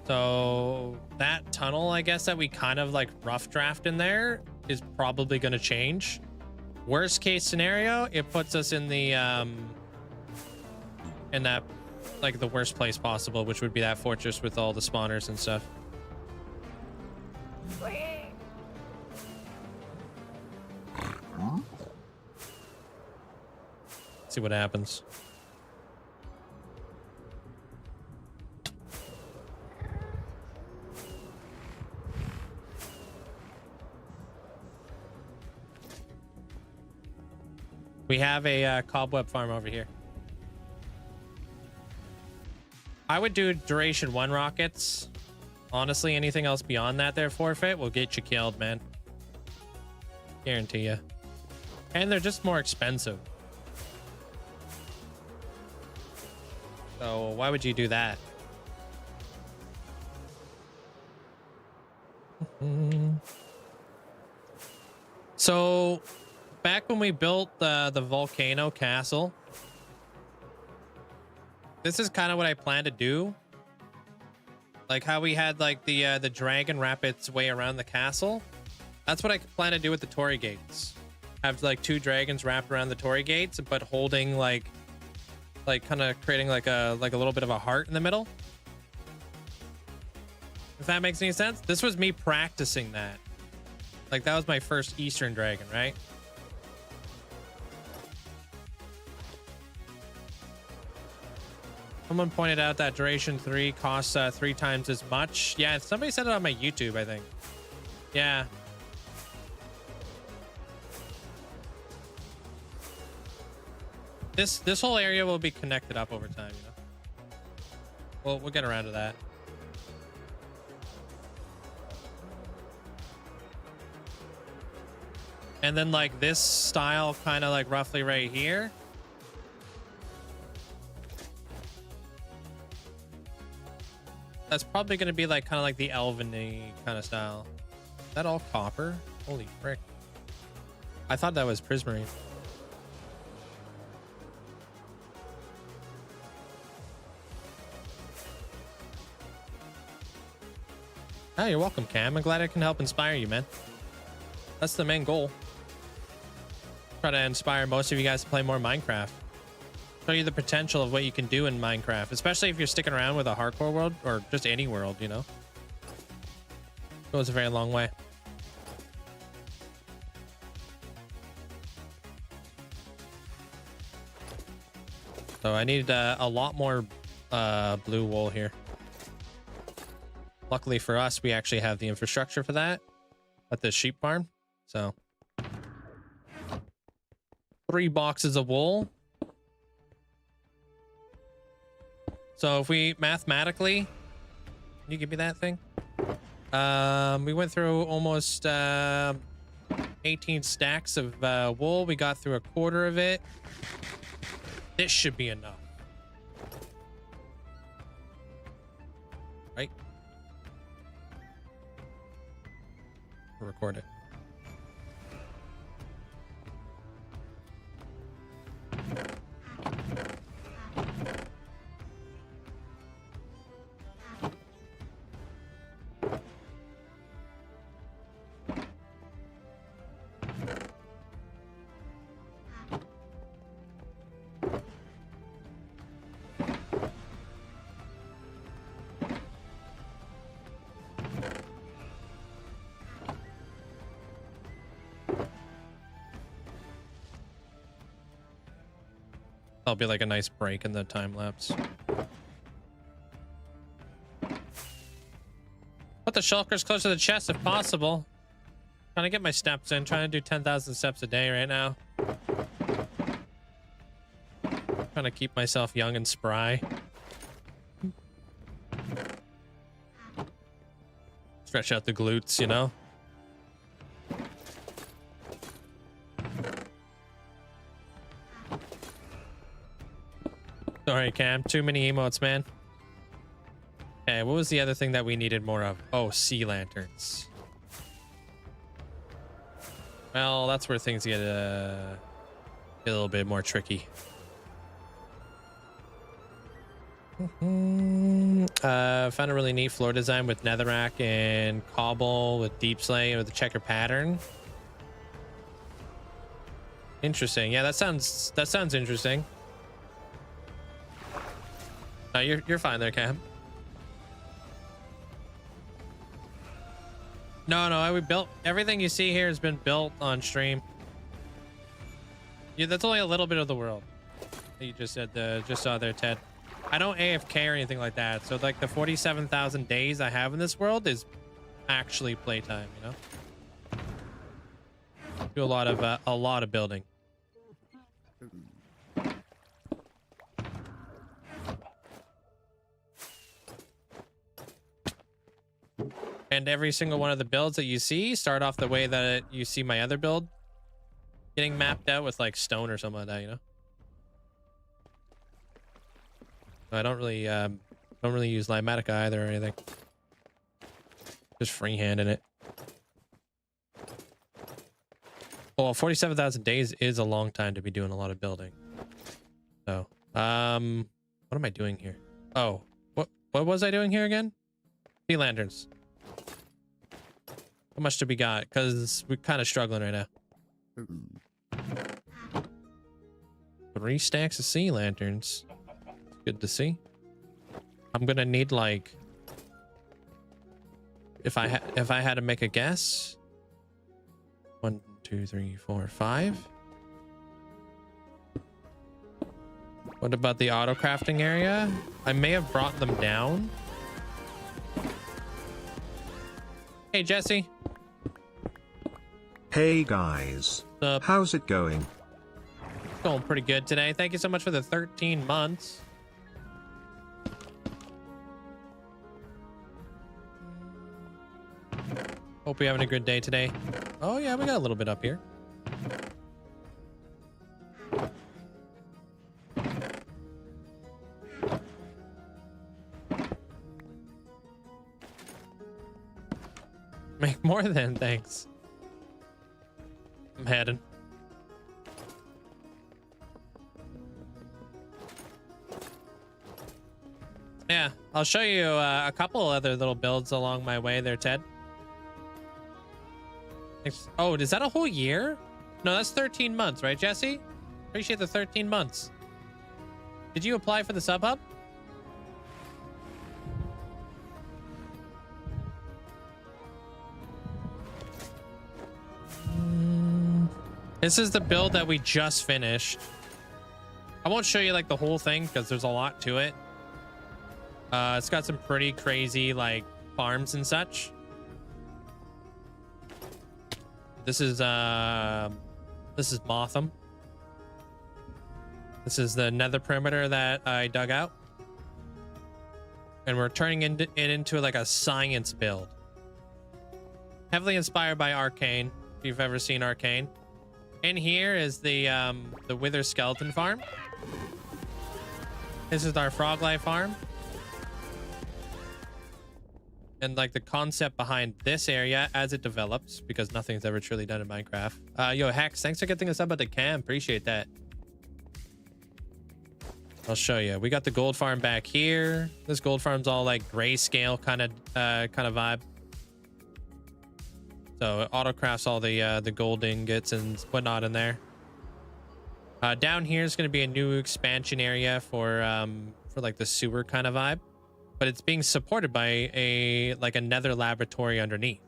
So that tunnel, I guess, that we kind of like rough draft in there is probably going to change. Worst case scenario, it puts us in the in that like the worst place possible, which would be that fortress with all the spawners and stuff. See what happens. We have a cobweb farm over here. I would do duration 1 rockets. Honestly, anything else beyond that there forfeit will get you killed, man. Guarantee you. And they're just more expensive. So why would you do that? So back when we built the volcano castle, this is kind of what I plan to do. Like how we had like the dragon wrap its way around the castle. That's what I plan to do with the Torii gates. Have like 2 dragons wrapped around the Torii gates, but holding like kind of creating like a little bit of a heart in the middle. If that makes any sense. This was me practicing that. Like that was my first Eastern dragon, right? Someone pointed out that duration 3 costs 3 times as much. Yeah, somebody said it on my YouTube, I think. Yeah. This whole area will be connected up over time, you know. We'll get around to that. And then like this style kind of like roughly right here. That's probably going to be like kind of like the Elven-y kind of style. Is that all copper? Holy frick. I thought that was prismarine. Oh, you're welcome, Cam. I'm glad I can help inspire you, man. That's the main goal. Try to inspire most of you guys to play more Minecraft. Show you the potential of what you can do in Minecraft, especially if you're sticking around with a hardcore world or just any world, you know. Goes a very long way. So I need a lot more blue wool here. Luckily for us, we actually have the infrastructure for that at the sheep farm. So 3 boxes of wool. So if we mathematically, can you give me that thing? We went through almost 18 stacks of wool. We got through a quarter of it. This should be enough. Right? Record it. That'll be like a nice break in the time lapse. Put the shulkers close to the chest if possible. Trying to get my steps in. Trying to do 10,000 steps a day right now. Trying to keep myself young and spry. Stretch out the glutes, you know? Sorry, Cam. Too many emotes, man. Okay, what was the other thing that we needed more of? Oh, sea lanterns. Well, that's where things get a little bit more tricky. Found a really neat floor design with netherrack and cobble with deep slate with a checker pattern. Interesting. Yeah, that sounds interesting. No, you're fine there, Cam. No, we built everything you see here has been built on stream. Yeah, that's only a little bit of the world. You just said just saw there, Ted. I don't AFK or anything like that. So like the 47,000 days I have in this world is actually playtime, you know? Do a lot of building. And every single one of the builds that you see start off the way that you see my other build getting mapped out with like stone or something like that, you know? I don't really use Limatica either or anything. Just freehanding it. Well, 47,000 days is a long time to be doing a lot of building. So, what am I doing here? Oh, what was I doing here again? Sea lanterns. How much do we got? Because we're kind of struggling right now. 3 stacks of sea lanterns. Good to see. I'm gonna need like, if I had to make a guess, 1, 2, 3, 4, 5. What about the auto crafting area? I may have brought them down. Hey, Jesse. Hey guys. How's it going? Going pretty good today. Thank you so much for the 13 months. Hope you're having a good day today. Oh yeah, we got a little bit up here. Make more than, thanks. I'm heading. Yeah, I'll show you a couple other little builds along my way there, Ted. Oh, is that a whole year? No, that's 13 months, right, Jesse? Appreciate the 13 months. Did you apply for the sub hub? This is the build that we just finished. I won't show you like the whole thing because there's a lot to it. It's got some pretty crazy like farms and such. This is Motham. This is the nether perimeter that I dug out. And we're turning it into like a science build. Heavily inspired by Arcane, if you've ever seen Arcane. In here is the Wither Skeleton farm. This is our frog life farm. And like the concept behind this area as it develops, because nothing's ever truly done in Minecraft. Yo, Hex, thanks for getting us up at the cam. Appreciate that. I'll show you. We got the gold farm back here. This gold farm's all like grayscale kind of vibe. So it auto-crafts all the gold ingots and whatnot in there. Down here is going to be a new expansion area for like the sewer kind of vibe, but it's being supported by a nether laboratory underneath.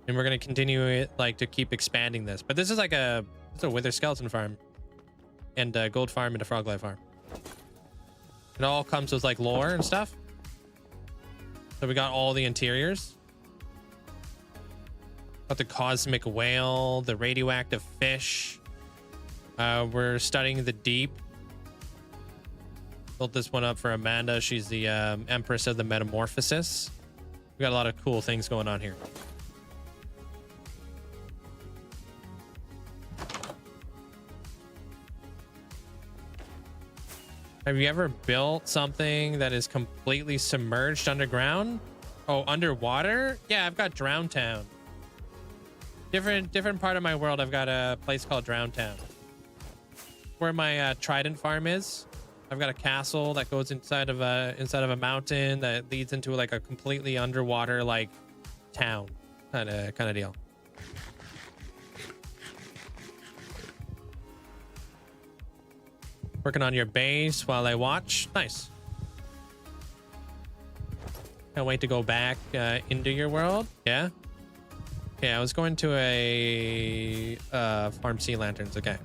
And we're going to continue it like to keep expanding this. But this is like it's a wither skeleton farm and a gold farm and a frog life farm. It all comes with like lore and stuff. So we got all the interiors. Got the cosmic whale, the radioactive fish. We're studying the deep. Built this one up for Amanda. She's the Empress of the Metamorphosis. We got a lot of cool things going on here. Have you ever built something that is completely submerged underground? Oh, underwater? Yeah, I've got Drown Town. Different part of my world. I've got a place called Drown Town, where my Trident farm is. I've got a castle that goes inside of a mountain that leads into like a completely underwater like town kind of deal. Working on your base while I watch. Nice. Can't wait to go back into your world. Yeah. Okay, I was going to a farm sea lanterns. Okay.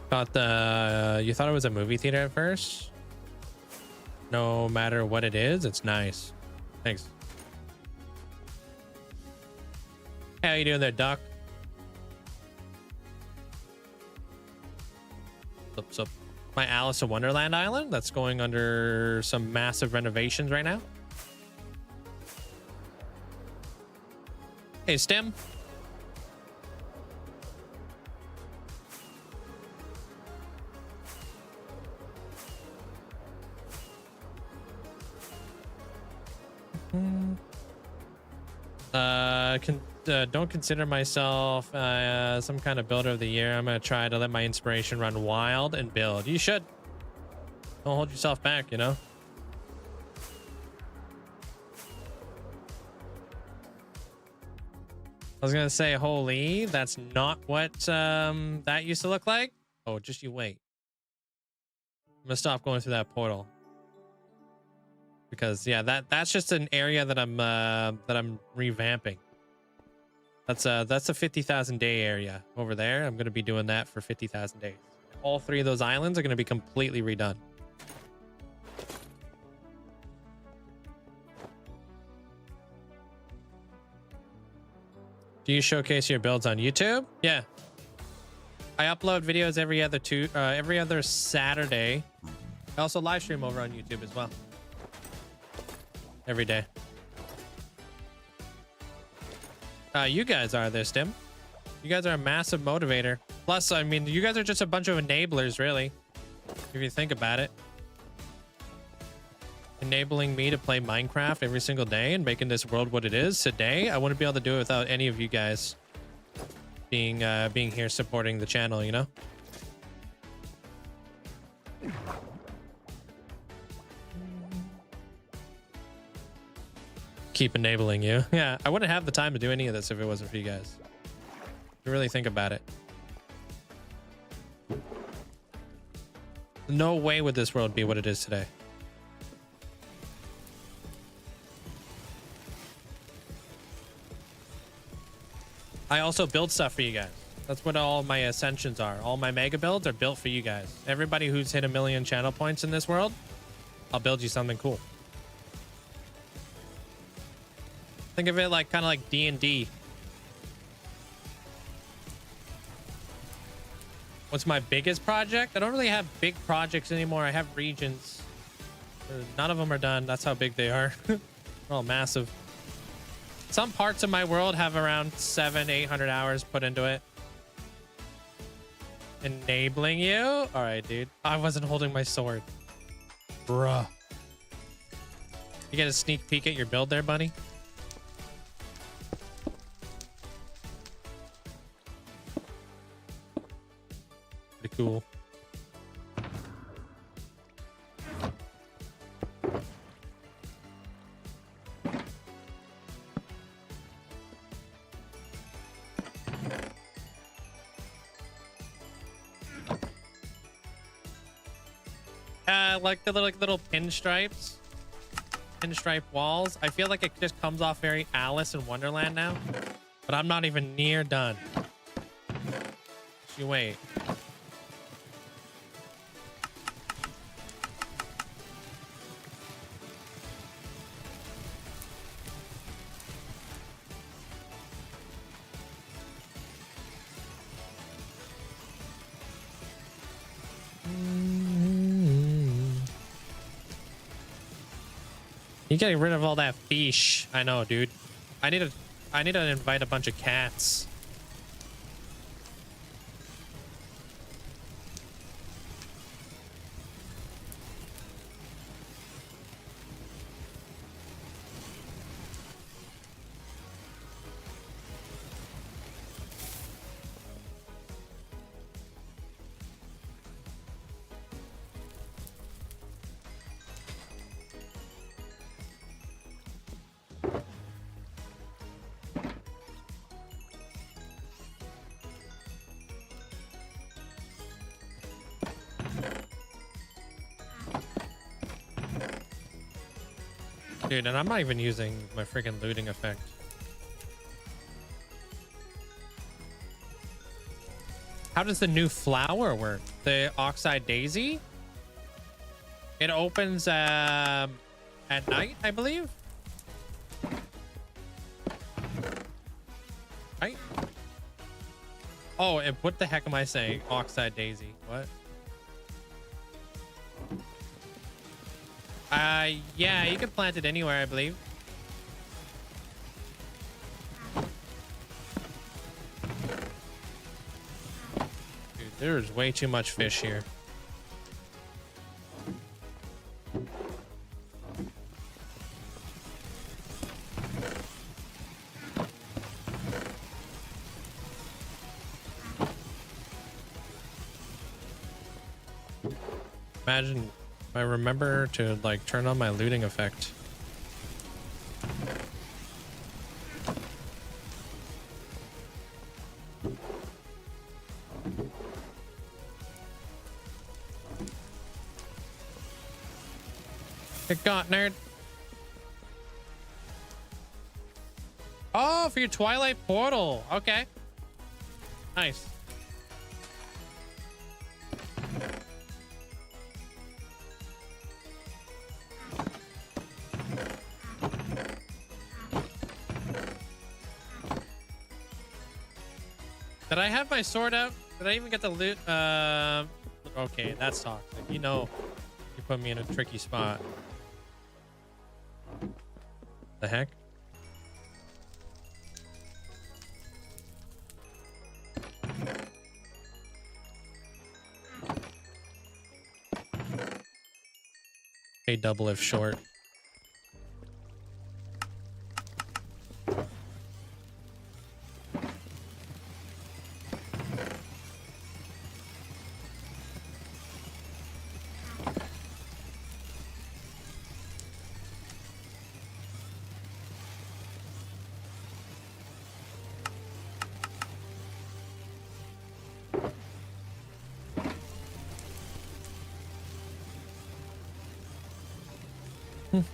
Thought you thought it was a movie theater at first? No matter what it is, it's nice. Thanks. How you doing there, Doc? Sup. My Alice in Wonderland island that's going under some massive renovations right now. Hey, Stem. Don't consider myself some kind of builder of the year. I'm gonna try to let my inspiration run wild and build. You should. Don't hold yourself back, you know. I was gonna say, holy, that's not what that used to look like. Oh, just you wait. I'm gonna stop going through that portal. Because yeah, that's just an area that I'm revamping. That's a 50,000 day area over there. I'm gonna be doing that for 50,000 days. All three of those islands are gonna be completely redone. Do you showcase your builds on YouTube? Yeah, I upload videos every other Saturday. I also live stream over on YouTube as well. Every day. You guys are there, Stim. You guys are a massive motivator. Plus, I mean, you guys are just a bunch of enablers, really. If you think about it. Enabling me to play Minecraft every single day and making this world what it is today. I wouldn't be able to do it without any of you guys being here supporting the channel, you know? Keep enabling you. Yeah, I wouldn't have the time to do any of this if it wasn't for you guys. You really think about it. No way would this world be what it is today. I also build stuff for you guys. That's what all my ascensions are. All my mega builds are built for you guys. Everybody who's hit 1 million channel points in this world, I'll build you something cool. Think of it like kind of like D&D. What's my biggest project? I don't really have big projects anymore. I have regions. None of them are done. That's how big they are. They're all massive. Some parts of my world have around 700-800 hours put into it. Enabling you? All right, dude. I wasn't holding my sword. Bruh. You get a sneak peek at your build there, buddy? Pretty cool. Like the little pinstripe walls. I feel like it just comes off very Alice in Wonderland now, but I'm not even near done. Just you wait. You getting rid of all that fish. I know, dude. I need to invite a bunch of cats. Dude, and I'm not even using my freaking looting effect. How does the new flower work? The Oxide Daisy? It opens at night, I believe. Right? Oh, and what the heck am I saying? Oxide Daisy. What? Yeah, you can plant it anywhere, I believe. Dude, there's way too much fish here. Imagine if I remember to like turn on my looting effect. Get got, nerd. Oh, for your Twilight Portal. Okay. Nice. Did I have my sword out? Did I even get the loot? Okay, that's toxic. You know, you put me in a tricky spot. The heck? A double if short.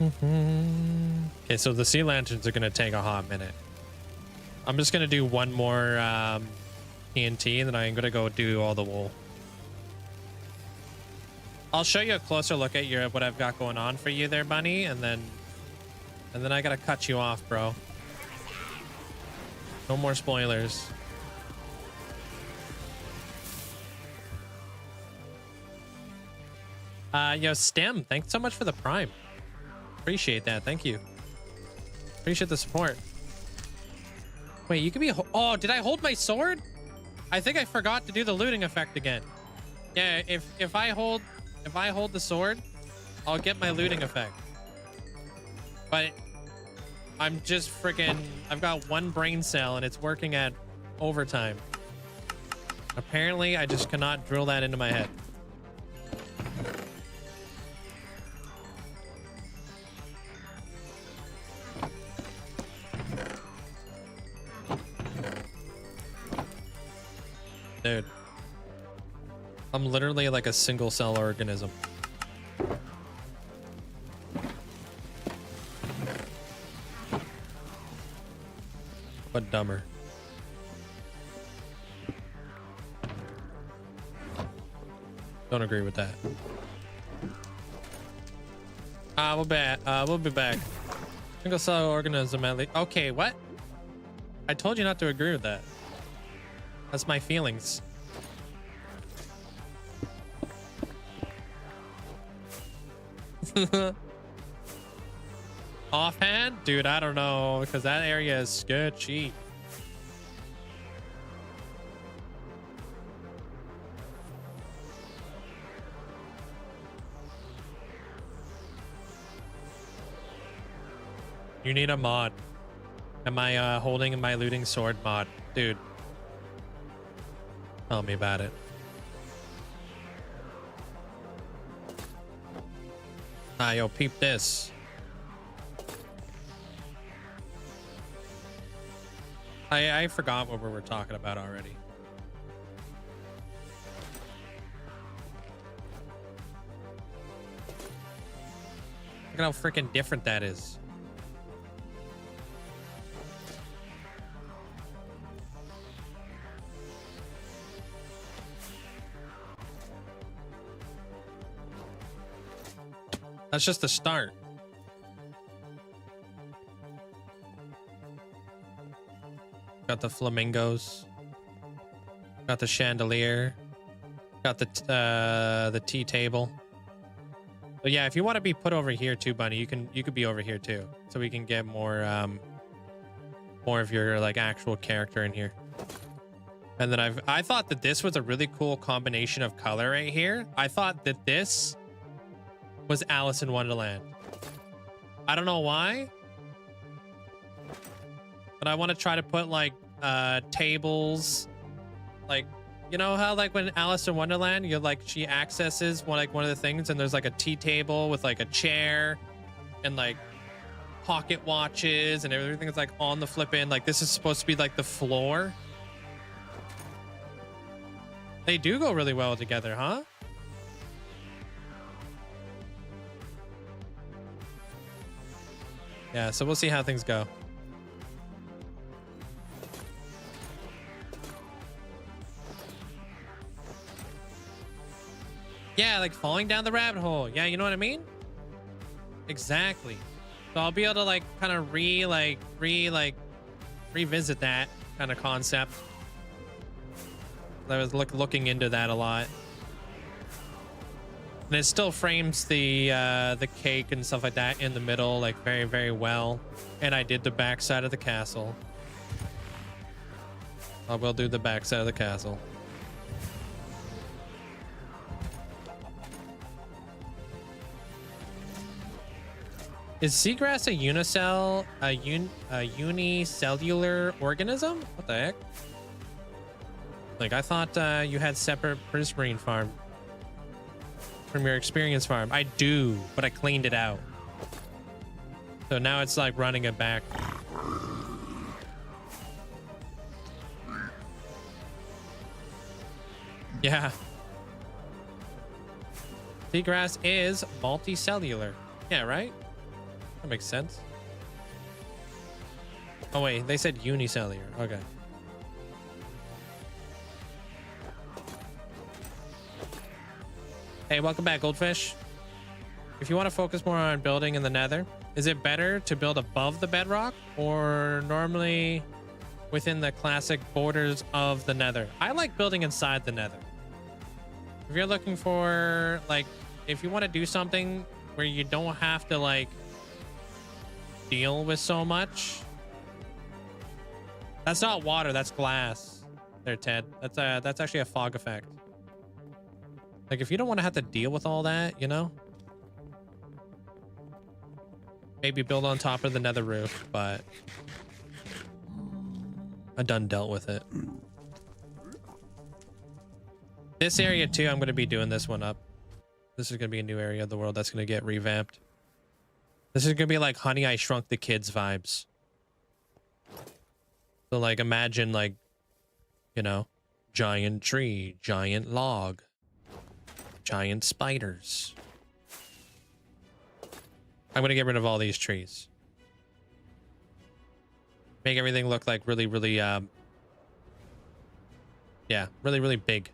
Okay, so the sea lanterns are gonna take a hot minute. I'm just gonna do one more TNT, and then I'm gonna go do all the wool. I'll show you a closer look at what I've got going on for you there, Bunny, and then I gotta cut you off, bro. No more spoilers. Yo, Stem, thanks so much for the Prime. Appreciate that. Thank you. Appreciate the support. Wait, you can be... Oh, did I hold my sword? I think I forgot to do the looting effect again. Yeah, if I hold the sword, I'll get my looting effect. But I'm just freaking... I've got one brain cell and it's working at overtime. Apparently, I just cannot drill that into my head. Dude, I'm literally like a single cell organism. But dumber. Don't agree with that. We'll be back. Single cell organism at least. Okay, what? I told you not to agree with that. That's my feelings. Offhand? Dude, I don't know, because that area is sketchy. You need a mod. Am I holding my looting sword mod? Dude. Tell me about it. Yo, peep this. I forgot what we were talking about already. Look at how freaking different that is. That's just the start. Got the flamingos. Got the chandelier. Got the tea table. But yeah, if you want to be put over here too, Bunny, you could be over here too, so we can get more of your like actual character in here. And then I thought that this was a really cool combination of color right here. I thought that this was Alice in Wonderland. I don't know why, but I want to try to put like tables, like, you know how like when Alice in Wonderland, you like she accesses one of the things, and there's like a tea table with like a chair and like pocket watches and everything is like on the flip in. Like this is supposed to be like the floor. They do go really well together, huh? Yeah, so we'll see how things go. Yeah, like falling down the rabbit hole. Yeah, you know what I mean? Exactly. So I'll be able to like kind of revisit that kind of concept. I was looking into that a lot. And it still frames the cake and stuff like that in the middle like very, very well. And I did the backside of the castle. I will do the backside of the castle. Is seagrass a unicellular organism? What the heck? Like, I thought you had separate prismarine farm from your experience farm. I do, but I cleaned it out. So now it's like running it back. Yeah. Seagrass is multicellular. Yeah, right? That makes sense. Oh wait, they said unicellular. Okay. Hey, welcome back, Goldfish. If you want to focus more on building in the Nether, is it better to build above the bedrock or normally within the classic borders of the Nether? I like building inside the Nether. If you're looking for, like, if you want to do something where you don't have to, like, deal with so much. That's not water, that's glass. There, Ted. That's actually a fog effect. Like, if you don't want to have to deal with all that, you know? Maybe build on top of the Nether roof, but I done dealt with it. This area too, I'm going to be doing this one up. This is going to be a new area of the world that's going to get revamped. This is going to be like Honey, I Shrunk the Kids vibes. So like imagine like, you know, giant tree, giant log, giant spiders. I'm going to get rid of all these trees. Make everything look like really, really, yeah, really, really big.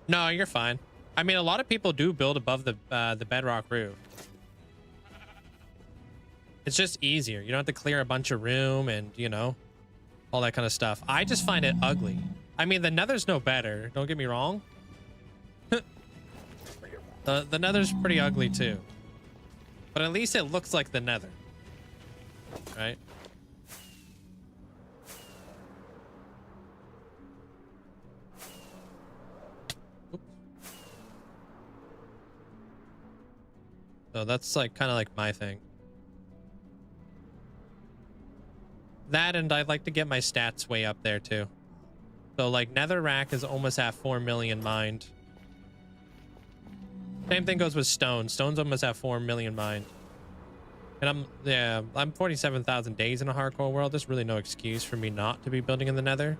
No, you're fine. I mean, a lot of people do build above the bedrock roof. It's just easier. You don't have to clear a bunch of room and, you know, all that kind of stuff. I just find it ugly. I mean, the Nether's no better. Don't get me wrong. The Nether's pretty ugly too. But at least it looks like the Nether. Right? So that's like kind of like my thing. That, and I'd like to get my stats way up there too. So like Netherrack is almost at 4 million mined. Same thing goes with stone. Stone's almost at 4 million mined. And I'm 47,000 days in a hardcore world. There's really no excuse for me not to be building in the Nether.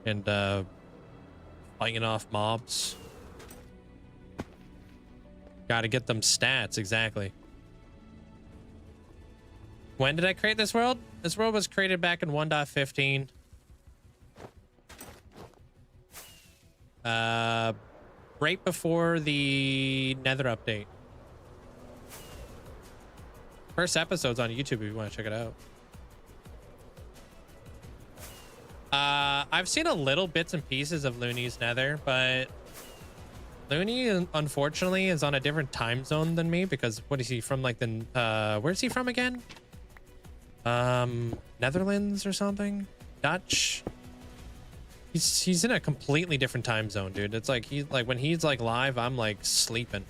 And fighting off mobs. Gotta get them stats, exactly. When did I create this world? This world was created back in 1.15. right before the Nether update. First episode's on YouTube if you want to check it out. I've seen a little bits and pieces of Looney's Nether, but Looney unfortunately is on a different time zone than me because what is he from, like the where's he from again? Netherlands or something? Dutch? He's in a completely different time zone, dude. It's like he's like when he's like live, I'm like sleeping.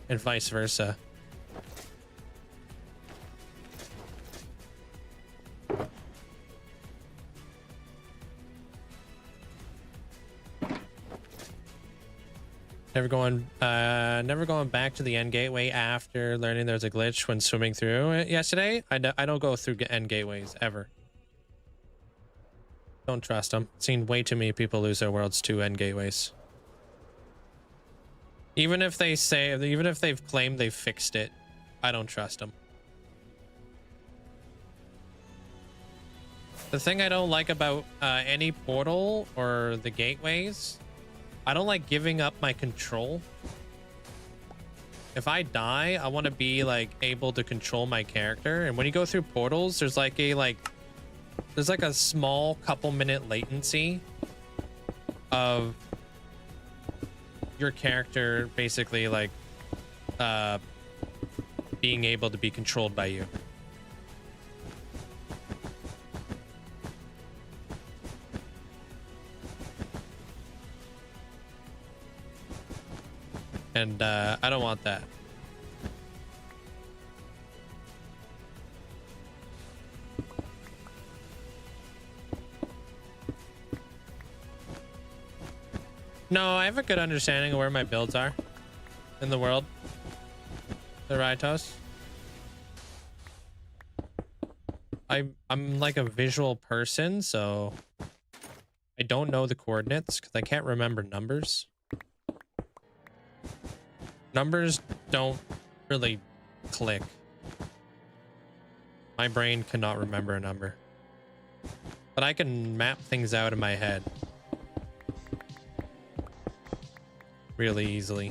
And vice versa. Never going back to the end gateway after learning there's a glitch when swimming through it yesterday. I don't go through end gateways ever. Don't trust them. Seen way too many people lose their worlds to end gateways. Even if they've claimed they've fixed it, I don't trust them. The thing I don't like about any portal or the gateways, I don't like giving up my control. If I die, I want to be like able to control my character. And when you go through portals, there's like a small couple minute latency of your character basically like being able to be controlled by you. And I don't want that. No, I have a good understanding of where my builds are in the world. The Raitos. I'm like a visual person, so I don't know the coordinates because I can't remember numbers. Numbers don't really click. My brain cannot remember a number. But I can map things out in my head really easily.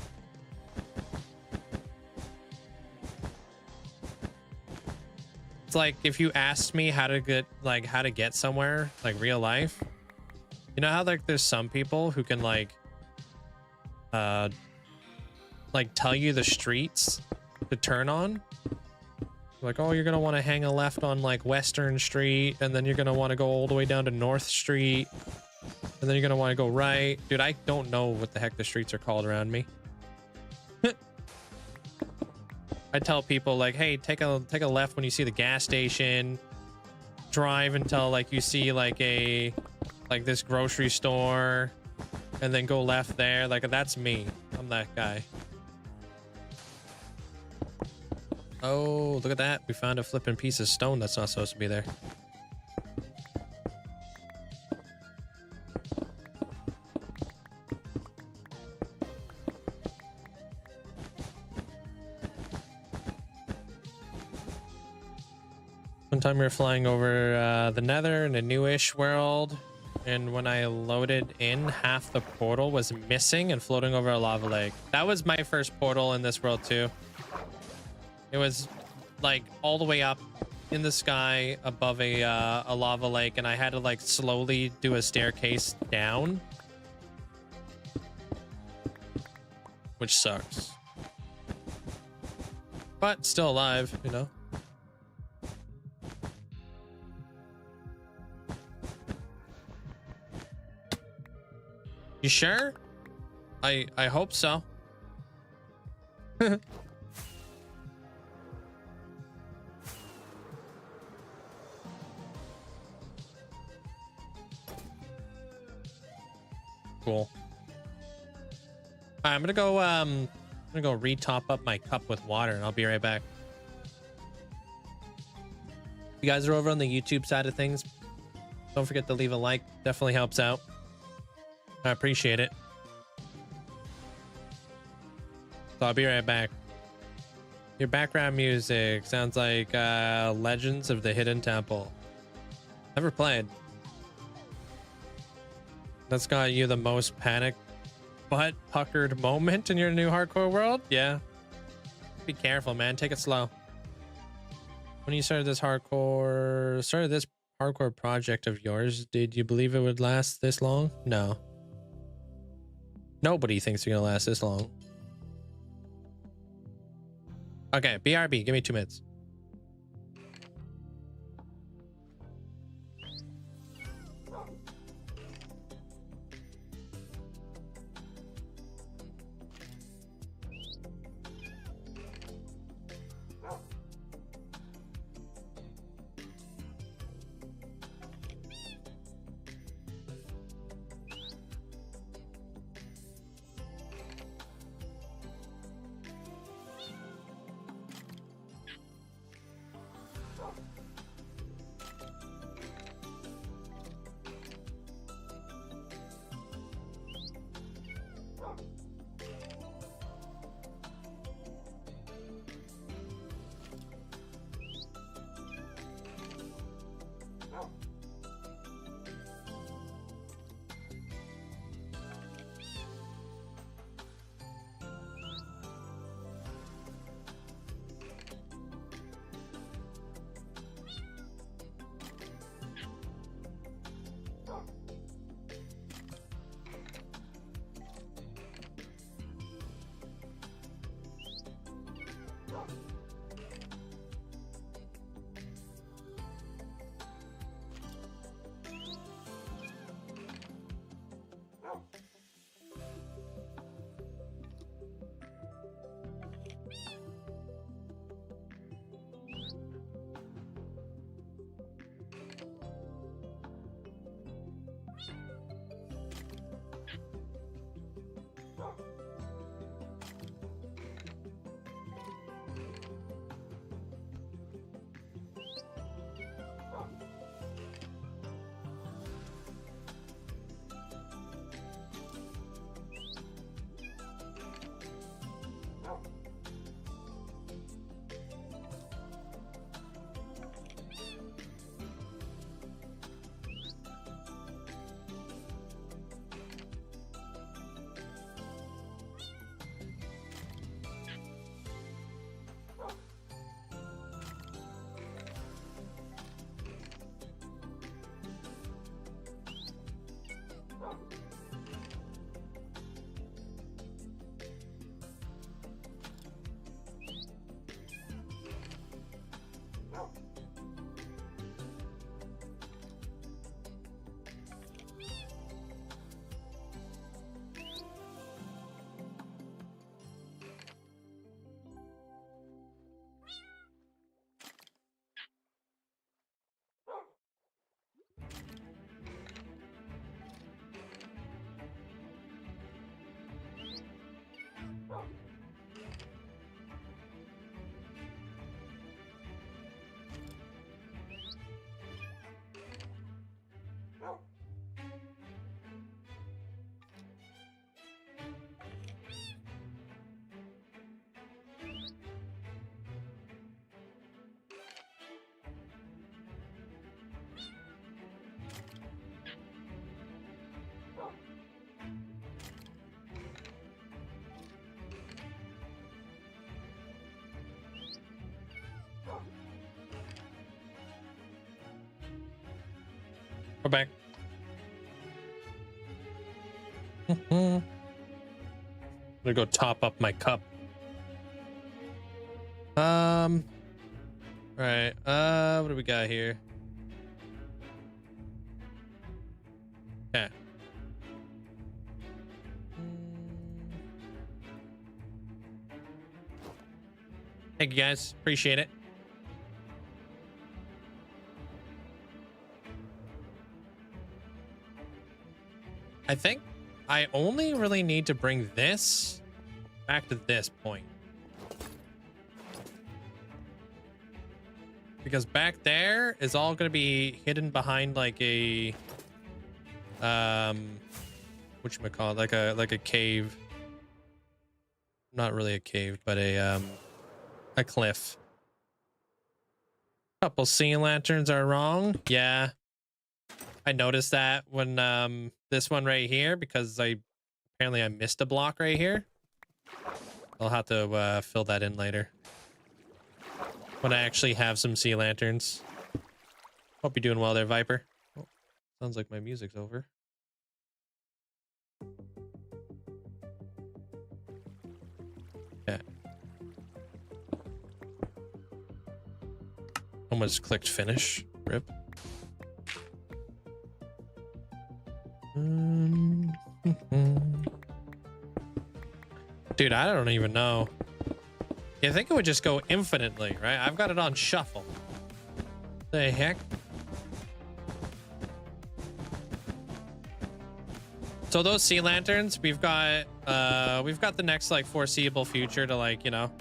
It's like if you asked me how to get somewhere, like real life, you know how like there's some people who can like tell you the streets to turn on. Like, oh, you're gonna want to hang a left on like Western Street, and then you're gonna want to go all the way down to North Street, and then you're gonna want to go right. Dude, I don't know what the heck the streets are called around me. I tell people like, hey, take a left when you see the gas station. Drive until like you see like this grocery store, and then go left there. Like, that's me. I'm that guy. Oh, look at that. We found a flipping piece of stone that's not supposed to be there. One time we were flying over the Nether in a newish world, and when I loaded in, half the portal was missing and floating over a lava lake. That was my first portal in this world too. It was like all the way up in the sky above a lava lake, and I had to like slowly do a staircase down, which sucks, but still alive, you know. You sure? I hope so. Cool. I'm gonna go re-top up my cup with water, and I'll be right back. If you guys are over on the YouTube side of things, don't forget to leave a like. Definitely helps out. I appreciate it. So I'll be right back. Your background music sounds like Legends of the Hidden Temple. Never played. That's got you the most panic butt puckered moment in your new hardcore world? Yeah. Be careful, man. Take it slow. When you started this hardcore project of yours, did you believe it would last this long? No. Nobody thinks you're gonna last this long. Okay, BRB, give me 2 minutes. Go back. I'm gonna go top up my cup. All right. What do we got here? Yeah. Thank you guys. Appreciate it. I think I only really need to bring this back to this point. Because back there is all going to be hidden behind like a whatchamacallit, like a cave. Not really a cave, but a cliff. Couple sea lanterns are wrong. Yeah. I noticed that when this one right here, because apparently I missed a block right here. I'll have to fill that in later when I actually have some sea lanterns. Hope you're doing well there, Viper. Oh, sounds like my music's over. Yeah. Almost clicked finish. Rip. Dude, I don't even know. You think it would just go infinitely, right? I've got it on shuffle. The heck? So those sea lanterns, we've got the next like foreseeable future to like, you know,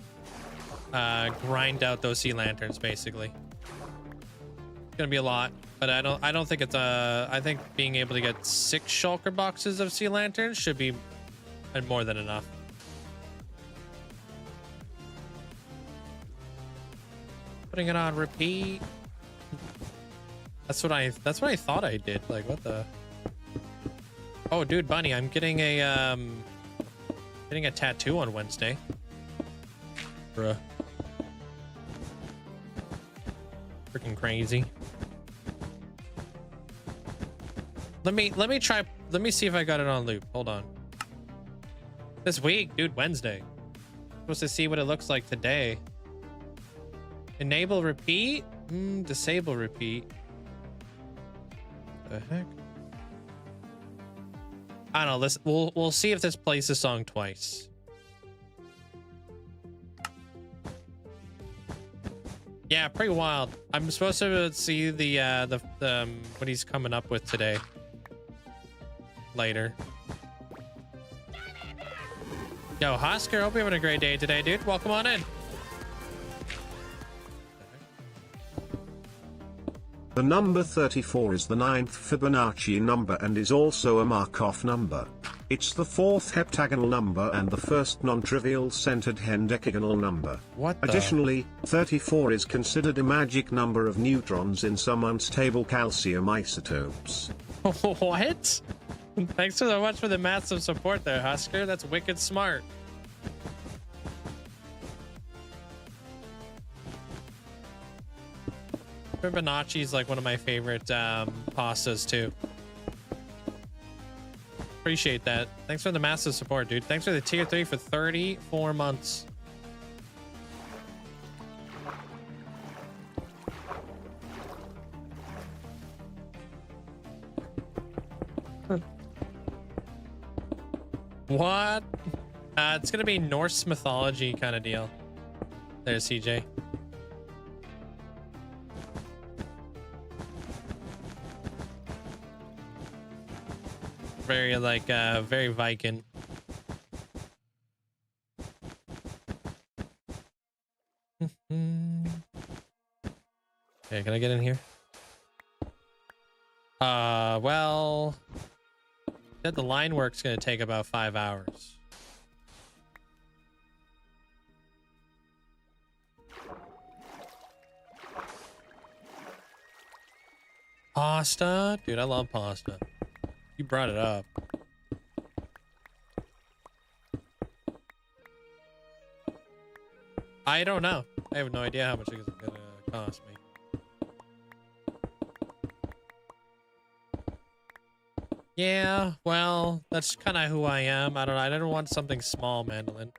grind out those sea lanterns basically. It's gonna be a lot, but I don't think it's I think being able to get 6 shulker boxes of sea lanterns should be more than enough. Putting it on repeat. That's what I thought I did. Like, what the? Oh, dude, Bunny, I'm getting a tattoo on Wednesday. Bruh. Freaking crazy. Let me see if I got it on loop. Hold on. This week, dude, Wednesday. Supposed to see what it looks like today. Enable repeat? Disable repeat. The heck? I don't know. We'll see if this plays the song twice. Yeah, pretty wild. I'm supposed to see the what he's coming up with today. Later. Yo, Husker, hope you're having a great day today, dude. Welcome on in. The number 34 is the 9th Fibonacci number and is also a Markov number. It's the 4th heptagonal number and the first non-trivial centered hendecagonal number. What the? Additionally, 34 is considered a magic number of neutrons in some unstable calcium isotopes. What? Thanks so much for the massive support there, Husker. That's wicked smart. Fibonacci is like one of my favorite pastas too. Appreciate that. Thanks for the massive support, dude. Thanks for the tier 3 for 34 months. What? It's gonna be Norse mythology kind of deal. There's CJ. Very like very Viking. Okay, can I get in here? Well, said the line work's gonna take about 5 hours. Pasta? Dude, I love pasta. You brought it up. I don't know. I have no idea how much it's gonna cost me. Yeah, well, that's kind of who I am. I don't know. I didn't want something small, Mandolin.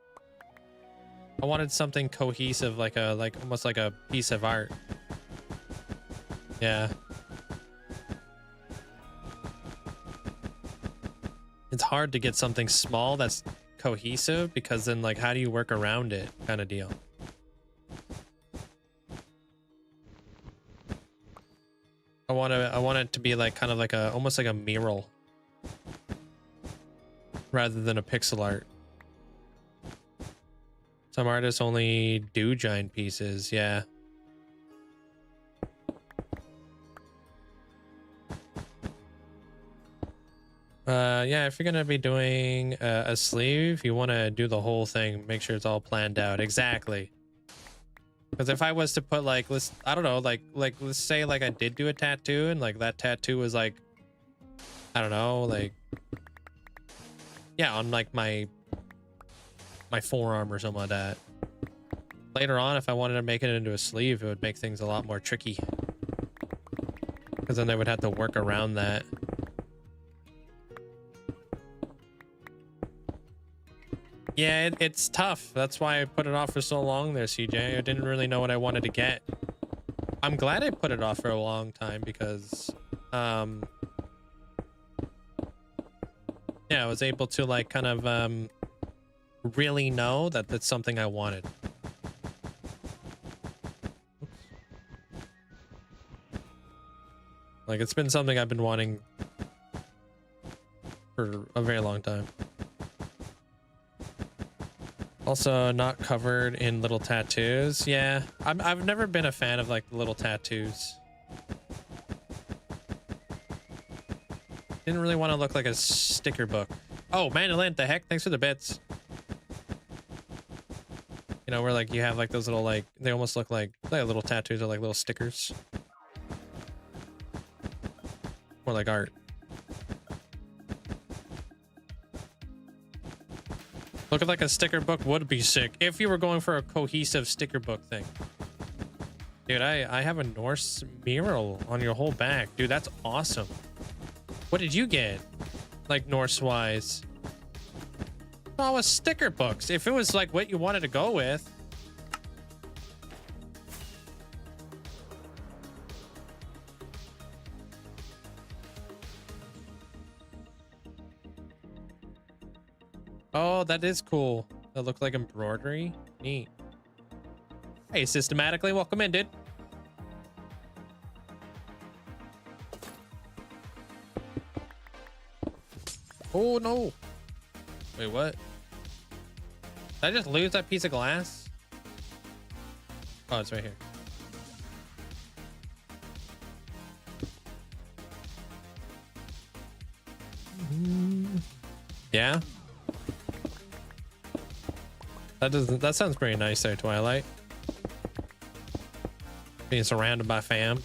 I wanted something cohesive, like almost like a piece of art. Yeah. It's hard to get something small that's cohesive because then like how do you work around it kind of deal. I want it to be like kind of like almost like a mural rather than a pixel art. Some artists only do giant pieces, yeah. Yeah, if you're gonna be doing a sleeve, you want to do the whole thing, make sure it's all planned out. Exactly. Because if I was to put like, I don't know, like let's say like I did do a tattoo and like that tattoo was like I don't know, like, yeah, on like my forearm or something like that. Later on, if I wanted to make it into a sleeve, it would make things a lot more tricky. Because then they would have to work around that. Yeah, it's tough. That's why I put it off for so long there, CJ. I didn't really know what I wanted to get. I'm glad I put it off for a long time because, yeah, I was able to like kind of really know that that's something I wanted. Like, it's been something I've been wanting for a very long time. Also, not covered in little tattoos. Yeah, I've never been a fan of like the little tattoos. Didn't really want to look like a sticker book. Oh, Mandolin, the heck? Thanks for the bits. You know, where like you have like those little like, they almost look like little tattoos or like little stickers. More like art. Looking like a sticker book would be sick if you were going for a cohesive sticker book thing. Dude, I have a Norse mural on your whole back. Dude, that's awesome. What did you get? Like Norse-wise? Oh, it was sticker books. If it was like what you wanted to go with. Oh, that is cool. That looked like embroidery. Neat. Hey, systematically, welcome in, dude. Oh, no. Wait, what? Did I just lose that piece of glass? Oh, it's right here. Yeah. That sounds pretty nice there, Twilight. Being surrounded by fam.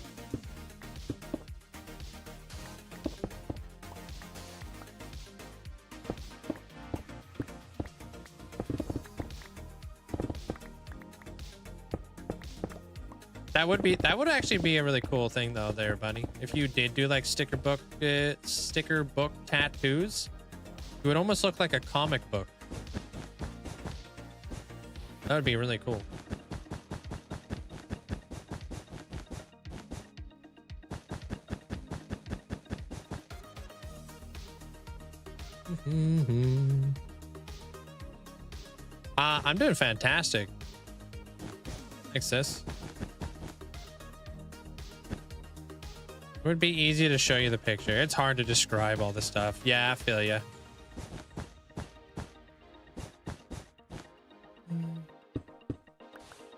That would actually be a really cool thing though there, buddy. If you did do like sticker book tattoos, it would almost look like a comic book. That would be really cool. I'm doing fantastic. Thanks, sis. It would be easy to show you the picture. It's hard to describe all this stuff. Yeah, I feel ya.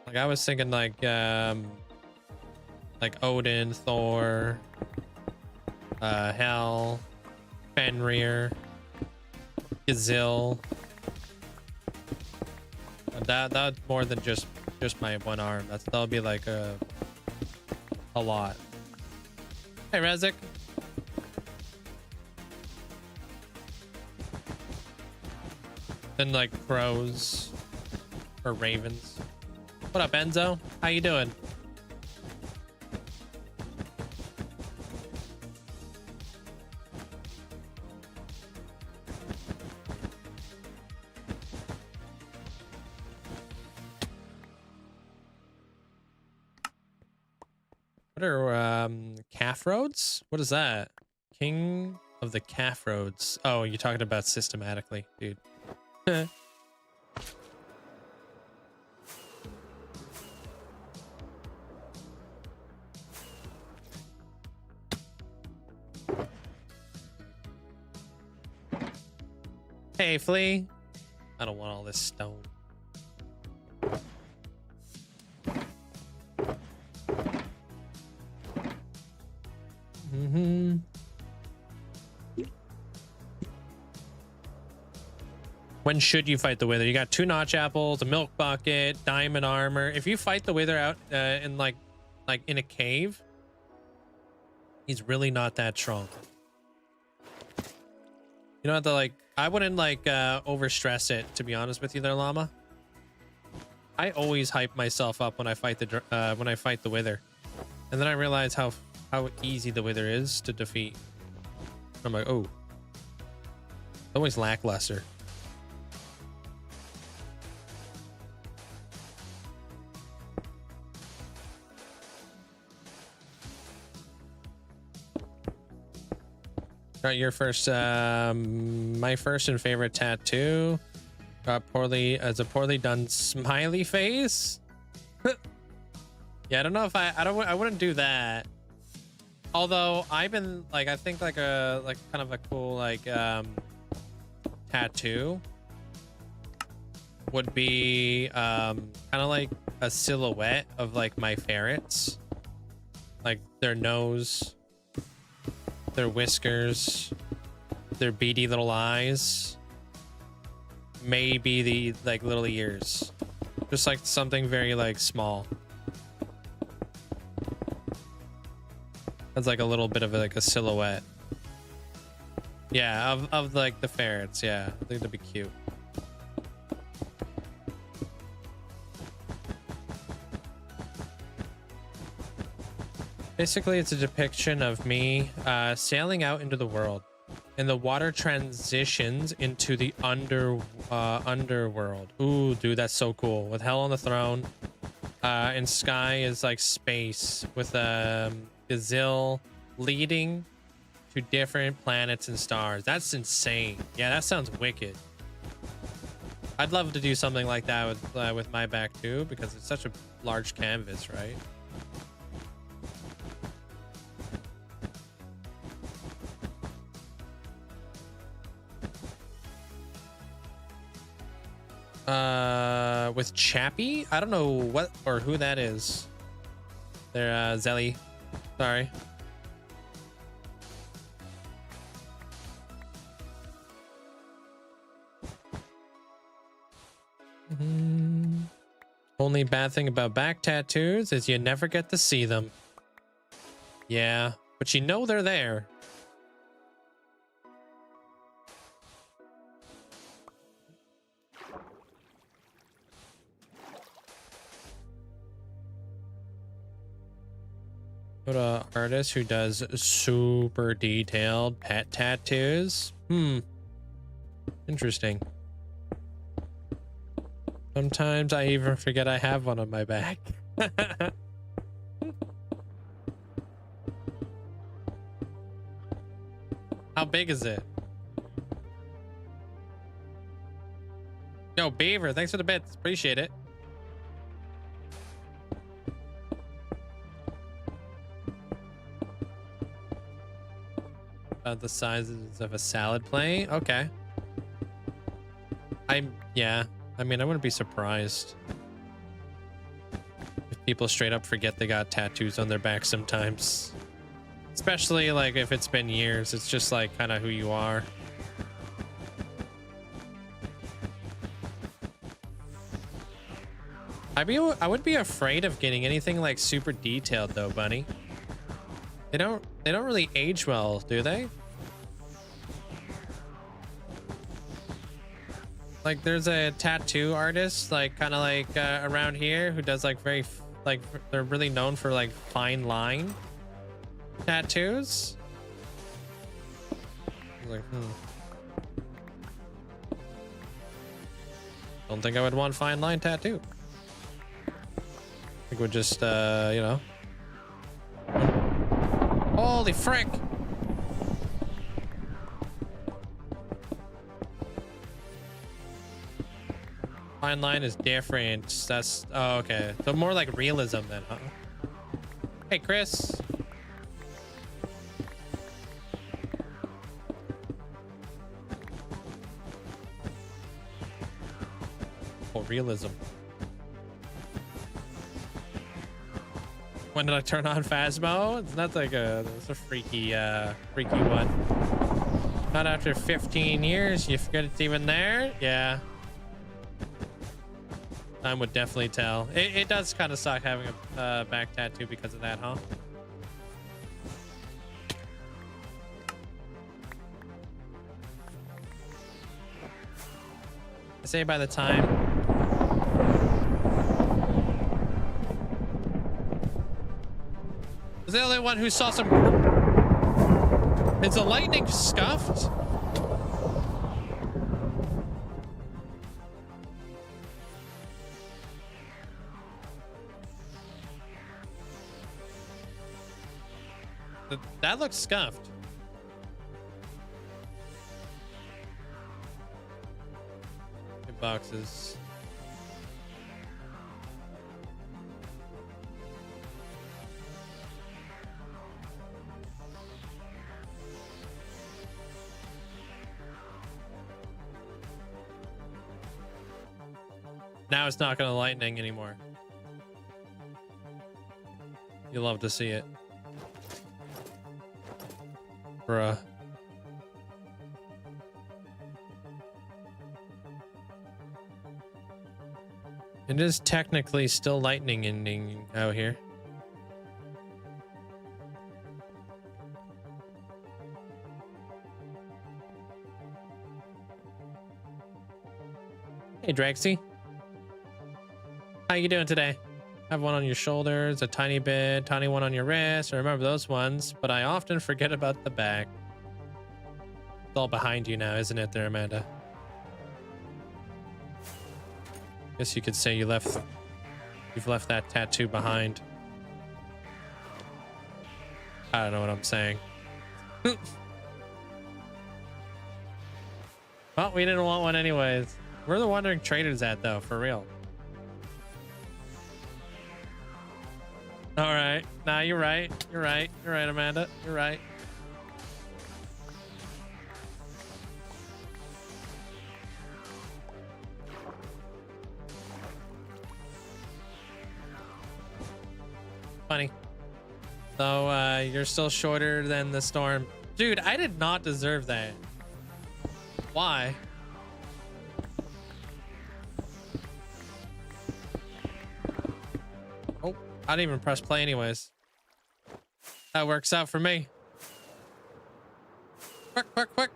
Like I was thinking like Odin, Thor, Hel, Fenrir, Gazil. That's more than just my one arm. That'll be like a lot. Hey, Rezik. Then like crows or ravens. What up, Enzo? How you doing? What are calf roads? What is that? King of the calf roads. Oh, you're talking about systematically, dude. Hey, Flea. I don't want all this stone. When should you fight the Wither? You got 2 notch apples, a milk bucket, diamond armor. If you fight the Wither out in like in a cave, he's really not that strong. You know what? Like, I wouldn't like over stress it, to be honest with you, there, llama. I always hype myself up when I fight the wither, and then I realize how easy the wither is to defeat. I'm like, oh, always lackluster. Got your first, my first and favorite tattoo. Got as a poorly done smiley face. Yeah, I don't know if I wouldn't do that. Although I've been like, I think like kind of a cool like tattoo would be kind of like a silhouette of like my ferrets, like their nose, their whiskers, their beady little eyes, maybe the like little ears, just like something very like small. That's like a little bit of like a silhouette. Yeah, of like the ferrets. Yeah, I think that'd be cute. Basically, it's a depiction of me sailing out into the world, and the water transitions into the underworld. Ooh, dude, that's so cool. With hell on the throne, and sky is like space with Gazille leading to different planets and stars. That's insane. Yeah, that sounds wicked. I'd love to do something like that with my back too, because it's such a large canvas, right? With Chappie? I don't know what or who that is. They're Zelly. Sorry. Only bad thing about back tattoos is you never get to see them. Yeah, but you know they're there. Go to artist who does super detailed pet tattoos. Interesting. Sometimes I even forget I have one on my back. How big is it? Yo, Beaver, thanks for the bits. Appreciate it. About the sizes of a salad plate. Okay. Yeah. I mean, I wouldn't be surprised if people straight up forget they got tattoos on their back sometimes. Especially like if it's been years, it's just like kind of who you are. I would be afraid of getting anything like super detailed though, Bunny. They don't really age well, do they? Like there's a tattoo artist like kind of like around here who does like they're really known for like fine line tattoos. I was like, don't think I would want fine line tattoo. I think would just you know. Holy frick! Fine line is different. That's oh, okay. So more like realism then, huh? Hey, Chris. Oh, realism. When did I turn on Phasmo? It's not like it's a freaky one. Not after 15 years, you forget it's even there? Yeah. Time would definitely tell. It does kind of suck having a back tattoo because of that, huh? say by the time. Was the only one who saw some. Is the lightning scuffed? That looks scuffed. Good boxes. Now it's not gonna lightning anymore. You love to see it. Bruh. It is technically still lightning out here. Hey, Drexy. How you doing today? Have one on your shoulders, a tiny bit, tiny one on your wrist. I remember those ones, but I often forget about the back. It's all behind you now, isn't it there, Amanda? Guess you could say you've left that tattoo behind. I don't know what I'm saying. Well, we didn't want one anyways. Where are the wandering traders at though, for real? All right. Nah, you're right. You're right. You're right, Amanda. You're right. Funny. So, you're still shorter than the storm. Dude, I did not deserve that. Why? Oh. I didn't even press play anyways. That works out for me. Quick, quick, quick.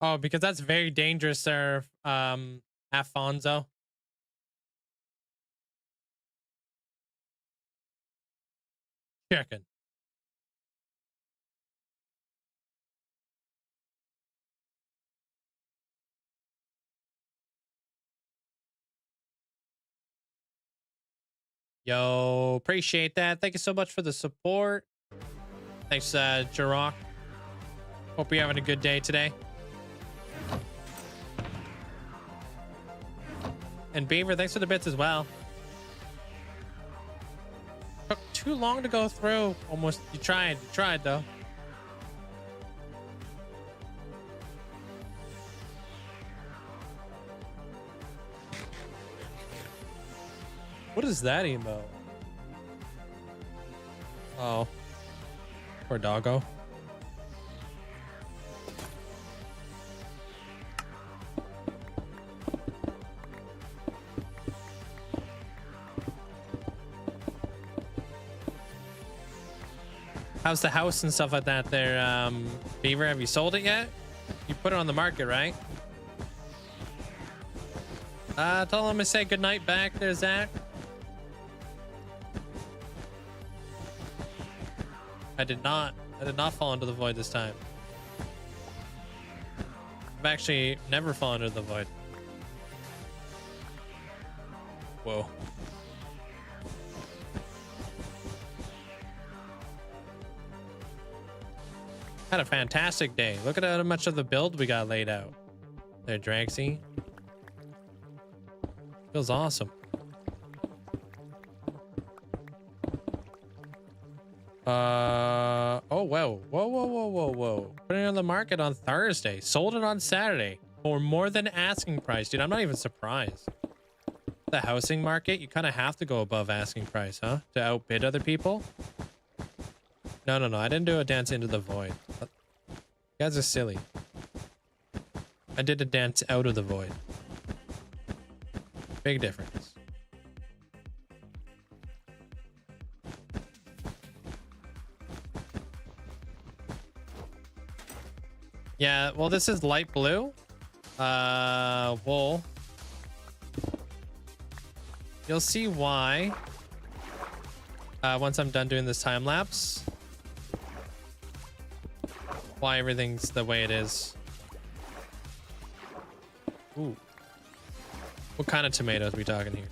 Oh, because that's very dangerous, sir. Afonso. Chicken. Yo, appreciate that. Thank you so much for the support. Thanks, Jirok. Hope you're having a good day today. And Beaver, thanks for the bits as well. Took too long to go through. Almost, you tried though. What is that emo? Oh. Poor doggo. How's the house and stuff like that there, Beaver? Have you sold it yet? You put it on the market, right? Tell him to say goodnight back there, Zach. I did not fall into the void this time. I've actually never fallen into the void. Whoa. Had a fantastic day. Look at how much of the build we got laid out. There, Draxy. Feels awesome. Oh, whoa. Put it on the market on Thursday. Sold it on Saturday for more than asking price. Dude, I'm not even surprised. the housing market, you kind of have to go above asking price, huh? To outbid other people. No, no, no. I didn't do a dance into the void. You guys are silly. I did a dance out of the void. Big difference. Yeah, well, this is light blue. Wool. You'll see why once I'm done doing this time lapse. Why everything's the way it is. Ooh. What kind of tomatoes are we talking here?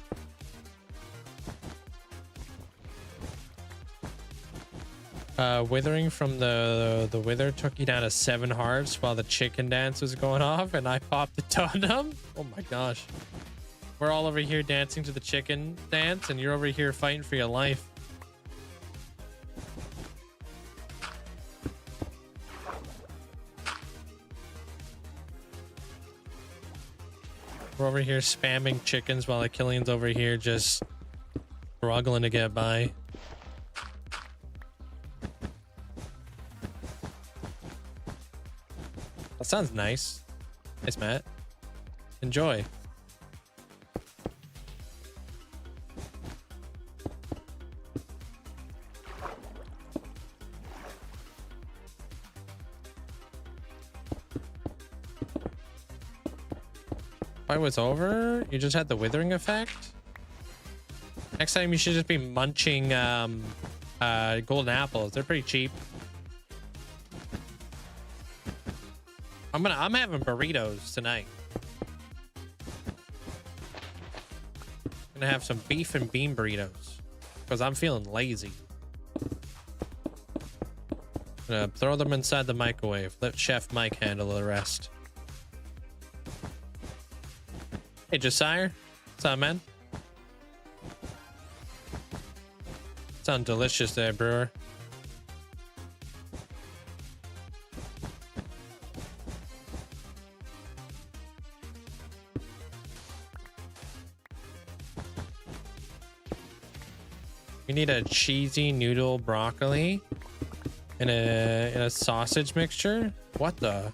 Withering from the wither took you down to 7 hearts while the chicken dance was going off, and I popped a ton of them. Oh my gosh. We're all over here dancing to the chicken dance, and you're over here fighting for your life. We're over here spamming chickens while the Killian's over here just struggling to get by. That sounds nice. Nice, Matt. Enjoy. Fight was over? You just had the withering effect? Next time you should just be munching golden apples. They're pretty cheap. I'm having burritos tonight. Gonna have some beef and bean burritos because I'm feeling lazy. Gonna throw them inside the microwave. Let Chef Mike handle the rest. Hey, Josiah. What's up, man? Sound delicious there, brewer. We need a cheesy noodle broccoli in a sausage mixture. What the?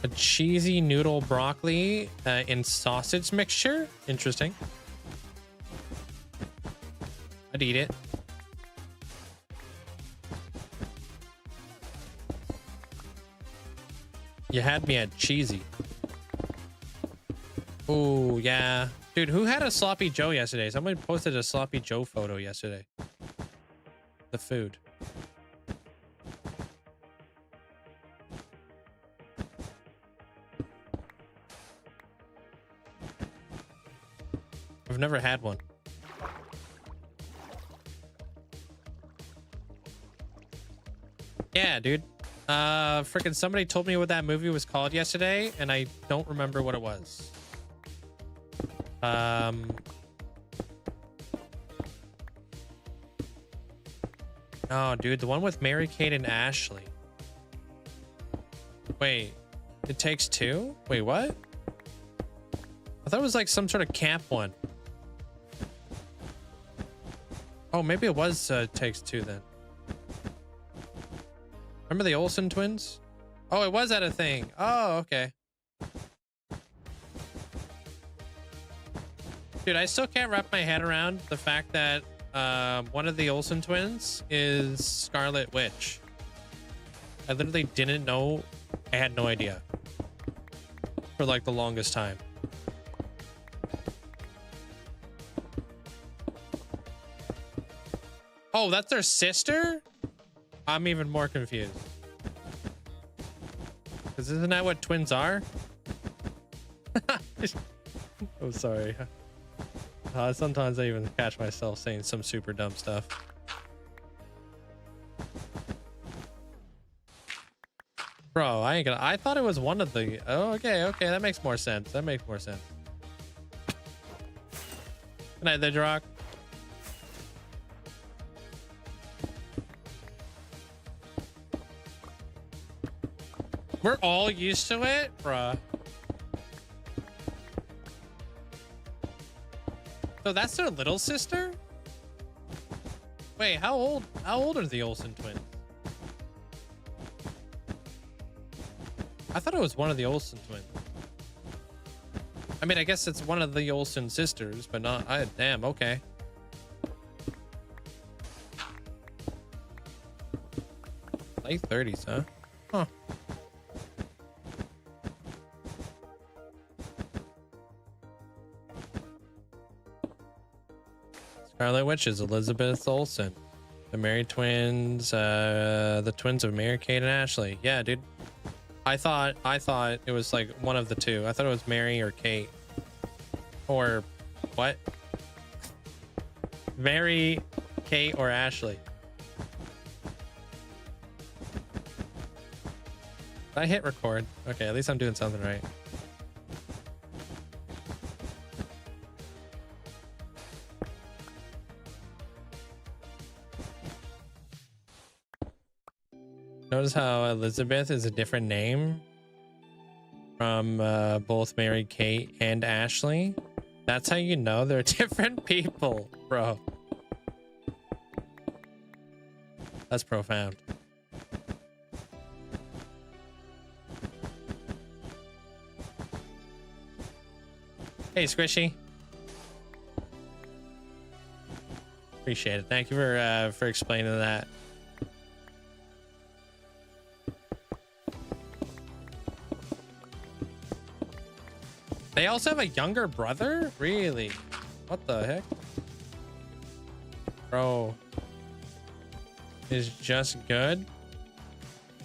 A cheesy noodle broccoli in sausage mixture? Interesting. I'd eat it. You had me at cheesy. Oh, yeah. Dude, who had a sloppy Joe yesterday? Somebody posted a sloppy Joe photo yesterday. The food. I've never had one. Yeah, dude. Freaking somebody told me what that movie was called yesterday, and I don't remember what it was. Oh, dude, the one with Mary-Kate and Ashley. Wait, It Takes Two? Wait, what? I thought it was like some sort of camp one. Oh, maybe it was Takes Two then. Remember the Olsen twins? Oh, it was at a thing. Oh, okay. Dude, I still can't wrap my head around the fact that one of the Olsen twins is Scarlet Witch. I literally didn't know. I had no idea for like the longest time. Oh, that's their sister? I'm even more confused. Because isn't that what twins are? Oh, sorry. Sometimes I even catch myself saying some super dumb stuff. Bro, I ain't gonna. I thought it was one of the. Oh, okay, okay, that makes more sense. That makes more sense. Good night, there, Drock. We're all used to it, bruh. So that's their little sister? Wait, how old are the Olsen twins? I thought it was one of the Olsen twins. I mean, I guess it's one of the Olsen sisters, but not damn, okay. Late 30s, huh? Huh. Scarlet Witch is Elizabeth Olsen. The married twins, the twins of Mary Kate and Ashley. Yeah, dude. I thought it was like one of the two. I thought it was Mary or Kate. Or what? Mary, Kate, or Ashley. Did I hit record? Okay, at least I'm doing something right. Notice how Elizabeth is a different name from both Mary Kate and Ashley. That's how you know they're different people, bro. That's profound. Hey, Squishy. Appreciate it. Thank you for explaining that. They also have a younger brother? Really? What the heck? Bro. Is just good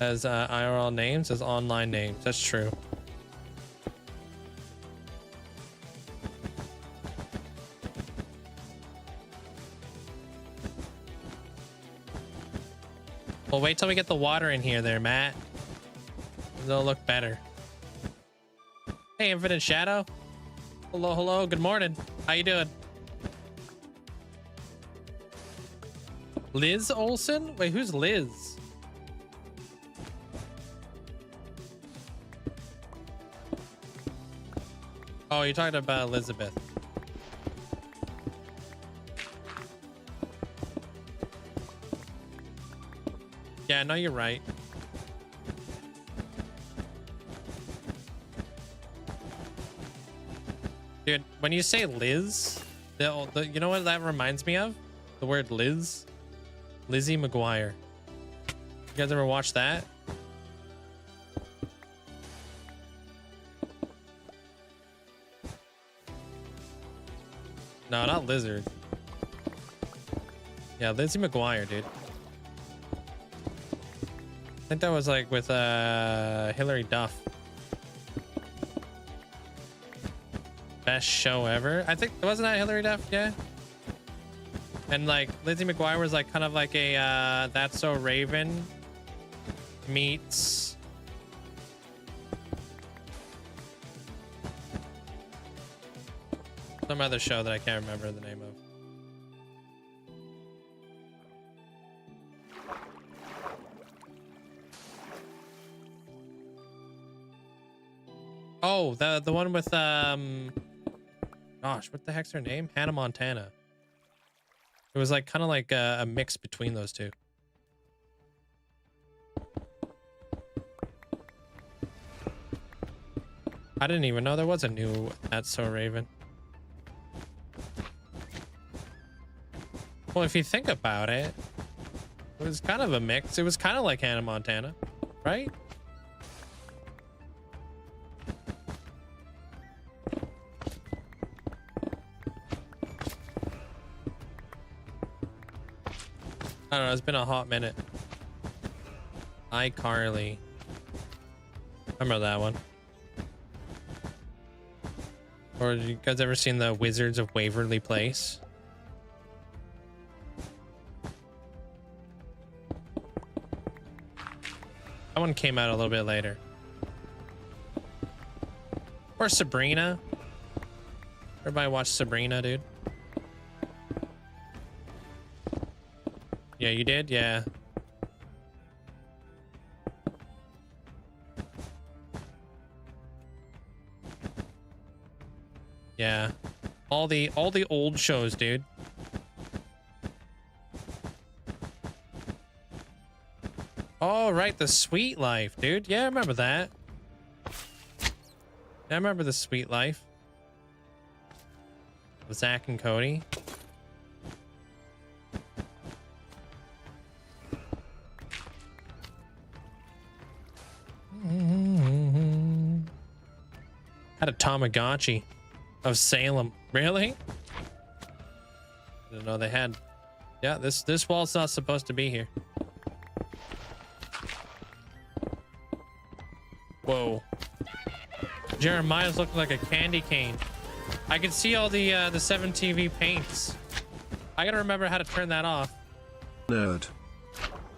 as IRL names as online names. That's true. Well, wait till we get the water in here there, Matt. It'll look better. Hey, Infinite Shadow. Hello, hello. Good morning. How you doing? Liz Olsen? Wait, who's Liz? Oh, you're talking about Elizabeth. Yeah, no, you're right. Dude, when you say Liz, you know what that reminds me of? The word Liz. Lizzie McGuire. You guys ever watch that? No, not Lizard. Yeah, Lizzie McGuire, dude. I think that was like with Hilary Duff. Best show ever. I think, wasn't that Hilary Duff? Yeah. And like Lizzie McGuire was like kind of like a That's So Raven meets some other show that I can't remember the name of. Oh, the one with gosh, what the heck's her name? Hannah Montana. It was like kind of like a mix between those two. I didn't even know there was a new That's So Raven. Well, if you think about it, it was kind of a mix. It was kind of like Hannah Montana, right? I don't know, it's been a hot minute. iCarly. Remember that one. Or you guys ever seen the Wizards of Waverly Place? That one came out a little bit later. Or Sabrina. Everybody watch Sabrina, dude. Yeah, you did? Yeah. Yeah. All the old shows, dude. Oh, right, The Sweet Life, dude. Yeah, I remember that. Yeah, I remember The Sweet Life. With Zach and Cody. Had a Tamagotchi of Salem. Really? I didn't know they had. Yeah, this wall's not supposed to be here. Whoa. Jeremiah's looking like a candy cane. I can see all the 7TV paints. I gotta remember how to turn that off. Nerd.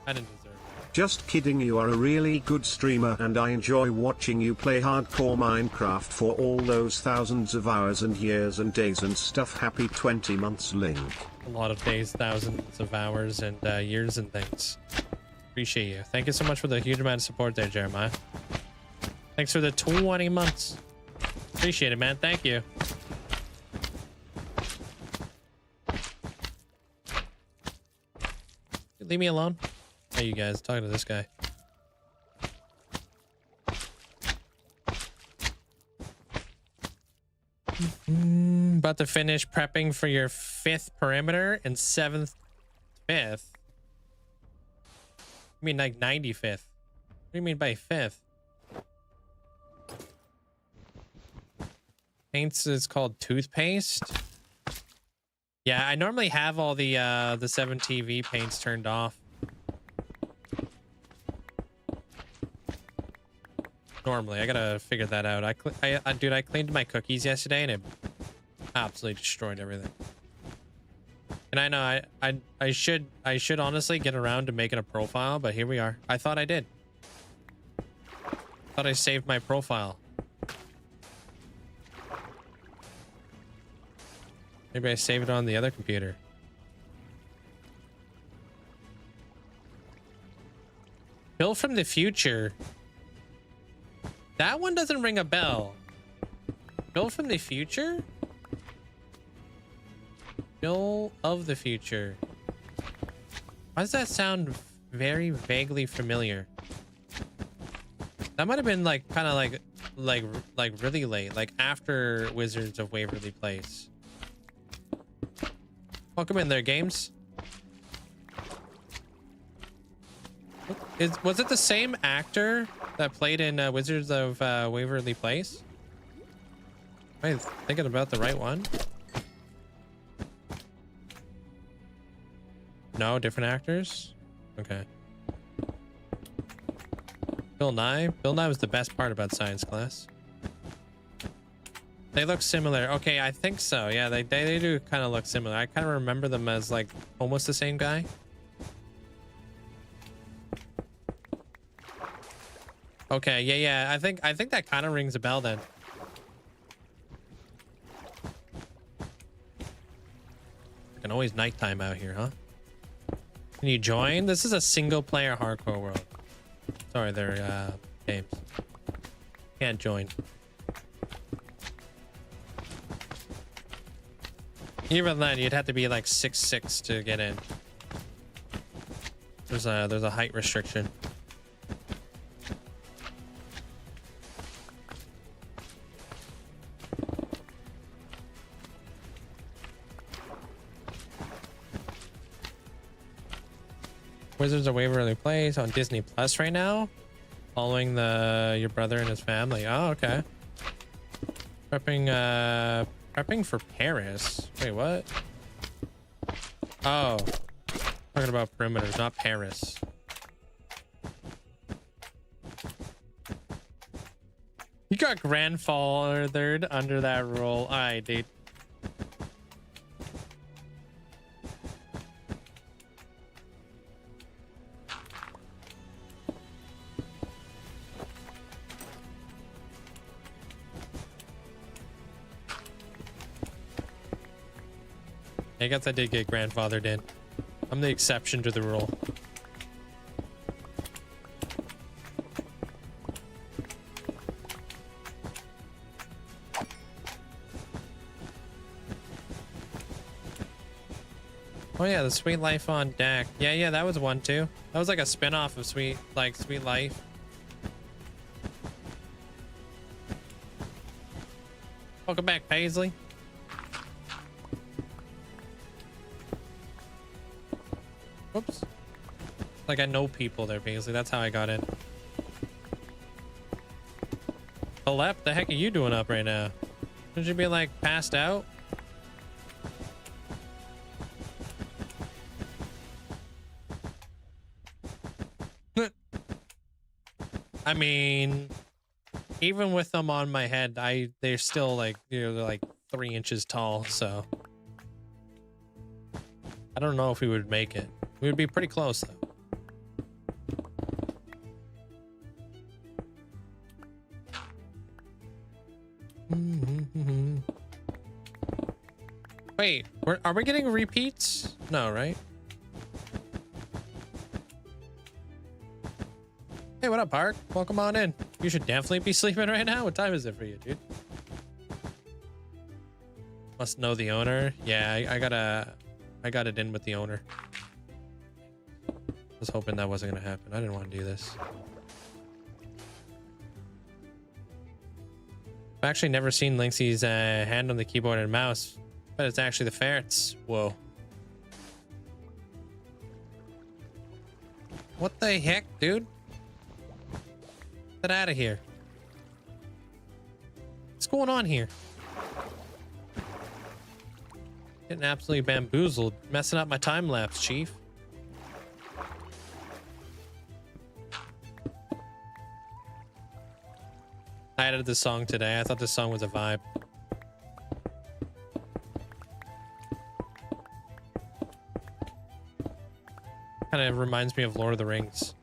I didn't deserve it. Just kidding, you are a really good streamer and I enjoy watching you play hardcore Minecraft for all those thousands of hours and years and days and stuff. Happy 20 months, Link. A lot of days, thousands of hours, and years and things. Appreciate you. Thank you so much for the huge amount of support there, Jeremiah. Thanks for the 20 months. Appreciate it, man. Thank you. Leave me alone. Hey, you guys, talking to this guy. About to finish prepping for your 5th perimeter and 7th, 5th. I mean, like 95th. What do you mean by 5th? Paints is called toothpaste. Yeah, I normally have all the 7TV paints turned off. Normally, I gotta figure that out. Dude, I cleaned my cookies yesterday and it absolutely destroyed everything. And I know I should honestly get around to making a profile, but here we are. I thought I did. Thought I saved my profile. Maybe I saved it on the other computer. Bill from the future. That one doesn't ring a bell. Bill from the future? Bill of the future. Why does that sound very vaguely familiar? That might have been like kind of like really late, like after Wizards of Waverly Place. Welcome in there, games. Was it the same actor that played in Wizards of Waverly Place? Am I thinking about the right one? No, different actors? Okay. Bill Nye? Bill Nye was the best part about science class. They look similar. Okay, I think so. Yeah, they do kind of look similar. I kind of remember them as like almost the same guy. Okay, yeah. I think that kind of rings a bell then. Fucking always nighttime out here, huh? Can you join? This is a single player hardcore world. Sorry, they're games. Can't join. Even then, you'd have to be like 6'6" to get in. There's a height restriction. Wizards of Waverly Place on Disney Plus right now, following your brother and his family. Oh, okay. Prepping for Paris. Wait, what? Oh, talking about perimeters, not Paris. You got grandfathered under that rule. All right, dude. I guess I did get grandfathered in. I'm the exception to the rule. Oh yeah, the Sweet Life on Deck. Yeah, that was one too. That was like a spin-off of Sweet Life. Welcome back, Paisley. Whoops. Like I know people there, Paisley. That's how I got in. Alep, the heck are you doing up right now? Should you be like passed out? I mean, even with them on my head, they're still like, they're like 3 inches tall, so I don't know if we would make it. We would be pretty close though. Wait, are we getting repeats? No, right? Hey, what up, Park? Welcome on in. You should definitely be sleeping right now. What time is it for you, dude? Must know the owner. Yeah, I got it in with the owner. I was hoping that wasn't gonna happen. I didn't want to do this. I've actually never seen Linkzzey's hand on the keyboard and mouse, but it's actually the ferrets. Whoa. What the heck, dude? Get out of here. What's going on here? Getting absolutely bamboozled, messing up my time lapse, Chief. I added this song today. I thought this song was a vibe. Kind of reminds me of Lord of the Rings.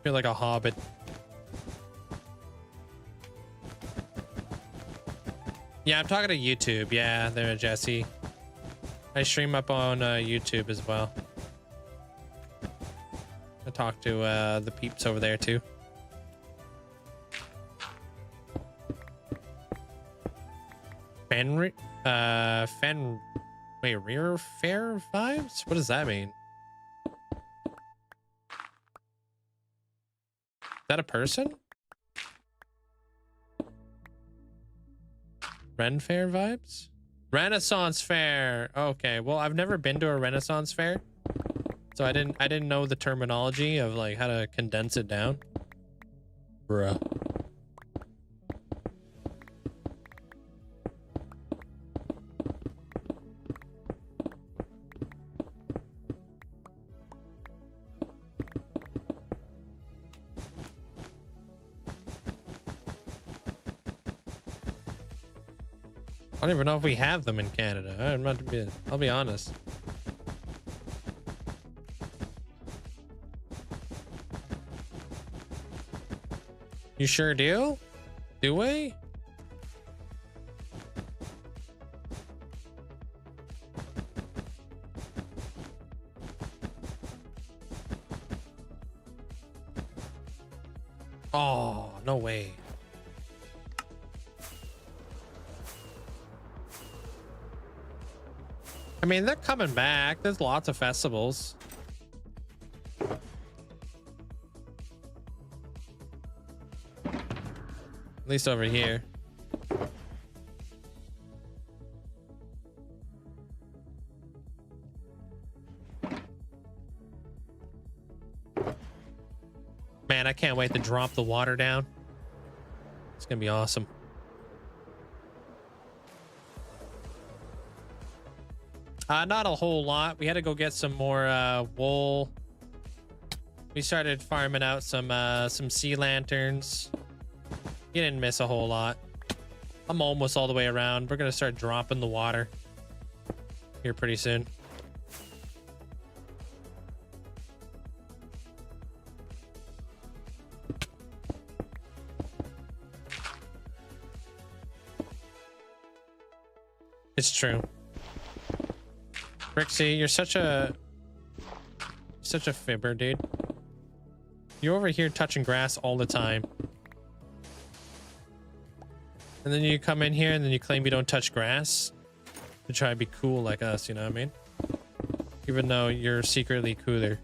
Feel like a hobbit. Yeah, I'm talking to YouTube. Yeah, there, Jesse. I stream up on YouTube as well. I talk to the peeps over there too. Wait, rear fair vibes? What does that mean? Is that a person? Ren Fair vibes? Renaissance Fair. Okay, well, I've never been to a Renaissance Fair, so I didn't know the terminology of like how to condense it down. Bruh. I don't even know if we have them in Canada. I'll be honest. You sure do? Do we? Oh, no way. I mean, they're coming back. There's lots of festivals. At least over here. Man, I can't wait to drop the water down. It's gonna be awesome. Not a whole lot. We had to go get some more wool. We started farming out some sea lanterns. You didn't miss a whole lot. I'm almost all the way around. We're gonna start dropping the water here pretty soon. It's true. Rixie, you're such a fibber, dude. You're over here touching grass all the time. And then you come in here and then you claim you don't touch grass to try to be cool like us, you know what I mean? Even though you're secretly cooler.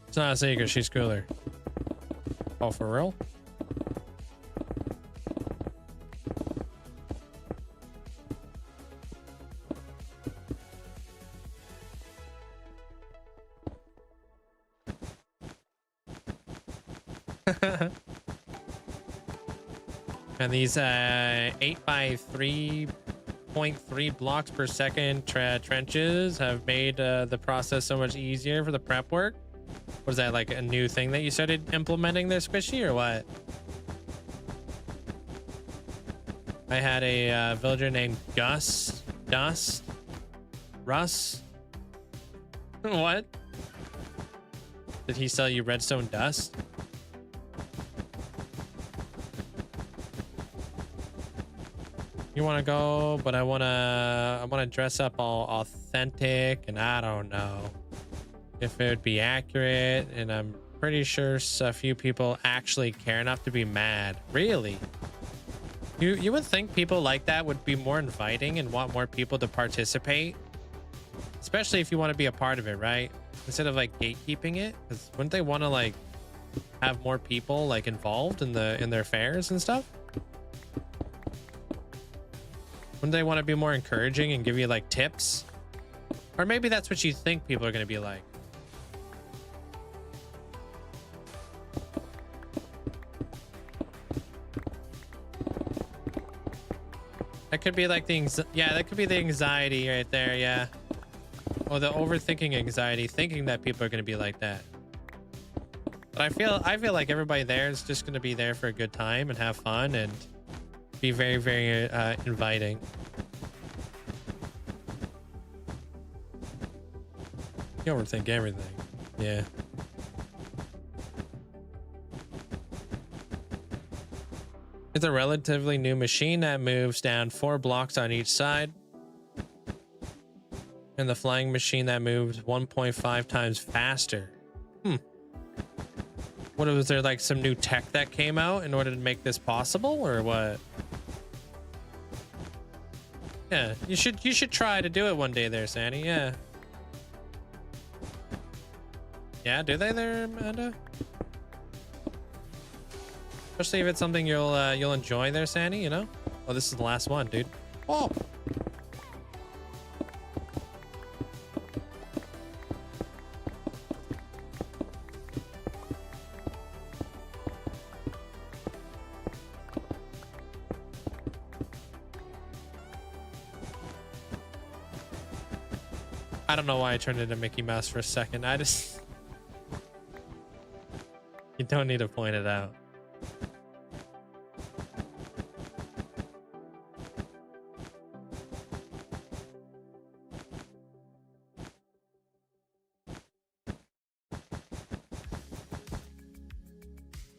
It's not a secret, she's cooler. Oh, for real? And these 8 by 3.3 blocks per second trenches have made the process so much easier for the prep work. Was that like a new thing that you started implementing there, Squishy, or what? I had a villager named Russ. What? Did he sell you redstone dust? You want to go, but I want to dress up all authentic, and I don't know if it would be accurate, and I'm pretty sure a few people actually care enough to be mad. Really? You would think people like that would be more inviting and want more people to participate, especially if you want to be a part of it, right? Instead of like gatekeeping it, because wouldn't they want to like have more people like involved in their fairs and stuff? Wouldn't they want to be more encouraging and give you like tips? Or maybe that's what you think people are going to be like. That could be like that could be the anxiety right there, yeah. Or the overthinking anxiety, thinking that people are going to be like that. But I feel like everybody there is just going to be there for a good time and have fun and be very, very inviting. You overthink everything. Yeah. It's a relatively new machine that moves down 4 blocks on each side. And the flying machine that moves 1.5 times faster. What was there, like some new tech that came out in order to make this possible, or what? Yeah, you should try to do it one day there, Sandy. Yeah. Yeah, do they there, Amanda? Especially if it's something you'll enjoy there, Sandy, you know? Oh, this is the last one, dude. Oh! I don't know why I turned into Mickey Mouse for a second. I just... You don't need to point it out.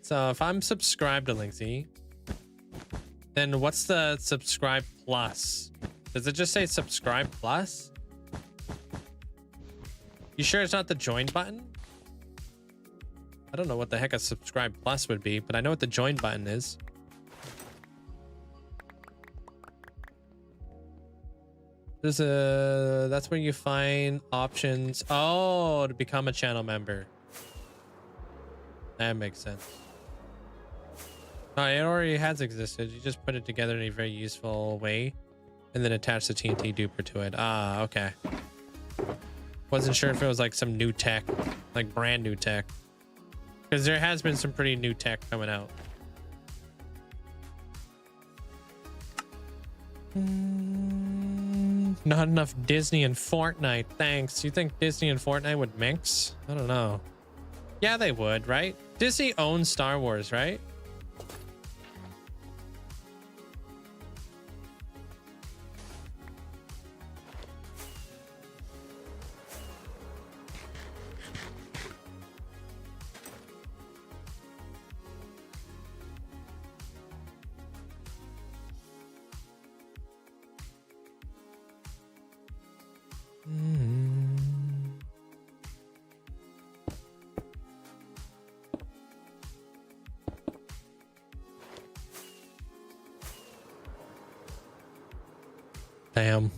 So if I'm subscribed to Linkzzey, then what's the subscribe plus? Does it just say subscribe plus? You sure it's not the join button? I don't know what the heck a subscribe plus would be, but I know what the join button is. That's where you find options. Oh, to become a channel member. That makes sense. No, it already has existed. You just put it together in a very useful way and then attach the TNT duper to it. Ah, okay. Wasn't sure if it was like some new tech, like brand new tech. Because there has been some pretty new tech coming out. Not enough Disney and Fortnite. Thanks. You think Disney and Fortnite would mix? I don't know. Yeah, they would, right? Disney owns Star Wars, right? Damn.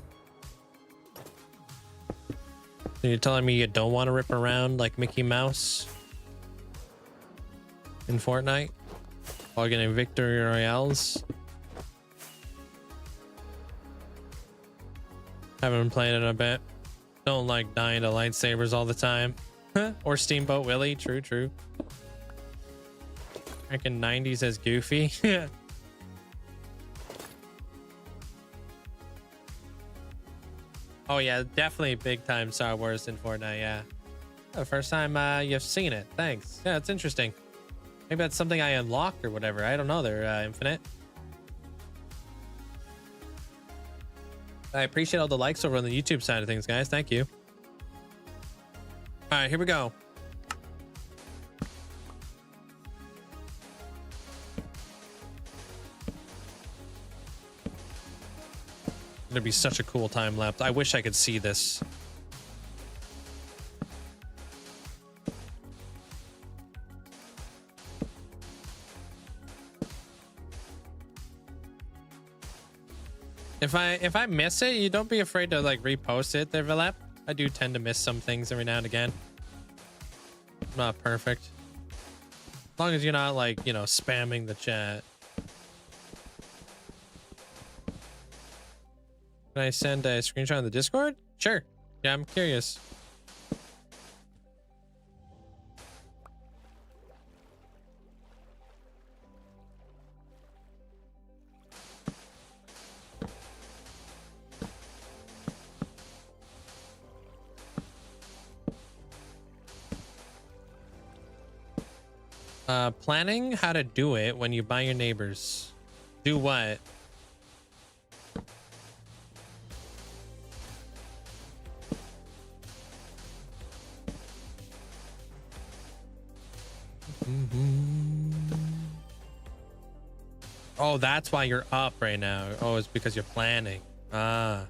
So you're telling me you don't want to rip around like Mickey Mouse in Fortnite while getting victory royales? Haven't been playing it in a bit. Don't like dying to lightsabers all the time. Or Steamboat Willie. True, true. Back in 90s as Goofy. Oh yeah, definitely big time Star Wars in Fortnite. Yeah, the first time you've seen it. Thanks. Yeah, it's interesting. Maybe that's something I unlocked or whatever. I don't know. They're infinite. I appreciate all the likes over on the YouTube side of things, guys. Thank you. All right, here we go. It'd be such a cool time lapse. I wish I could see this. If I miss it, you don't be afraid to like repost it there, Vilep. I do tend to miss some things every now and again. I'm not perfect. As long as you're not like, you know, spamming the chat. Can I send a screenshot on the Discord? Sure. Yeah, I'm curious. Planning how to do it when you buy your neighbors. Do what? Oh, that's why you're up right now. Oh, it's because you're planning. Ah.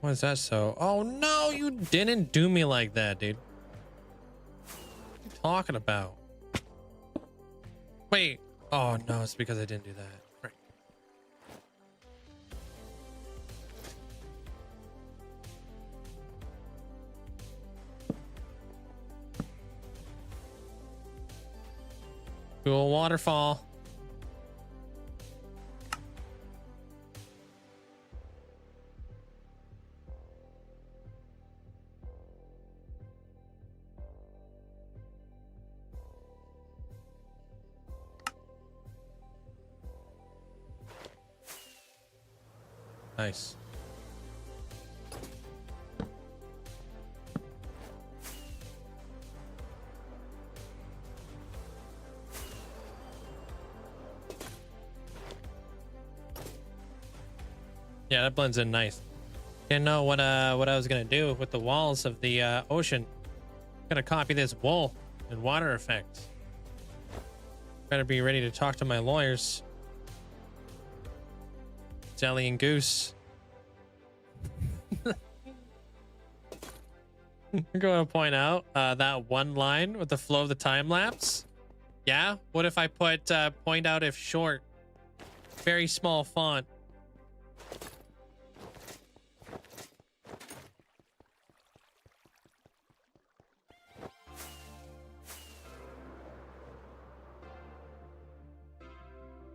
What is that so? Oh no, you didn't do me like that, dude. What are you talking about? Wait. Oh no, it's because I didn't do that. Right. Cool waterfall. Nice. Yeah, that blends in nice. Didn't know what I was gonna do with the walls of the ocean. Gonna copy this wool and water effect. Better be ready to talk to my lawyers. Jelly and Goose. I'm going to point out that one line with the flow of the time lapse. Yeah. What if I put point out if short? Very small font.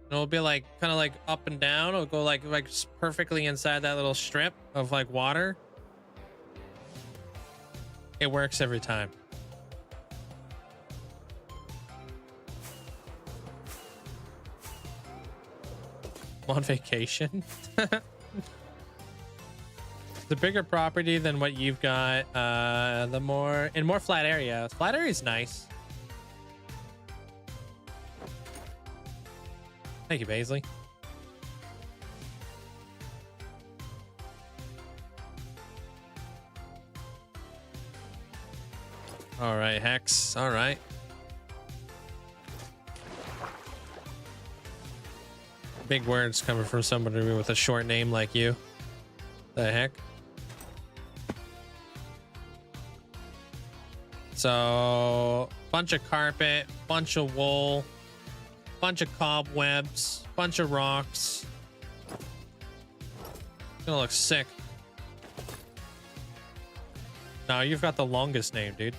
And it'll be like kind of like up and down. It'll go like perfectly inside that little strip of like water. It works every time. I'm on vacation. The bigger property than what you've got, the more flat area. Flat area is nice. Thank you, Baisley. All right, Hex. All right. Big words coming from somebody with a short name like you. The heck? So, bunch of carpet, bunch of wool, bunch of cobwebs, bunch of rocks. Gonna look sick. No, you've got the longest name, dude.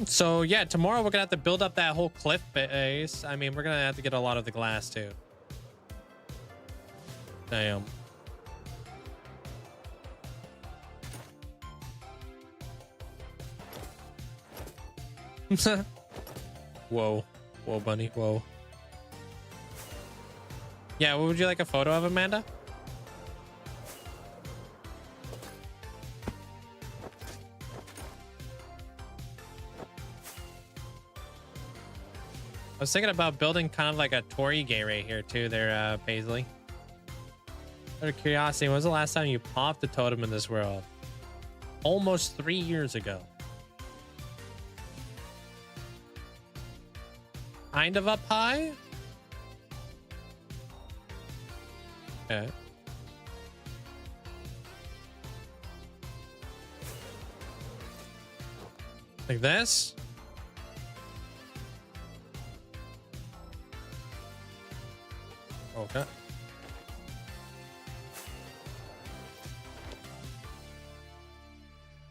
So yeah, tomorrow we're gonna have to build up that whole cliff base. I mean, we're gonna have to get a lot of the glass too. Damn. Whoa. Whoa, bunny. Whoa. Yeah, what would you like a photo of, Amanda? I was thinking about building kind of like a Torii gate right here too there, Paisley. Out of curiosity, when was the last time you popped a totem in this world? Almost 3 years ago. Kind of up high? Okay. Like this? Okay.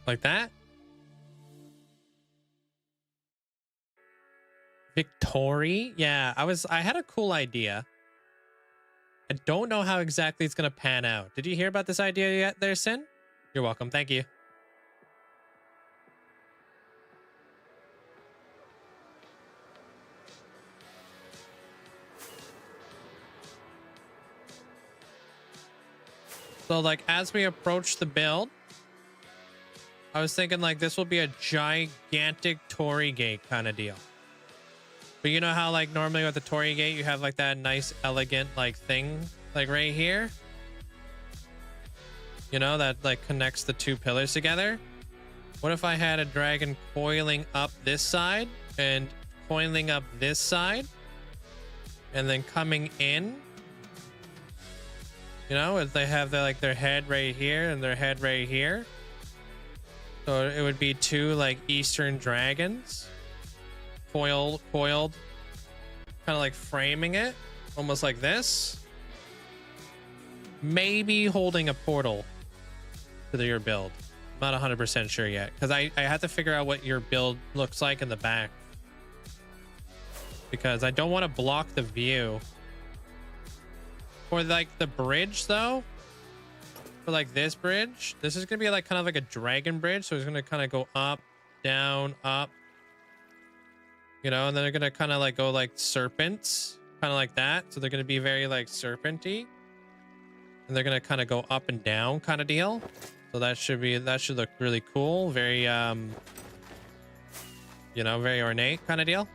Like that? Victory? Yeah, I had a cool idea. I don't know how exactly it's gonna pan out. Did you hear about this idea yet there, Sin? You're welcome. Thank you. So like as we approach the build, I was thinking like this will be a gigantic Torii gate kind of deal. But you know how like normally with the Torii gate you have like that nice elegant like thing like right here? You know, that like connects the two pillars together? What if I had a dragon coiling up this side and coiling up this side and then coming in? You know, if they have like their head right here and their head right here. So it would be two like Eastern dragons coiled, kind of like framing it almost like this. Maybe holding a portal to your build. I'm not 100% sure yet because I have to figure out what your build looks like in the back, because I don't want to block the view. For like the bridge though, for like this bridge, this is gonna be like kind of like a dragon bridge, so it's gonna kind of go up, down, up, you know, and then they're gonna kind of like go like serpents, kind of like that. So they're gonna be very like serpenty, and they're gonna kind of go up and down kind of deal. So that should look really cool, very you know, very ornate kind of deal.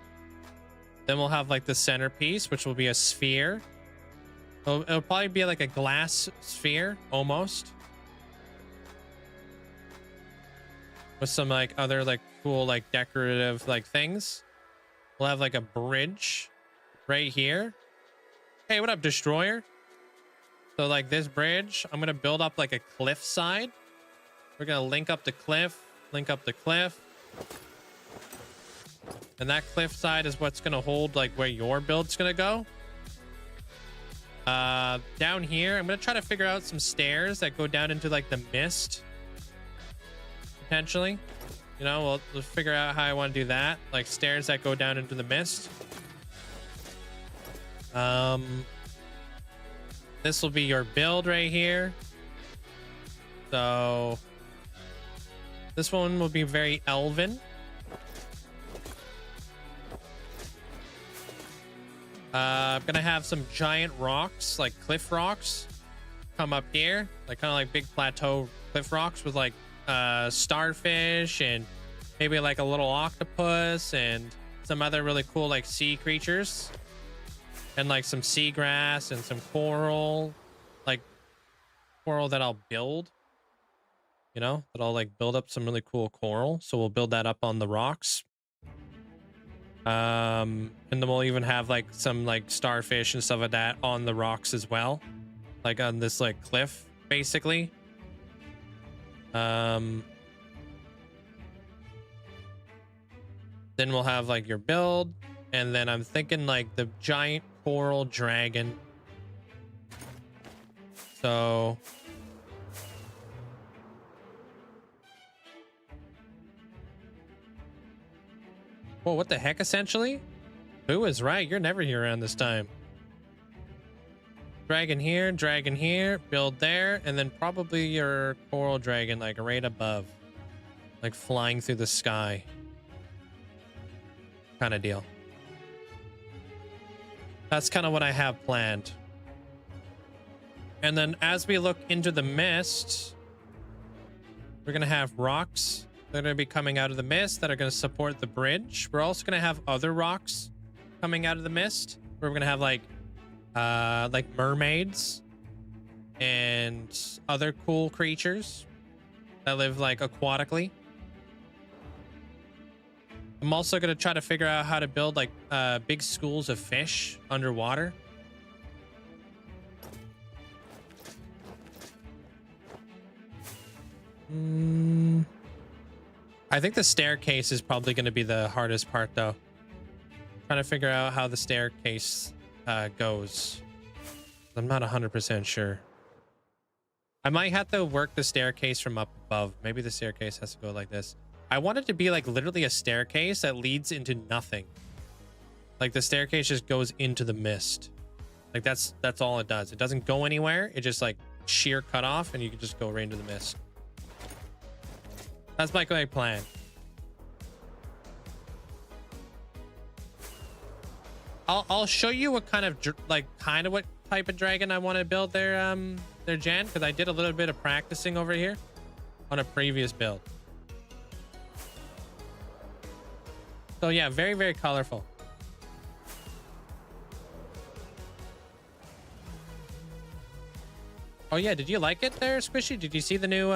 Then we'll have like the centerpiece, which will be a sphere. It'll probably be like a glass sphere almost, with some like other like cool like decorative like things. We'll have like a bridge right here. Hey, what up, Destroyer? So like this bridge, I'm gonna build up like a cliff side. We're gonna link up the cliff, and that cliff side is what's gonna hold like where your build's gonna go. Down here, I'm gonna try to figure out some stairs that go down into like the mist. Potentially. You know, we'll figure out how I want to do that. Like stairs that go down into the mist. This will be your build right here. So this one will be very Elven. I'm gonna have some giant rocks, like cliff rocks, come up here, like kind of like big plateau cliff rocks with like starfish and maybe like a little octopus and some other really cool like sea creatures, and like some seagrass and some coral, like coral that I'll build. You you know, that'll like build up some really cool coral. So we'll build that up on the rocks. And then we'll even have like some like starfish and stuff like that on the rocks as well, like on this like cliff basically. Then we'll have like your build, and then I'm thinking like the giant coral dragon. So whoa, what the heck, essentially? Who is right? You're never here around this time. Dragon here, build there, and then probably your coral dragon like right above, like flying through the sky kind of deal. That's kind of what I have planned. And then as we look into the mist, we're going to have rocks that are going to be coming out of the mist that are going to support the bridge. We're also going to have other rocks coming out of the mist. We're going to have like mermaids and other cool creatures that live like aquatically. I'm also going to try to figure out how to build like big schools of fish underwater. I think the staircase is probably going to be the hardest part though. Trying to figure out how the staircase goes. I'm not 100% sure. I might have to work the staircase from up above. Maybe the staircase has to go like this. I want it to be like literally a staircase that leads into nothing. Like the staircase just goes into the mist. Like that's all it does. It doesn't go anywhere. It just like sheer cut off and you can just go right into the mist. That's my plan. I'll show you what kind of what type of dragon I want to build there, Jan, because I did a little bit of practicing over here on a previous build. So yeah, very, very colorful. Oh yeah, did you like it there, Squishy? Did you see the new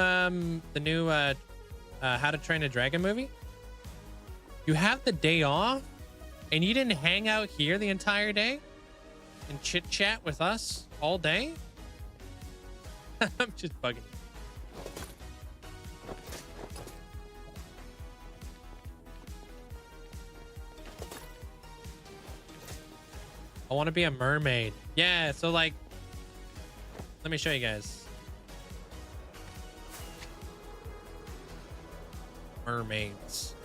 How to Train a Dragon movie? You have the day off and you didn't hang out here the entire day and chit chat with us all day? I'm just bugging you. I want to be a mermaid. Yeah, so like, let me show you guys. Mermaids.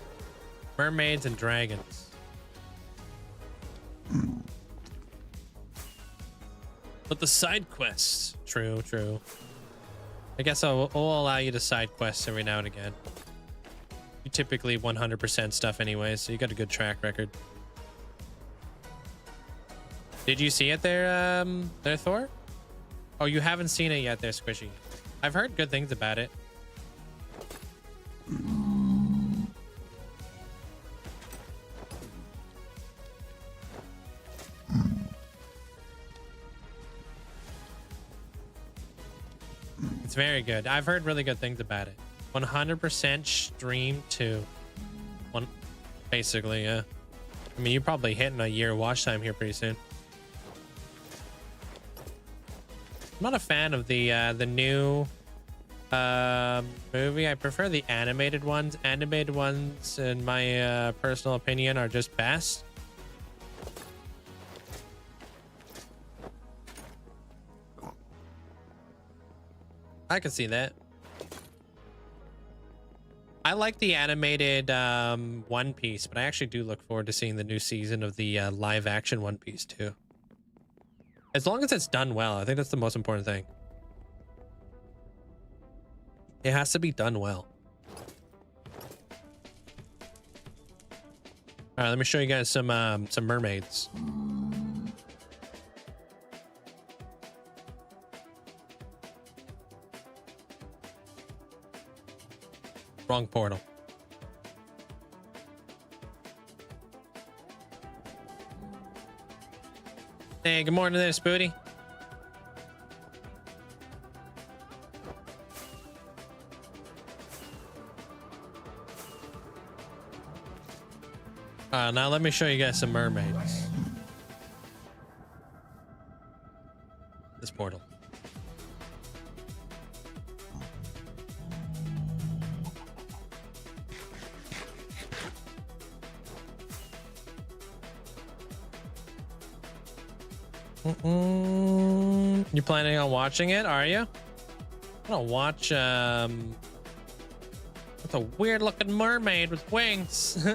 Mermaids and dragons. But the side quests. True, true. I guess I'll allow you to side quests every now and again. You typically 100% stuff anyway, so you got a good track record. Did you see it there, Thor? Oh, you haven't seen it yet there, Squishy. I've heard good things about it. It's very good. I've heard really good things about it. 100% stream too. Basically, yeah. I mean, you're probably hitting a year watch time here pretty soon. I'm not a fan of the new movie. I prefer the animated ones. Animated ones, in my personal opinion, are just best. I can see that. I like the animated One Piece, but I actually do look forward to seeing the new season of the live action One Piece too. As long as it's done well, I think that's the most important thing. It has to be done well. All right, let me show you guys some mermaids. Wrong portal. Hey, good morning there, Spooty. Now let me show you guys some mermaids. This portal. You planning on watching it? Are you? I'm gonna watch. It's a weird-looking mermaid with wings.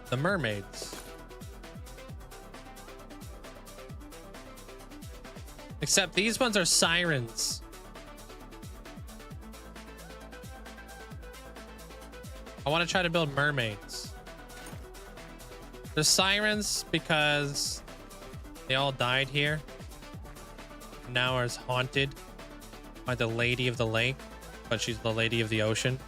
The mermaids. Except these ones are sirens. I want to try to build mermaids. They're sirens because they all died here. Now are haunted by the lady of the lake, but she's the lady of the ocean.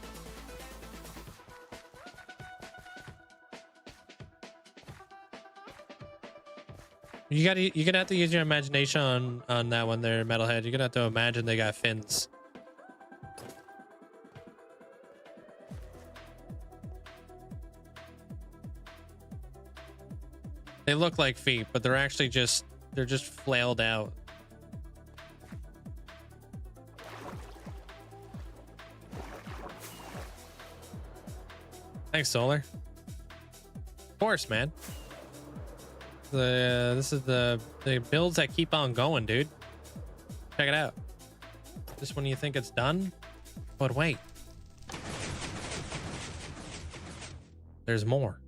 You're gonna have to use your imagination on that one there, Metalhead. You're gonna have to imagine they got fins. They look like feet, but they're actually they're just flailed out. Thanks, Solar. Of course, man. This is the builds that keep on going, dude. Check it out. Just when you think it's done, but wait. There's more.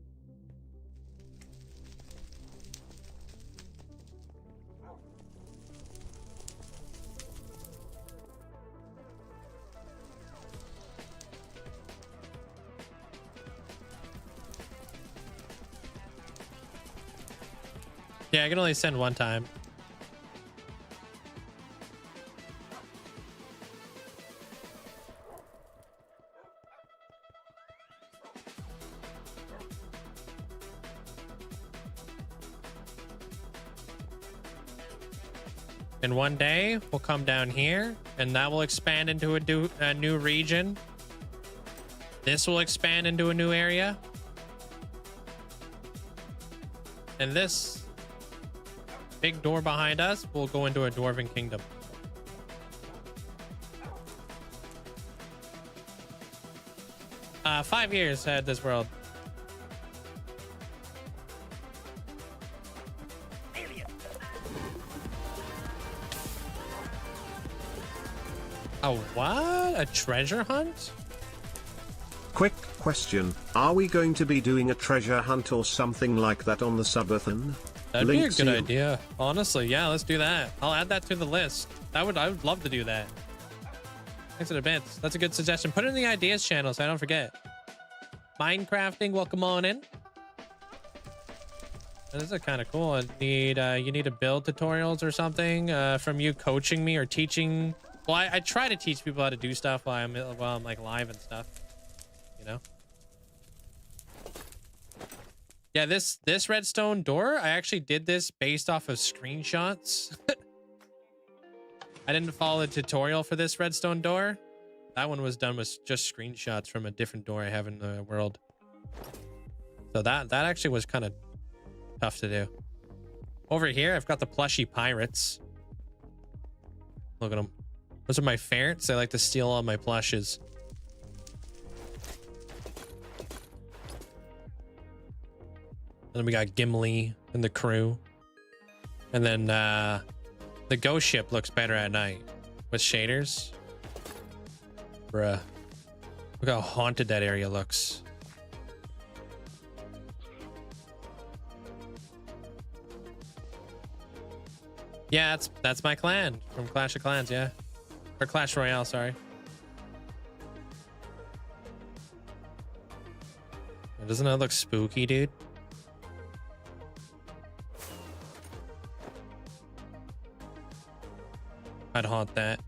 Yeah, I can only send one time. And one day we'll come down here and that will expand into a new region. This will expand into a new area. And this big door behind us will go into a dwarven kingdom. Uh, 5 years had this world. A what? A treasure hunt? Quick question, are we going to be doing a treasure hunt or something like that on the subathon? That'd be a good idea. Honestly, yeah, let's do that. I'll add that to the list. I would love to do that. Thanks in advance. That's a good suggestion. Put it in the ideas channel so I don't forget. Minecrafting, welcome on in. This is kind of cool. I need you need to build tutorials or something from you coaching me or teaching. Well, I try to teach people how to do stuff while I'm like live and stuff. You know. Yeah, this redstone door, I actually did this based off of screenshots. I didn't follow the tutorial for this redstone door. That one was done with just screenshots from a different door I have in the world. So that actually was kind of tough to do. Over here, I've got the plushy pirates. Look at them. Those are my ferrets. They like to steal all my plushes. And then we got Gimli and the crew. And then the ghost ship looks better at night with shaders. Bruh. Look how haunted that area looks. Yeah, that's my clan from Clash of Clans, yeah. Or Clash Royale, sorry. Doesn't that look spooky, dude? I'd haunt that.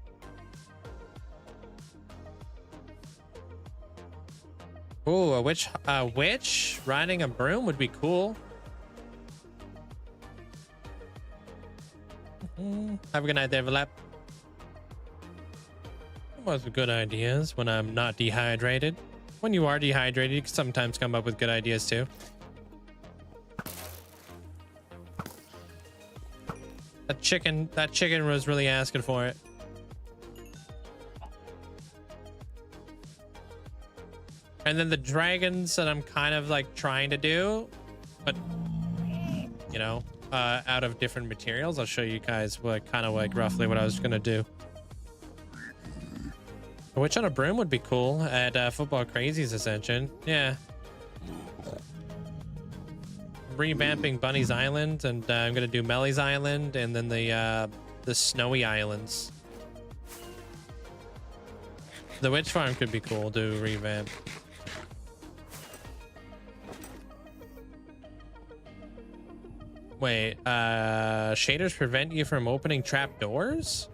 Ooh, a witch riding a broom would be cool. Have a good night there, Velep. Come up with good ideas when I'm not dehydrated. When you are dehydrated, you can sometimes come up with good ideas too. That chicken was really asking for it. And then the dragons that I'm kind of like trying to do, but you know, out of different materials. I'll show you guys what kind of like roughly what I was gonna do. A witch on a broom would be cool at Football Crazy's Ascension. Yeah. Revamping Bunny's Island, and I'm gonna do Melly's Island, and then the Snowy Islands. The witch farm could be cool to revamp. Wait, shaders prevent you from opening trap doors?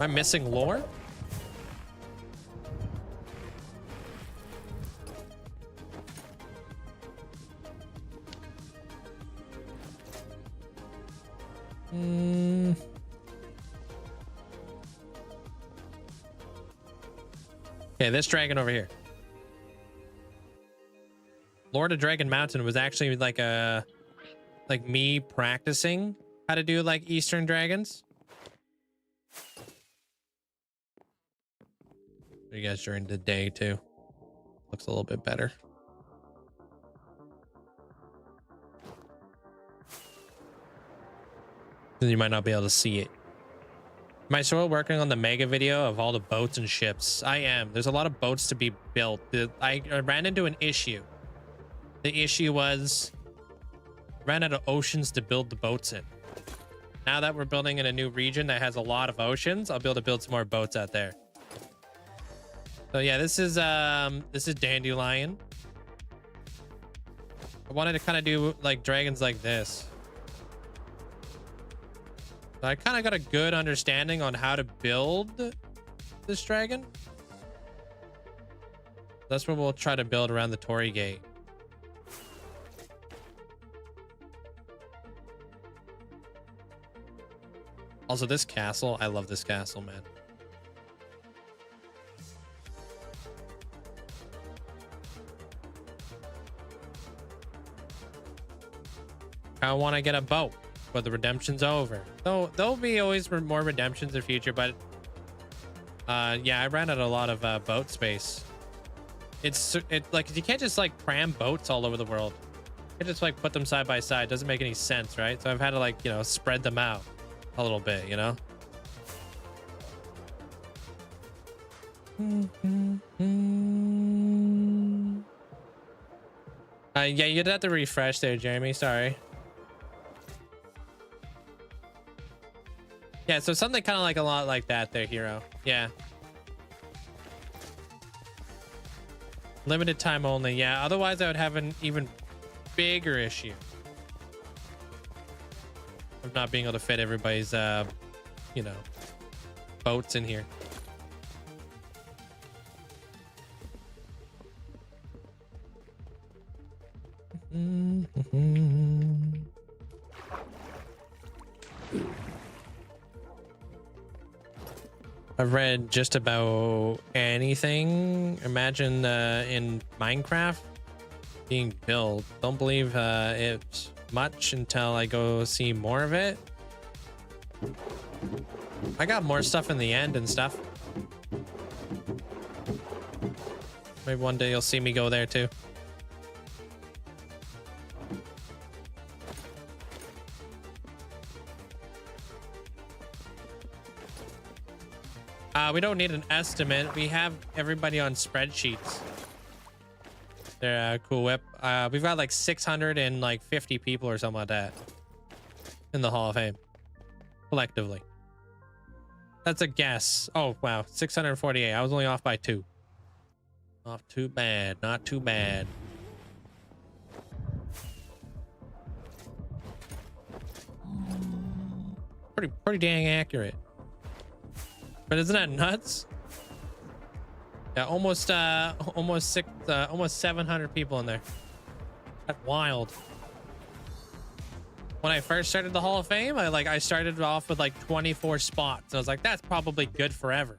Am I missing lore? Okay, this dragon over here. Lord of Dragon Mountain was actually like me practicing how to do like Eastern dragons. You guys during the day too. Looks a little bit better. You might not be able to see it. Am I still working on the mega video of all the boats and ships? I am. There's a lot of boats to be built. I ran into an issue. The issue was ran out of oceans to build the boats in. Now that we're building in a new region that has a lot of oceans, I'll be able to build some more boats out there. So yeah, this is Dandelion. I wanted to kind of do like dragons like this. So I kind of got a good understanding on how to build this dragon. That's what we'll try to build around the Torii Gate. Also, this castle, I love this castle, man. I want to get a boat, but the redemption's over. So there'll be always more redemptions in the future, but yeah, I ran out a lot of boat space. It's like you can't just like cram boats all over the world. You can't just like put them side by side. It doesn't make any sense, right? So I've had to like, you know, spread them out a little bit, you know. Yeah, you'd have to refresh there, Jeremy. Sorry. Yeah, so something kind of like a lot like that there, Hero. Yeah. Limited time only. Yeah, otherwise I would have an even bigger issue of not being able to fit everybody's, you know, boats in here. I've read just about anything. Imagine in Minecraft being built. Don't believe it's much until I go see more of it. I got more stuff in the end and stuff. Maybe one day you'll see me go there too. We don't need an estimate. We have everybody on spreadsheets. They're cool whip. We've got like 650 people or something like that in the Hall of Fame collectively. That's a guess. Oh wow, 648. I was only off by 2. Not too bad. Not too bad. Pretty dang accurate. But isn't that nuts? Yeah, almost 700 people in there. That's wild. when I first started the Hall of Fame, I started off with like 24 spots. I was like, that's probably good forever.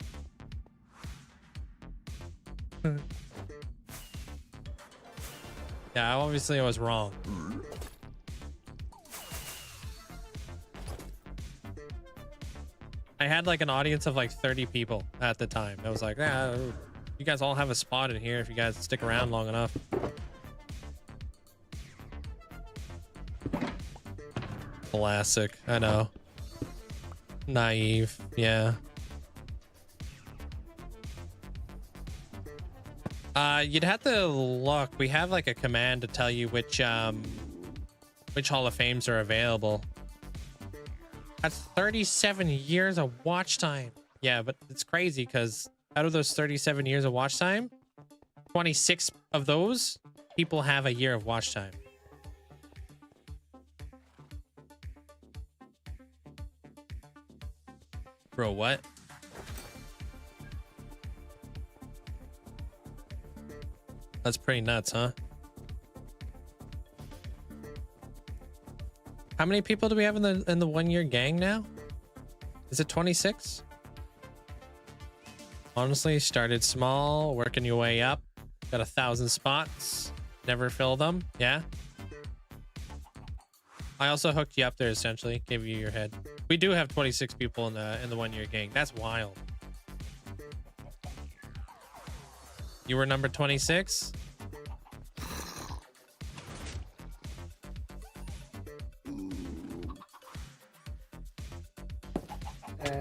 Yeah, obviously I was wrong. I had like an audience of like 30 people at the time. I was like, yeah, you guys all have a spot in here if you guys stick around long enough. Classic, I know. Naive, yeah. You'd have to look. We have like a command to tell you which Hall of Fames are available. That's 37 years of watch time. Yeah, but it's crazy because out of those 37 years of watch time, 26 of those people have a year of watch time. Bro, what? That's pretty nuts, huh? How many people do we have in the 1 year gang now? Is it 26? Honestly, started small, working your way up. Got 1,000 spots. Never fill them. Yeah. I also hooked you up there essentially. Gave you your head. We do have 26 people in the 1 year gang. That's wild. You were number 26? What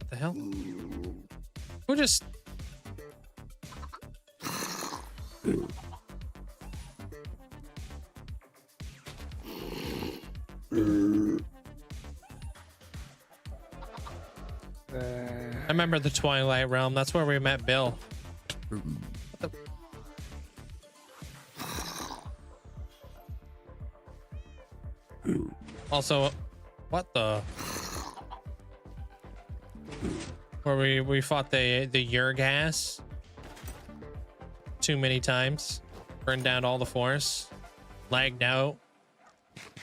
the hell? Who just... I remember the Twilight Realm. That's where we met Bill. What the... Also, what the... Where we fought the Yurgas too many times, burned down all the forests, lagged out.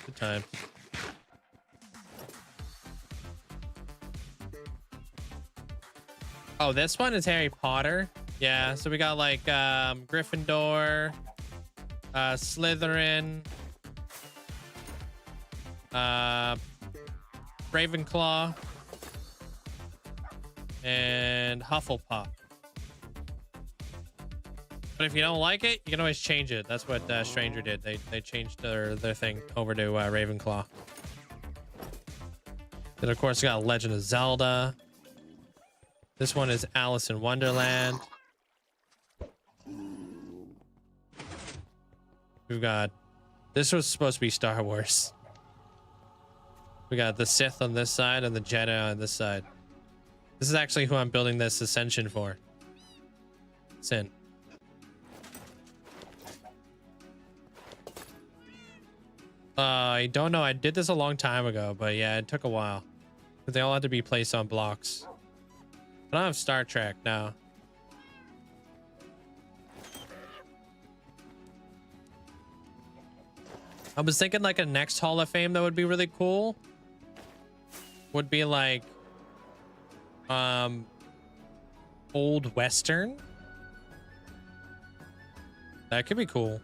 Good time. Oh, this one is Harry Potter. Yeah, so we got like Gryffindor, Slytherin, Ravenclaw, and Hufflepuff. But if you don't like it, you can always change it. That's what Stranger did. They changed their thing over to Ravenclaw. Then of course we got Legend of Zelda. This one is Alice in Wonderland. We've got... This was supposed to be Star Wars. We got the Sith on this side and the Jedi on this side. This is actually who I'm building this Ascension for. Sin. I don't know. I did this a long time ago, but yeah, it took a while. But they all had to be placed on blocks. I don't have Star Trek now. I was thinking like a next Hall of Fame that would be really cool. Would be like Old Western. That could be cool.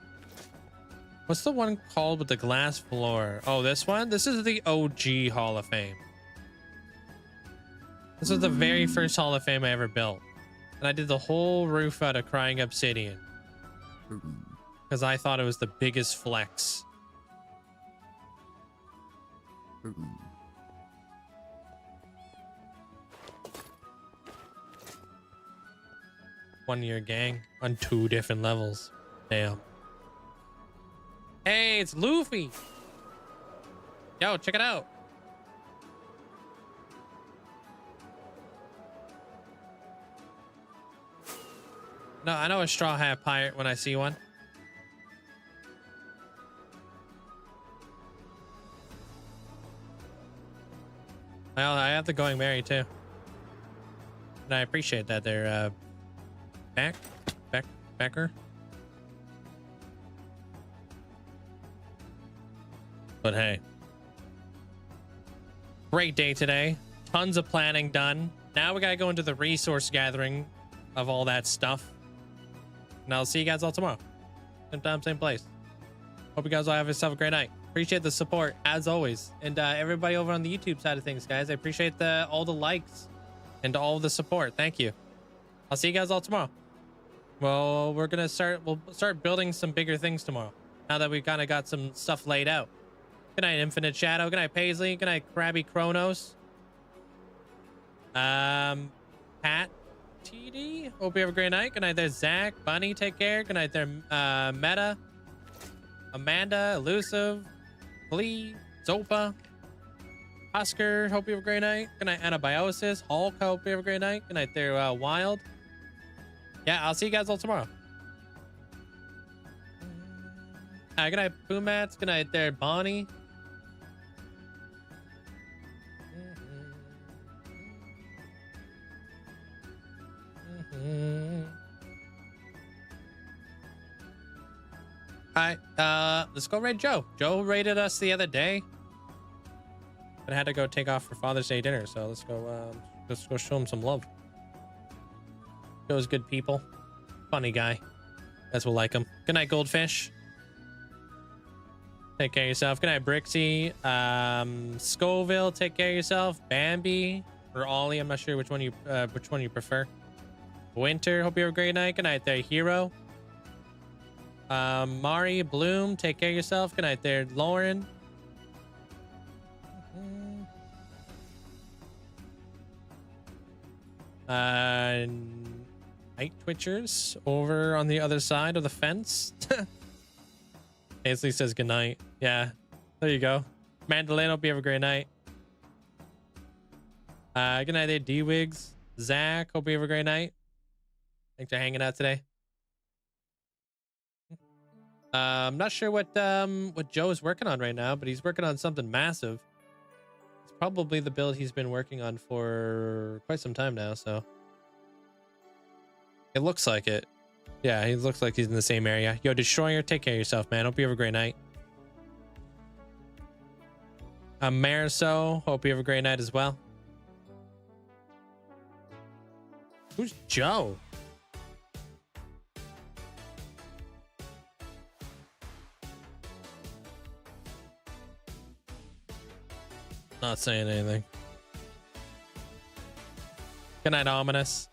What's the one called with the glass floor? Oh, this one? This is the OG Hall of Fame. This was the very first Hall of Fame I ever built. And I did the whole roof out of crying obsidian. Because I thought it was the biggest flex. One-year gang on 2 different levels. Damn. Hey, it's Luffy. Yo, check it out. No, I know a straw hat pirate when I see one. I have the Going Merry too. And I appreciate that they're backer. But hey, Great day today. Tons of planning done. Now we gotta go into the resource gathering of all that stuff. And I'll see you guys all tomorrow. Same time, same place. Hope you guys all have yourself a great night. Appreciate the support as always. And everybody over on the YouTube side of things, guys. I appreciate all the likes and all the support. Thank you. I'll see you guys all tomorrow. Well, we'll start building some bigger things tomorrow. Now that we've kind of got some stuff laid out. Good night, Infinite Shadow. Good night, Paisley. Good night, Krabby Kronos. Pat TD. Hope you have a great night. Good night there, Zach. Bunny, take care. Good night there, Meta. Amanda, Elusive, Glee, Zopa, Oscar. Hope you have a great night. Good night, Anabiosis. Hulk. Hope you have a great night. Good night there, Wild. Yeah, I'll see you guys all tomorrow. Good night, Boomats. Good night there, Bonnie. All right, let's go raid Joe. Joe raided us the other day, but I had to go take off for Father's Day dinner. So let's go show him some love. Joe's good people, funny guy. Guys will like him. Good night, Goldfish. Take care of yourself. Good night, Brixie. Scoville, take care of yourself. Bambi or Ollie, I'm not sure which one you prefer. Winter, hope you have a great night. Good night there, Hero. Mari, Bloom, take care of yourself. Good night there, Lauren. Night Twitchers over on the other side of the fence. Ainsley says good night. Yeah, there you go. Mandalay, hope you have a great night. Good night there, D-Wigs. Zach, hope you have a great night. Thanks for hanging out today. I'm not sure what Joe is working on right now, but he's working on something massive. It's probably the build he's been working on for quite some time now, so it looks like it. Yeah, he looks like he's in the same area. Yo, Destroyer, take care of yourself, man. Hope you have a great night. Mariso, hope you have a great night as well. Who's Joe? Not saying anything. Good night, Ominous.